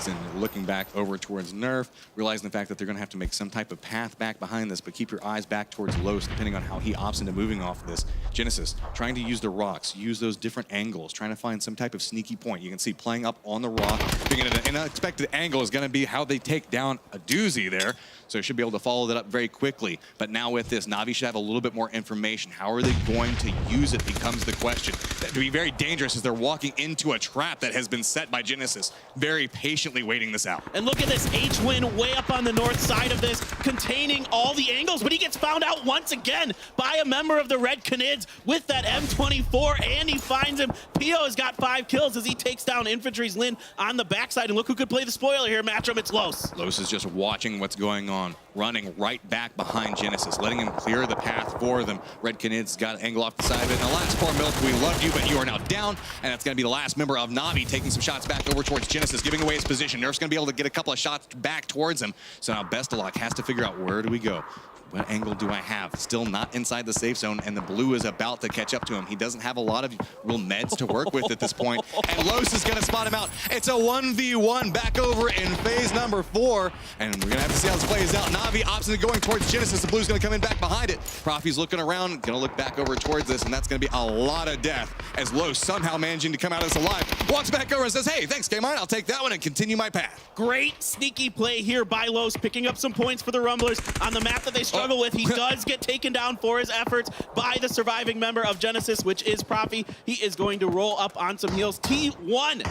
And looking back over towards Nerf, realizing the fact that they're going to have to make some type of path back behind this, but keep your eyes back towards Los, depending on how he opts into moving off of this. Genesis, trying to use the rocks, use those different angles, trying to find some type of sneaky point. You can see playing up on the rock, being at an unexpected angle is going to be how they take down a doozy there. So should be able to follow that up very quickly. But now with this, Na'Vi should have a little bit more information. How are they going to use it becomes the question. That could be very dangerous as they're walking into a trap that has been set by Genesis. Very patiently waiting this out. And look at this H-Win way up on the north side of this, containing all the angles, but he gets found out once again by a member of the Red Canids with that M24, and he finds him. Pio has got 5 kills as he takes down Infantry's Lin on the backside. And look who could play the spoiler here, Matchroom, it's Los. Los is just watching what's going on, running right back behind Genesis, letting him clear the path for them. Red Canids got an angle off the side of it. And the last poor Milk, we love you, but you are now down. And that's going to be the last member of Na'Vi taking some shots back over towards Genesis, giving away his position. Nerf's going to be able to get a couple of shots back towards him. So now Best of Luck has to figure out, where do we go? What angle do I have? Still not inside the safe zone, and the blue is about to catch up to him. He doesn't have a lot of real meds to work with at this point, and Los is going to spot him out. It's a 1v1 back over in phase number 4, and we're going to have to see how this plays out. Na'Vi opts into going towards Genesis. The blue's going to come in back behind it. Profi's looking around, going to look back over towards this, and that's going to be a lot of death as Los somehow managing to come out of this alive. Walks back over and says, hey, thanks, K-Mine. I'll take that one and continue my path. Great sneaky play here by Los, picking up some points for the Rumblers on the map that they struggle with. He does get taken down for his efforts by the surviving member of Genesis, which is Profi. He is going to roll up on some heals. T1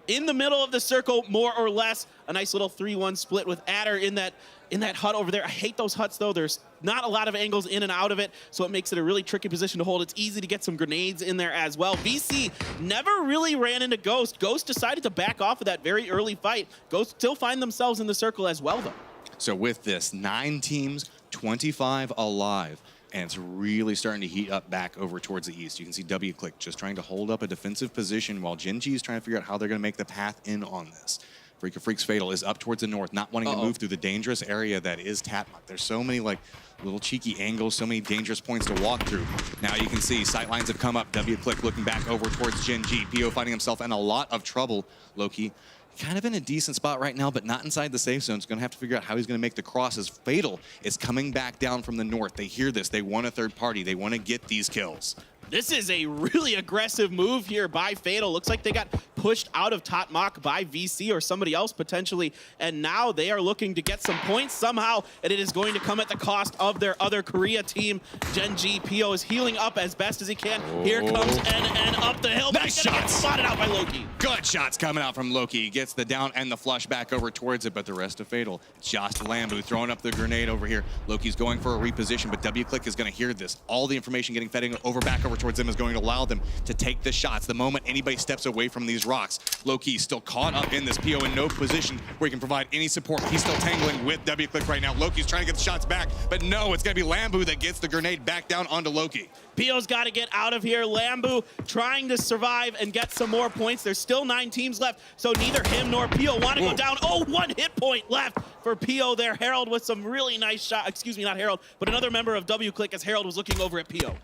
in the middle of the circle, more or less. A nice little 3-1 split with Adder in that in that hut over there. I hate those huts, though. There's not a lot of angles in and out of it, so it makes it a really tricky position to hold. It's easy to get some grenades in there as well. VC never really ran into Ghost. Ghost decided to back off of that very early fight. Ghost still find themselves in the circle as well, though. So with this, 9 teams, 25 alive, and it's really starting to heat up back over towards the east. You can see WClick just trying to hold up a defensive position while Gen G is trying to figure out how they're going to make the path in on this. Freak of Freaks Fatal is up towards the north, not wanting to move through the dangerous area that is Tatmok. There's so many like little cheeky angles, so many dangerous points to walk through. Now you can see sightlines have come up. WClick looking back over towards Gen G. PO finding himself in a lot of trouble. Loki kind of in a decent spot right now, but not inside the safe zone. He's going to have to figure out how he's going to make the crosses. Fatal is coming back down from the north. They hear this. They want a third party. They want to get these kills. This is a really aggressive move here by Fatal. Looks like they got pushed out of Tatmok by VC or somebody else potentially, and now they are looking to get some points somehow, and it is going to come at the cost of their other Korea team. Gen G. PO is healing up as best as he can. Here comes NN up the hill. Nice shots. Get spotted out by Loki. Good shots coming out from Loki. He gets the down and the flush back over towards it, but the rest of Fatal. It's just Lambu throwing up the grenade over here. Loki's going for a reposition, but WClick is going to hear this. All the information getting fed back over towards them is going to allow them to take the shots. The moment anybody steps away from these rocks, Loki still caught up in this. PO in no position where he can provide any support. He's still tangling with WClick right now. Loki's trying to get the shots back, but no, it's going to be Lambu that gets the grenade back down onto Loki. PO's got to get out of here. Lambu trying to survive and get some more points. There's still 9 teams left, so neither him nor PO want to go down. Oh, 1 hit point left for PO there. Harold with some really nice shot. Excuse me, not Harold, but another member of WClick as Harold was looking over at PO.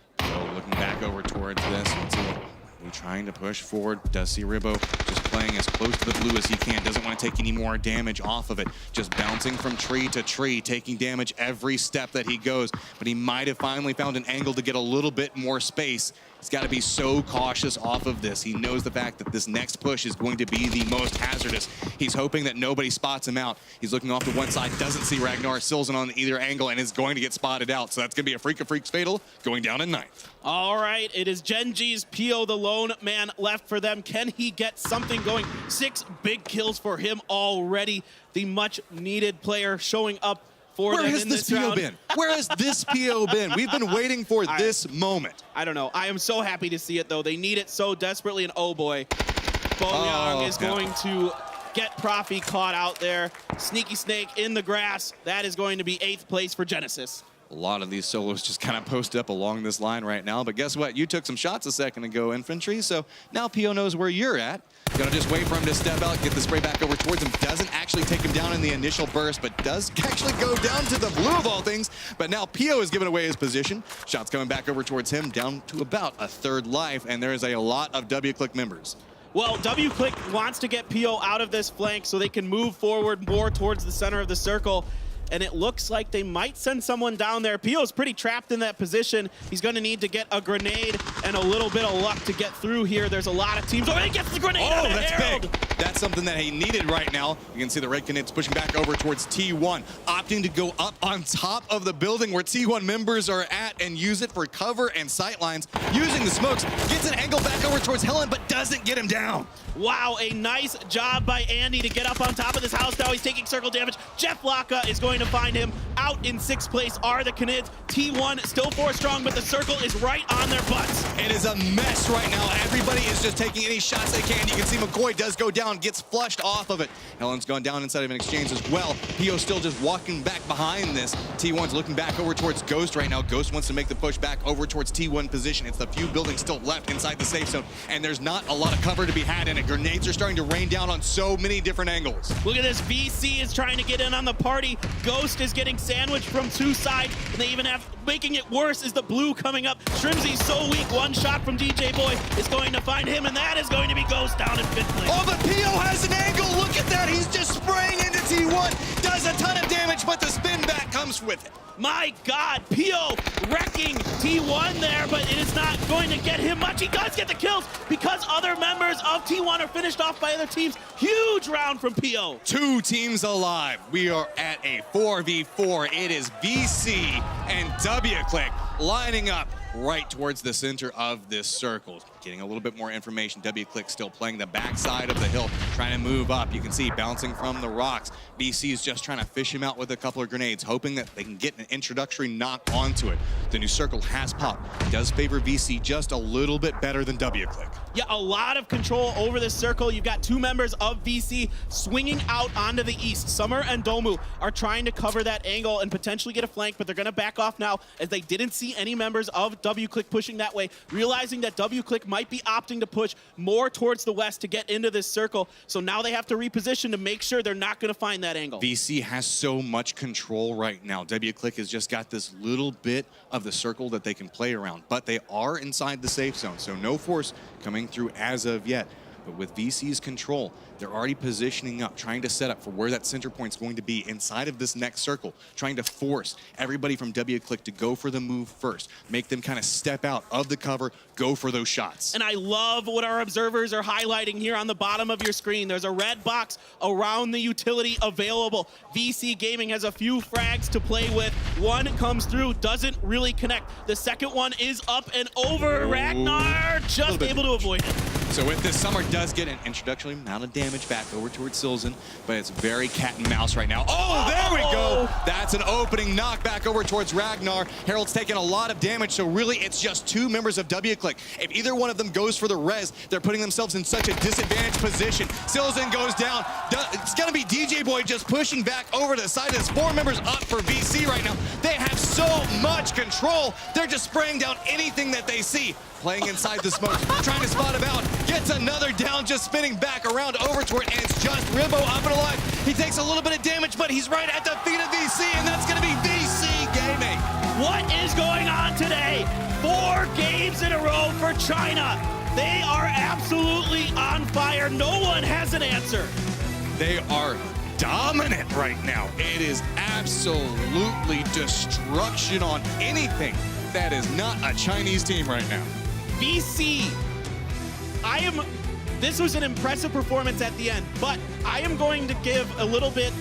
Looking back over towards this. We're trying to push forward. Does see Ribbo just playing as close to the blue as he can. Doesn't want to take any more damage off of it. Just bouncing from tree to tree, taking damage every step that he goes. But he might have finally found an angle to get a little bit more space. He's got to be so cautious off of this. He knows the fact that this next push is going to be the most hazardous. He's hoping that nobody spots him out. He's looking off to one side, doesn't see Ragnar Silzen on either angle, and is going to get spotted out. So that's going to be a Freak of Freaks Fatal going down in 9th. All right, it is Gen G's PO, the lone man left for them. Can he get something going? 6 big kills for him already. The much-needed player showing up for Where them has in this this PO round. been? Where has this PO been? We've been waiting for this moment. I don't know. I am so happy to see it, though. They need it so desperately, and oh boy. Boyang is going to get Profi caught out there. Sneaky Snake in the grass. That is going to be 8th place for Genesis. A lot of these solos just kind of post up along this line right now, but guess what? You took some shots a second ago, Infantry, so now PO knows where you're at. Gonna just wait for him to step out, get the spray back over towards him. Doesn't actually take him down in the initial burst, but does actually go down to the blue of all things. But now PO has given away his position. Shots coming back over towards him, down to about a 3rd life, and there is a lot of WClick members. Well, WClick wants to get PO out of this flank so they can move forward more towards the center of the circle. And it looks like they might send someone down there. PO's pretty trapped in that position. He's going to need to get a grenade and a little bit of luck to get through here. There's a lot of teams. Oh, he gets the grenade out of that's Harold. big. That's something that he needed right now. You can see the red canids pushing back over towards T1, opting to go up on top of the building where T1 members are at and use it for cover and sightlines. Using the smokes, gets an angle back over towards Helen, but doesn't get him down. Wow, a nice job by Andy to get up on top of this house. Now he's taking circle damage. Jeff Laka is going to find him. Out in 6th place are the Canids. T1 still 4 strong, but the circle is right on their butts. It is a mess right now. Everybody is just taking any shots they can. You can see McCoy does go down, gets flushed off of it. Helen's gone down inside of an exchange as well. PO still just walking back behind this. T1's looking back over towards Ghost right now. Ghost wants to make the push back over towards T1 position. It's the few buildings still left inside the safe zone, and there's not a lot of cover to be had in it. Grenades are starting to rain down on so many different angles. Look at this. VC is trying to get in on the party. Ghost is getting sandwiched from 2 sides, and they even have, making it worse is the blue coming up. Shrimzy's so weak. 1 shot from DJ Boy is going to find him, and that is going to be Ghost down in 5th place. Oh, but PO has an angle. Look at that. He's just spraying into T1. Does a ton of damage, but the spin back comes with it. My God, PO wrecking T1 there, but it is not going to get him much. He does get the kills because other members of T1 are finished off by other teams. Huge round from PO. 2 teams alive. We are at a 4v4. It is VC and WClick lining up right towards the center of this circle. Getting a little bit more information. W-Click still playing the backside of the hill, trying to move up. You can see bouncing from the rocks. VC is just trying to fish him out with a couple of grenades, hoping that they can get an introductory knock onto it. The new circle has popped. It does favor VC just a little bit better than W-Click. Yeah, a lot of control over this circle. You've got two members of VC swinging out onto the east. Summer and Domu are trying to cover that angle and potentially get a flank, but they're going to back off now as they didn't see any members of W-Click pushing that way, realizing that W-Click might be opting to push more towards the west to get into this circle. So now they have to reposition to make sure they're not going to find that angle. VC has so much control right now. W-Click has just got this little bit of the circle that they can play around, but they are inside the safe zone, so no force coming through as of yet. But with VC's control, they're already positioning up, trying to set up for where that center point's going to be inside of this next circle, trying to force everybody from W-Click to go for the move first, make them kind of step out of the cover, go for those shots. And I love what our observers are highlighting here on the bottom of your screen. There's a red box around the utility available. VC Gaming has a few frags to play with. One comes through, doesn't really connect. The second one is up and over. Ragnar just able to avoid it. So with this, Summer does get an introductory amount of damage back over towards Silzen, but it's very cat and mouse right now. Oh, there we go! That's an opening knock back over towards Ragnar. Harold's taking a lot of damage, so really it's just two members of W-Click. If either one of them goes for the res, they're putting themselves in such a disadvantaged position. Silzen goes down. It's gonna be DJ Boy just pushing back over to the side. There's 4 members up for VC right now. They have so much control. They're just spraying down anything that they see. Playing inside the smoke, trying to spot him out. Gets another down, just spinning back around over toward it, and it's just Rimbo up and alive. He takes a little bit of damage, but he's right at the feet of VC, and that's gonna be VC Gaming. What is going on today? 4 games in a row for China. They are absolutely on fire. No one has an answer. They are dominant right now. It is absolutely destruction on anything that is not a Chinese team right now. VC, this was an impressive performance at the end, but I am going to give a little bit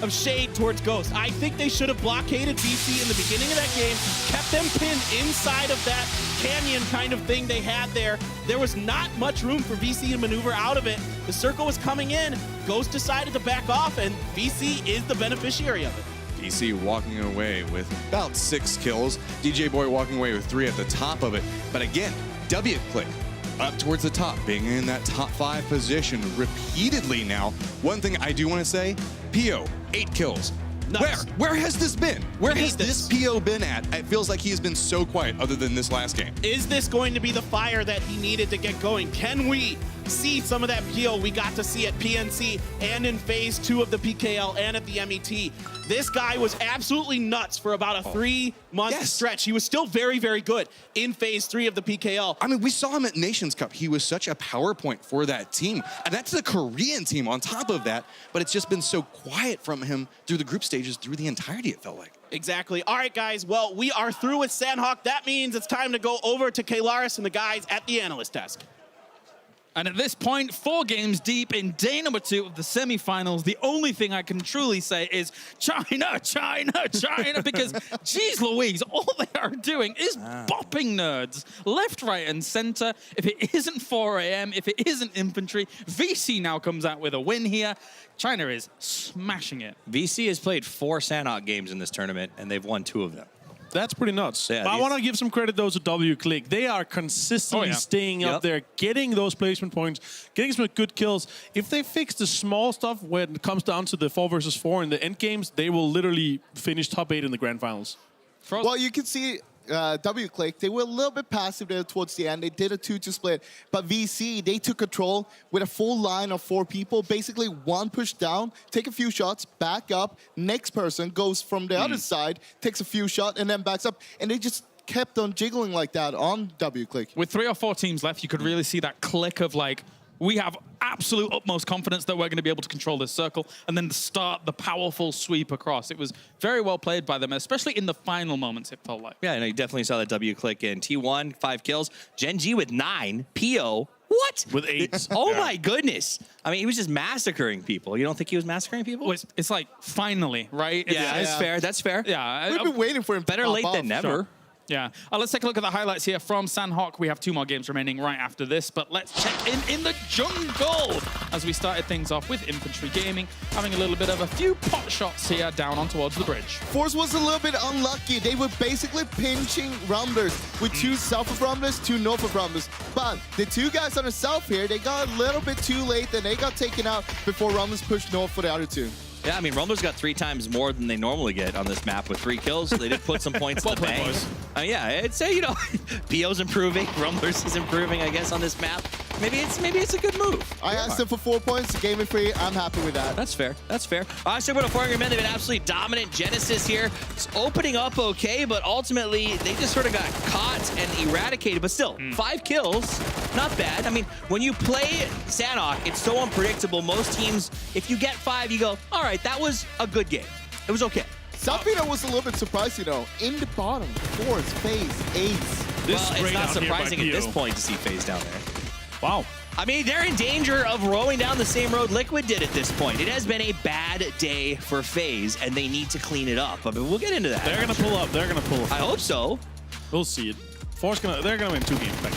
of shade towards Ghost. I think they should have blockaded VC in the beginning of that game, kept them pinned inside of that canyon kind of thing they had there. There was not much room for VC to maneuver out of it. The circle was coming in. Ghost decided to back off, and VC is the beneficiary of it. VC walking away with about 6 kills. DJ Boy walking away with 3 at the top of it. But again, W-Click up towards the top, being in that top 5 position repeatedly now. One thing I do want to say, PO, 8 kills. Nuts. Where has this been? Where has this PO been at? It feels like he has been so quiet other than this last game. Is this going to be the fire that he needed to get going? Can we see some of that PO we got to see at PNC and in phase 2 of the PKL and at the MET? This guy was absolutely nuts for about a 3-month stretch. He was still very, very good in phase 3 of the PKL. I mean, we saw him at Nations Cup. He was such a power point for that team. And that's the Korean team on top of that. But it's just been so quiet from him through the group stages, through the entirety, it felt like. Exactly. All right, guys. Well, we are through with Sandhawk. That means it's time to go over to Kalaris and the guys at the analyst desk. And at this point, 4 games deep in day number 2 of the semifinals, the only thing I can truly say is China, China, China, because geez Louise, all they are doing is bopping nerds left, right, and center. If it isn't 4 AM, if it isn't infantry, VC now comes out with a win here. China is smashing it. VC has played 4 Sandhawk games in this tournament, and they've won 2 of them. That's pretty nuts. Yeah, but I want to give some credit, though, to W-Click. They are consistently staying up there, getting those placement points, getting some good kills. If they fix the small stuff when it comes down to the 4 versus 4 in the end games, they will literally finish top 8 in the grand finals. Well, you can see W-Click, they were a little bit passive there towards the end. They did a 2-2 split. But VC, they took control with a full line of 4 people. Basically, one push down, take a few shots, back up. Next person goes from the other side, takes a few shots, and then backs up. And they just kept on jiggling like that on W-Click. With 3 or 4 teams left, you could really see that click of like, we have absolute utmost confidence that we're going to be able to control this circle and then start the powerful sweep across. It was very well played by them, especially in the final moments, it felt like. Yeah, and you definitely saw that W-Click in T1, 5 kills. Gen G with 9. PO, what? With 8. Oh my goodness. I mean, he was just massacring people. You don't think he was massacring people? Well, it's like, finally, right? Yeah, that's fair. That's fair. Yeah. We've been waiting for him. Better late than never. Sure. Yeah. Let's take a look at the highlights here from Sandhawk. We have 2 more games remaining right after this, but let's check in the jungle as we started things off with Infantry Gaming, having a little bit of a few pot shots here down on towards the bridge. Force was a little bit unlucky. They were basically pinching Rumblers with 2 south of Rumblers, 2 north of Rumblers. But the 2 guys on the south here, they got a little bit too late, and they got taken out before Rumblers pushed north for the other 2. Yeah, I mean, Rumblers got 3 times more than they normally get on this map with 3 kills. So they did put some points in the bank. Yeah, I'd say, you know, PO's improving, Rumblers is improving, I guess, on this map. Maybe it's a good move. I asked them for 4 points, game it free. I'm happy with that. That's fair. That's fair. I said with a 400 men, they've been absolutely dominant. Genesis here, it's opening up okay, but ultimately they just sort of got caught and eradicated. But still, 5 kills, not bad. I mean, when you play Sandhawk, it's so unpredictable. Most teams, if you get 5, you go, all right, that was a good game. It was okay. Salpino was a little bit surprised, you know. In the bottom, Force, FaZe, Ace. Well, it's not surprising at this point to see FaZe down there. Wow. I mean, they're in danger of rolling down the same road Liquid did at this point. It has been a bad day for FaZe, and they need to clean it up. I mean, we'll get into that. They're going to pull up. They're going to pull up. I hope so. We'll see it. Force they're going to win 2 games back.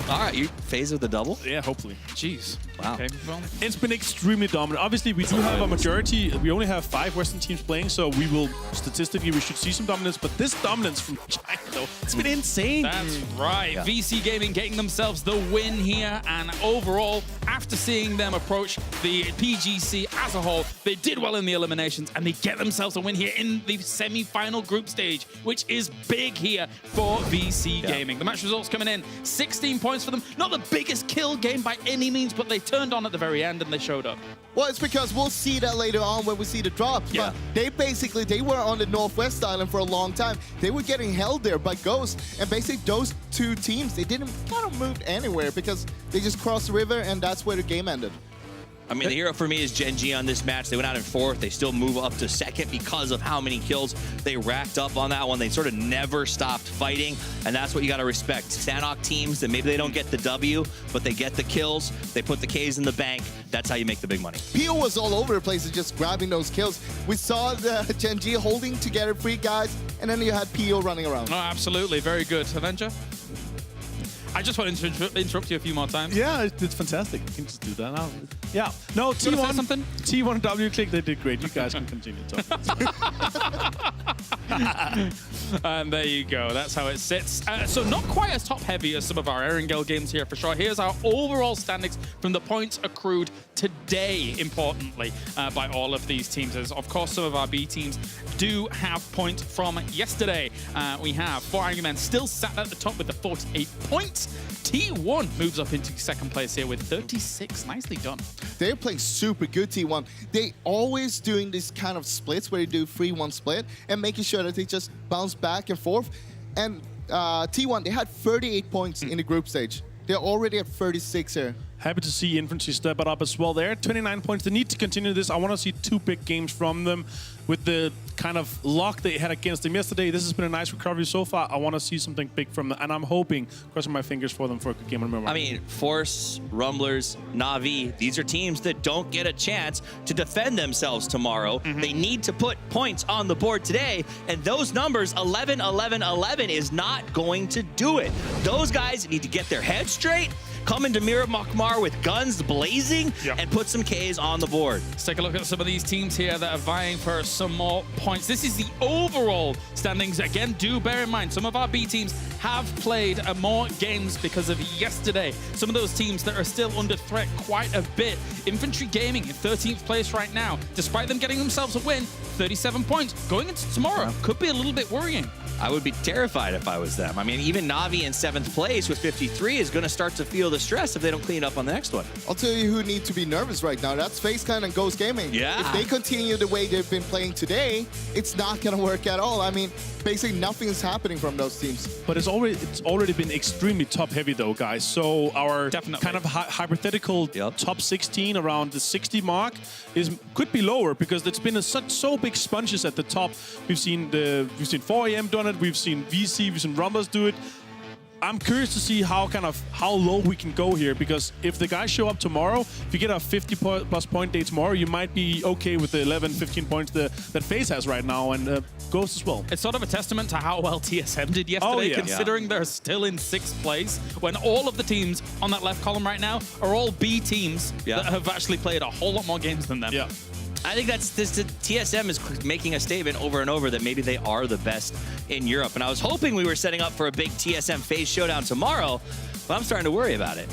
All right, you FaZe with the double? Yeah, hopefully. Jeez. Wow. Okay, well. It's been extremely dominant. Obviously, we do have a majority. We only have 5 Western teams playing, so we should see some dominance. But this dominance from China, though, it's been insane. That's right. Yeah. VC Gaming getting themselves the win here. And overall, after seeing them approach the PGC as a whole, they did well in the eliminations, and they get themselves a win here in the semi-final group stage, which is big here for VC Gaming. The match results coming in, 16 points for them. Not the biggest kill game by any means, but they turned on at the very end and they showed up. Well, it's because we'll see that later on when we see the drops. Yeah. But they were on the Northwest Island for a long time. They were getting held there by Ghost. And basically those 2 teams, they didn't kind of move anywhere because they just crossed the river and that's where the game ended. I mean, the hero for me is Gen G on this match. They went out in 4th. They still move up to 2nd because of how many kills they racked up on that one. They sort of never stopped fighting, and that's what you got to respect. Sandhawk teams that maybe they don't get the W, but they get the kills. They put the Ks in the bank. That's how you make the big money. PO was all over the place just grabbing those kills. We saw the Gen G holding together 3 guys, and then you had PO running around. Oh, absolutely. Very good. Avenger? I just wanted to interrupt you a few more times. Yeah, it's fantastic. You can just do that now. Yeah. No, T1 W click, they did great. You guys can continue talking. And there you go. That's how it sits. So not quite as top-heavy as some of our Erangel games here, for sure. Here's our overall standings from the points accrued today, importantly, by all of these teams. As, of course, some of our B teams do have points from yesterday. We have 4 Angry Men still sat at the top with the 48 points. T1 moves up into 2nd place here with 36. Nicely done. They're playing super good, T1. They always doing this kind of splits where they do 3-1 split and making sure that they just bounce back and forth. And T1, they had 38 points in the group stage. They're already at 36 here. Happy to see Infantry step it up as well there. 29 points. They need to continue this. I want to see 2 big games from them with the kind of luck they had against them yesterday. This has been a nice recovery so far. I want to see something big from them, and I'm hoping, crossing my fingers for them for a good game. I mean, Force, Rumblers, Na'Vi, these are teams that don't get a chance to defend themselves tomorrow. They need to put points on the board today, and those numbers, 11, 11, 11, is not going to do it. Those guys need to get their heads straight, come into Mira Makmar with guns blazing, and put some Ks on the board. Let's take a look at some of these teams here that are vying for some more points. This is the overall standings. Again, do bear in mind, some of our B teams have played more games because of yesterday. Some of those teams that are still under threat quite a bit. Infantry Gaming in 13th place right now. Despite them getting themselves a win, 37 points. Going into tomorrow could be a little bit worrying. I would be terrified if I was them. I mean, even Na'Vi in 7th place with 53 is going to start to feel the stress if they don't clean up on the next one. I'll tell you who need to be nervous right now. That's FaceClan and Ghost Gaming. Yeah. If they continue the way they've been playing today, it's not going to work at all. I mean, basically nothing is happening from those teams. But it's already been extremely top-heavy, though, guys. So our kind of hypothetical top 16 around the 60 mark could be lower because it's been so big sponges at the top. We've seen 4AM done it. We've seen VC, we've seen Rumblers do it. I'm curious to see how low we can go here, because if the guys show up tomorrow, if you get a 50+ point day tomorrow, you might be okay with the 11-15 points that FaZe has right now, and Ghost as well. It's sort of a testament to how well TSM did yesterday, considering they're still in 6th place, when all of the teams on that left column right now are all B teams that have actually played a whole lot more games than them. Yeah. I think that's TSM is making a statement over and over that maybe they are the best in Europe. And I was hoping we were setting up for a big TSM FaZe showdown tomorrow, but I'm starting to worry about it.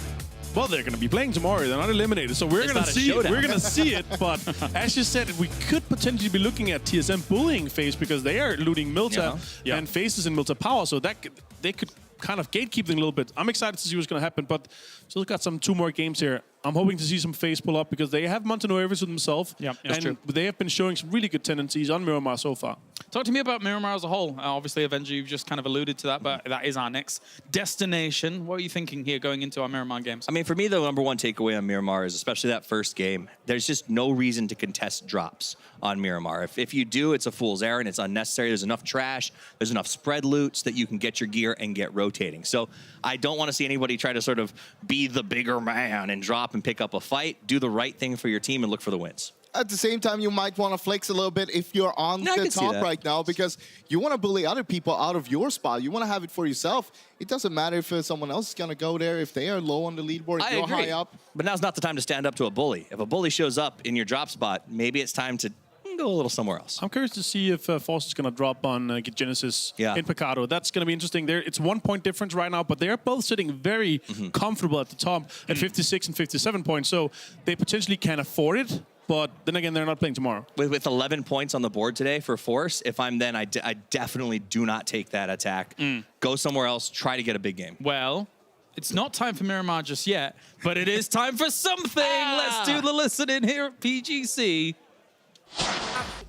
Well, they're going to be playing tomorrow. They're not eliminated, so we're going to see. We're going to see it. But as you said, we could potentially be looking at TSM bullying FaZe, because they are looting Milta and FaZe is in Milta power, so that they could kind of gatekeep them a little bit. I'm excited to see what's going to happen, but still got 2 more games here. I'm hoping to see some FaZe pull up, because they have Montenuevis with themselves, and they have been showing some really good tendencies on Miramar so far. Talk to me about Miramar as a whole. Obviously, Avenger, you've just kind of alluded to that, but that is our next destination. What are you thinking here going into our Miramar games? I mean, for me, the #1 takeaway on Miramar is especially that first game. There's just no reason to contest drops on Miramar. If you do, it's a fool's errand. It's unnecessary. There's enough trash. There's enough spread loots that you can get your gear and get rotating. So I don't want to see anybody try to sort of be the bigger man and drop and pick up a fight. Do the right thing for your team and look for the wins. At the same time, you might want to flex a little bit if you're on the top right now, because you want to bully other people out of your spot. You want to have it for yourself. It doesn't matter if someone else is going to go there, if they are low on the leaderboard, if you're high up. But now's not the time to stand up to a bully. If a bully shows up in your drop spot, maybe it's time to go a little somewhere else. I'm curious to see if Force is going to drop on Genesis in Picado. That's going to be interesting. It's 1 point difference right now, but they're both sitting very comfortable at the top at 56 and 57 points, so they potentially can afford it. But then again, they're not playing tomorrow. With 11 points on the board today for Force, if I'm then, I definitely do not take that attack. Go somewhere else, try to get a big game. Well, it's not time for Miramar just yet, but it is time for something. Let's do the listening here at PGC.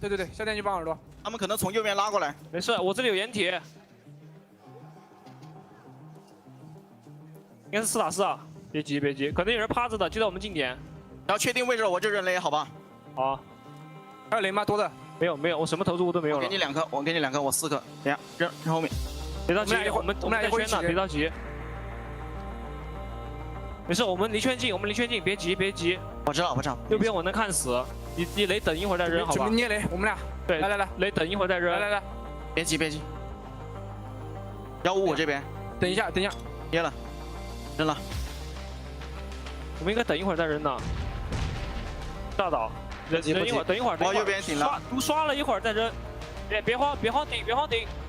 对对对，小点你绑耳朵。他们可能从右边拉过来。没事，我这里有掩体。应该是4打4啊！别急别急，可能有人趴着的，就在我们近点。然后确定位置，我就扔雷，好吧？好。还有雷吗？多的。没有没有，我什么投掷物都没有了。我给你2颗，我给你2颗，我4颗。等下扔后面。别着急，我们在圈呢，别着急。没事，我们离圈近，别急别急。我知道我知道。右边我能看死。你雷等一会儿再扔，好吧？准备捏雷，我们俩。对，来，雷等一会儿再扔。来，别急别急。155这边。等一下，捏了，扔了。我们应该等一会儿再扔呢。大倒，等一会儿，往右边顶了。刷了一会儿再扔。别慌顶，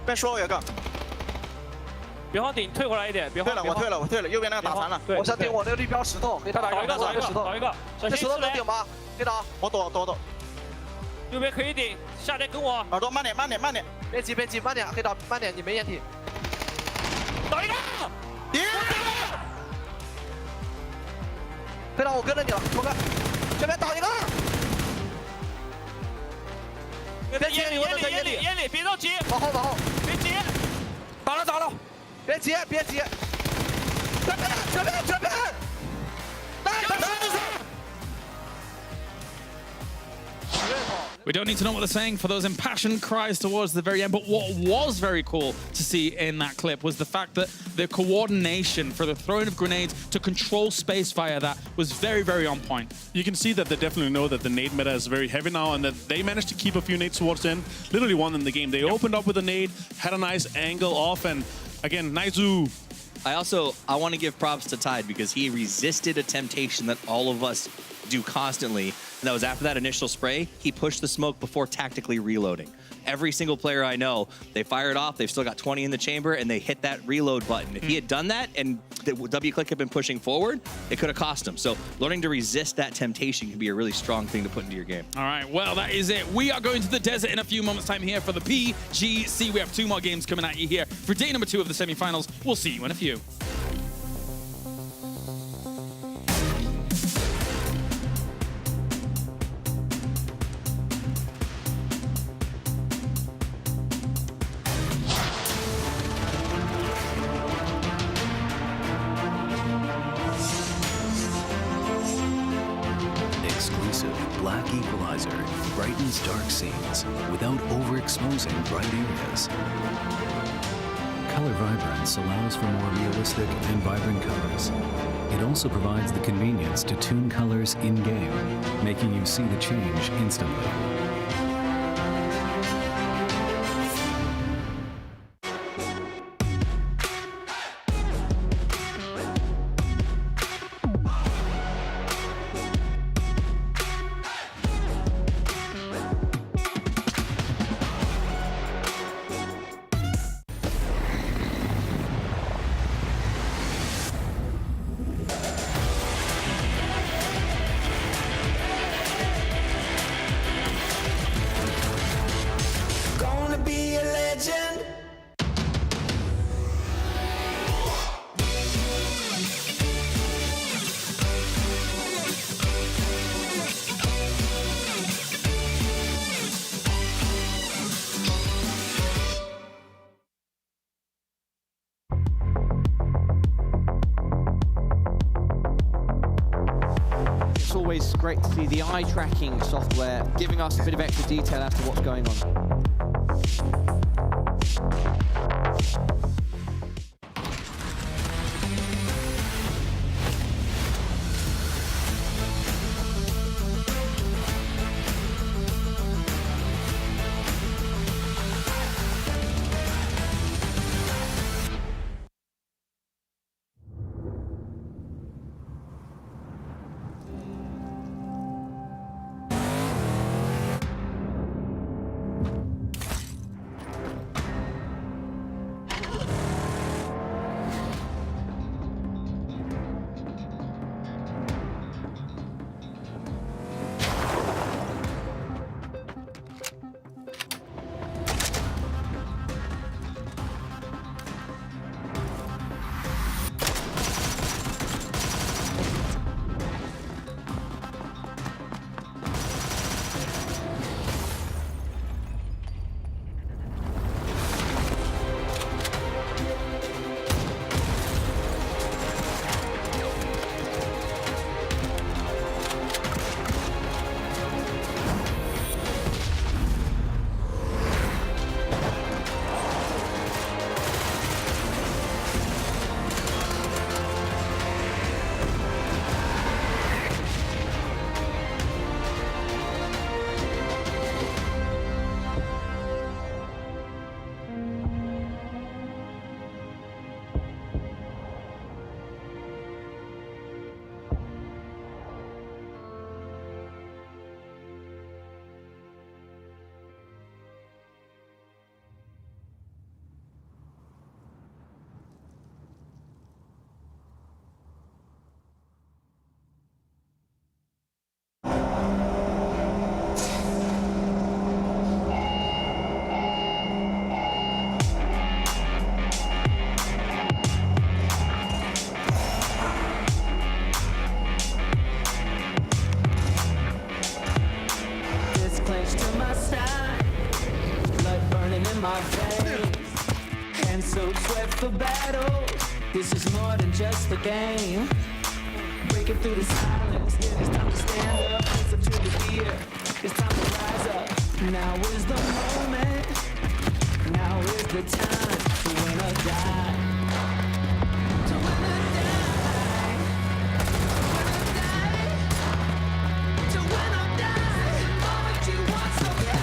别说我有个。别慌顶，退回来一点，别慌。我退了，右边那个打残了。我想顶我那个绿标石头，给他倒一个，倒一个。这石头能顶吗？可以倒。我躲。右边可以顶，下点跟我。耳朵慢点。别急，慢点，可以倒，慢点，你没掩体。倒一个。可以倒，我跟着你了，冲开。这边倒一个。眼里，别着急。往后。别急。倒了。别急。这边。We don't need to know what they're saying for those impassioned cries towards the very end, but what was very cool to see in that clip was the fact that the coordination for the throwing of grenades to control space fire, that was very, very on point. You can see that they definitely know that the nade meta is very heavy now, and that they managed to keep a few nades towards the end, literally won in the game. They opened up with a nade, had a nice angle off, and again, Naizu. I want to give props to Tide, because he resisted a temptation that all of us do constantly, and that was after that initial spray, he pushed the smoke before tactically reloading. Every single player I know, they fire it off, they've still got 20 in the chamber, and they hit that reload button. If he had done that and the W-click had been pushing forward, it could have cost him. So learning to resist that temptation can be a really strong thing to put into your game. All right, well, that is it. We are going to the desert in a few moments' time here for the PGC. We have 2 more games coming at you here for day number 2 of the semifinals. We'll see you in a few. Black Equalizer brightens dark scenes without overexposing bright areas. Color Vibrance allows for more realistic and vibrant colors. It also provides the convenience to tune colors in-game, making you see the change instantly. It's always great to see the eye tracking software giving us a bit of extra detail as to what's going on. My veins, and so sweat for battle. This is more than just a game. Breaking through the silence, it's time to stand up. It's up to the fear, it's time to rise up. Now is the moment, now is the time to win or die. To win or die, to win or die, the moment you want so bad.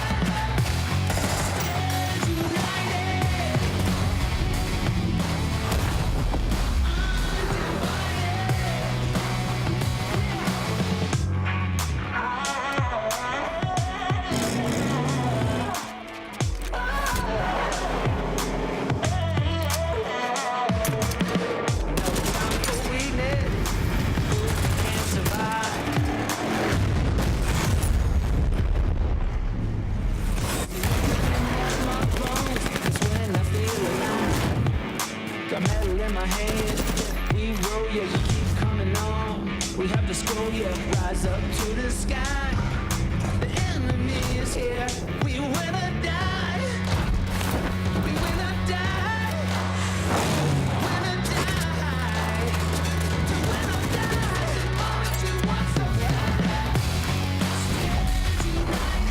Rise up to the sky. The enemy is here. We win or die. We win or die. Win or die. To win or die. The moment you want so bad. Stand united.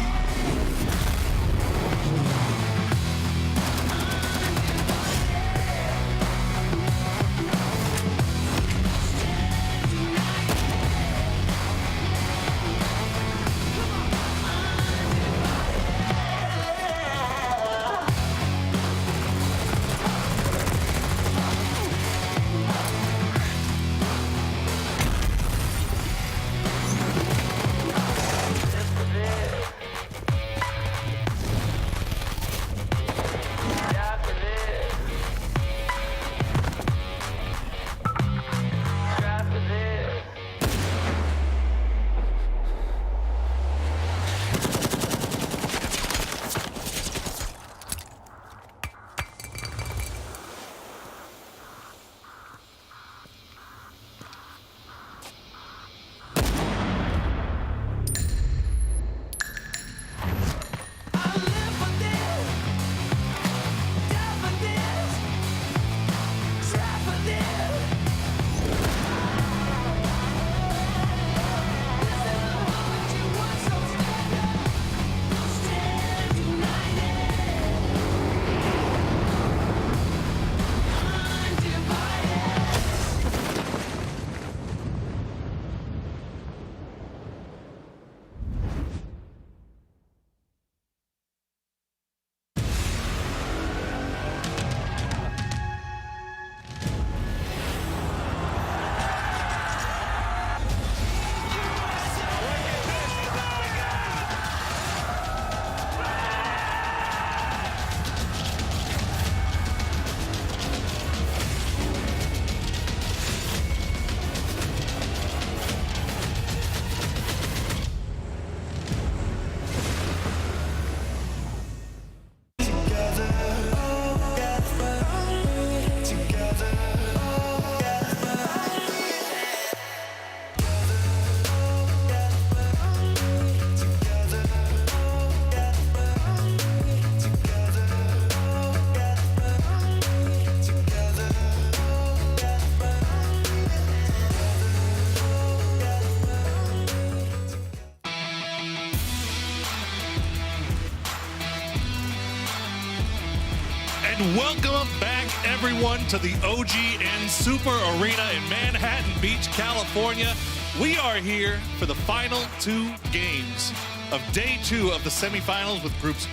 Welcome back, everyone, to the OGN Super Arena in Manhattan Beach, California. We are here for the final 2 games of day 2 of the semifinals with groups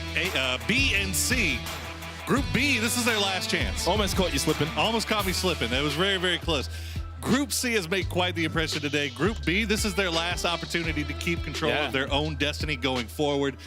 B and C. Group B, this is their last chance. Almost caught you slipping. Almost caught me slipping. It was very, very close. Group C has made quite the impression today. Group B, this is their last opportunity to keep control of their own destiny going forward.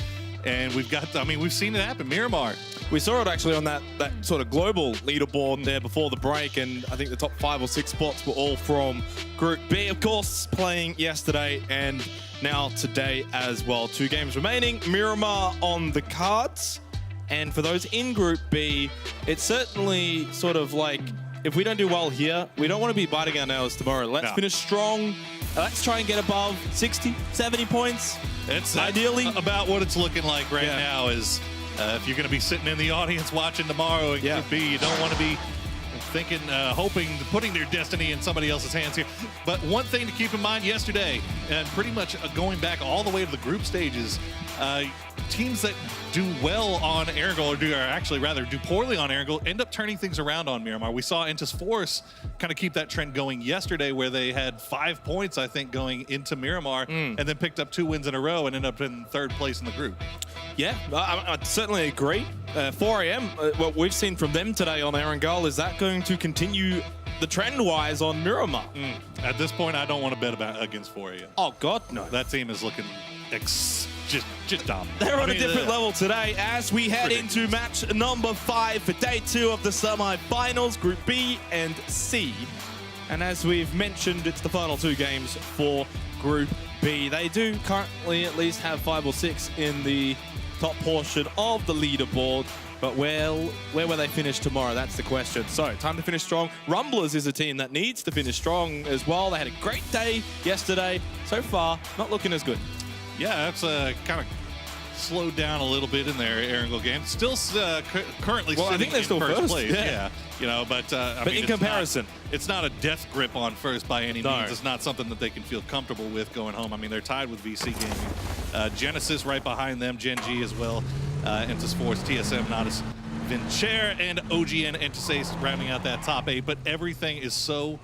And we've got, I mean, we've seen it happen. Miramar. We saw it actually on that sort of global leaderboard there before the break, and I think the top 5 or 6 spots were all from Group B, of course, playing yesterday and now today as well. 2 games remaining. Miramar on the cards. And for those in Group B, it's certainly sort of like, if we don't do well here, we don't want to be biting our nails tomorrow. Let's finish strong. Let's try and get above 60, 70 points. It's ideally about what it's looking like right now is if you're going to be sitting in the audience watching tomorrow in Group B, you don't want to be thinking, hoping, putting their destiny in somebody else's hands here. But one thing to keep in mind yesterday, and pretty much going back all the way to the group stages, teams that do well on Erangel, or do poorly on Erangel, end up turning things around on Miramar. We saw Entus Force kind of keep that trend going yesterday, where they had 5 points, I think, going into Miramar, and then picked up 2 wins in a row and ended up in 3rd place in the group. Yeah, I certainly agree. 4 a.m., what we've seen from them today on Erangel, is that going to continue the trend-wise on Miramar? At this point, I don't want to bet against 4 a.m. Oh, God, no. That team is looking just dominant. They're on a different level today as we head into match number 5 for day 2 of the semi-finals, Group B and C. And as we've mentioned, it's the final 2 games for Group B. They do currently at least have 5 or 6 in the top portion of the leaderboard. But where will they finish tomorrow? That's the question. So, time to finish strong. Rumblers is a team that needs to finish strong as well. They had a great day yesterday. So far, not looking as good. Yeah, that's kind of slowed down a little bit in their Erangel game. Still currently I think they're still first first. place. Yeah. You know, but I mean, in comparison, it's not a death grip on first by any means. It's not something that they can feel comfortable with going home. I mean, they're tied with VC Gaming. Genesis right behind them, Gen G as well. Entus Force, TSM, Nodus, Vincher, and OGN Entus Ace rounding out that top 8. But everything is so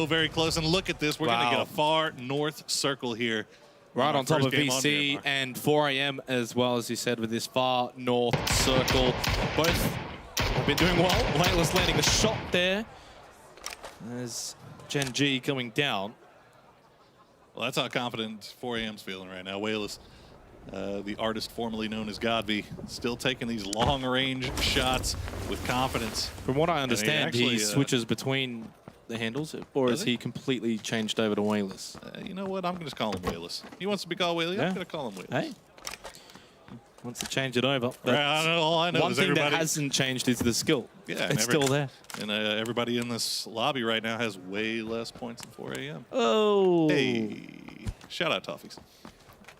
very close. And look at this. We're going to get a far north circle here. Right on top of VC and 4 a.m. as well, as you said, with this far north circle. Both have been doing well. Layla's landing a shot there. There's Gen G coming down. Well, that's how confident 4 a.m.'s feeling right now. Wayless, the artist formerly known as Godby, still taking these long-range shots with confidence. From what I understand, he switches between the handles, or is he completely changed over to Wayless? You know what? I'm going to just call him Wayless. He wants to be called Wayless. I'm going to call him Wayless. Hey. Wants to change it over. All I know one is thing everybody... that hasn't changed is the skill. Yeah, it's still there. And everybody in this lobby right now has way less points than 4 a.m. Oh. Hey. Shout out Toffees.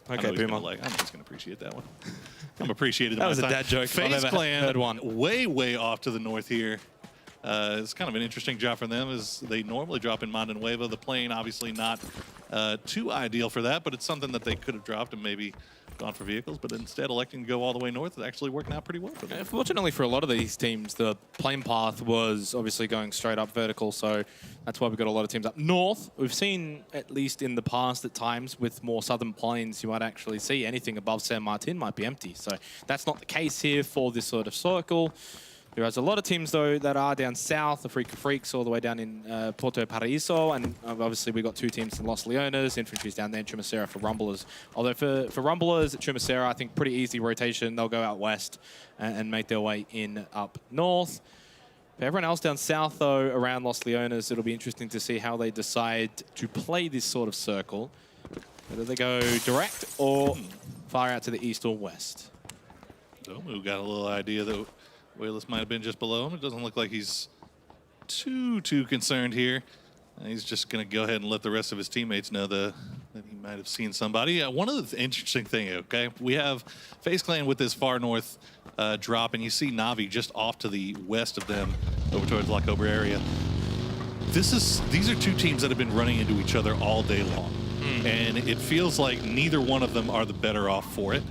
Okay, I know he's going to appreciate that one. I'm appreciated. That was a dad joke. FaZe Clan heard one. Way off to the north here. It's kind of an interesting job for them, as they normally drop in Manda Nueva. The plane obviously not too ideal for that, but it's something that they could have dropped and maybe gone for vehicles, but instead electing to go all the way north is actually working out pretty well for them. Fortunately for a lot of these teams, the plane path was obviously going straight up vertical, so that's why we've got a lot of teams up north. We've seen, at least in the past at times, with more southern planes, you might actually see anything above San Martin might be empty. So that's not the case here for this sort of circle. There's a lot of teams, though, that are down south, the Freaka Freaks all the way down in Porto Paraíso, and obviously we've got 2 teams in Los Leones, Infantry's down there, and Chumacera for Rumblers. Although for Rumblers at Chumacera, I think pretty easy rotation. They'll go out west and make their way in up north. For everyone else down south, though, around Los Leones, it'll be interesting to see how they decide to play this sort of circle. Whether they go direct or far out to the east or west. Domu got a little idea that Wayless might have been just below him. It doesn't look like he's too concerned here. He's just going to go ahead and let the rest of his teammates know that he might have seen somebody. One of the interesting things, okay, we have FaZe Clan with this far north drop, and you see Na'Vi just off to the west of them over towards La Cobra area. These are 2 teams that have been running into each other all day long. and it feels like neither one of them are the better off for it.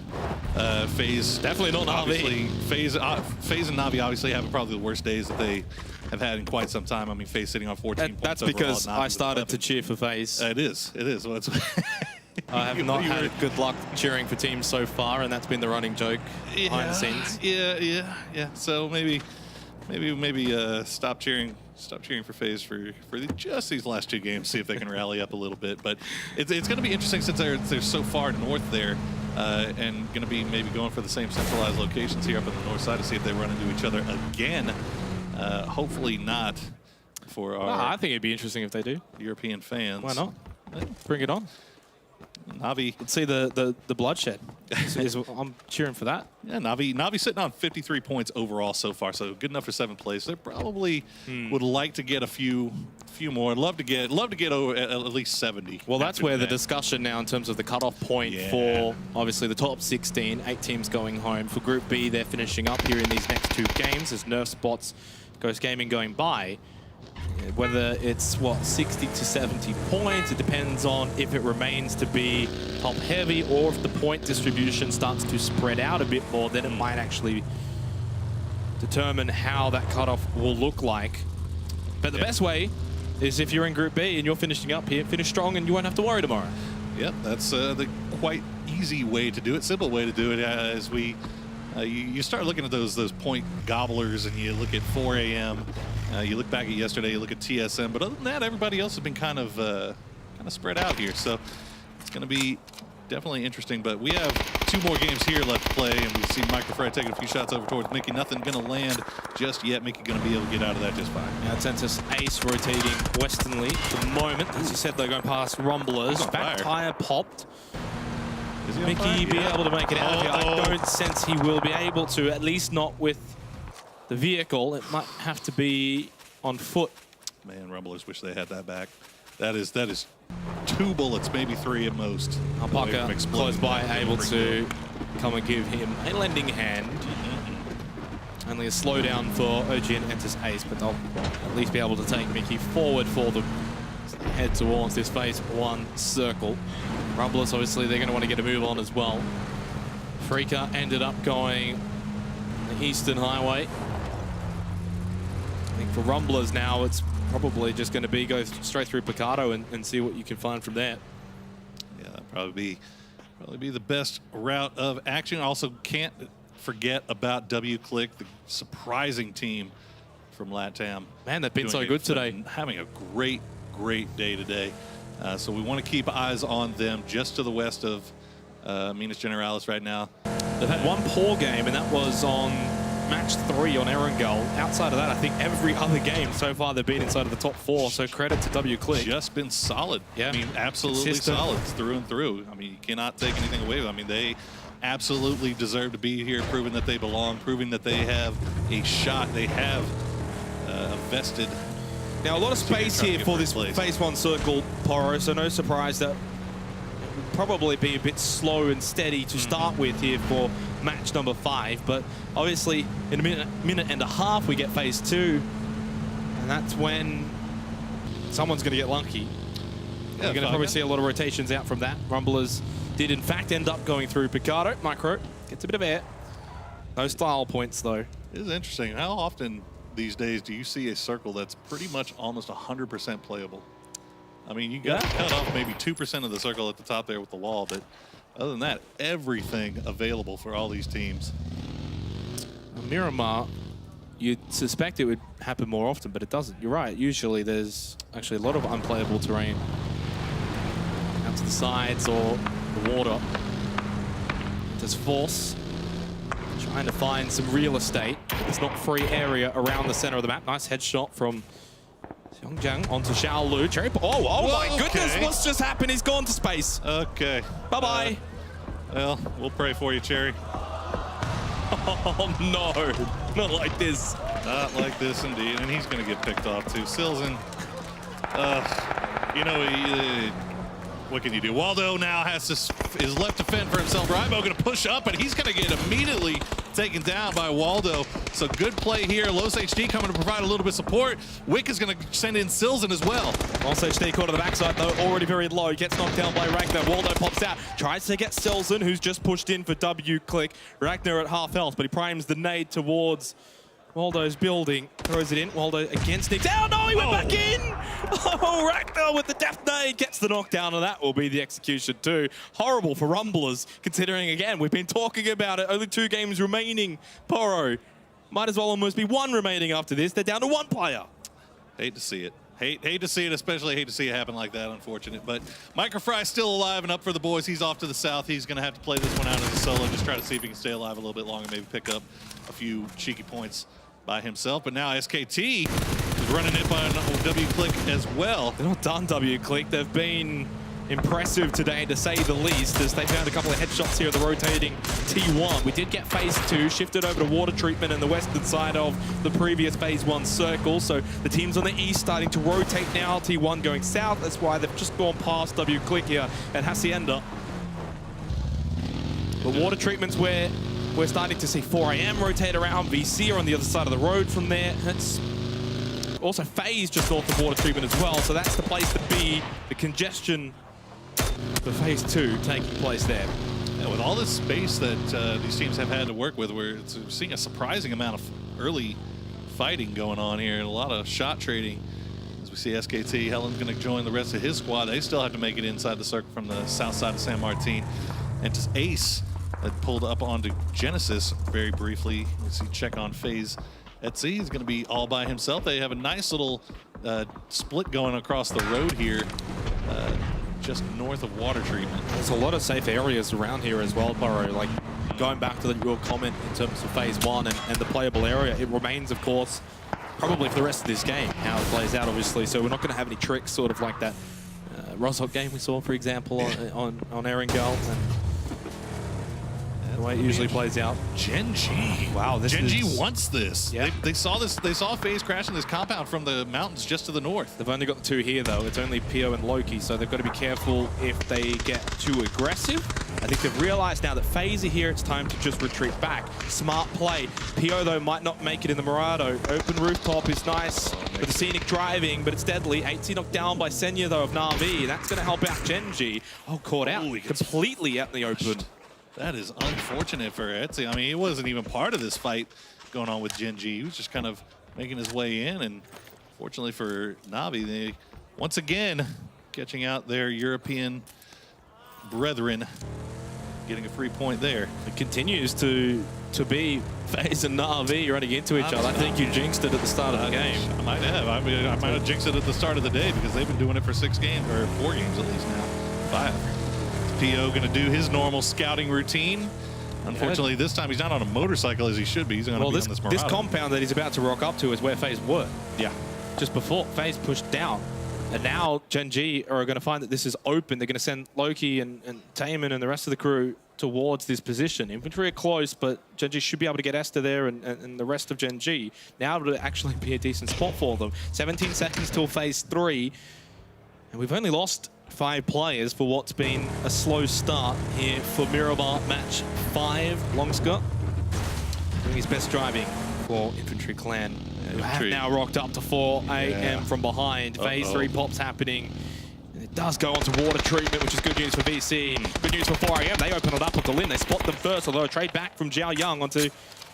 FaZe definitely not obviously. FaZe and Navi obviously have probably the worst days that they have had in quite some time. I mean, FaZe sitting on 14 points. That's because I started to cheer for FaZe. It is. Well, it's I have not had good luck cheering for teams so far, and that's been the running joke behind the scenes. Yeah. So maybe stop cheering for FaZe for just these last 2 games. See if they can rally up a little bit. But it's going to be interesting since they're so far north there, and going to be maybe going for the same centralized locations here up on the north side to see if they run into each other again. Hopefully not for our. I think it'd be interesting if they do. European fans. Why not? Bring it on. Navi. Let's see the bloodshed. I'm cheering for that. Yeah, Navi sitting on 53 points overall so far, so good enough for 7th place. They probably would like to get a few more. I'd love to get over at least 70. Well, that's where the discussion now in terms of the cutoff point for obviously the top 16, 8 teams going home. For Group B, they're finishing up here in these next 2 games as Nerf Spots, Ghost Gaming going by. Whether it's, 60 to 70 points, it depends on if it remains to be top heavy or if the point distribution starts to spread out a bit more, then it might actually determine how that cutoff will look like. But the best way is if you're in Group B and you're finishing up here, finish strong and you won't have to worry tomorrow. Yep, that's the quite easy way to do it, simple way to do it as we... you start looking at those point gobblers and you look at 4 a.m., you look back at yesterday, you look at TSM, but other than that, everybody else has been kind of spread out here. So it's going to be definitely interesting, but we have 2 more games here left to play, and we see Microfred taking a few shots over towards Mickey. Nothing going to land just yet. Mickey going to be able to get out of that just fine. Now Tentis Ace rotating westernly at the moment. As you said, they're going past Rumblers. Back tire popped. Is he Mickey be able to make it out here? I don't sense he will be able to, at least not with the vehicle. It might have to be on foot. Man, Rumblers wish they had that back. That is 2 bullets, maybe 3 at most. Alpaca close by, able to come and give him a lending hand. Only a slowdown for OG and Entis Ace, but they'll at least be able to take Mickey forward for them. Head towards this phase 1 circle. Rumblers, obviously, they're going to want to get a move on as well. Freaka ended up going the Eastern Highway. I think for Rumblers now, it's probably just going to be go straight through Picardo and see what you can find from there. Yeah, that'd probably be the best route of action. Also, can't forget about WClick, the surprising team from LATAM. Man, they've been so good today. Having a great day today. So we want to keep eyes on them just to the west of Minas Generalis right now. They've had 1 poor game, and that was on match 3 on Erangel. Outside of that, I think every other game so far they've been inside of the top 4, so credit to WClick. Just been solid. Yeah. I mean, absolutely solid through and through. I mean, you cannot take anything away. I mean, they absolutely deserve to be here, proving that they belong, proving that they have a shot. They have a vested... Now, a lot of space here for this phase 1 circle, Poro, so no surprise that it would probably be a bit slow and steady to start with here for match number 5. But obviously, in a minute and a half, we get phase 2. And that's when someone's going to get lucky. Yeah, you're going to probably see a lot of rotations out from that. Rumblers did, in fact, end up going through Picardo. Micro gets a bit of air. No style points, though. It is interesting. How often these days do you see a circle that's pretty much almost 100% playable? I mean, you got to cut off maybe 2% of the circle at the top there with the wall, but other than that, everything available for all these teams. Miramar, you'd suspect it would happen more often, but it doesn't. You're right. Usually there's actually a lot of unplayable terrain out to the sides or the water. There's Force trying to find some real estate. It's not free area around the center of the map. Nice headshot from Xiongjiang onto Xiaolu. Cherry. Oh my goodness, what's just happened? He's gone to space. Okay. Bye-bye. Well, we'll pray for you, Cherry. Oh no, not like this. Not like this indeed, and he's going to get picked off too. Silzen, you know, What can you do? Waldo now is left to fend for himself. Rybo going to push up, and he's going to get immediately taken down by Waldo. So good play here. Los HD coming to provide a little bit of support. Wick is going to send in Silzen as well. Los HD caught to the backside, though, already very low. Gets knocked down by Ragnar. Waldo pops out, tries to get Silzen, who's just pushed in for W-click. Ragnar at half health, but he primes the nade towards Waldo's building, throws it in. Waldo again sneaks out. No, he went back in. Oh, Ragnar with the death nade gets the knockdown, and that will be the execution too. Horrible for Rumblers, considering, again, we've been talking about it. Only 2 games remaining. Poro might as well almost be 1 remaining after this. They're down to 1 player. Hate to see it. Hate to see it, especially hate to see it happen like that, unfortunate. But Microfry's still alive and up for the boys. He's off to the south. He's going to have to play this one out as a solo, just try to see if he can stay alive a little bit longer, maybe pick up a few cheeky points by himself. But now SKT is running it by W-click as well. They're not done W-click. They've been impressive today, to say the least, as they found a couple of headshots here at the rotating T1. We did get phase 2, shifted over to water treatment in the western side of the previous phase 1 circle. So the teams on the east starting to rotate now. T1 going south. That's why they've just gone past W-click here at Hacienda. But water treatment's where we're starting to see 4am rotate around. VC are on the other side of the road from there. That's also phase just north of water treatment as well. So that's the place to be. The congestion for phase 2 taking place there. Yeah, with all this space that these teams have had to work with, we're seeing a surprising amount of early fighting going on here and a lot of shot trading. As we see SKT, Helen's going to join the rest of his squad. They still have to make it inside the circle from the south side of San Martin. And just Ace that pulled up onto Genesis very briefly. You see check on phase. Etsy is going to be all by himself. They have a nice little split going across the road here. Just north of water treatment. There's a lot of safe areas around here as well, Burrow. Like, going back to your comment in terms of phase 1 and the playable area, it remains, of course, probably for the rest of this game, how it plays out, obviously. So we're not going to have any tricks sort of like that Roshok game we saw, for example, on Erangel. The way it usually plays out. Gen G. Wow, Gen G wants this. Yeah. They saw this. They saw FaZe crashing this compound from the mountains just to the north. They've only got 2 here, though. It's only Pio and Loki, so they've got to be careful if they get too aggressive. I think they've realized now that FaZe are here, it's time to just retreat back. Smart play. Pio, though, might not make it in the Murado. Open rooftop is nice with the scenic driving, but it's deadly. 8C knocked down by Senya, though, of Na'Vi. That's going to help out Gen G. Oh, caught out completely out in the open. That is unfortunate for Etsy. I mean, he wasn't even part of this fight going on with Gen G. He was just kind of making his way in, and fortunately for Na'Vi, they once again catching out their European brethren, getting a free point there. It continues to be FaZe and Na'Vi running into each other. I think you jinxed it at the start of the game. I might have. I mean, I might have jinxed it at the start of the day because they've been doing it for 6 games, or 4 games at least now. 5. PO going to do his normal scouting routine. Unfortunately, this time he's not on a motorcycle as he should be. He's going to be on this Murado. This compound that he's about to rock up to is where FaZe were. Yeah. Just before FaZe pushed down. And now Gen G are going to find that this is open. They're going to send Loki and Taemin and the rest of the crew towards this position. Infantry are close, but Gen G should be able to get Esther there and the rest of Gen G. Now it would actually be a decent spot for them. 17 seconds till phase 3. And we've only lost 5 players for what's been a slow start here for Miramar match 5. Longska doing his best driving for Infantry Clan, who have now rocked up to 4 AM from behind. Phase 3 pops happening. And it does go on to water treatment, which is good news for VC. Good news for 4 AM. They open it up onto Lin. They spot them first, although a trade back from Zhao Young onto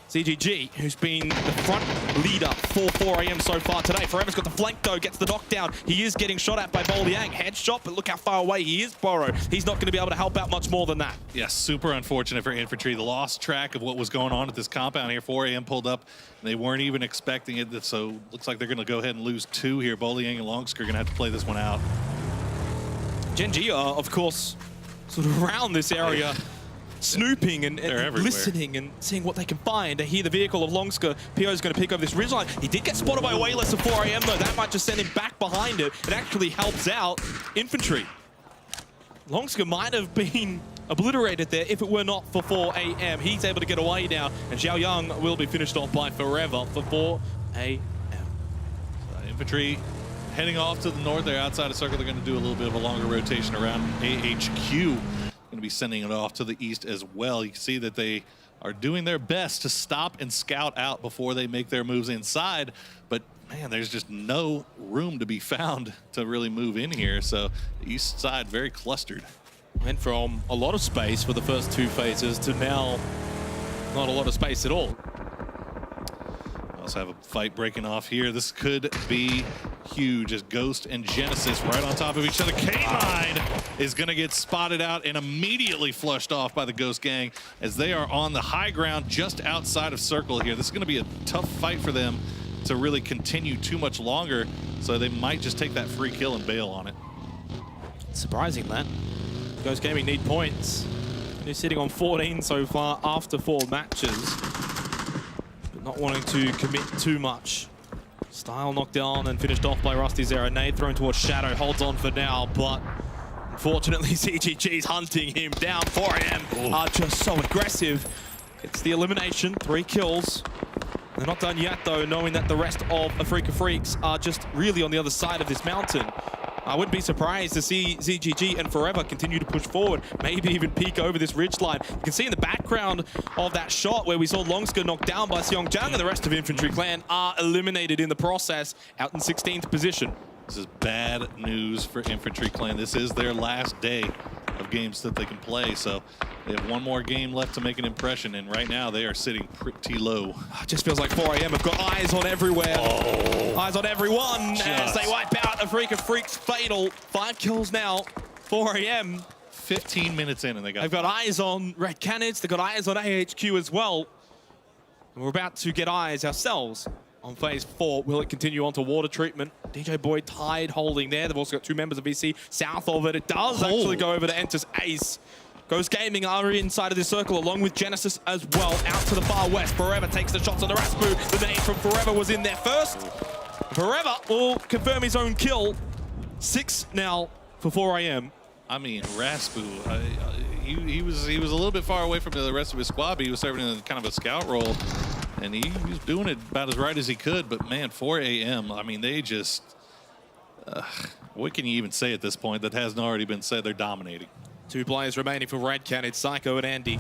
CGG, who's been the front leader for 4 AM so far today. Forever's got the flank though, gets the knockdown. He is getting shot at by Boliang. Headshot, but look how far away he is, Burrow. He's not going to be able to help out much more than that. Yeah, super unfortunate for Infantry. The lost track of what was going on at this compound here. 4 AM pulled up. They weren't even expecting it, so looks like they're going to go ahead and lose 2 here. Boliang and Longsker are going to have to play this one out. Gen G are, of course, sort of around this area. Snooping and listening and seeing what they can find. They hear the vehicle of Longsker. Pio's going to pick over this ridgeline. He did get spotted by way less than 4 AM though. That might just send him back behind it. It actually helps out Infantry. Longsker might have been obliterated there if it were not for 4 AM. He's able to get away now, and Zhao Young will be finished off by Forever for 4 AM. Infantry heading off to the north there outside of circle. They're going to do a little bit of a longer rotation around AHQ. Going to be sending it off to the east as well. You can see that they are doing their best to stop and scout out before they make their moves inside. But man, there's just no room to be found to really move in here. So the east side very clustered. Went from a lot of space for the first two phases to now not a lot of space at all. Also have a fight breaking off here. This could be huge as Ghost and Genesis right on top of each other. K-Mine is going to get spotted out and immediately flushed off by the Ghost gang as they are on the high ground just outside of circle here. This is going to be a tough fight for them to really continue too much longer, so they might just take that free kill and bail on it. Surprising that. Ghost Gaming need points. They're sitting on 14 so far after 4 matches. But not wanting to commit too much. Style knocked down and finished off by Rusty Zero. Nade thrown towards Shadow, holds on for now, but unfortunately CGG's hunting him down. 4AM are just so aggressive. It's the elimination, 3 kills. They're not done yet though, knowing that the rest of Afrika Freaks are just really on the other side of this mountain. I wouldn't be surprised to see ZGG and Forever continue to push forward, maybe even peek over this ridgeline. You can see in the background of that shot where we saw Longska knocked down by Seongjang, and the rest of Infantry Clan are eliminated in the process, out in 16th position. This is bad news for Infantry Clan. This is their last day of games that they can play, so they have one more game left to make an impression, and right now they are sitting pretty low. It just feels like 4AM have got eyes on everywhere. Eyes on everyone as they wipe out Afrika Freaks Fatal. 5 kills now, 4AM. 15 minutes in and they've got eyes on Red Canids, they've got eyes on AHQ as well. And we're about to get eyes ourselves on phase 4. Will it continue on to water treatment? DJ Boy tied holding there. They've also got 2 members of VC south of it. It does actually go over to Enter's Ace. Ghost Gaming are inside of this circle along with Genesis as well. Out to the far west. Forever takes the shots on the Raspu. The name from Forever was in there first. Forever will confirm his own kill. 6 now for 4AM. I mean, Raspu, he was a little bit far away from the rest of his squad, but he was serving in kind of a scout role, and he was doing it about as right as he could. But man, 4AM, I mean, they just, what can you even say at this point that hasn't already been said? They're dominating. 2 players remaining for Red Can. It's Psycho and Andy.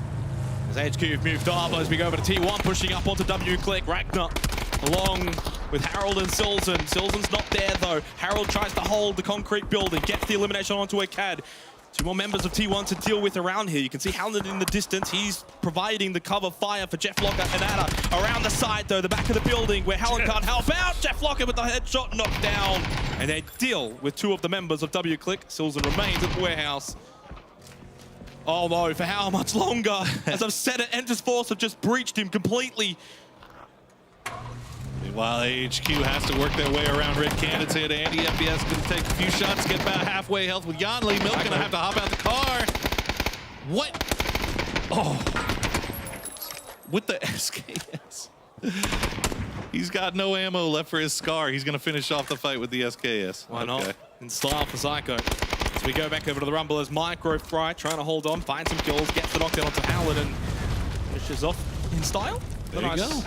As HQ have moved up, as we go over to T1, pushing up onto W-Click. Ragnar along with Harold and Silzen. Silzen's not there though. Harold tries to hold the concrete building, gets the elimination onto a CAD. 2 more members of T1 to deal with around here. You can see Howland in the distance. He's providing the cover fire for Jeff Locker and Ada. Around the side though, the back of the building where Howland can't help out. Jeff Locker with the headshot knocked down. And they deal with 2 of the members of W-Click. Silzen remains at the warehouse. Oh no, for how much longer? As I've said it, Enter's Force have just breached him completely. Meanwhile, AHQ has to work their way around Red Canids here. Andy FPS going to take a few shots, get about halfway health with Yanli. Milk going to have to hop out the car. What? Oh. With the SKS. He's got no ammo left for his Scar. He's going to finish off the fight with the SKS. Why not? In style for Psycho. So we go back over to the Rumble as Micro Fry trying to hold on, find some kills, gets the knockdown onto Howland and finishes off in style. There you go.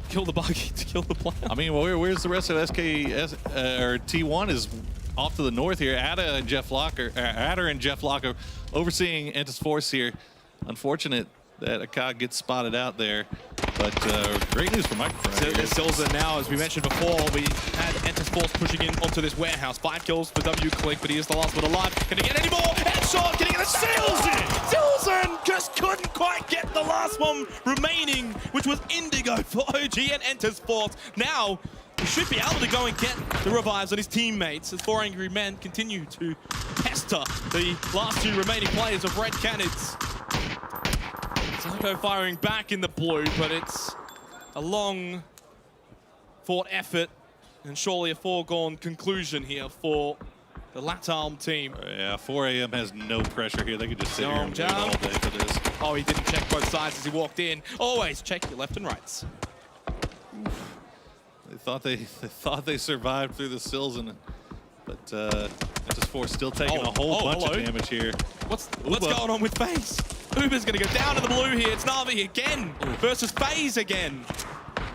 Kill the buggy to kill the player. I mean, where's the rest of SKS or T1 is off to the north here. Ada and Jeff Locker overseeing Entis Force here. Unfortunate that Akkad gets spotted out there, but great news for Micro. So there's Silzen now, as we mentioned before. We had Entis Force pushing in onto this warehouse. 5 kills for W-Click, but he is the last one alive. Can he get any more? Headshot! Can he get a Silzen? Silzen just couldn't quite get the last one remaining, which was Indigo for OG and Entis Force. Now, he should be able to go and get the revives on his teammates as 4 Angry Men continue to pester the last 2 remaining players of Red Canids. Psycho firing back in the blue, but it's a long fought effort and surely a foregone conclusion here for the Latarm team. Yeah, 4AM has no pressure here. They could just sit here and wait all day for this. Oh, he didn't check both sides as he walked in. Always check your left and rights. They thought they survived through the Silzen, but Entis Force still taking a whole bunch of damage here. What's going on with FaZe? Uber's going to go down to the blue here. It's Na'Vi again versus FaZe again.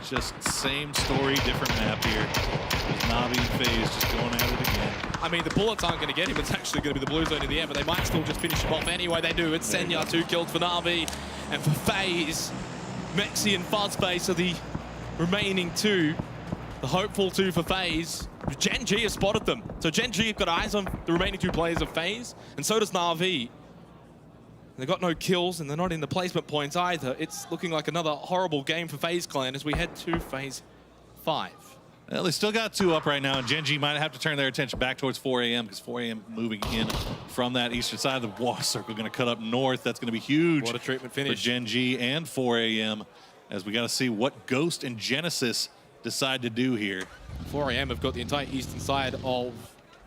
just same story, different map here. There's Navi and FaZe just going at it again. I mean, the bullets aren't going to get him. It's actually going to be the blue zone in the end, but they might still just finish him off anyway. They do. It's Senya, 2 kills for Navi. And for FaZe, Mexi and Fuzzface are the remaining 2. The hopeful 2 for FaZe. Gen G has spotted them. So Gen G have got eyes on the remaining 2 players of FaZe, and so does Na'Vi. They've got no kills, and they're not in the placement points either. It's looking like another horrible game for FaZe Clan as we head to Phase 5. Well, they still got 2 up right now, and Gen G might have to turn their attention back towards 4 a.m. because 4 a.m. moving in from that eastern side of the water circle, going to cut up north. That's going to be huge. Water treatment finish for Gen G and 4 a.m. as we got to see what Ghost and Genesis decide to do here. 4 a.m. have got the entire eastern side of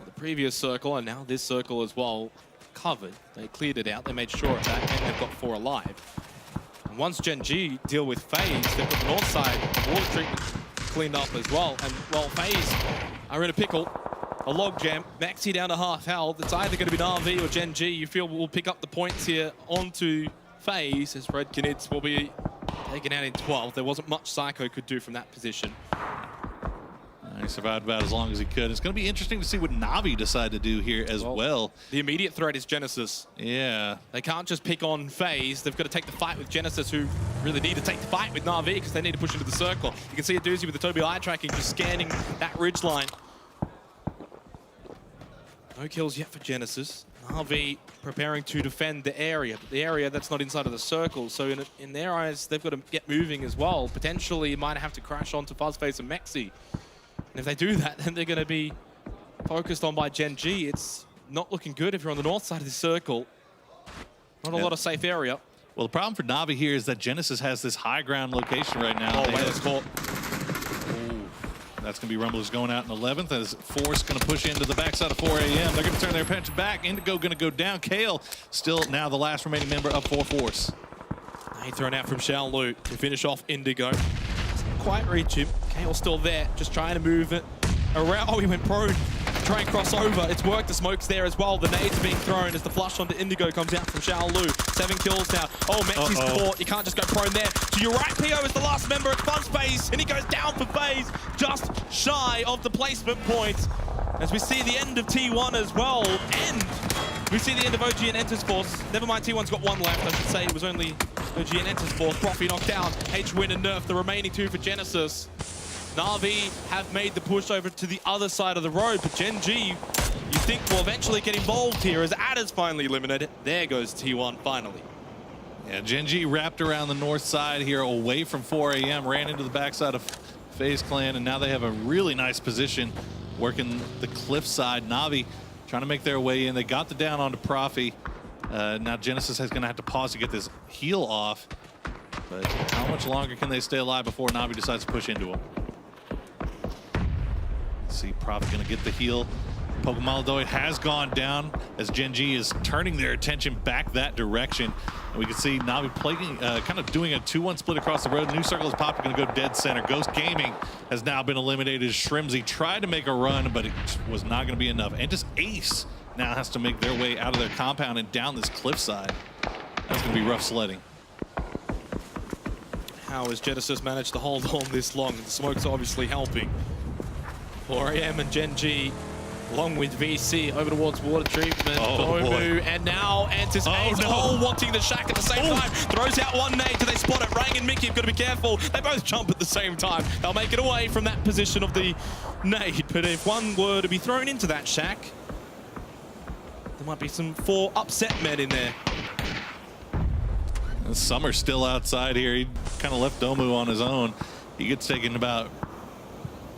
the previous circle, and now this circle as well covered. They cleared it out. They made sure of that, and they've got 4 alive. And once Gen G deal with FaZe, they've got the north side water treatment cleaned up as well. And while FaZe are in a pickle, a logjam, Maxi down to half health, it's either going to be Na'Vi or Gen G. You feel will pick up the points here onto FaZe as Red Knids will be taken out in 12. There wasn't much Psycho could do from that position. He survived about as long as he could. It's going to be interesting to see what Na'Vi decide to do here as well. The immediate threat is Genesis. Yeah. They can't just pick on FaZe. They've got to take the fight with Genesis, who really need to take the fight with Na'Vi because they need to push into the circle. You can see a doozy with the Toby eye tracking, just scanning that ridge line. No kills yet for Genesis. Na'Vi preparing to defend the area, but the area that's not inside of the circle. So in their eyes, they've got to get moving as well. Potentially might have to crash onto Fuzzface and Mexi. And if they do that, then they're going to be focused on by Gen G. It's not looking good if you're on the north side of the circle. Not a lot of safe area. Well, the problem for Na'Vi here is that Genesis has this high ground location right now. Oh, that's caught. That's going to be Rumblers going out in 11th as Force going to push into the backside of 4 a.m. They're going to turn their attention back. Indigo going to go down. Kale still now the last remaining member of 4 Force. He thrown out from Xiaolu to finish off Indigo. Doesn't quite reach him. Kale's still there, just trying to move it around. Oh, he went prone. Try and cross over. It's worked. The smoke's there as well. The nades are being thrown as the flush onto Indigo comes out from Xiaolu. 7 kills now. Oh, Mexi's caught. You can't just go prone there. To your right, PO is the last member at Fuzzface, and he goes down for FaZe, just shy of the placement point. As we see the end of T1 as well, and we see the end of OG and Enters Force. Never mind, T1's got 1 left. I should say it was only OG and Enters Force. Profi knocked down. H-Win and Nerf, the remaining 2 for Genesis. Na'Vi have made the push over to the other side of the road, but Gen G, you think, will eventually get involved here as Adder's finally eliminated. There goes T1 finally. Yeah, Gen G wrapped around the north side here away from 4 a.m., ran into the backside of FaZe Clan, and now they have a really nice position working the cliff side. Na'Vi trying to make their way in. They got the down onto Profi. Now Genesis is going to have to pause to get this heal off. But how much longer can they stay alive before Na'Vi decides to push into them? See, Profi going to get the heal. Pokemon Doid has gone down as Gen G is turning their attention back that direction. And we can see Na'Vi playing, kind of doing a 2-1 split across the road. New circle is popping, going to go dead center. Ghost Gaming has now been eliminated. Shrimzy tried to make a run, but it was not going to be enough. And just Ace now has to make their way out of their compound and down this cliffside. That's going to be rough sledding. How has Genesis managed to hold on this long? The smoke's obviously helping. 4 a.m. and Gen G, along with VC, over towards water treatment. Bomu, and now enters Ace, all wanting the shack at the same time. Throws out 1 nade. Do they spot it? Rang and Mickey have got to be careful. They both jump at the same time. They'll make it away from that position of the nade. But if one were to be thrown into that shack, there might be some 4 upset men in there. And Summer's still outside here. He kind of left Domu on his own. He gets taken about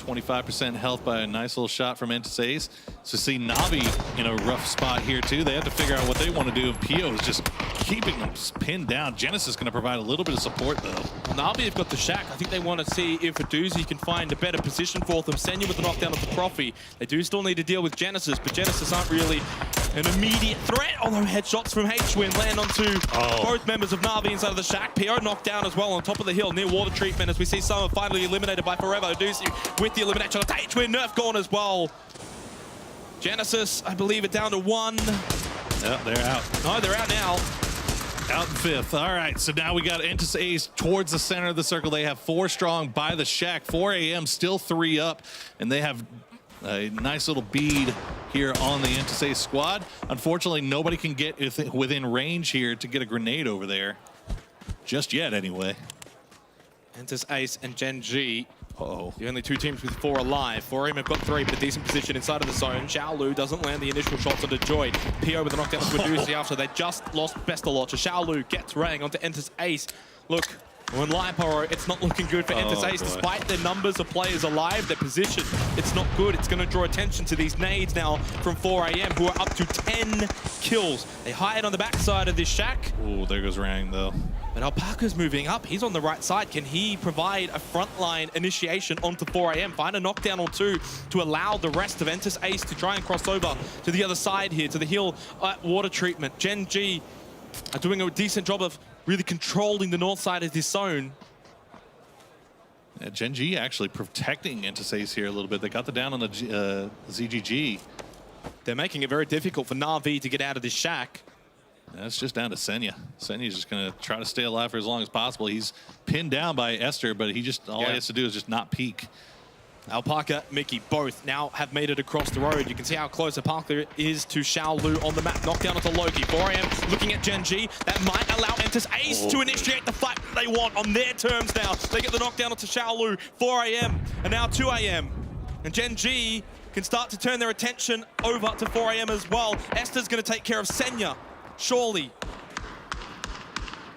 25% health by a nice little shot from Entis Ace. So see Na'Vi in a rough spot here too. They have to figure out what they want to do. Pio is just keeping them pinned down. Genesis is going to provide a little bit of support though. Well, Na'Vi have got the shack. I think they want to see if a doozy can find a better position for them. Senya with the knockdown of the Profi. They do still need to deal with Genesis, but Genesis aren't really an immediate threat. Although headshots from H-Win land onto both members of Na'Vi inside of the shack. PO knocked down as well on top of the hill near water treatment as we see Summer finally eliminated by Forever. Doozy with the elimination. H-Win Nerf gone as well. Genesis, I believe, are down to 1. Yep, they're out. No, they're out now. Out in 5th. All right, so now we got Entis Ace towards the center of the circle. They have 4 strong by the shack. 4 AM still 3 up, and they have a nice little bead here on the Entis Ace squad. Unfortunately, nobody can get within range here to get a grenade over there. Just yet, anyway. Entis Ace and Gen G. The only 2 teams with 4 alive. 4AM have got 3, but a decent position inside of the zone. Xiaolu doesn't land the initial shots onto Joy. PO with a knockdown to Medusa after they just lost Bestalotcha. Xiaolu gets Rang onto Entis Ace. Look, when Liporo, it's not looking good for Entis Ace. Despite their numbers of players alive, their position, it's not good. It's going to draw attention to these nades now from 4AM, who are up to 10 kills. They hide on the backside of this shack. Oh, there goes Rang, though. But Alpaca's moving up. He's on the right side. Can he provide a frontline initiation onto 4AM? Find a knockdown or 2 to allow the rest of Entis Ace to try and cross over to the other side here, to the hill at water treatment. Gen G are doing a decent job of really controlling the north side of this zone. Yeah, Gen G actually protecting Entis Ace here a little bit. They got the down on the ZGG. They're making it very difficult for Na'Vi to get out of this shack. That's just down to Senya. Senya's just going to try to stay alive for as long as possible. He's pinned down by Esther, but he just all he has to do is just not peek. Alpaca, Mickey, both now have made it across the road. You can see how close Alpaca is to Xiaolu on the map. Knockdown onto Loki. 4AM looking at Gen G. That might allow Entis Ace to initiate the fight that they want on their terms now. They get the knockdown onto Xiaolu. 4AM and now 2AM. And Gen G can start to turn their attention over to 4AM as well. Esther's going to take care of Senya. Surely.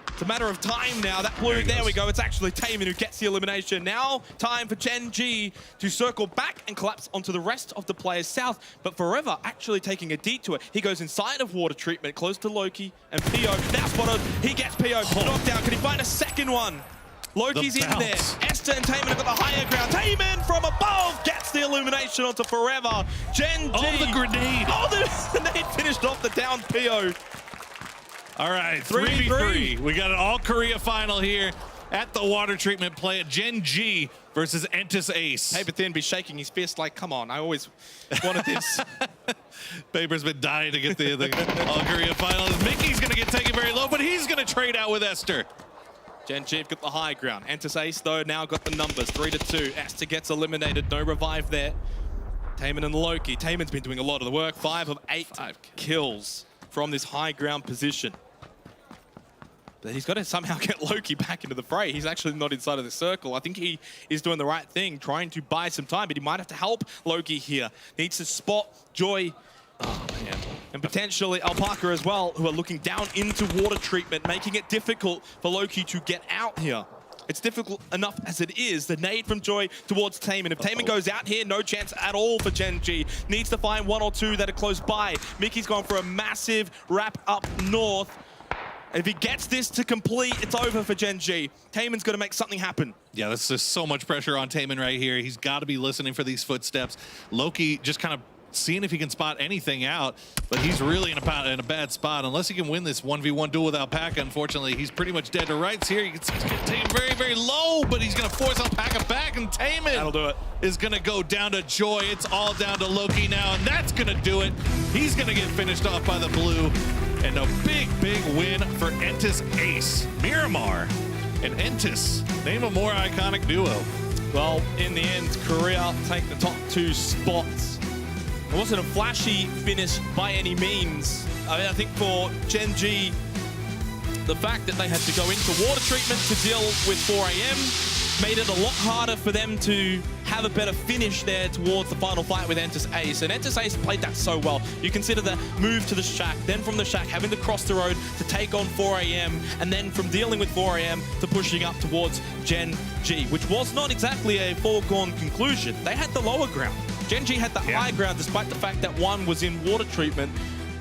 It's a matter of time now. That blue, there we go. It's actually Taman who gets the elimination. Now, time for Gen G to circle back and collapse onto the rest of the players south. But Forever actually taking a detour. He goes inside of water treatment, close to Loki and PO. Now spotted. He gets PO. Knockdown. Can he find a second one? Loki's in there. Esther and Taman have got the higher ground. Taman from above gets the illumination onto Forever. Gen G. Oh, the grenade. Oh, the grenade finished off the down PO. All right, 3v3. We got an all-Korea final here at the water treatment plant. Gen G versus Entis Ace. Paper Thin be shaking his fist like, come on, I always wanted this. Paper's been dying to get the all-Korea final. Mickey's going to get taken very low, but he's going to trade out with Esther. Gen G have got the high ground. Entis Ace, though, now got the numbers, 3-2. Esther gets eliminated, no revive there. Taman and Loki. Taman's been doing a lot of the work. 5 of 8 kills from this high ground position. But he's got to somehow get Loki back into the fray. He's actually not inside of the circle. I think he is doing the right thing, trying to buy some time, but he might have to help Loki here. Needs to spot Joy. Oh, man. And potentially Alpaca as well, who are looking down into water treatment, making it difficult for Loki to get out here. It's difficult enough as it is. The nade from Joy towards Taman. If Taman goes out here, no chance at all for Gen G. Needs to find 1 or 2 that are close by. Mickey's gone for a massive wrap up north. If he gets this to complete, it's over for Gen G. Taman's going to make something happen. Yeah, there's just so much pressure on Taman right here. He's got to be listening for these footsteps. Loki just kind of seeing if he can spot anything out, but he's really in a bad spot. Unless he can win this 1v1 duel with Alpaca, unfortunately, he's pretty much dead to rights here. He's going to take him very, very low, but he's going to force Alpaca back, and Taman that'll do it. Is going to go down to Joy. It's all down to Loki now, and that's going to do it. He's going to get finished off by the blue, and a big, big win for Entis Ace. Miramar and Entis, name a more iconic duo. Well, in the end, Korea take the top 2 spots. It wasn't a flashy finish by any means. I mean, I think for Gen G, the fact that they had to go into water treatment to deal with 4AM made it a lot harder for them to have a better finish there towards the final fight with Entis Ace. And Entis Ace played that so well. You consider the move to the shack, then from the shack having to cross the road to take on 4AM, and then from dealing with 4AM to pushing up towards Gen G, which was not exactly a foregone conclusion. They had the lower ground. Gen G had the high ground, despite the fact that one was in water treatment.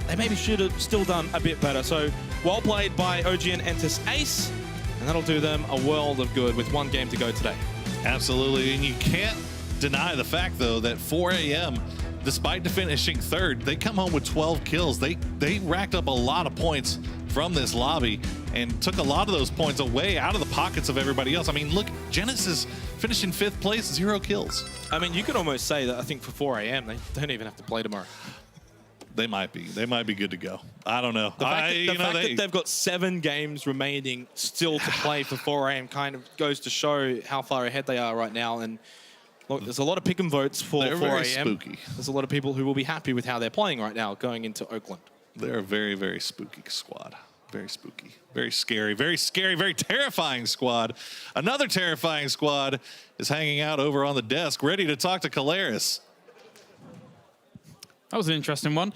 They maybe should have still done a bit better. So, well played by OG and Entis Ace, and that'll do them a world of good with 1 game to go today. Absolutely, and you can't deny the fact, though, that 4AM, despite finishing 3rd, they come home with 12 kills. They racked up a lot of points from this lobby and took a lot of those points away out of the pockets of everybody else. I mean, look, Genesis finished in 5th place, 0 kills. I mean, you could almost say that I think for 4AM, they don't even have to play tomorrow. They might be. They might be good to go. I don't know. The fact that they've got 7 games remaining still to play for 4AM kind of goes to show how far ahead they are right now. And look, there's a lot of pick and votes for 4AM. Very spooky. There's a lot of people who will be happy with how they're playing right now going into Oakland. They're a very, very spooky squad. Very spooky. Very scary, very terrifying squad. Another terrifying squad is hanging out over on the desk, ready to talk to Caleris. That was an interesting one.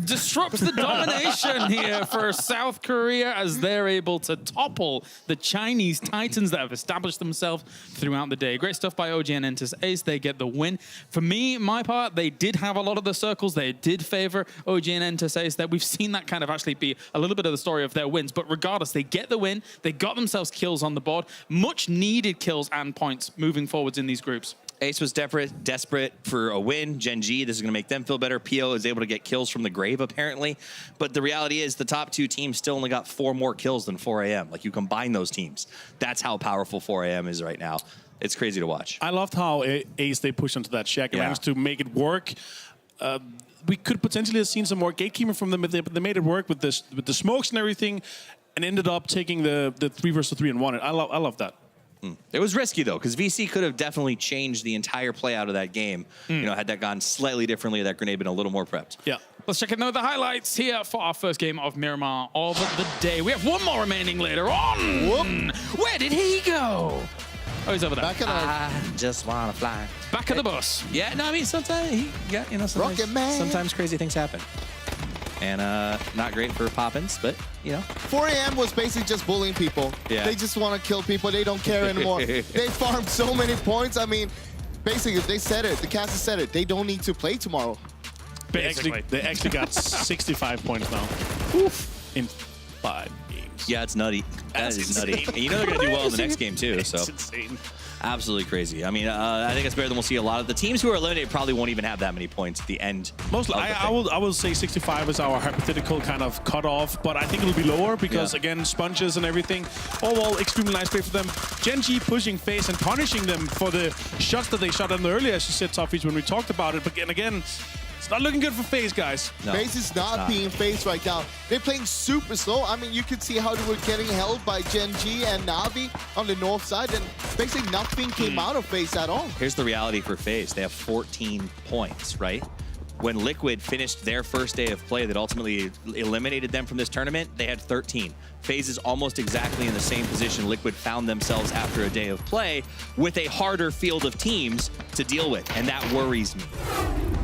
Disrupts the domination here for South Korea as they're able to topple the Chinese Titans that have established themselves throughout the day. Great stuff by OGN Entus Ace. They get the win. For me, my part, they did have a lot of the circles. They did favor OGN Entus Ace. That we've seen that kind of actually be a little bit of the story of their wins. But regardless, they get the win. They got themselves kills on the board. Much needed kills and points moving forwards in these groups. Ace was desperate for a win. Gen G, this is going to make them feel better. PO is able to get kills from the grave, apparently. But the reality is the top 2 teams still only got 4 more kills than 4AM. Like, you combine those teams. That's how powerful 4AM is right now. It's crazy to watch. I loved how Ace, they pushed into that shack and managed to make it work. We could potentially have seen some more gatekeeping from them, but they made it work with the smokes and everything, and ended up taking the 3 versus 3 and won it. I love that. It was risky, though, because VC could have definitely changed the entire play out of that game. You know, had that gone slightly differently, that grenade been a little more prepped. Yeah. Let's check in the highlights here for our first game of Miramar of the day. We have 1 more remaining later on. Whoop. Where did he go? Oh, he's over there. I just want to fly. Back of the bus. Yeah, no, I mean, sometimes, sometimes crazy things happen. And not great for Poppins, but, you know. 4AM was basically just bullying people. Yeah. They just want to kill people. They don't care anymore. They farmed so many points. I mean, basically, they said it. The cast said it. They don't need to play tomorrow. They actually got 65 points now. Oof. In 5 games. Yeah, it's nutty. That is nutty. And you know they're going to do well in the next game, too. So. It's insane. Absolutely crazy. I mean, I think it's better than we'll see a lot of the teams who are eliminated probably won't even have that many points at the end. Mostly, I will say 65 is our hypothetical kind of cutoff, but I think it'll be lower because again, sponges and everything. Overall, extremely nice play for them. Gen G pushing FaZe and punishing them for the shots that they shot in earlier, as you said, Toffees, when we talked about it. But again, it's not looking good for FaZe, guys. No, FaZe is not being FaZe right now. They're playing super slow. I mean, you could see how they were getting held by Gen G and Na'Vi on the north side, and basically nothing came out of FaZe at all. Here's the reality for FaZe. They have 14 points, right? When Liquid finished their first day of play that ultimately eliminated them from this tournament, they had 13. FaZe is almost exactly in the same position Liquid found themselves after a day of play, with a harder field of teams to deal with, and that worries me.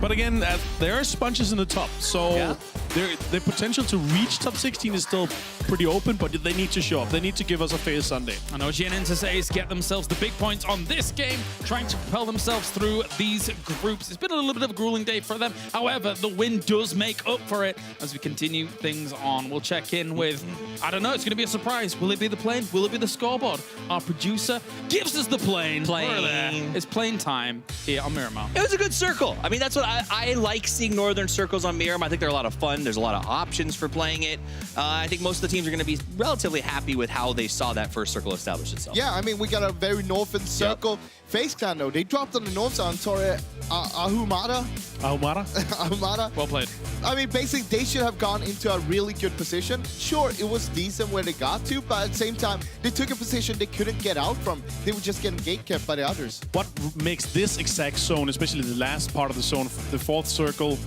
But again, there are sponges in the top, so the potential to reach top 16 is still pretty open, but they need to show up. They need to give us a FaZe Sunday. And OGN Entus Ace get themselves the big points on this game, trying to propel themselves through these groups. It's been a little bit of a grueling day for them. However, the win does make up for it as we continue things on. We'll check in with, I don't know, it's going to be a surprise. Will it be the plane? Will it be the scoreboard? Our producer gives us the plane. It's plane time here on Miramar. It was a good circle. I mean, that's what I like seeing Northern Circles on Miramar. I think they're a lot of fun. There's a lot of options for playing it. I think most of the teams are going to be relatively happy with how they saw that first circle establish itself. Yeah, I mean, we got a very northern circle. FaZe Clan, though, they dropped on the north side on Torre Ahumada. Ahumada? Well played. I mean, basically, they should have gone into a really good position. Sure, it was decent where they got to, but at the same time, they took a position they couldn't get out from. They were just getting gatekept by the others. What makes this exact zone, especially the last part of the zone, the fourth circle,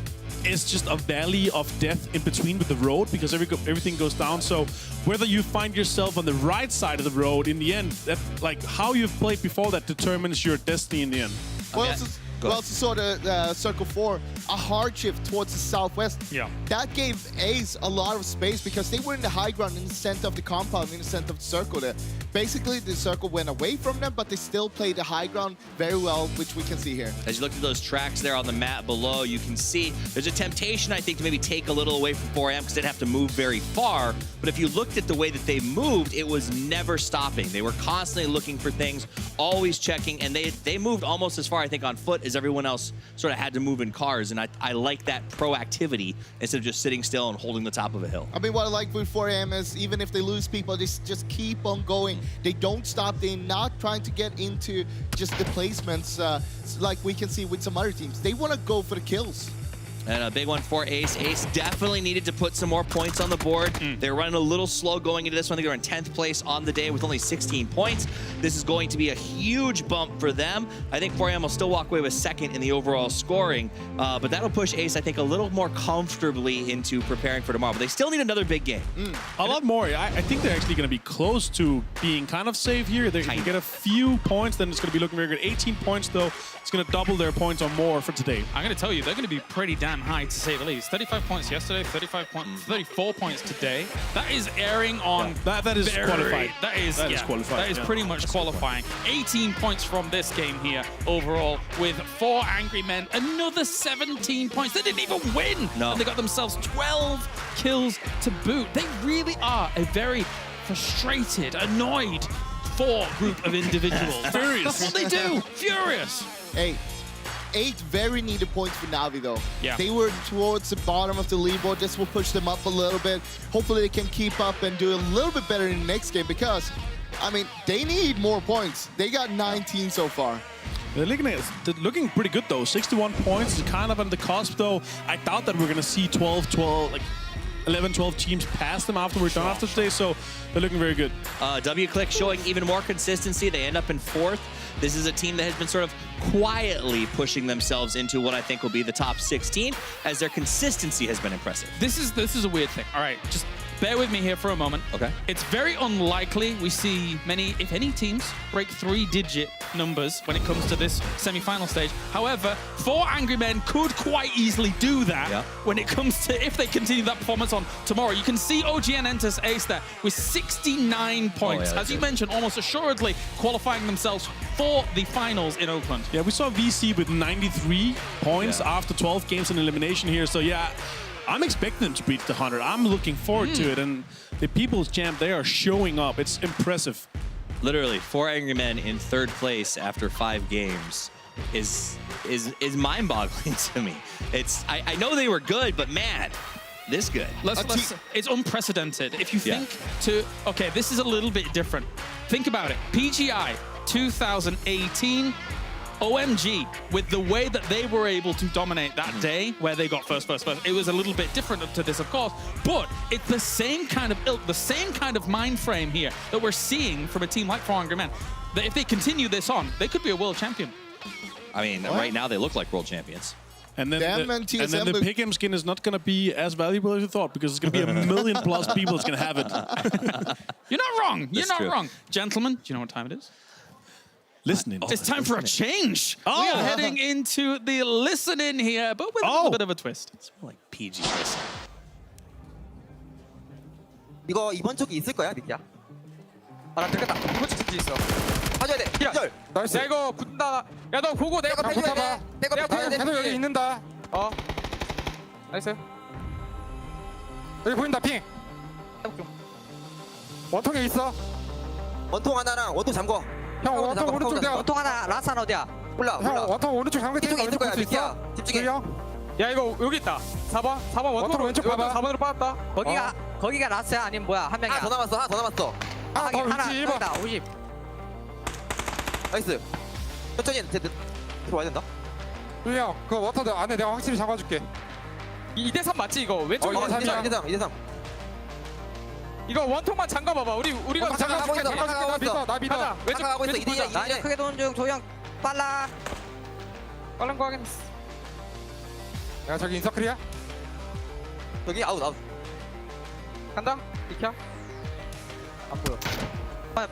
is just a valley of death in between with the road, because everything goes down. So whether you find yourself on the right side of the road in the end, that, like how you've played before, that determines your destiny in the end. We also saw the Circle 4, a hard shift towards the southwest. Yeah. That gave Ace a lot of space because they were in the high ground in the center of the compound, in the center of the circle there. Basically, the circle went away from them, but they still played the high ground very well, which we can see here. As you look at those tracks there on the map below, you can see there's a temptation, I think, to maybe take a little away from 4AM because they didn't have to move very far. But if you looked at the way that they moved, it was never stopping. They were constantly looking for things, always checking, and they moved almost as far, I think, on foot as everyone else sort of had to move in cars. And I like that proactivity instead of just sitting still and holding the top of a hill. I mean, what I like with 4AM is even if they lose people, they just keep on going. They don't stop. They're not trying to get into just the placements like we can see with some other teams. They want to go for the kills. And a big one for Ace. Ace definitely needed to put some more points on the board. They're running a little slow going into this one. I think they're in 10th place on the day with only 16 points. This is going to be a huge bump for them. I think 4AM will still walk away with second in the overall scoring, but that'll push Ace, I think, a little more comfortably into preparing for tomorrow. But they still need another big game. A lot more. I think they're actually going to be close to being kind of safe here. They can get a few points, then it's going to be looking very good. 18 points, though. It's going to double their points or more for today. I'm going to tell you, they're going to be pretty damn high, to say the least. 35 points yesterday, 34 points today. That is airing on... That is qualified. That is qualified. That is pretty much qualifying. 18 points from this game here overall, with 4 angry men. Another 17 points. They didn't even win. No. And they got themselves 12 kills to boot. They really are a very frustrated, annoyed group of individuals. Furious. That's what they do. Furious. Hey, 8 very needed points for Navi, though. Yeah. They were towards the bottom of the leaderboard. This will push them up a little bit. Hopefully they can keep up and do a little bit better in the next game because, I mean, they need more points. They got 19 so far. They're looking pretty good, though. 61 points is kind of on the cusp, though. I doubt that we're going to see 12, like 11, 12 teams pass them after we're done after today, so they're looking very good. W-Click showing even more consistency. They end up in 4th. This is a team that has been sort of quietly pushing themselves into what I think will be the top 16, as their consistency has been impressive. This is a weird thing. All right, just bear with me here for a moment. Okay. It's very unlikely we see many, if any, teams break 3-digit numbers when it comes to this semi-final stage. However, 4 angry men could quite easily do that when it comes to, if they continue that performance on tomorrow. You can see OGN enters Ace there with 69 points. As you mentioned, almost assuredly qualifying themselves for the finals in Oakland. Yeah, we saw VC with 93 points after 12 games in elimination here, so yeah, I'm expecting them to beat the 100. I'm looking forward to it, and the People's Champ, they are showing up. It's impressive. Literally, 4 angry men in 3rd place after 5 games is mind-boggling to me. I know they were good, but man, this good. It's unprecedented. If you think okay, this is a little bit different. Think about it. PGI 2018. OMG, with the way that they were able to dominate that day, where they got first, it was a little bit different to this, of course, but it's the same kind of ilk, the same kind of mind frame here that we're seeing from a team like 4 Angry Men. That if they continue this on, they could be a world champion. I mean, right now they look like world champions. And then the Pick'em skin is not going to be as valuable as you thought, because it's going to be a million plus people that's going to have it. You're not wrong. You're not wrong. Gentlemen, do you know what time it is? Listening. It's time for a change. We are heading into the listening here, but with a little bit of a twist. It's more like PG listen. 이거 이번 쪽이 있을 거야, 미키야. 아, 나 들켰다. 이번 쪽 진짜 있어. 가져야 돼. 기절. 나이스. 야 이거 붙는다. 야 너 보고 내가 다 붙어봐. 내가 계속 여기 있는다. 나이스. 여기 보인다 핑. 원통에 있어. 원통 하나랑 원통 잠궈. 형 원통 오른쪽 내가. 원통 하나 라스 하나 어디야? 몰라. 형 원통 오른쪽 잠글 테니까 왼쪽 볼수 있어. 집중해. 야 이거 여기 있다. 4번 원통 왼쪽 봐봐. 4번으로 빠졌다. 거기가 라스야 아니면 뭐야? 한 명이야. 하나 더 남았어. 하나 50. 나이스. 천천히 들어와야 된다. 형 그 원통 안에 내가 확실히 잡아줄게. 2대3 맞지 이거? 왼쪽 2대3. 이거 원통만 잠가봐봐. 우리가 잠가줄게. 나 믿어. 가자. 왼쪽 가고 있어. 2대2. 크게 도는 중. 조형 빨라. 빠른 거 하겠네. 야 저기 인서클이야? 저기 아웃. 간다. 비켜. 안 보여.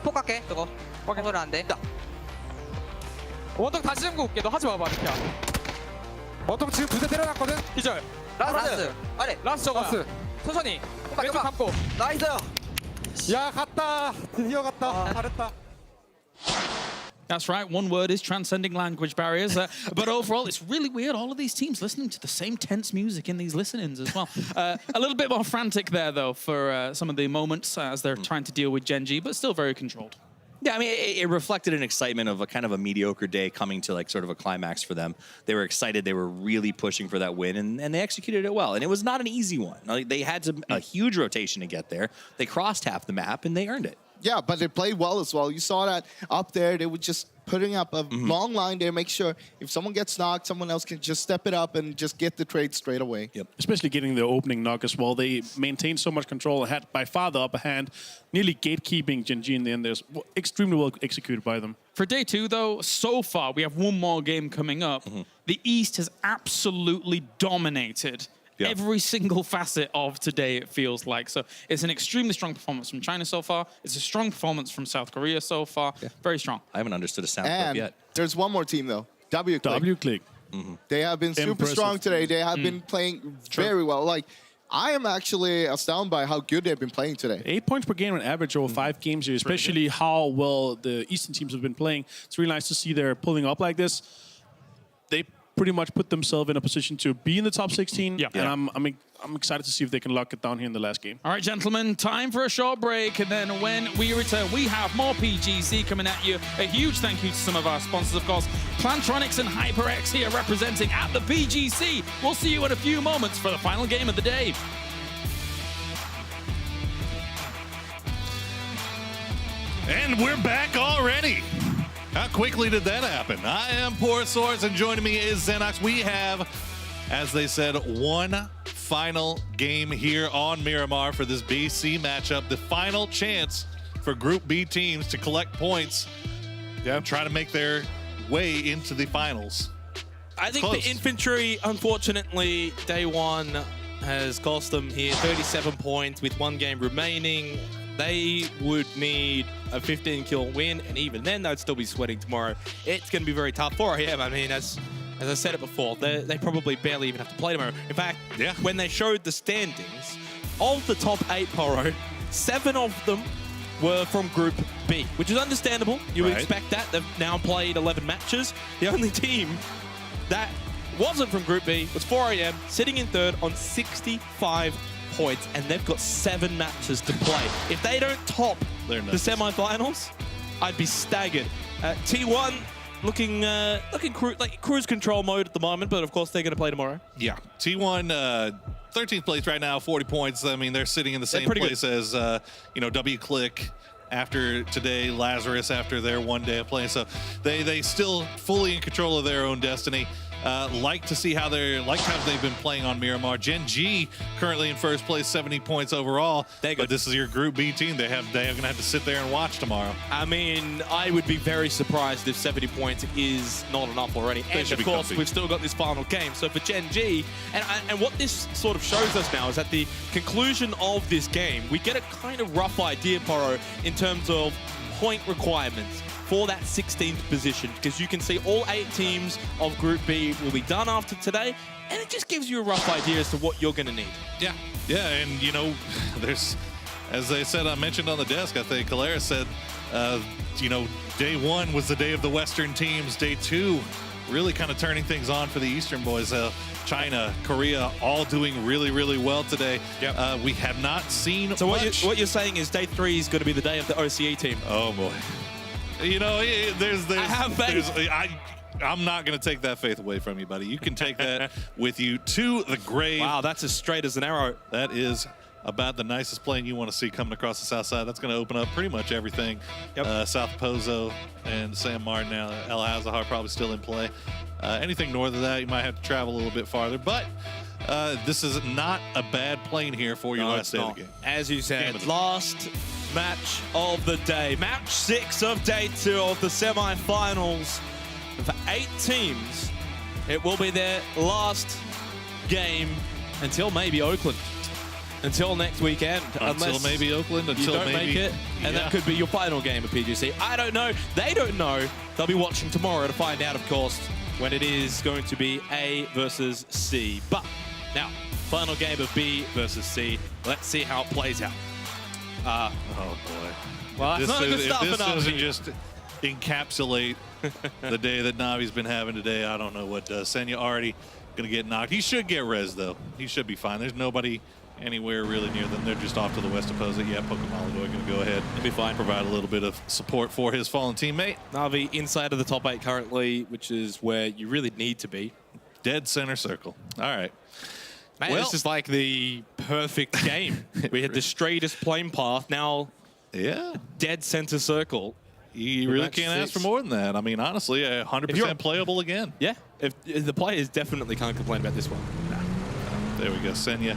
폭 갈게. 저거. 확인 소리 안 돼. 원통 다시 잠고 올게. 너 하지 마봐. 비켜. 원통 지금 2대 때려놨거든? 기절. 라스. 아래. 라스 저거야. 라스. 천천히. 왼쪽 감고. 나이스. 야 갔다. 드디어 갔다. 잘했다. That's right, one word is transcending language barriers. But overall, it's really weird. All of these teams listening to the same tense music in these listen-ins as well. A little bit more frantic there, though, for some of the moments as they're trying to deal with Gen G, but still very controlled. Yeah, I mean, it reflected an excitement of a kind of a mediocre day coming to like sort of a climax for them. They were excited. They were really pushing for that win, and they executed it well. And it was not an easy one. They had a huge rotation to get there. They crossed half the map, and they earned it. Yeah, but they played well as well. You saw that up there. They were just putting up a long line there, make sure if someone gets knocked, someone else can just step it up and just get the trade straight away. Yep. Especially getting the opening knock as well. They maintained so much control, had by far the upper hand, nearly gatekeeping Gen G in the end. There's extremely well executed by them. For day 2, though, so far, we have one more game coming up. The East has absolutely dominated every single facet of today, it feels like. So it's an extremely strong performance from China so far. It's a strong performance from South Korea so far. Very strong. I haven't understood a sound clip And yet. there's one more team, though. W-Click. W-Click. They have been super Impressive. strong today. They have been playing very well. Like, I am actually astounded by how good they've been playing today. 8 points per game on average over 5 games here, especially how well the Eastern teams have been playing. It's really nice to see they're pulling up like this. They pretty much put themselves in a position to be in the top 16. And I'm excited to see if they can lock it down here in the last game. All right, gentlemen, time for a short break. And then when we return, we have more PGC coming at you. A huge thank you to some of our sponsors, of course. Plantronics and HyperX here representing at the PGC. We'll see you in a few moments for the final game of the day. And we're back already. How quickly did that happen? I am Poor Source, and joining me is Xenox. We have, as they said, one final game here on Miramar for this BC matchup. The final chance for Group B teams to collect points and try to make their way into the finals. I think the infantry, unfortunately, day 1 has cost them here 37 points with 1 game remaining. They would need a 15-kill win, and even then, they'd still be sweating tomorrow. It's going to be very tough for him. I mean, as I said it before, they probably barely even have to play tomorrow. In fact, when they showed the standings, of the top 8, Poro, 7 of them were from Group B, which is understandable. You would expect that. They've now played 11 matches. The only team that wasn't from Group B was 4AM, sitting in 3rd on 65 points, and they've got 7 matches to play. If they don't top the semifinals, I'd be staggered. T1 looking like cruise control mode at the moment, but of course they're going to play tomorrow. Yeah, T1 13th place right now, 40 points. I mean, they're sitting in the same place as W-Click after today, Lazarus after their 1 day of playing. So they still fully in control of their own destiny. Like to see how they've been playing on Miramar. Gen G currently in 1st place, 70 points overall. But this is your Group B team. They're going to have to sit there and watch tomorrow. I mean, I would be very surprised if 70 points is not enough already. And of course, we've still got this final game. So for Gen G, and what this sort of shows us now is at the conclusion of this game, we get a kind of rough idea, Poro, in terms of point requirements for that 16th position, because you can see all 8 teams of Group B will be done after today, and it just gives you a rough idea as to what you're going to need. Yeah, and you know, there's, as they said, I mentioned on the desk, I think Kalera said, day 1 was the day of the Western teams. Day 2, really kind of turning things on for the Eastern boys. China, Korea, all doing really, really well today. We have not seen So much. what you're saying is day 3 is going to be the day of the OCE team. Oh boy. You know, I have faith. I'm not going to take that faith away from you, buddy. You can take that with you to the grave. Wow, that's as straight as an arrow. That is about the nicest plane you want to see coming across the south side. That's going to open up pretty much everything. South Pozo and San Martin now. El Azahar probably still in play. Anything north of that, you might have to travel a little bit farther. But this is not a bad plane here for your last day of the game. As you said, last match of the day. Match 6 of day 2 of the semi-finals. And for 8 teams, it will be their last game until maybe Oakland. Until next weekend. Until maybe Oakland. Until you don't maybe, make it. And that could be your final game of PGC. I don't know. They don't know. They'll be watching tomorrow to find out, of course, when it is going to be A versus C. But now, final game of B versus C. Let's see how it plays out. Oh boy. Well, that's not a good start for If this Navi. doesn't just encapsulate the day that Navi's been having today, I don't know what does. Senya already going to get knocked. He should get res, though. He should be fine. There's nobody anywhere really near them. They're just off to the west opposite. Yeah, Pokemon going to go ahead and be fine. Provide a little bit of support for his fallen teammate. Navi inside of the top 8 currently, which is where you really need to be. Dead center circle. All right. Man, this is like the perfect game. We had the straightest plane path. Now, Yeah. Dead center circle. You really can't ask for more than that. I mean, honestly, 100% playable again. Yeah. If the players definitely can't complain about this one. There we go. Senya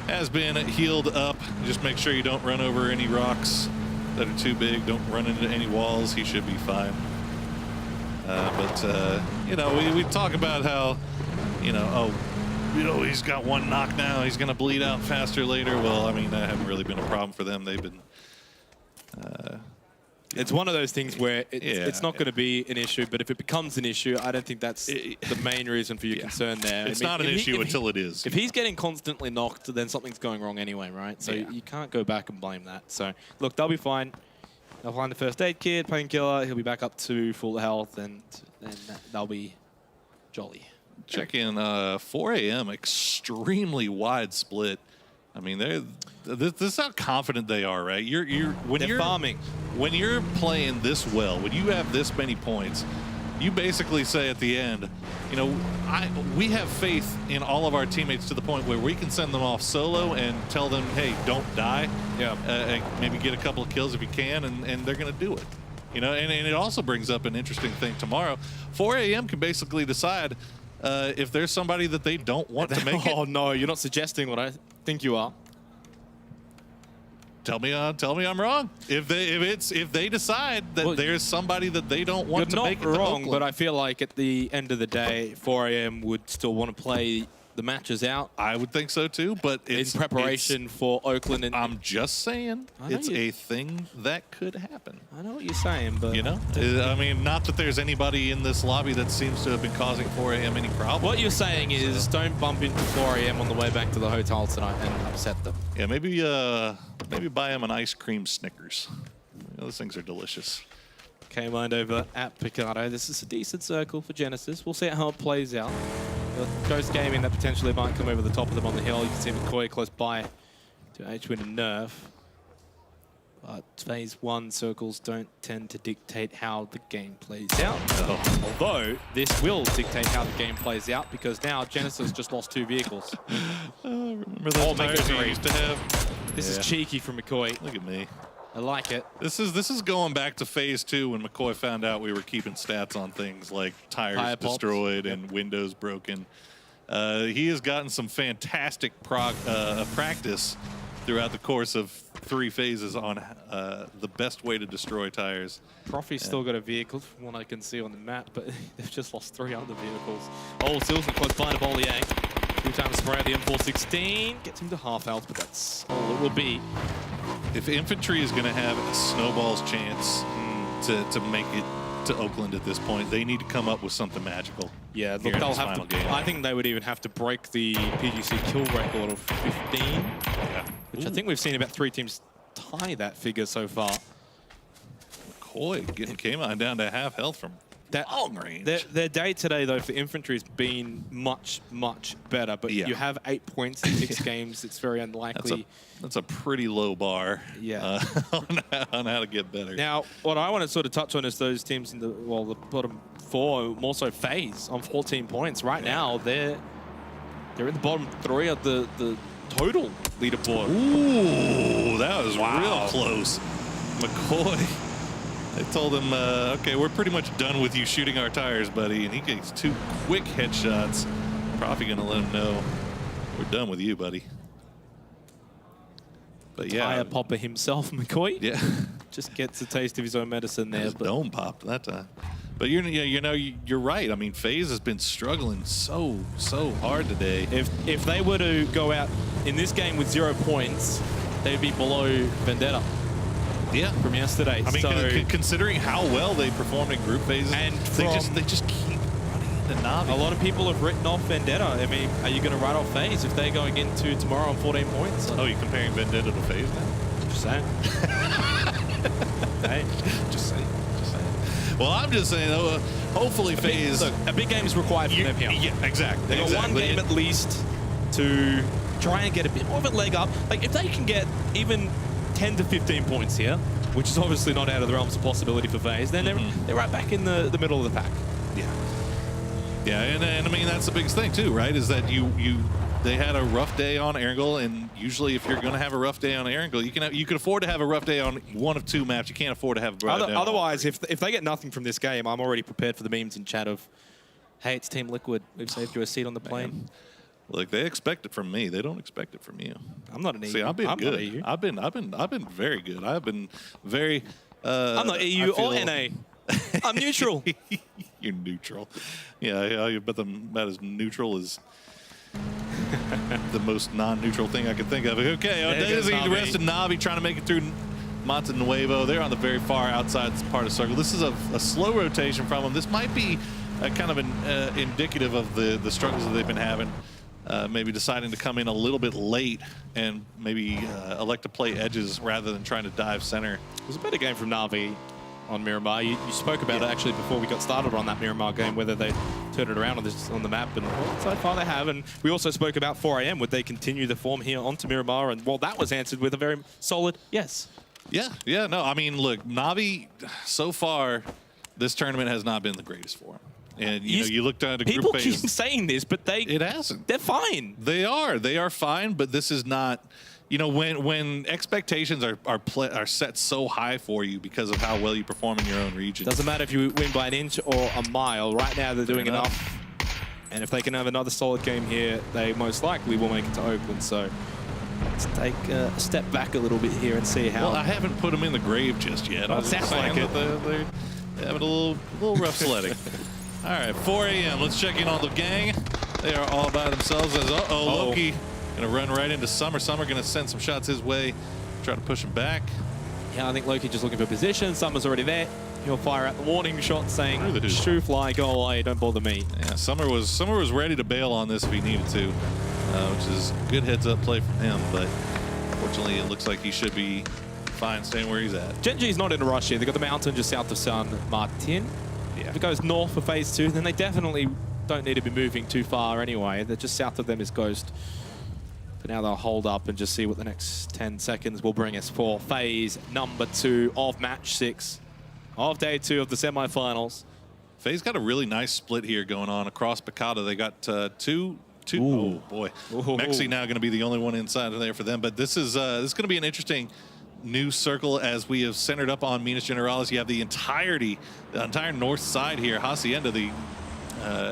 has been healed up. Just make sure you don't run over any rocks that are too big. Don't run into any walls. He should be fine. You know, we talk about how, he's got one knock now. He's going to bleed out faster later. Well, I mean, that hasn't really been a problem for them. They've been... It's one of those things where it's not going to be an issue, but if it becomes an issue, I don't think that's the main reason for your concern there. It's not an issue until it is. If he's getting constantly knocked, then something's going wrong anyway, right? So you can't go back and blame that. So, look, they'll be fine. They'll find the first aid kit, painkiller. He'll be back up to full health, and then they'll be jolly. Check in 4 a.m. extremely wide split. I mean, this is how confident they are, right? They're farming. When you're playing this well, when you have this many points, you basically say at the end, we have faith in all of our teammates to the point where we can send them off solo and tell them, hey, don't die. Yeah. Maybe get a couple of kills if you can, and they're going to do it. And it also brings up an interesting thing tomorrow. 4 a.m. can basically decide if there's somebody that they don't want to make it. Oh, no, you're not suggesting what I think you are. Tell me I'm wrong. If they decide that there's somebody that they don't want to make it to You're not wrong, Oakland. but I feel like at the end of the day, 4 a.m. would still want to play the matches out. I would think so too, but it's in preparation for Oakland. And I'm just saying, it's a thing that could happen. I know what you're saying, but I mean, not that there's anybody in this lobby that seems to have been causing 4 a.m. any problem. What you're saying is don't bump into 4 a.m. on the way back to the hotel tonight and upset them. Yeah, maybe buy him an ice cream Snickers. Those things are delicious. K-Mind over at Picardo. This is a decent circle for Genesis. We'll see how it plays out. Ghost Gaming that potentially might come over the top of them on the hill. You can see McCoy close by to H-Win and Nerf. But phase 1 circles don't tend to dictate how the game plays out. Although this will dictate how the game plays out because now Genesis just lost 2 vehicles. Remember those tires you used to have? This is cheeky from McCoy. Look at me. I like it. This is going back to phase 2 when McCoy found out we were keeping stats on things like tires destroyed and windows broken. He has gotten some fantastic practice throughout the course of 3 phases on the best way to destroy tires. Profi's still got a vehicle from what I can see on the map, but they've just lost 3 other vehicles. Oh, Silson close by to Bollier. 2-time spray at the M416. Gets him to half health, but that's all it will be. If infantry is going to have a snowball's chance to make it to Oakland at this point, they need to come up with something magical. Yeah, look, they'll have to. I think they would even have to break the PGC kill record of 15, which I think we've seen about 3 teams tie that figure so far. McCoy getting K-Mind down to half health from long range. Their day today, though, for infantry has been much, much better. But you have 8 points in 6 games. It's very unlikely. That's a pretty low bar on how to get better. Now, what I want to sort of touch on is those teams in the bottom 4, more so FaZe on 14 points. Right now, they're in the bottom 3 of the total leaderboard. Ooh, that was real close. McCoy. They told him, okay, we're pretty much done with you shooting our tires, buddy. And he gets 2 quick headshots. Probably going to let him know, we're done with you, buddy. But yeah. Tire popper himself, McCoy. Yeah. Just gets a taste of his own medicine there. His dome popped that time. But you're right. I mean, FaZe has been struggling so hard today. If they were to go out in this game with 0 points, they'd be below Vendetta. Yeah, from yesterday. I mean, considering how well they performed in group phases, and they just keep running into Navi. A lot of people have written off Vendetta. I mean, are you going to write off FaZe if they're going into tomorrow on 14 points? Oh, you're comparing Vendetta to FaZe now? Just saying. Hey, just saying. Well, I'm just saying, hopefully FaZe. Look, a big game is required from them here. Yeah, exactly. They got 1 game at least to try and get a bit more of a leg up. Like, if they can get even 10 to 15 points here, which is obviously not out of the realms of possibility for FaZe, then they're right back in the middle of the pack. Yeah, and I mean, that's the biggest thing too, right? Is that you they had a rough day on Erangel, and usually if you're going to have a rough day on Erangel, you can afford to have a rough day on one of two maps. You can't afford to have a rough day on Otherwise, if they get nothing from this game, I'm already prepared for the memes in chat of, hey, it's Team Liquid. We've saved you a seat on the plane. Man. Look, they expect it from me. They don't expect it from you. I'm not an EU. See, I've been good. Not EU. I've been very good. I've been very. I'm not EU or NA. I'm neutral. You're neutral. Yeah, but about as neutral as the most non-neutral thing I could think of. Okay, Daisy, the rest of Navi trying to make it through Monte Nuevo. They're on the very far outside part of the circle. This is a slow rotation from them. This might be kind of indicative of the struggles that they've been having. Maybe deciding to come in a little bit late and maybe elect to play edges rather than trying to dive center. It was a better game from Navi on Miramar. You spoke about it actually before we got started on that Miramar game, whether they turned it around on the map, and well, so far they have. And we also spoke about 4AM. Would they continue the form here onto Miramar? And well, that was answered with a very solid yes. Yeah, no, I mean, look, Navi, so far, this tournament has not been the greatest for them. And you looked at a group phase. People keep saying this, but it hasn't. They're fine. They are fine, but this is not. When expectations are set so high for you because of how well you perform in your own region. Doesn't matter if you win by an inch or a mile. Right now, they're doing enough. And if they can have another solid game here, they most likely will make it to Oakland. So let's take a step back a little bit here and see how. Well, I haven't put them in the grave just yet. Well, it sounds like it. They're having a little rough sledding. All right, 4 AM. Let's check in on the gang. They are all by themselves. Loki going to run right into Summer. Summer going to send some shots his way, try to push him back. Yeah, I think Loki just looking for position. Summer's already there. He'll fire out the warning shot saying, shoo fly, go away, don't bother me. Yeah, Summer was ready to bail on this if he needed to, which is good heads-up play from him, but fortunately it looks like he should be fine staying where he's at. Genji's not in a rush here. They've got the mountain just south of San Martin. Yeah. If it goes north for phase 2, then they definitely don't need to be moving too far anyway. They're just south of them is Ghost. But now they'll hold up and just see what the next 10 seconds will bring us for phase number 2 of match 6 of day 2 of the semifinals. FaZe got a really nice split here going on across Picada. They got two. Oh boy, Mexi now going to be the only one inside of there for them. But this is going to be an interesting new circle as we have centered up on Minas Generalis. You have the entire north side here, Hacienda,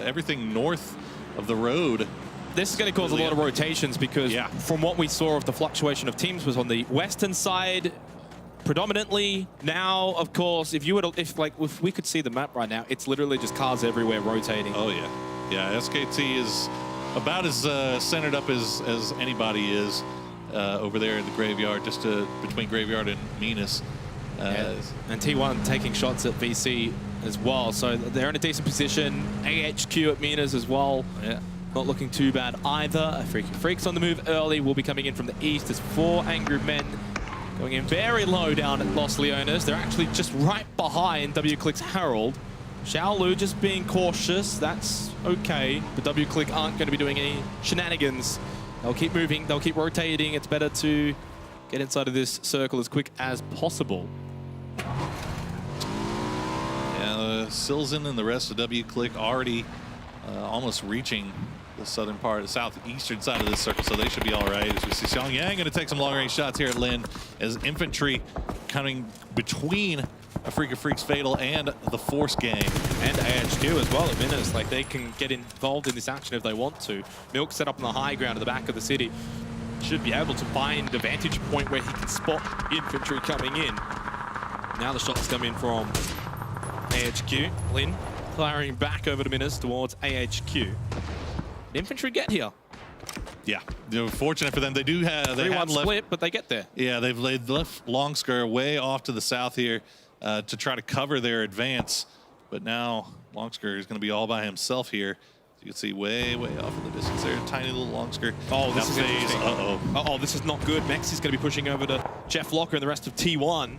everything north of the road. This is going to cause a lot of rotations because from what we saw of the fluctuation of teams was on the western side predominantly. Now, of course, if we could see the map right now, it's literally just cars everywhere rotating. Oh yeah, SKT is about as centered up as anybody is over there in the graveyard, just between graveyard and Minas. And T1 taking shots at VC as well, so they're in a decent position. AHQ at Minas as well. Yeah. Not looking too bad either. Freaks on the move early will be coming in from the east. There's 4 Angry Men going in very low down at Los Leones. They're actually just right behind WClick's Herald. Xiaolu just being cautious. That's okay. But WClick aren't going to be doing any shenanigans. They'll keep moving. They'll keep rotating. It's better to get inside of this circle as quick as possible. Yeah, Silzen and the rest of WClick already almost reaching the southern part, the southeastern side of this circle, so they should be all right. As we see Xiong Yang going to take some long-range shots here at Lin, as infantry coming between a Freak of Freaks Fatal and the Force Gang. And AHQ as well at Minas. Like, they can get involved in this action if they want to. Milk set up on the high ground at the back of the city. Should be able to find a vantage point where he can spot infantry coming in. Now the shots come in from AHQ. Lin firing back over to Minas towards AHQ. Infantry get here. Yeah, they're fortunate for them. They do have they have left split, but they get there. Yeah, they've left Longskar way off to the south here to try to cover their advance. But now Longskar is going to be all by himself here. You can see way off in the distance there, tiny little Longskar. Oh, this is interesting. Uh-oh, this is not good. Mexi's going to be pushing over to Jeff Locker and the rest of T1.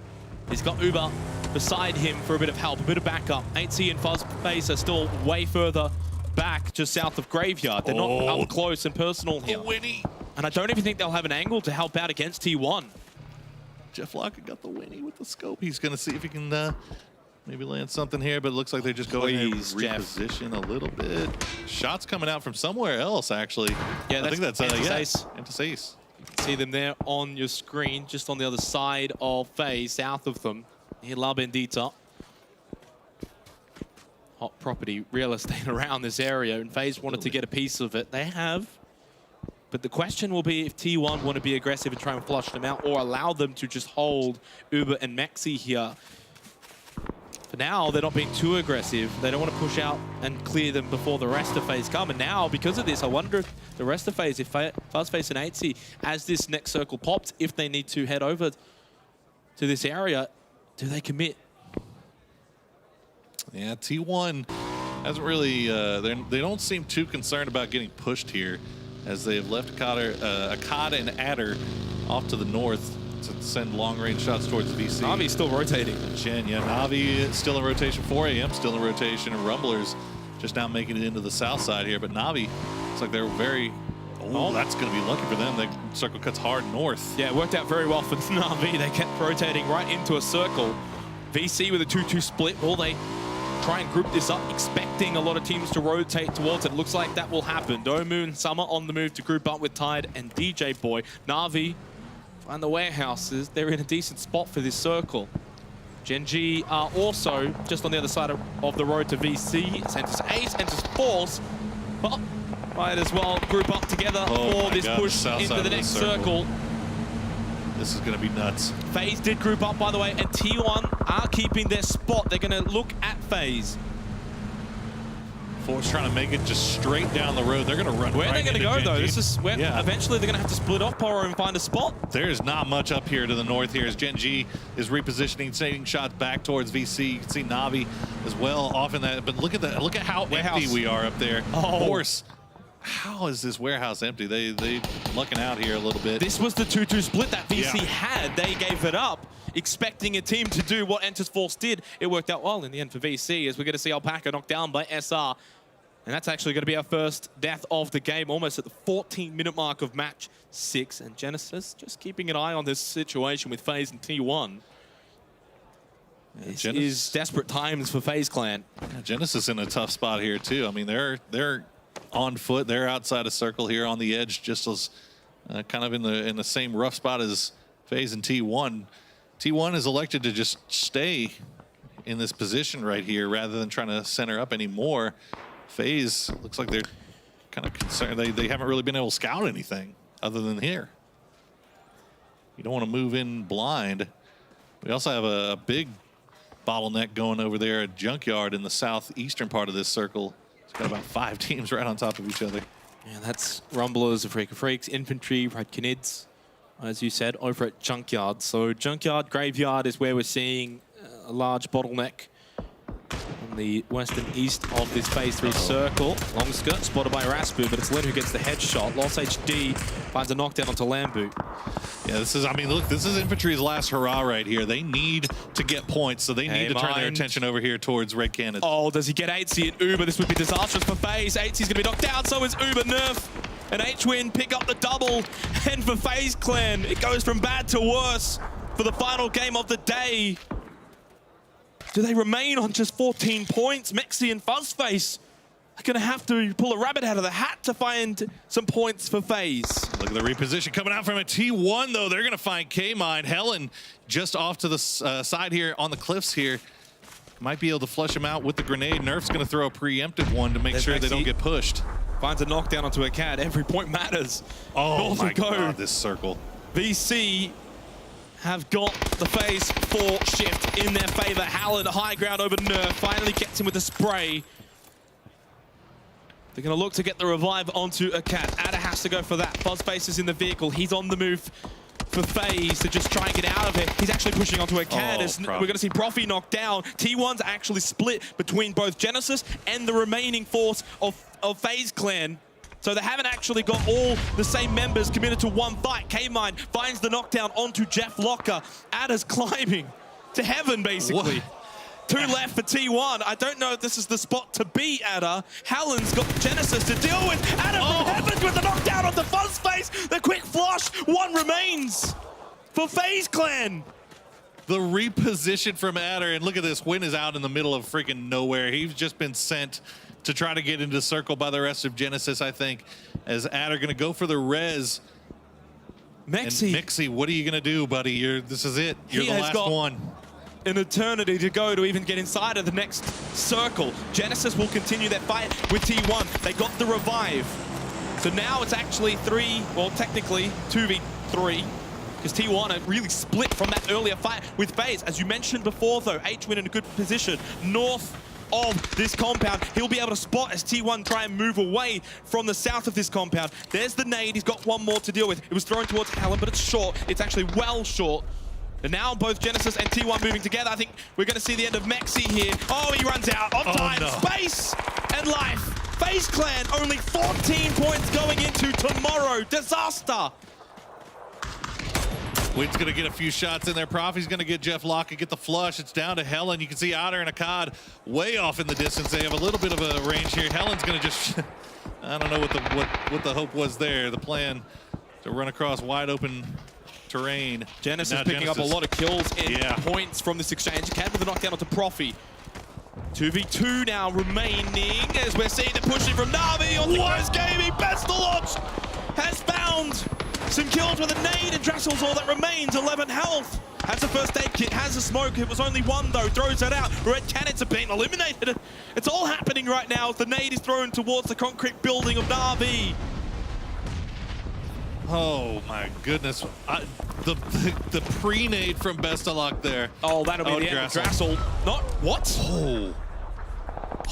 He's got Uber beside him for a bit of help, a bit of backup. 8C and Fuzzface are still way further back, just south of Graveyard. They're not up close and personal here. And I don't even think they'll have an angle to help out against T1. Jeff Locker got the Winnie with the scope. He's going to see if he can maybe land something here, but it looks like they're just going to reposition a little bit. Shots coming out from somewhere else, actually. Yeah, I think that's Antis-Ace. Antis-Ace. You can see them there on your screen, just on the other side of FaZe, south of them. Here, La Bendita. Hot property, real estate around this area, and FaZe wanted to get a piece of it. They have. But the question will be if T1 want to be aggressive and try and flush them out, or allow them to just hold Uber and Maxi here. For now, they're not being too aggressive. They don't want to push out and clear them before the rest of FaZe come. And now, because of this, I wonder if the rest of FaZe, if Fuzzface and 8C, as this next circle pops, if they need to head over to this area, do they commit? Yeah, T1 hasn't really, they don't seem too concerned about getting pushed here, as they have left Akada and Adder off to the north to send long-range shots towards the VC. Navi's still rotating. Jen, yeah, Navi is still in rotation. 4 AM still in rotation, and Rumblers just now making it into the south side here. But Navi, it's like they're very, that's going to be lucky for them. The circle cuts hard north. Yeah, it worked out very well for Navi. They kept rotating right into a circle. VC with a 2-2 split. Will they try and group this up, expecting a lot of teams to rotate towards it? Looks like that will happen. Domu and Summer on the move to group up with Tide and DJ Boy. Navi and the warehouses, they're in a decent spot for this circle. Gen G are also just on the other side of the road to VC. Centers Ace, enters Force. Well, might as well group up together for this push into the next circle. This is going to be nuts. FaZe did group up, by the way, and T1 are keeping their spot. They're going to look at FaZe. Force trying to make it just straight down the road. They're going to run Where are they going to go, though? Gen G. This is where eventually they're going to have to split off Poro and find a spot. There's not much up here to the north here as Gen G is repositioning, taking shots back towards VC. You can see Navi as well off in that. But look at that. Look at how empty we are up there. Force. How is this warehouse empty? They lucking out here a little bit. This was the 2-2 split that VC had. They gave it up, expecting a team to do what Enters Force did. It worked out well in the end for VC, as we're going to see Alpaca knocked down by SR. And that's actually going to be our first death of the game, almost at the 14-minute mark of match 6. And Genesis just keeping an eye on this situation with FaZe and T1. This is desperate times for FaZe Clan. Yeah, Genesis in a tough spot here too. I mean, they're on foot. They're outside a circle here on the edge, just as kind of in the same rough spot as FaZe and T1. T1 is elected to just stay in this position right here rather than trying to center up anymore. FaZe looks like they're kind of concerned. They haven't really been able to scout anything other than here. You don't want to move in blind. We also have a big bottleneck going over there at Junkyard in the southeastern part of this circle. It's got about 5 teams right on top of each other. Yeah, that's Rumblers, Afrika Freaks, Infantry, Red Knids, as you said, over at Junkyard. So Junkyard, Graveyard is where we're seeing a large bottleneck on the western east of this phase 3 circle. Long skirt spotted by Raspu, but it's Lin who gets the headshot. Lost HD finds a knockdown onto Lambu. Yeah, this is, I mean, look, this is Infantry's last hurrah right here. They need to get points, so they need to turn their attention over here towards Red Cannon. Oh, does he get 8C and Uber? This would be disastrous for FaZe. 8C's going to be knocked down, so is Uber. Nerf and H-Win pick up the double. And for FaZe Clan, it goes from bad to worse for the final game of the day. Do they remain on just 14 points? Mexi and Fuzzface are going to have to pull a rabbit out of the hat to find some points for FaZe. Look at the reposition coming out from a T1, though. They're going to find K-Mine. Helen just off to the side here on the cliffs here. Might be able to flush him out with the grenade. Nerf's going to throw a preemptive one to make sure they don't get pushed. Finds a knockdown onto a CAD. Every point matters. Oh my God, this circle. VC have got the phase 4 shift in their favor. Howland high ground over Nerf. Finally gets him with a spray. They're going to look to get the revive onto a cat. Ada has to go for that. Fuzzface is in the vehicle. He's on the move for FaZe to just try and get out of it. He's actually pushing onto a cat. We're going to see Profi knocked down. T1's actually split between both Genesis and the remaining force of FaZe Clan. So they haven't actually got all the same members committed to one fight. K-Mine finds the knockdown onto Jeff Locker. Ada's climbing to heaven, basically. What? 2 left for T1. I don't know if this is the spot to be Ada. Hallen's got Genesis to deal with. Ada from heavens with the knockdown onto Fuzzface. The quick flush. 1 remains for FaZe Clan. The reposition from Adder, and look at this, Win is out in the middle of freaking nowhere. He's just been sent to try to get into the circle by the rest of Genesis, I think, as Adder gonna go for the res. Mexi. And Mexi, what are you gonna do, buddy? This is it. You're the last one. An eternity to go to even get inside of the next circle. Genesis will continue their fight with T1. They got the revive. So now it's actually technically 2v3. Because T1 are really split from that earlier fight with FaZe. As you mentioned before, though, HWin in a good position north of this compound. He'll be able to spot as T1 try and move away from the south of this compound. There's the nade. He's got one more to deal with. It was thrown towards Helen, but it's short. It's actually well short. And now both Genesis and T1 moving together. I think we're going to see the end of Mexi here. Oh, he runs out of time, space, and life. FaZe Clan only 14 points going into tomorrow. Disaster. Win's going to get a few shots in there. Profi's going to get Jeff Locke and get the flush. It's down to Helen. You can see Otter and Akkad way off in the distance. They have a little bit of a range here. Helen's going to just, I don't know what the hope was there. The plan to run across wide open terrain. Genesis picking up a lot of kills and points from this exchange. Akkad with a knockdown onto Profi. 2v2 now remaining as we're seeing the pushing from Na'Vi on the Ghost Gaming. Pestilence has found some kills with a nade, and Drassel's all that remains. 11 health. Has a first aid kit, has a smoke. It was only one though. Throws that out. Red cannons are being eliminated. It's all happening right now as the nade is thrown towards the concrete building of Na'Vi. Oh my goodness. The pre-nade from Bestalok there. Oh, that'll be the end of Drassel. Not what? Oh.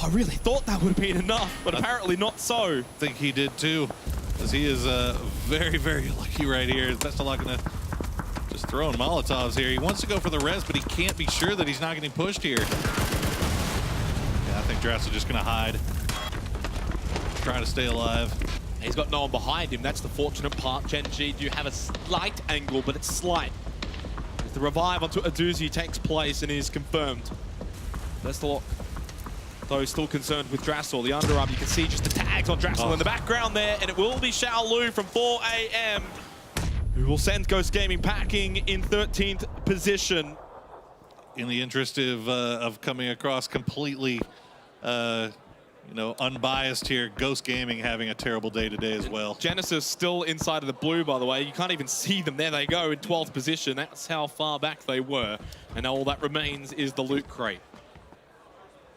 I really thought that would have been enough, but apparently not so. I think he did too. Because he is very, very lucky right here. Bestalok gonna just throwing Molotovs here. He wants to go for the res, but he can't be sure that he's not getting pushed here. Yeah, I think Drassel just gonna hide. Try to stay alive. He's got no one behind him. That's the fortunate part. Gen G do have a slight angle, but it's slight. The revive onto Aduzi takes place and is confirmed. Bestalok, though, still concerned with Drassel. The underarm, you can see just the tags on Drassel in the background there, and it will be Xiao Lu from 4 AM who will send Ghost Gaming packing in 13th position. In the interest of coming across completely unbiased here, Ghost Gaming having a terrible day today as well. Genesis still inside of the blue, by the way. You can't even see them. There they go in 12th position. That's how far back they were. And now all that remains is the loot crate.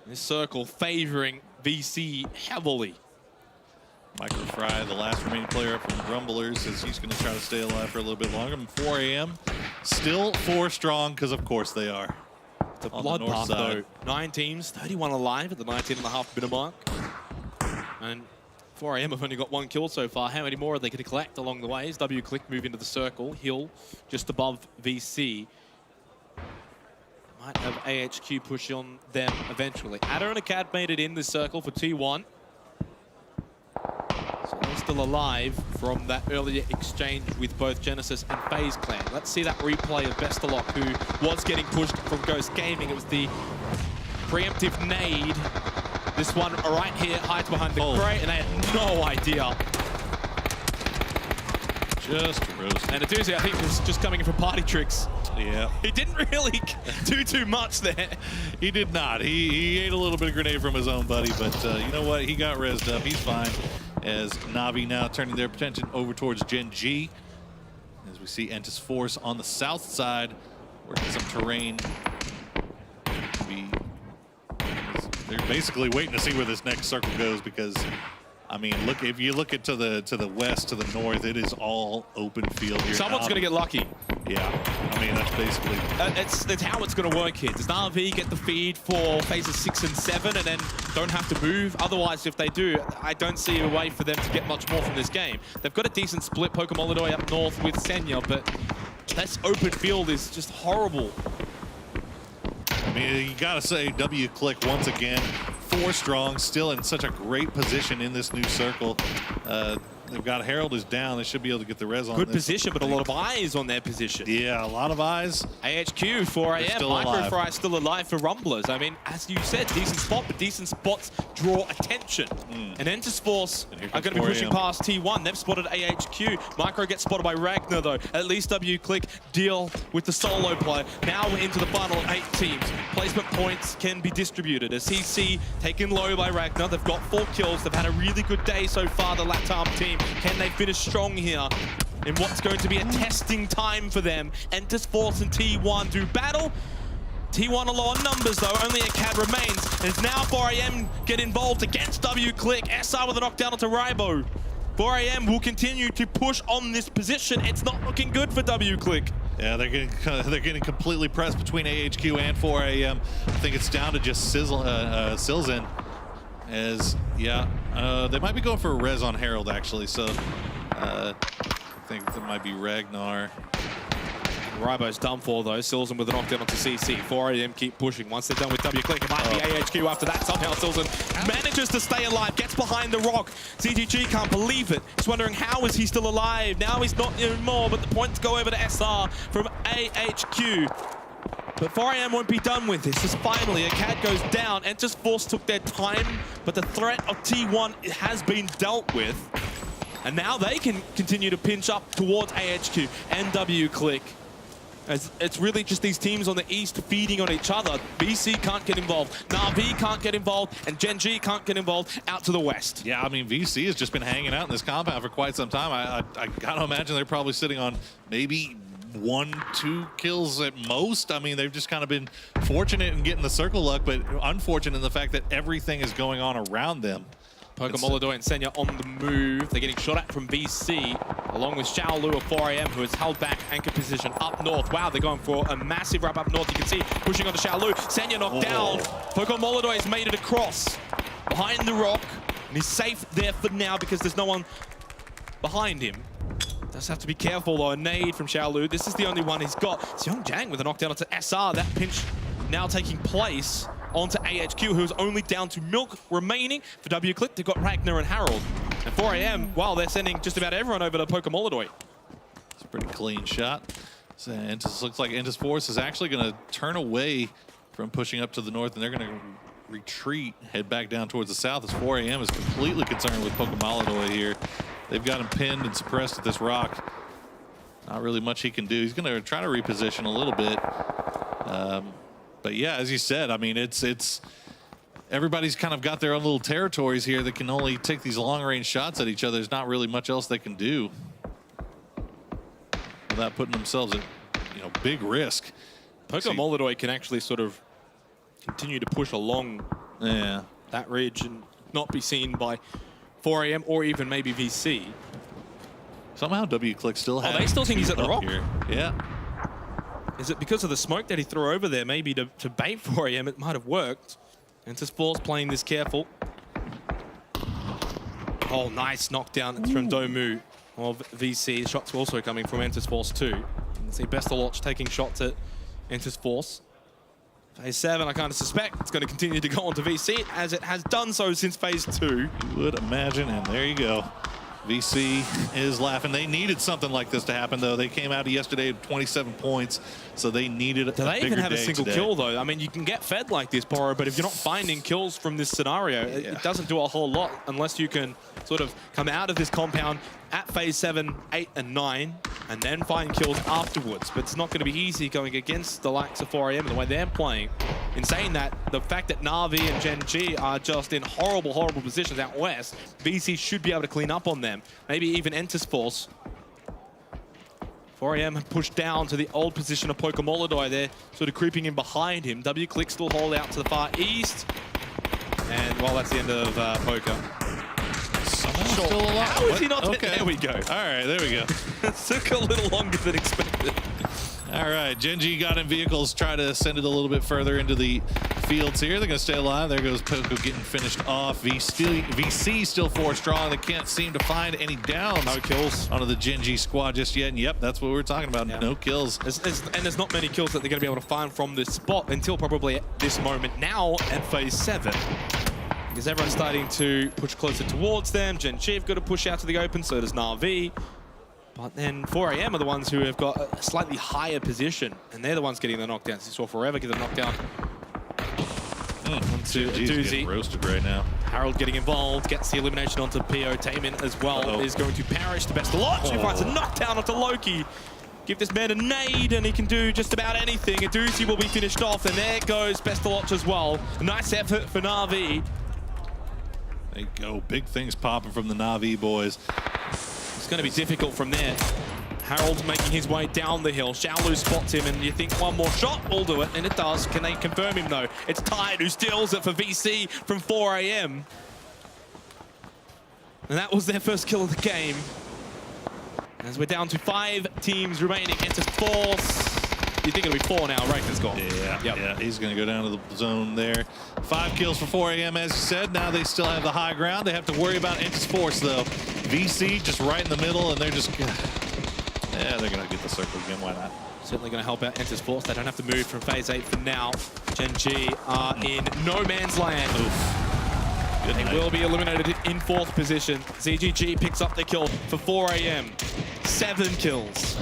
This circle favoring VC heavily. Michael Fry, the last remaining player up from the Grumblers, as he's going to try to stay alive for a little bit longer. 4 AM, still 4 strong, because of course they are. It's a bloodbath though. 9 teams, 31 alive at the 19.5-minute mark. And 4 AM have only got 1 kill so far. How many more are they going to collect along the way? As W-Click move into the circle. Hill just above VC. Might have AHQ push on them eventually. Adder and Akkad made it in this circle for T1. So they're still alive from that earlier exchange with both Genesis and FaZe Clan. Let's see that replay of Bestalok, who was getting pushed from Ghost Gaming. It was the preemptive nade. This one right here hides behind the crate, and they had no idea. Just roasting. And Aduzi, I think, was just coming in for party tricks. Yeah. He didn't really do too much there. He did not. He ate a little bit of grenade from his own buddy, but you know what? He got rezzed up. He's fine. As Na'Vi now turning their attention over towards Gen G. As we see Entis Force on the south side, working some terrain. They're basically waiting to see where this next circle goes, because I mean, look, if you look to the west, to the north, it is all open field here. Someone's going to get lucky. Yeah, I mean, that's basically... That's how it's going to work here. Does Na'Vi get the feed for phases 6 and 7 and then don't have to move? Otherwise, if they do, I don't see a way for them to get much more from this game. They've got a decent split. Pokemon Lidoy up north with Senya, but this open field is just horrible. I mean, you got to say, W-Click once again, 4 strong, still in such a great position in this new circle. They've got Harold is down. They should be able to get the res on Good this. position, but a lot of eyes on their position. Yeah, a lot of eyes. AHQ, 4am, Microfry still alive for Rumblers. I mean, as you said, decent spot, but decent spots draw attention. And Entis Force are going to be pushing past T1. They've spotted AHQ. Micro gets spotted by Ragnar, though. At least WClick deal with the solo play. Now we're into the final 8 teams. Placement points can be distributed. As CC taken low by Ragnar, they've got 4 kills. They've had a really good day so far, the LATAM team. Can they finish strong here in what's going to be a testing time for them? Entis Force and T1 do battle. T1 are low on numbers though, only a CAD remains. And it's now 4am get involved against WClick. SR with a knockdown onto Rybo. 4am will continue to push on this position. It's not looking good for WClick. Yeah, they're getting completely pressed between AHQ and 4am. I think it's down to just Silzen. As, they might be going for a res on Harold, actually, so I think that might be Ragnar. Rybo's done for, though. Silzen with a knockdown onto CC. 4am keep pushing. Once they're done with WClick, it might be AHQ after that. Somehow Silzen manages to stay alive, gets behind the rock. CGG can't believe it. He's wondering how is he still alive. Now he's not anymore, but the points go over to SR from AHQ. But 4am won't be done with this, as finally a CAD goes down. Entis Force took their time, but the threat of T1 has been dealt with. And now they can continue to pinch up towards AHQ and WClick. As it's really just these teams on the east feeding on each other. VC can't get involved, Na'Vi can't get involved, and Gen G can't get involved out to the west. Yeah, I mean, VC has just been hanging out in this compound for quite some time. I gotta imagine they're probably sitting on maybe 1-2 kills at most. I mean, they've just kind of been fortunate in getting the circle luck, but unfortunate in the fact that everything is going on around them. Molodoy and Senya on the move. They're getting shot at from VC, along with Xiaolu of 4am, who has held back anchor position up north. Wow, they're going for a massive wrap up north. You can see pushing onto Xiaolu. Senya knocked down. Molodoy has made it across behind the rock, and he's safe there for now because there's no one behind him. Does have to be careful though. A nade from Xiaolu. This is the only one he's got. It's Young Jang with a knockdown onto SR. That pinch now taking place onto AHQ, who's only down to Milk remaining. For WClick, they've got Ragnar and Harold. And 4am, well, they're sending just about everyone over to Molodoy. It's a pretty clean shot. So Entis looks like Entis Force is actually going to turn away from pushing up to the north, and they're going to retreat, head back down towards the south, as 4am is completely concerned with Molodoy here. They've got him pinned and suppressed at this rock. Not really much he can do. He's going to try to reposition a little bit. But yeah, as you said, I mean, it's everybody's kind of got their own little territories here that can only take these long-range shots at each other. There's not really much else they can do without putting themselves at, big risk. Molodoy can actually sort of continue to push along that ridge and not be seen by 4am or even maybe VC. Somehow WClick still has. Oh, they still think he's at the rock here. Yeah. Is it because of the smoke that he threw over there? Maybe to bait 4am, it might have worked. Entis Force playing this careful. Oh, nice knockdown. It's from Domu of VC. Shots also coming from Entis Force too. You can see Bestaloch taking shots at Entis Force. Phase 7, I kind of suspect it's going to continue to go on to VC, as it has done so since Phase 2. You would imagine, and there you go. VC is laughing. They needed something like this to happen, though. They came out yesterday with 27 points, so they needed a bigger day. Do they even have a single today. kill, though? I mean, you can get fed like this, Boro, but if you're not finding kills from this scenario, it doesn't do a whole lot unless you can sort of come out of this compound at Phase 7, 8, and 9, and then find kills afterwards. But it's not going to be easy going against the likes of 4am and the way they're playing. In saying that, the fact that Na'Vi and Gen G are just in horrible, horrible positions out west, VC should be able to clean up on them. Maybe even Entis Force. 4am have pushed down to the old position of Molodoy. They're sort of creeping in behind him. WClick still hold out to the far east. And, well, that's the end of Poker. Still alive. How is he not dead? There we go. All right, there we go. It took a little longer than expected. All right, Gen G got in vehicles, try to send it a little bit further into the fields here. They're going to stay alive. There goes Poco getting finished off. VC still 4 strong. They can't seem to find any downs. No kills onto the Gen G squad just yet. And yep, that's what we were talking about. Yeah. No kills. And there's not many kills that they're going to be able to find from this spot until probably at this moment now at Phase 7. because everyone's starting to push closer towards them. Gen G have got to push out to the open, so does Na'Vi. But then 4AM are the ones who have got a slightly higher position, and they're the ones getting the knockdowns. You saw Forever get the knockdown onto Doozy. Roasted right now. Harold getting involved, gets the elimination onto PO. Taemin as well is going to perish. The best of lot. She finds a knockdown onto Loki. Give this man a nade and he can do just about anything. And Doozy will be finished off, and there goes Best of Watch as well. A nice effort for Na'Vi. There you go, big things popping from the Na'Vi boys. It's going to be difficult from there. Harold's making his way down the hill. Xiaolu spots him, and you think one more shot will do it, and it does. Can they confirm him, though? It's Tide who steals it for VC from 4AM. And that was their first kill of the game. As we're down to 5 teams remaining. Enters Force. You think it'll be 4 now, Raker's gone. Yeah, he's going to go down to the zone there. 5 kills for 4AM, as you said. Now they still have the high ground. They have to worry about Entis Force, though. VC just right in the middle, and they're just... Yeah, they're going to get the circle again. Why not? Certainly going to help out Entis Force. They don't have to move from Phase 8 for now. Gen G are in no man's land. They will be eliminated in 4th position. ZGG picks up the kill for 4AM. 7 kills.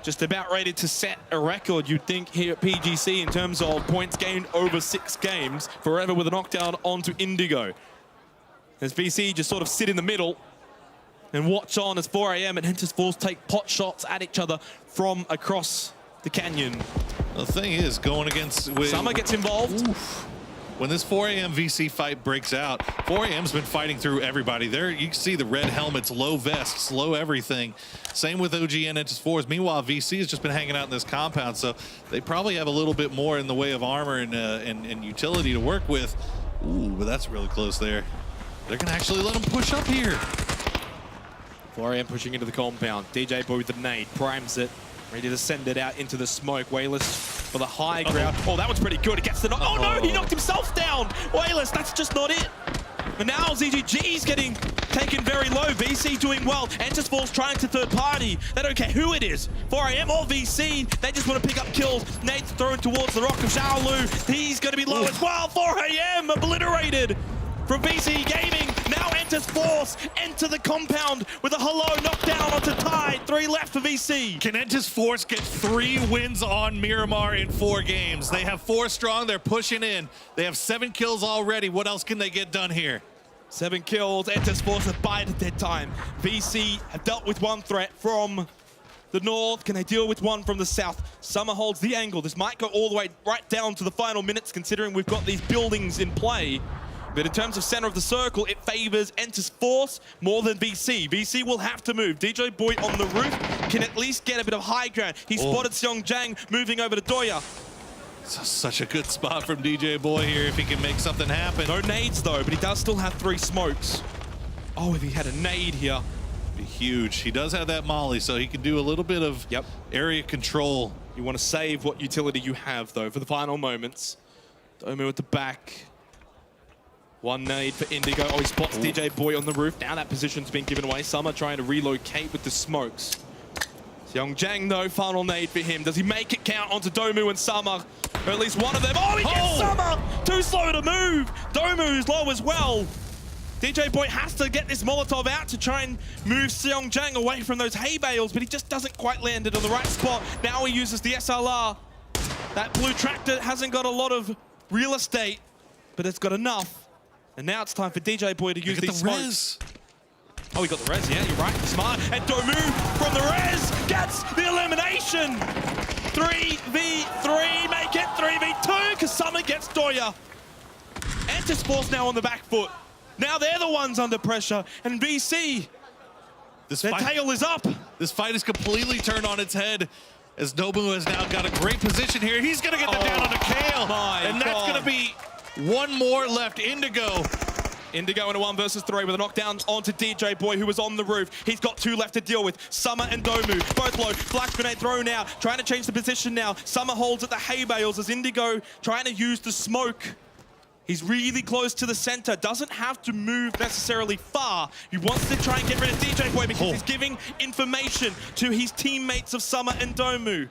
Just about ready to set a record, you'd think, here at PGC in terms of points gained over 6 games. Forever with a knockdown onto Indigo. As VC just sort of sit in the middle and watch on as 4AM and Entis Force take pot shots at each other from across the canyon. The thing is, going against... Summer gets involved. When this 4AM VC fight breaks out, 4AM's been fighting through everybody. There, you can see the red helmets, low vests, low everything. Same with OGN and Entis Force. Meanwhile, VC has just been hanging out in this compound, so they probably have a little bit more in the way of armor and utility to work with. Ooh, but that's really close there. They're gonna actually let them push up here. 4AM pushing into the compound. DJ Boy with the nade, primes it. Ready to send it out into the smoke. Wayless for the high ground. Oh, that one's pretty good. He gets the knock. Oh no, he knocked himself down. Wayless, that's just not it. And now ZGG's getting taken very low. VC doing well. Entis Force trying to third party. They don't care who it is. 4AM or VC, they just want to pick up kills. Nate's thrown towards the rock of Xiaolu. He's going to be low as well. 4AM obliterated from VC Gaming. Now Entis Force enter the compound with a hello knockdown onto Tide. 3 left for VC. Can Entis Force get 3 wins on Miramar in 4 games? They have 4 strong. They're pushing in. They have 7 kills already. What else can they get done here? 7 kills. Entis Force have bided their time. VC have dealt with 1 threat from the north. Can they deal with 1 from the south? Summer holds the angle. This might go all the way right down to the final minutes, considering we've got these buildings in play. But in terms of center of the circle, it favors Entis Force more than VC. VC will have to move. DJ Boy on the roof can at least get a bit of high ground. He spotted Seong Jang moving over to Doya. Such a good spot from DJ Boy here if he can make something happen. No nades though, but he does still have 3 smokes. Oh, if he had a nade here. Be huge. He does have that molly, so he can do a little bit of area control. You want to save what utility you have though for the final moments. Domu at the back. 1 nade for Indigo. Oh, he spots DJ Boy on the roof. Now that position's been given away. Summer trying to relocate with the smokes. Seong Jang, though, final nade for him. Does he make it count onto Domu and Summer? Or at least one of them. Oh, he gets Summer! Too slow to move. Domu's low as well. DJ Boy has to get this Molotov out to try and move Seong Jang away from those hay bales, but he just doesn't quite land it on the right spot. Now he uses the SLR. That blue tractor hasn't got a lot of real estate, but it's got enough. And now it's time for DJ Boy to use these smokes. Oh, he got the res, yeah, you're right. Smart. And Domu from the res gets the elimination. 3v3, make it 3v2, because Summer gets Doya. Entis Force now on the back foot. Now they're the ones under pressure. And VC, their tail is up. This fight is completely turned on its head as Domu has now got a great position here. He's going to get the down on the Kale. And that's going to be 1 more left. Indigo in a 1 versus 3 with a knockdown onto DJ Boy, who was on the roof. He's got 2 left to deal with. Summer and Domu, both low. Flash grenade thrown out. Trying to change the position now. Summer holds at the hay bales as Indigo trying to use the smoke. He's really close to the center. Doesn't have to move necessarily far. He wants to try and get rid of DJ Boy because he's giving information to his teammates of Summer and Domu.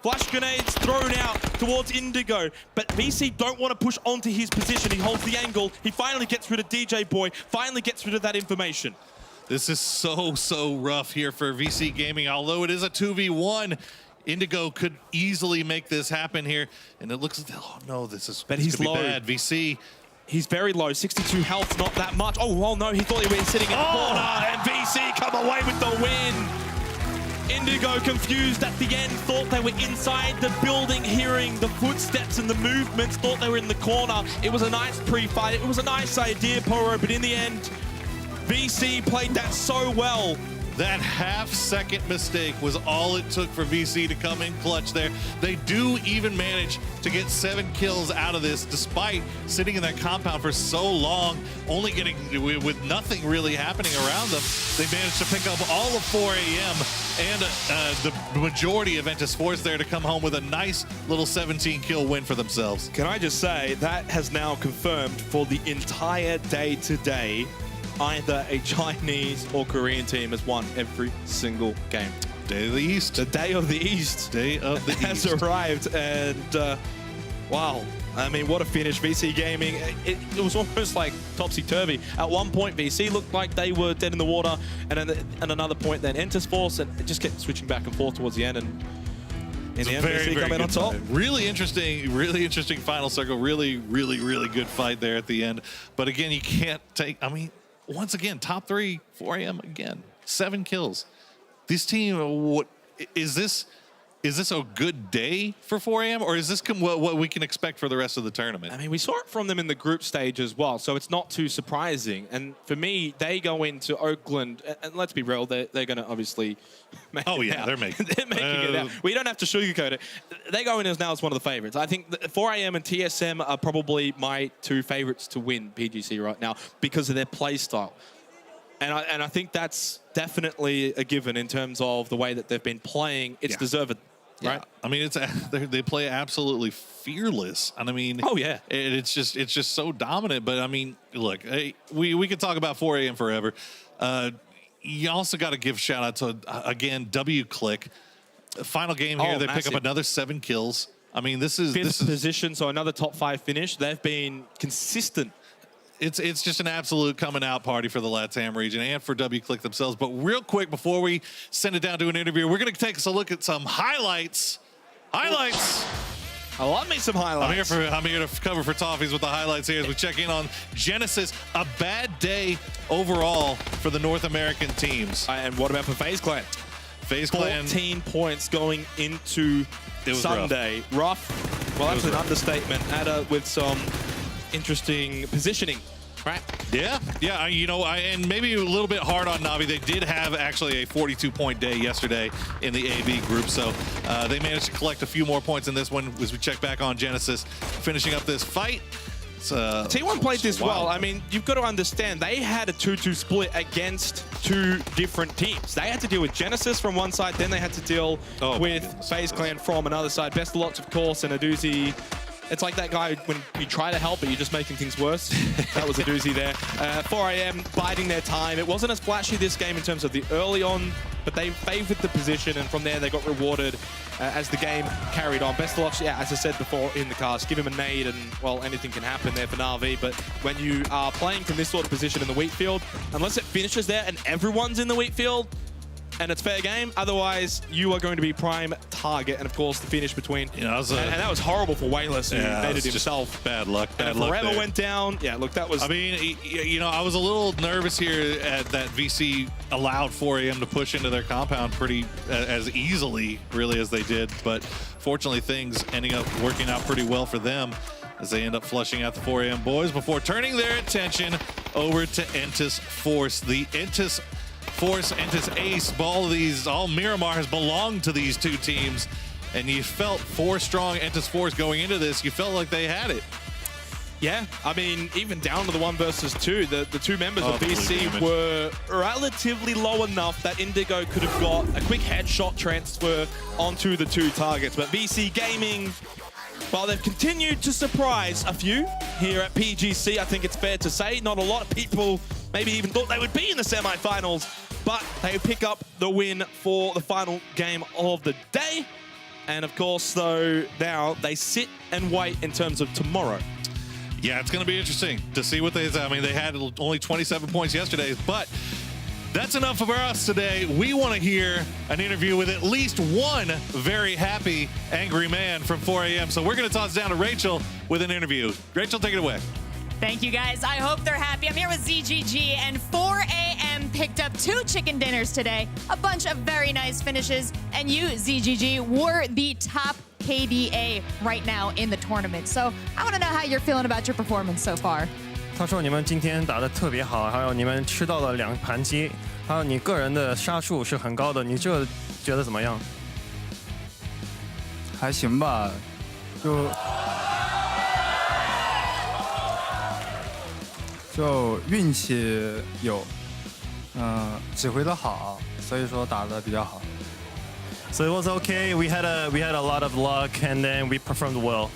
Flash grenades thrown out towards Indigo, but VC don't want to push onto his position. He holds the angle. He finally gets rid of DJ Boy, finally gets rid of that information. This is so rough here for VC Gaming. Although it is a 2v1, Indigo could easily make this happen here. And it looks like, oh no, this is low. bad. VC. He's very low, 62 health, not that much. Oh, well, no, he thought he was sitting in the corner, and VC come away with the win. Indigo, confused at the end, thought they were inside the building, hearing the footsteps and the movements, thought they were in the corner. It was a nice pre-fight. It was a nice idea, Poro, but in the end, VC played that so well. That half-second mistake was all it took for VC to come in clutch there. They do even manage to get 7 kills out of this, despite sitting in that compound for so long, only getting, with nothing really happening around them. They managed to pick up all of 4 AM and the majority of Entis Force there to come home with a nice little 17-kill win for themselves. Can I just say, that has now confirmed for the entire day today, either a Chinese or Korean team has won every single game. Day of the East. The Day of the East. Day of the has East. arrived, and wow. I mean, what a finish. VC Gaming, it was almost like topsy-turvy. At one point, VC looked like they were dead in the water, and then at another point, then Entis Force, and it just kept switching back and forth towards the end, and in the end, VC come in on top. Really interesting final circle. Really good fight there at the end. But again, you can't take, I mean, once again, top 3, 4 AM again, 7 kills. This team, what is this? Is this a good day for 4 AM, or is this what we can expect for the rest of the tournament? I mean, we saw it from them in the group stage as well, so it's not too surprising. And for me, they go into Oakland, and let's be real, they're going to obviously make it out. They're making it out. We don't have to sugarcoat it. They go in as now as one of the favorites. I think 4 AM and TSM are probably my 2 favorites to win PGC right now because of their play style. And I think that's definitely a given in terms of the way that they've been playing. It's deserved. Yeah. Right. I mean, they play absolutely fearless, and I mean, it's just so dominant. But I mean, look, hey, we could talk about 4 AM forever. You also got to give shout out to again WClick. Final game here, they pick up another 7 kills. I mean, this is fifth position, so another top 5 finish. They've been consistent. It's just an absolute coming out party for the LATAM region and for WClick themselves. But real quick, before we send it down to an interview, we're going to take a look at some highlights. Highlights. I love me some highlights. I'm here to cover for Toffees with the highlights here as we check in on Genesis. A bad day overall for the North American teams. And what about for FaZe Clan? FaZe Clan. 14 points going into Sunday. Rough. Well, that's an understatement. Adda with some interesting positioning, right? Yeah, you know, and maybe a little bit hard on Navi. They did have actually a 42-point day yesterday in the AB group, so they managed to collect a few more points in this one as we check back on Genesis, finishing up this fight. T1 played this well. I mean, you've got to understand, they had a 2-2 split against 2 different teams. They had to deal with Genesis from one side, then they had to deal with FaZe Clan from another side. Best of Lots, of course, and a doozy. It's like that guy when you try to help, but you're just making things worse. That was a doozy there. 4 AM biding their time. It wasn't as flashy this game in terms of the early on, but they favored the position, and from there they got rewarded as the game carried on. Best of luck, yeah, as I said before in the cast, give him a nade and, well, anything can happen there for Na'Vi, but when you are playing from this sort of position in the wheat field, unless it finishes there and everyone's in the wheat field, and it's fair game. Otherwise, you are going to be prime target. And of course, the finish between. You know, and that was horrible for Wayless, who naded himself. Bad luck. Bad luck. Forever went down. Yeah, look, that was. I mean, you know, I was a little nervous here at that VC allowed 4 AM to push into their compound pretty as easily, really, as they did. But fortunately, things ending up working out pretty well for them as they end up flushing out the 4 AM boys before turning their attention over to Entis Force. The Entis Force, Entis Ace, all Miramar has belonged to these 2 teams, and you felt 4 strong Entis Force going into this. You felt like they had it. Yeah, I mean, even down to the 1 versus 2, the 2 members of VC were relatively low enough that Indigo could have got a quick headshot transfer onto the 2 targets. But VC Gaming, while they've continued to surprise a few here at PGC, I think it's fair to say not a lot of people maybe even thought they would be in the semifinals, but they pick up the win for the final game of the day. And of course, though, now they sit and wait in terms of tomorrow. Yeah, it's going to be interesting to see what I mean, they had only 27 points yesterday, but that's enough for us today. We want to hear an interview with at least one very happy, angry man from 4 a.m. So we're going to toss it down to Rachel with an interview. Rachel, take it away. Thank you, guys. I hope they're happy. I'm here with ZGG, and 4 a.m. picked up 2 chicken dinners today, a bunch of very nice finishes, and you, ZGG, were the top KDA right now in the tournament. So I want to know how you're feeling about your performance so far. 他说你们今天打得特别好，还有你们吃到了2盘鸡，还有你个人的杀数是很高的，你这觉得怎么样？还行吧，就运气有，指挥的好，所以说打得比较好。So it was okay. We had a lot of luck, and then we performed well.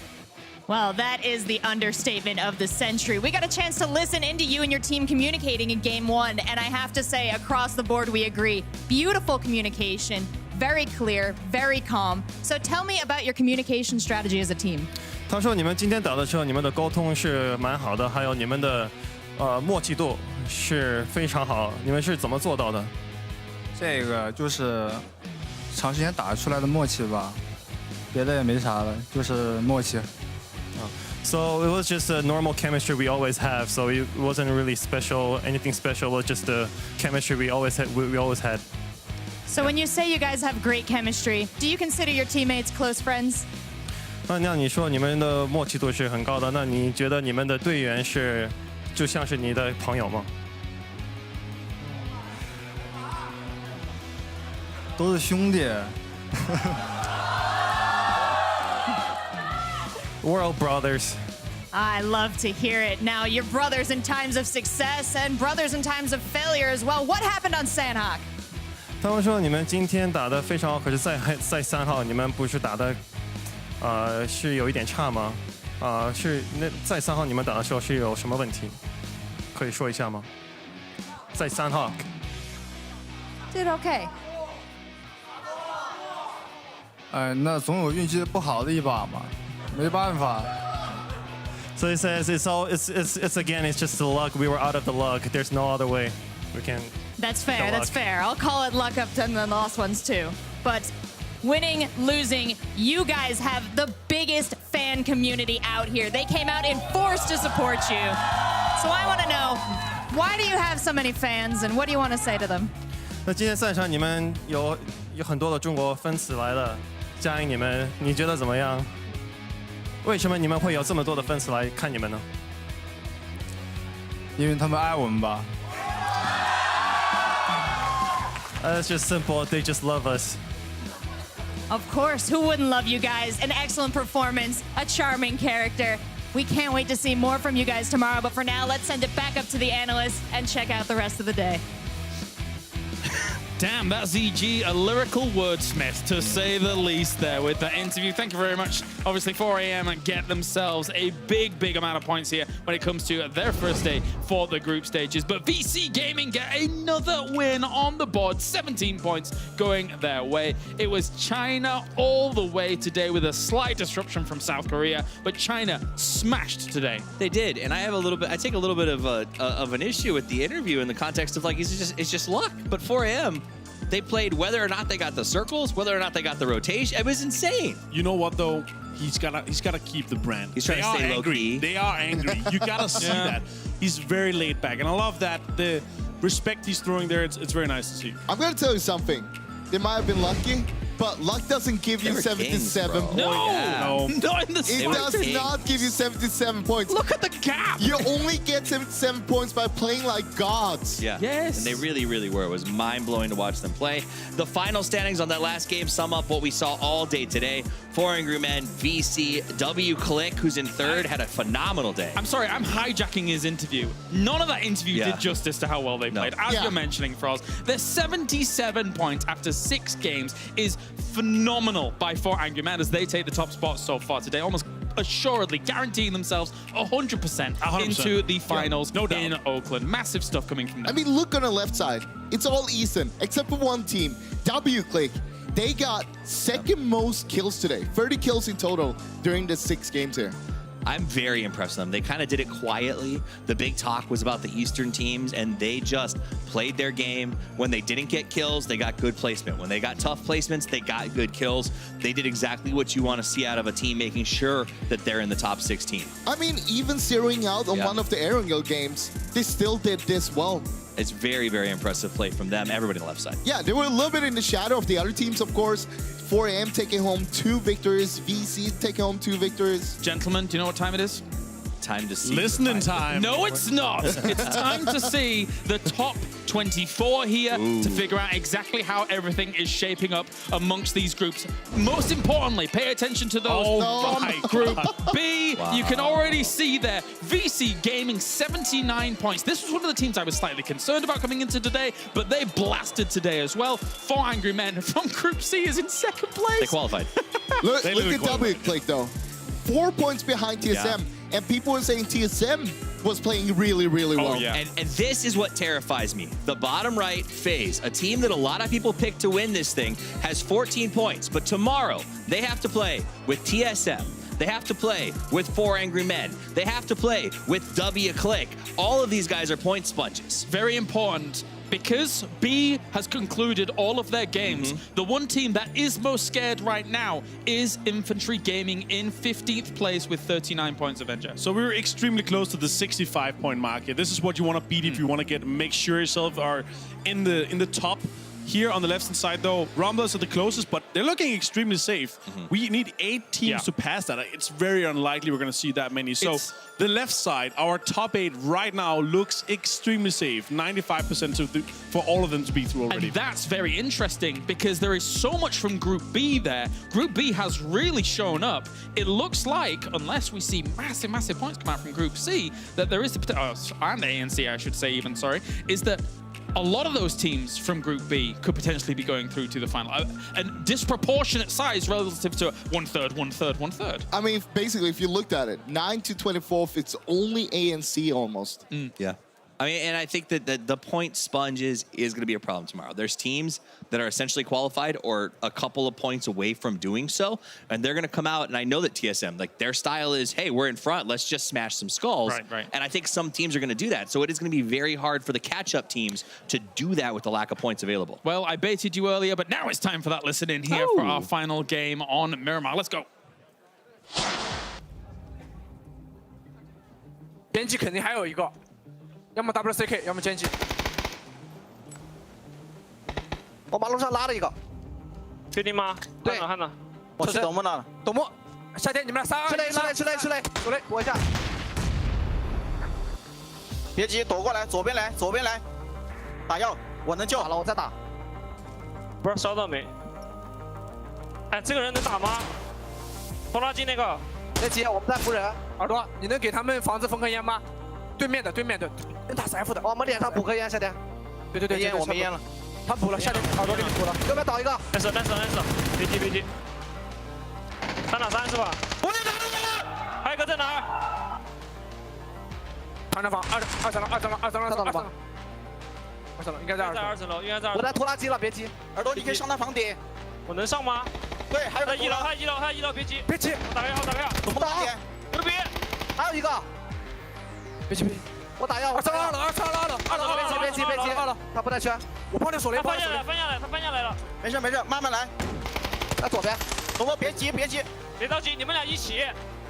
Well, that is the understatement of the century. We got a chance to listen into you and your team communicating in Game 1, and I have to say, across the board, we agree. Beautiful communication, very clear, very calm. So tell me about your communication strategy as a team. 他说你们今天打的时候，你们的沟通是蛮好的，还有你们的默契度是非常好。你们是怎么做到的？这个就是长时间打出来的默契吧，别的也没啥了，就是默契。So it was just a normal chemistry we always have. So it wasn't really special, anything special. It was just the chemistry we always had. We always had. So when you say you guys have great chemistry, do you consider your teammates close friends? 那你说你们的默契度是很高的，那你觉得你们的队员是就像是你的朋友吗？都是兄弟。We're all brothers. I love to hear it. Now, you're brothers in times of success and brothers in times of failure as well. What happened on Sandhawk? 他们说你们今天打得非常好，可是在3号你们不是打的是有一点差吗？是那在3号你们打的时候是有什么问题？可以说一下吗？在3号。Did okay. 那总有运气不好的一把嘛。没办法。 So he says it's again it's just the luck. We were out of the luck. There's no other way. We can. That's fair. That's fair. I'll call it luck up to the lost ones too. But winning, losing, you guys have the biggest fan community out here. They came out in force to support you. So I want to know, why do you have so many fans, and what do you want to say to them? 那今天赛场你们有很多的中国粉丝来了，嘉迎你们，你觉得怎么样？ 为什么你们会有这么多的粉丝来看你们呢？因为他们爱我们吧。It's just simple. They just love us. Of course, who wouldn't love you guys? An excellent performance, a charming character. We can't wait to see more from you guys tomorrow, but for now, let's send it back up to the analysts and check out the rest of the day. Damn, that's EG, a lyrical wordsmith, to say the least, there with that interview. Thank you very much. Obviously, 4 a.m. get themselves a big amount of points here when it comes to their first day for the group stages. But VC Gaming get another win on the board, 17 points going their way. It was China all the way today with a slight disruption from South Korea, but China smashed today. They did, and I take a little bit of an issue with the interview in the context of like it's just luck. But 4 a.m. They played whether or not they got the circles, whether or not they got the rotation. It was insane. You know what though? He's gotta keep the brand. He's trying to stay low key. They are angry. You gotta see that. He's very laid back, and I love that the respect he's throwing there. It's very nice to see. I'm gonna tell you something. They might have been lucky, but luck doesn't give you 77 points. No, not in the It does not give you 77 points. Look at the gap. You only get 77 points by playing like gods. Yeah. Yes. And they really were. It was mind-blowing to watch them play. The final standings on that last game sum up what we saw all day today. 4 Angry Men, VC, W Click, who's in third, had a phenomenal day. I'm sorry, I'm hijacking his interview. None of that interview did justice to how well they played. As you're mentioning, Froz, their 77 points after 6 games is phenomenal by 4 Angry Men as they take the top spot so far today, almost assuredly guaranteeing themselves 100% into the finals in Oakland. Massive stuff coming from them. I mean, look on the left side. It's all Eastern, except for one team, W Click. they got second most kills today. 30 kills in total during the 6 games here. I'm very impressed with them. They kind of did it quietly. The big talk was about the Eastern teams, and they just played their game. When they didn't get kills, they got good placement. When they got tough placements, they got good kills. They did exactly what you want to see out of a team, making sure that they're in the top 16. I mean, even zeroing out on one of the Erangel games, they still did this well. It's very, very impressive play from them, everybody on the left side. Yeah, they were a little bit in the shadow of the other teams, of course. 4AM taking home 2 victories, VC taking home 2 victories. Gentlemen, do you know what time it is? Time to see. Listening time. No, it's not. It's time to see the top 24 here to figure out exactly how everything is shaping up amongst these groups. Most importantly, pay attention to those from Group B. Wow. You can already see there, VC Gaming 79 points. This was one of the teams I was slightly concerned about coming into today, but they blasted today as well. 4 Angry Men from Group C is in second place. They qualified. Look at W Click though. 4 points behind TSM. Yeah. And people were saying TSM was playing really, really well. And this is what terrifies me. The bottom right, FaZe, a team that a lot of people picked to win this thing, has 14 points. But tomorrow, they have to play with TSM. They have to play with 4 Angry Men. They have to play with W Click. All of these guys are point sponges. Very important. Because B has concluded all of their games, the one team that is most scared right now is Infantry Gaming in 15th place with 39 points of NJ. So we were extremely close to the 65-point mark here. This is what you want to beat if you want to make sure yourself are in the top. Here on the left-hand side, though, Rumblers are the closest, but they're looking extremely safe. We need 8 teams to pass that. It's very unlikely we're going to see that many. So the left side, our top 8 right now looks extremely safe. 95% for all of them to be through already. And that's very interesting because there is so much from Group B there. Group B has really shown up. It looks like, unless we see massive, massive points come out from Group C, that there is the potential, and ANC, I should say even, sorry, is that a lot of those teams from Group B could potentially be going through to the final. And disproportionate size relative to 1/3, 1/3, 1/3. I mean, basically, if you looked at it, 9 to 24th, it's only ANC almost. Yeah. I mean, and I think that the point sponges is going to be a problem tomorrow. There's teams that are essentially qualified or a couple of points away from doing so, and they're going to come out, and I know that TSM, like, their style is, hey, we're in front, let's just smash some skulls. Right. And I think some teams are going to do that. So it is going to be very hard for the catch-up teams to do that with the lack of points available. Well, I baited you earlier, but now it's time for that listen in here for our final game on Miramar. Let's go. 边机肯定还有一个，要么 WCK， 要么歼机。我马路上拉了一个，确定吗？对，看到。我去董木那了。董木，夏天你们俩3、2、1，吃雷，走雷，躲一下。别急，躲过来，左边来，打药，我能救。打了，我再打。不知道烧到没？哎，这个人能打吗？拖拉机那个。别急，我们在扶人。耳朵，你能给他们防止封颗烟吗？对面的，能打是 F 的。我们脸上补颗烟，夏天。对，烟我没烟了。他补了，夏天耳朵给你补了。要不要倒一个？来手，别急。3打3是吧？我也打了，还有一个在哪儿？团长房二层了，应该在2层楼，应该在2层楼。我在拖拉机了，别急。耳朵，你可以上他房顶。我能上吗？对，还有在1楼，他1楼，别急。我打个药。怎么打？牛逼！还有一个。别急，我打药。2层2楼，别急，他不带圈，我帮你锁雷。他翻下来了。没事，慢慢来。在左边，龙哥别急，别着急，你们俩一起，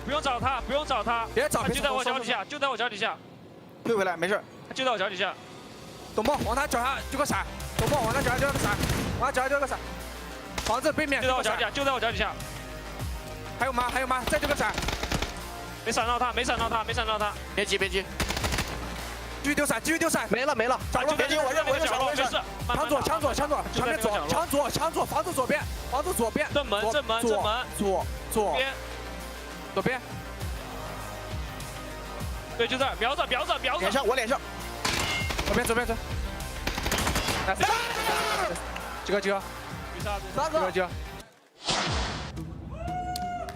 不用找他，别找，就在我脚底下，退回来，没事，就在我脚底下。董梦往他脚下丢个闪，防止背面。就在我脚底下。还有吗？再丢个闪。没闪到他。别急，继续丢闪，没了。别急，我认为没事。抢左，全面抢左，防住左边。正门，左边。对，就这儿，瞄着。脸上。左边。几个。3个。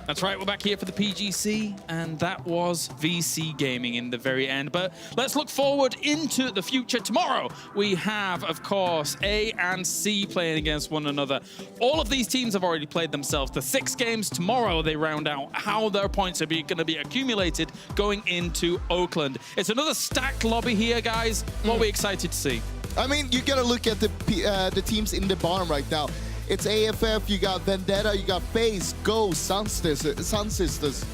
That's right, we're back here for the PGC, and that was VC Gaming in the very end. But let's look forward into the future. Tomorrow, we have, of course, A and C playing against one another. All of these teams have already played themselves. The 6 games tomorrow, they round out how their points are going to be accumulated going into Oakland. It's another stacked lobby here, guys. What are we excited to see? I mean, you gotta look at the teams in the bottom right now. It's AFF, you got Vendetta, you got FaZe, Ghost, Sun Sisters.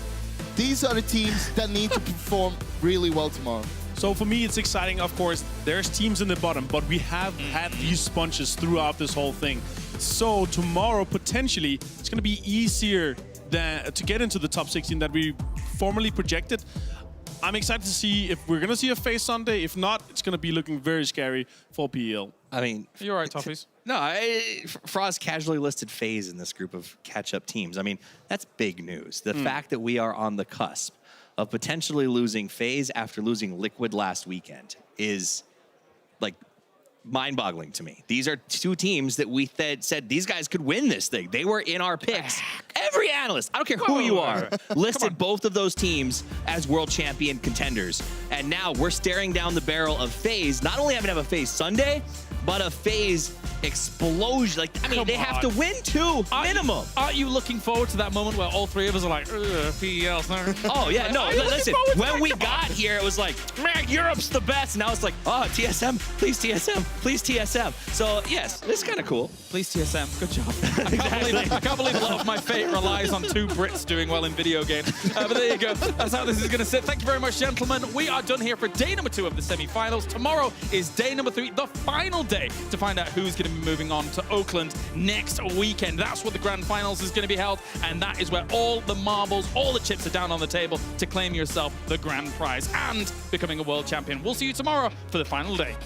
These are the teams that need to perform really well tomorrow. So for me, it's exciting, of course. There's teams in the bottom, but we have had these sponges throughout this whole thing. So tomorrow, potentially, it's going to be easier to get into the top 16 that we formerly projected. I'm excited to see if we're going to see a FaZe Sunday. If not, it's going to be looking very scary for PEL. I mean... You're right, Toffees. No, Frost casually listed FaZe in this group of catch-up teams. I mean, that's big news. The fact that we are on the cusp of potentially losing FaZe after losing Liquid last weekend is, like, mind-boggling to me. These are 2 teams that we said these guys could win this thing. They were in our picks. Every analyst, I don't care who you are, listed both of those teams as world champion contenders. And now we're staring down the barrel of FaZe, not only having to have a FaZe Sunday, but a FaZe explosion. Like, I mean, they have to win 2 minimum. Aren't you looking forward to that moment where all 3 of us are like, PEL? Oh, yeah, no, listen, when we got here, it was like, man, Europe's the best. Now it's like, oh, TSM, please TSM, please TSM. So, yes, it's kind of cool. Please TSM, good job. I can't believe a lot of my fate relies on 2 Brits doing well in video games. But there you go. That's how this is going to sit. Thank you very much, gentlemen. We are done here for day number 2 of the semi-finals. Tomorrow is day number 3, the final day to find out who's going to be moving on to Oakland next weekend. That's where the grand finals is going to be held, and that is where all the marbles, all the chips are down on the table to claim yourself the grand prize and becoming a world champion. We'll see you tomorrow for the final day.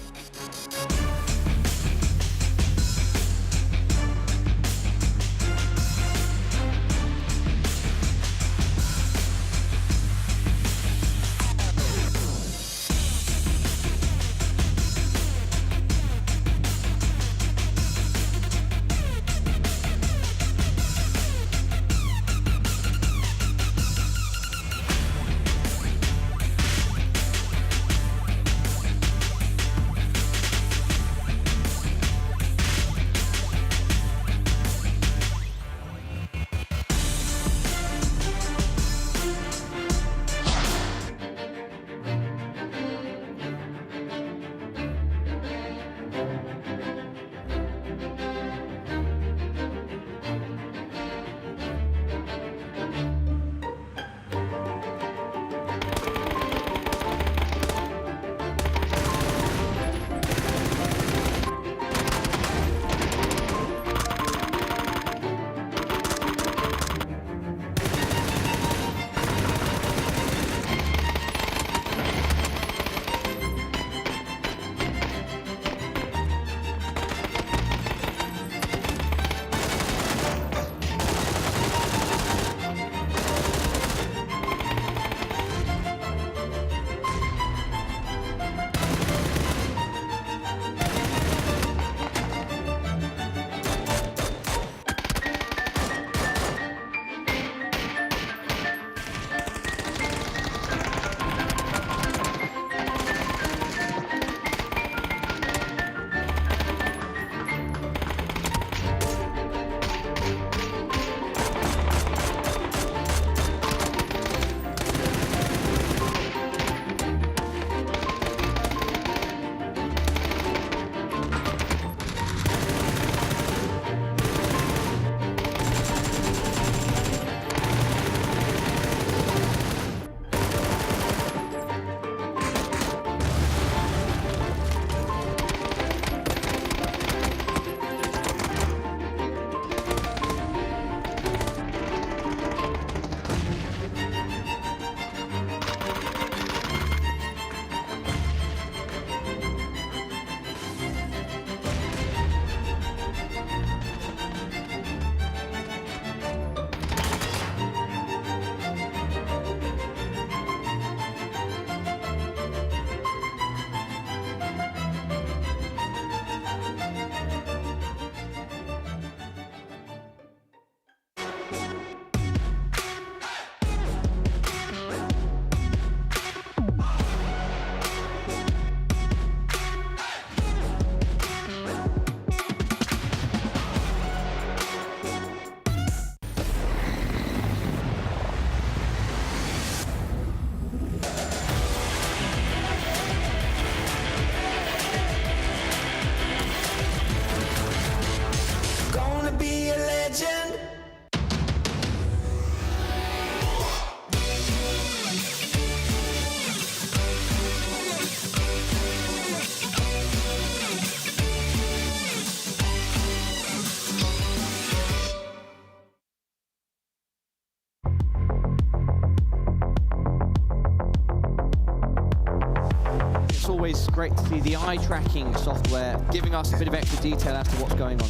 always great to see the eye tracking software giving us a bit of extra detail as to what's going on.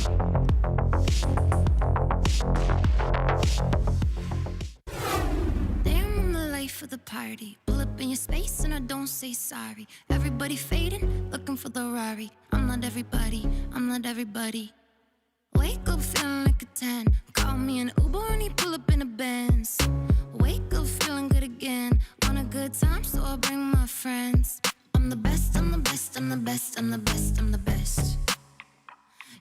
Damn, I'm the life of the party. Pull up in your space and I don't say sorry. Everybody fading, looking for the Rari. I'm not everybody, I'm not everybody. Wake up feeling like a 10. Call me an Uber and he pull up in a Benz. Wake up feeling good again. Want a good time, so I bring my friends. I'm the best, I'm the best, I'm the best, I'm the best, I'm the best.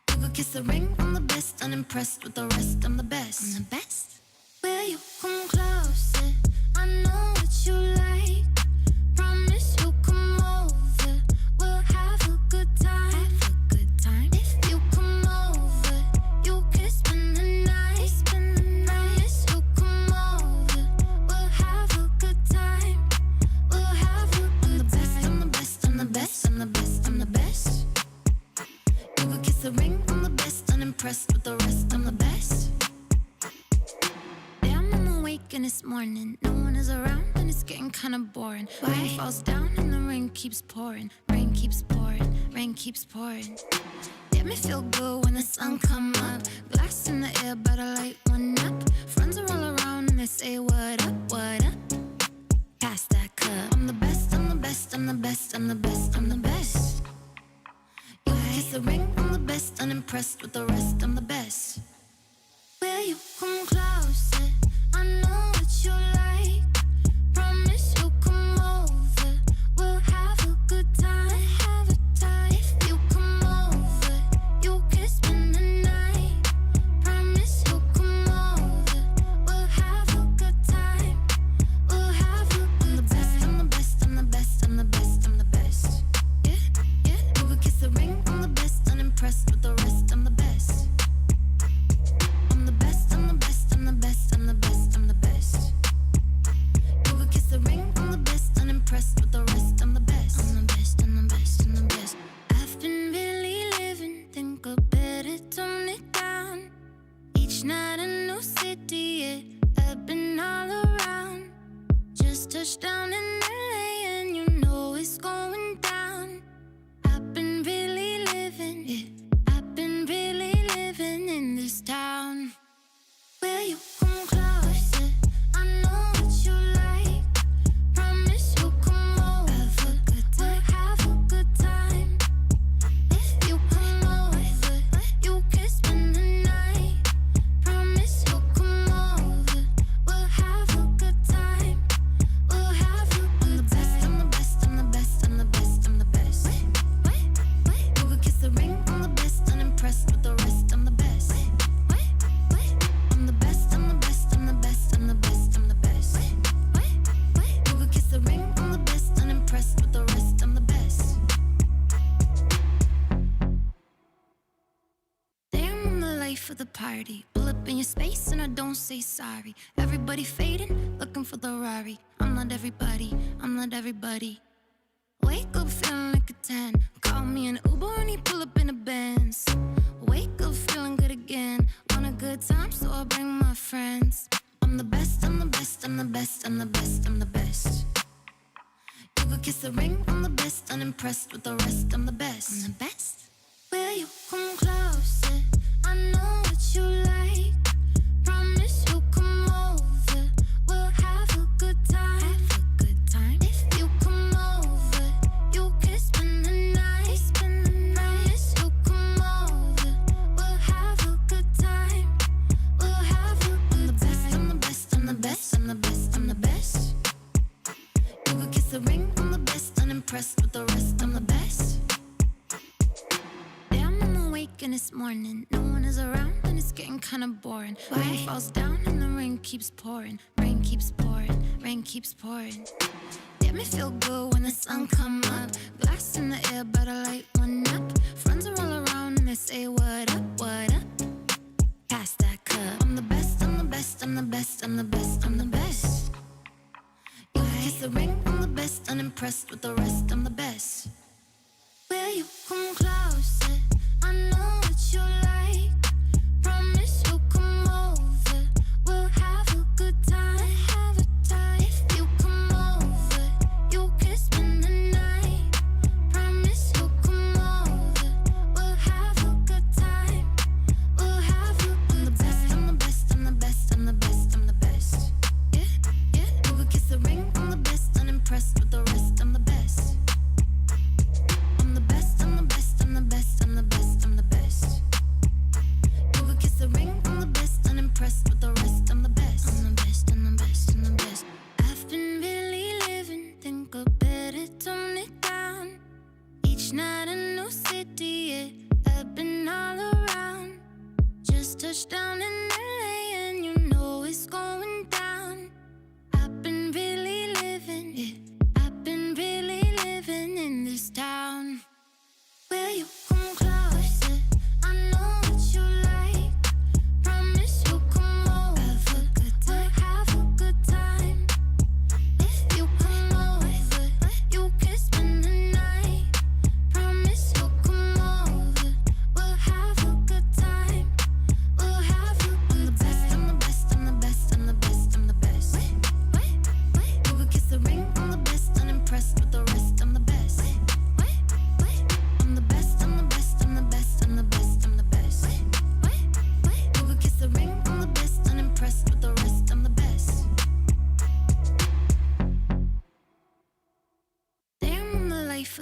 You could kiss the ring, I'm the best, unimpressed with the rest, I'm the best. I'm the best. Will you come closer? I know what you like. Promise you'll come over. We'll have a good time. Have a good time. If you come over, you can spend the night. Spend the night. Promise you'll come over. We'll have a good time. We'll have a good time. I'm the best, I'm the best, I'm the best, I'm the best. You could kiss the ring, I'm the best, unimpressed with the rest, I'm the best. And this morning, no one is around and it's getting kinda boring. Rain falls down and the rain keeps pouring. Rain keeps pouring, rain keeps pouring. Damn, it feel good when the sun come up. Glass in the air, but I light one up. Friends are all around and they say what up, what up. Pass that cup. I'm the best, I'm the best, I'm the best, I'm the best, I'm the best. You kiss the ring, I'm the best, unimpressed with the rest, I'm the best. Will you come closer? I know what you like. Promise you'll come over. We'll have a good time. Have a time. If you come over, you can spend the night. Promise you'll come over. We'll have a good time. We'll have a good time. I'm the best, I'm the best, I'm the best, I'm the best. Yeah, yeah. You could kiss the ring, I'm the best, unimpressed with the rest, I'm the best. I'm the best, I'm the best, I'm the best, I'm the best, I'm the best. You could kiss the ring, I'm the best, unimpressed with the rest, I'm the best. I'm the best, I'm the best, I'm the best. I've been really living, think I better tone it down. Each night a new city, yeah, I've been all around. Just touched down in LA and you know it's going down. I've been really living, yeah, I've been really living in this town. Will you come closer? I know what you like. Promise you'll come over. Have a good time. We'll have a good time. If you come over, you can spend the night. Promise you'll come over. We'll have a good time. We'll have a good time. I'm the best, I'm the best, I'm the best, I'm the best. Wait. You could kiss the ring, I'm the best, unimpressed with the rest, I'm the best. I'm the best, I'm the best, I'm the best, I'm the best, I'm the best. You could kiss the ring, I'm the best, unimpressed with the rest, I'm the best. Damn, I'm the life of the party. Pull up in your space and I don't say sorry. Everybody fading, looking for the Rari. I'm not everybody, I'm not everybody. Wake up feeling like a 10. Call me an Uber and he pull up in a Benz. Wake up feeling good again. Want a good time, so I bring my friends. I'm the best, I'm the best, I'm the best, I'm the best, I'm the best. You could kiss the ring, I'm the best, unimpressed with the rest, I'm the best. I'm the best. Will you come closer? I know what you like. Promise you'll come over. We'll have a good time. Have a good time. If you come over, you can spend the night. Spend the night. Yes, you'll come over. We'll have a good time. We'll have a good time. I'm the best, I'm the best, I'm the best, I'm the best. You could kiss the ring, I'm the best, unimpressed with the rest, I'm the best. Damn, I'm awake and this morning, no one is around and it's getting kinda boring. Rain falls down and the rain keeps pouring. Rain keeps pouring, rain keeps pouring. Damn, it feel good when the sun come up. Glass in the air, but I light one up. Friends are all around and they say what up, what up. Pass that cup. I'm the best, I'm the best, I'm the best, I'm the best, I'm the best. You kiss the ring, I'm the best, unimpressed with the rest, I'm the best. Will you come closer? I know what you like. Promise you'll come over. We'll have a good time. Have a time. If you come over, you can spend the night.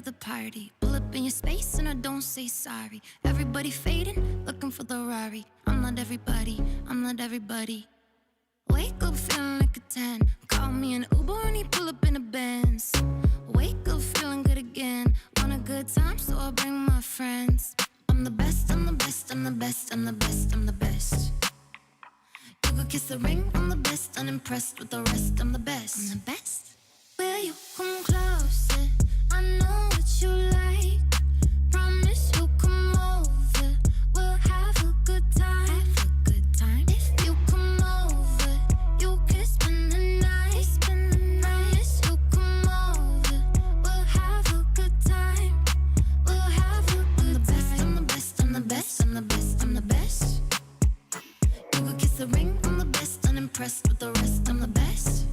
the party. Pull up in your space and I don't say sorry. Everybody fading, looking for the Rari. I'm not everybody, I'm not everybody. Wake up feeling like a 10. Call me an Uber and he pull up in a Benz. Wake up feeling good again. Want a good time, so I'll bring my friends. I'm the best, I'm the best, I'm the best, I'm the best, I'm the best. You could kiss the ring, I'm the best, unimpressed with the rest, I'm the best. I'm the best. Will you come closer? I know what you like. Promise you'll come over. We'll have a good time. Have a good time. If you come over, you can spend the night. Spend the night. Promise you'll come over. We'll have a good time. We'll have a good time. I'm the best, I'm the best, I'm the best, I'm the best. You could kiss the ring, I'm the best, unimpressed with the rest, I'm the best.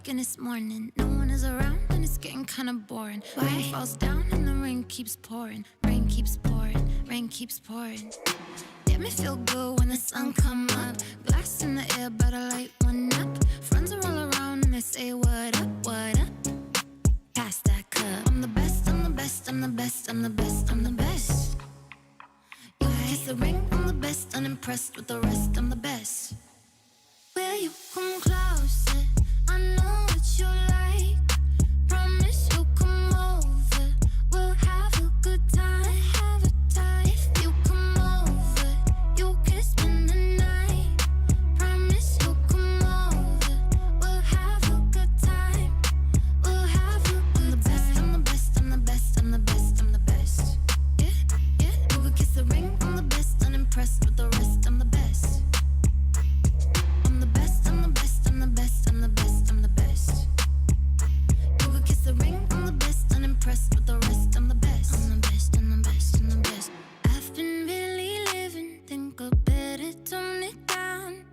And this morning, no one is around and it's getting kinda boring. Rain falls down and the rain keeps pouring. Rain keeps pouring, rain keeps pouring. Damn, it feel good when the sun come up. Glass in the air, but I light one up. Friends are all around and they say what up, what up. Pass that cup. I'm the best, I'm the best, I'm the best, I'm the best, I'm the best. You kiss the ring, I'm the best, unimpressed with the rest, I'm the best. Will you come closer? I know what you like. Promise you'll come over. We'll have a good time. Have a time. If you come over, you can spend the night. Promise you'll come over. We'll have a good time. We'll have a good time. I'm the best, I'm the best, I'm the best, I'm the best. Yeah, yeah. You could kiss the ring, I'm the best, unimpressed with the rest, I'm the best. I'm the best, I'm the best, I'm the best, I'm the best, I'm the best. You could kiss the ring, I'm the best, unimpressed with the rest, I'm the best. I'm the best, I'm the best, I'm the best. I've been really living, think I better tone it down.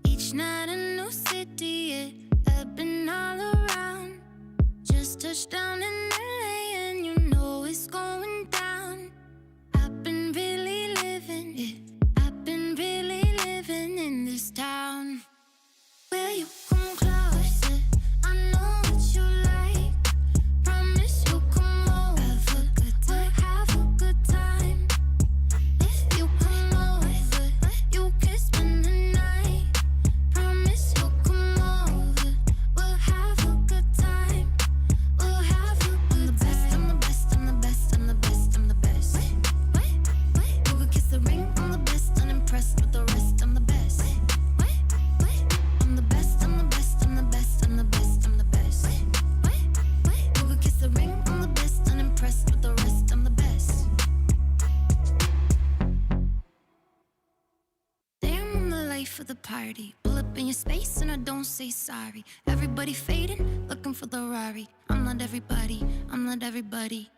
Each night a new city, yeah, I've been all around. Just touched down in LA and you know it's going down. I've been really living, yeah, I've been really living in this town. Will you come closer? I know what you like. Promise you'll come over. Have a good time. We'll have a good time. If you come over, you can spend the night. Promise you'll come over. We'll have a good time. We'll have a good time. I'm the best, I'm the best, I'm the best, I'm the best, I'm the best. Wait. You could kiss the ring, I'm the best, unimpressed with the rest, I'm the best. I'm the best, I'm the best, I'm the best, I'm the best, I'm the best. You could kiss the ring, I'm the best, unimpressed with the rest, I'm the best. Damn, I'm the life of the party. Pull up in your space and I don't say sorry. Everybody fading, looking for the Rari. I'm not everybody, I'm not everybody.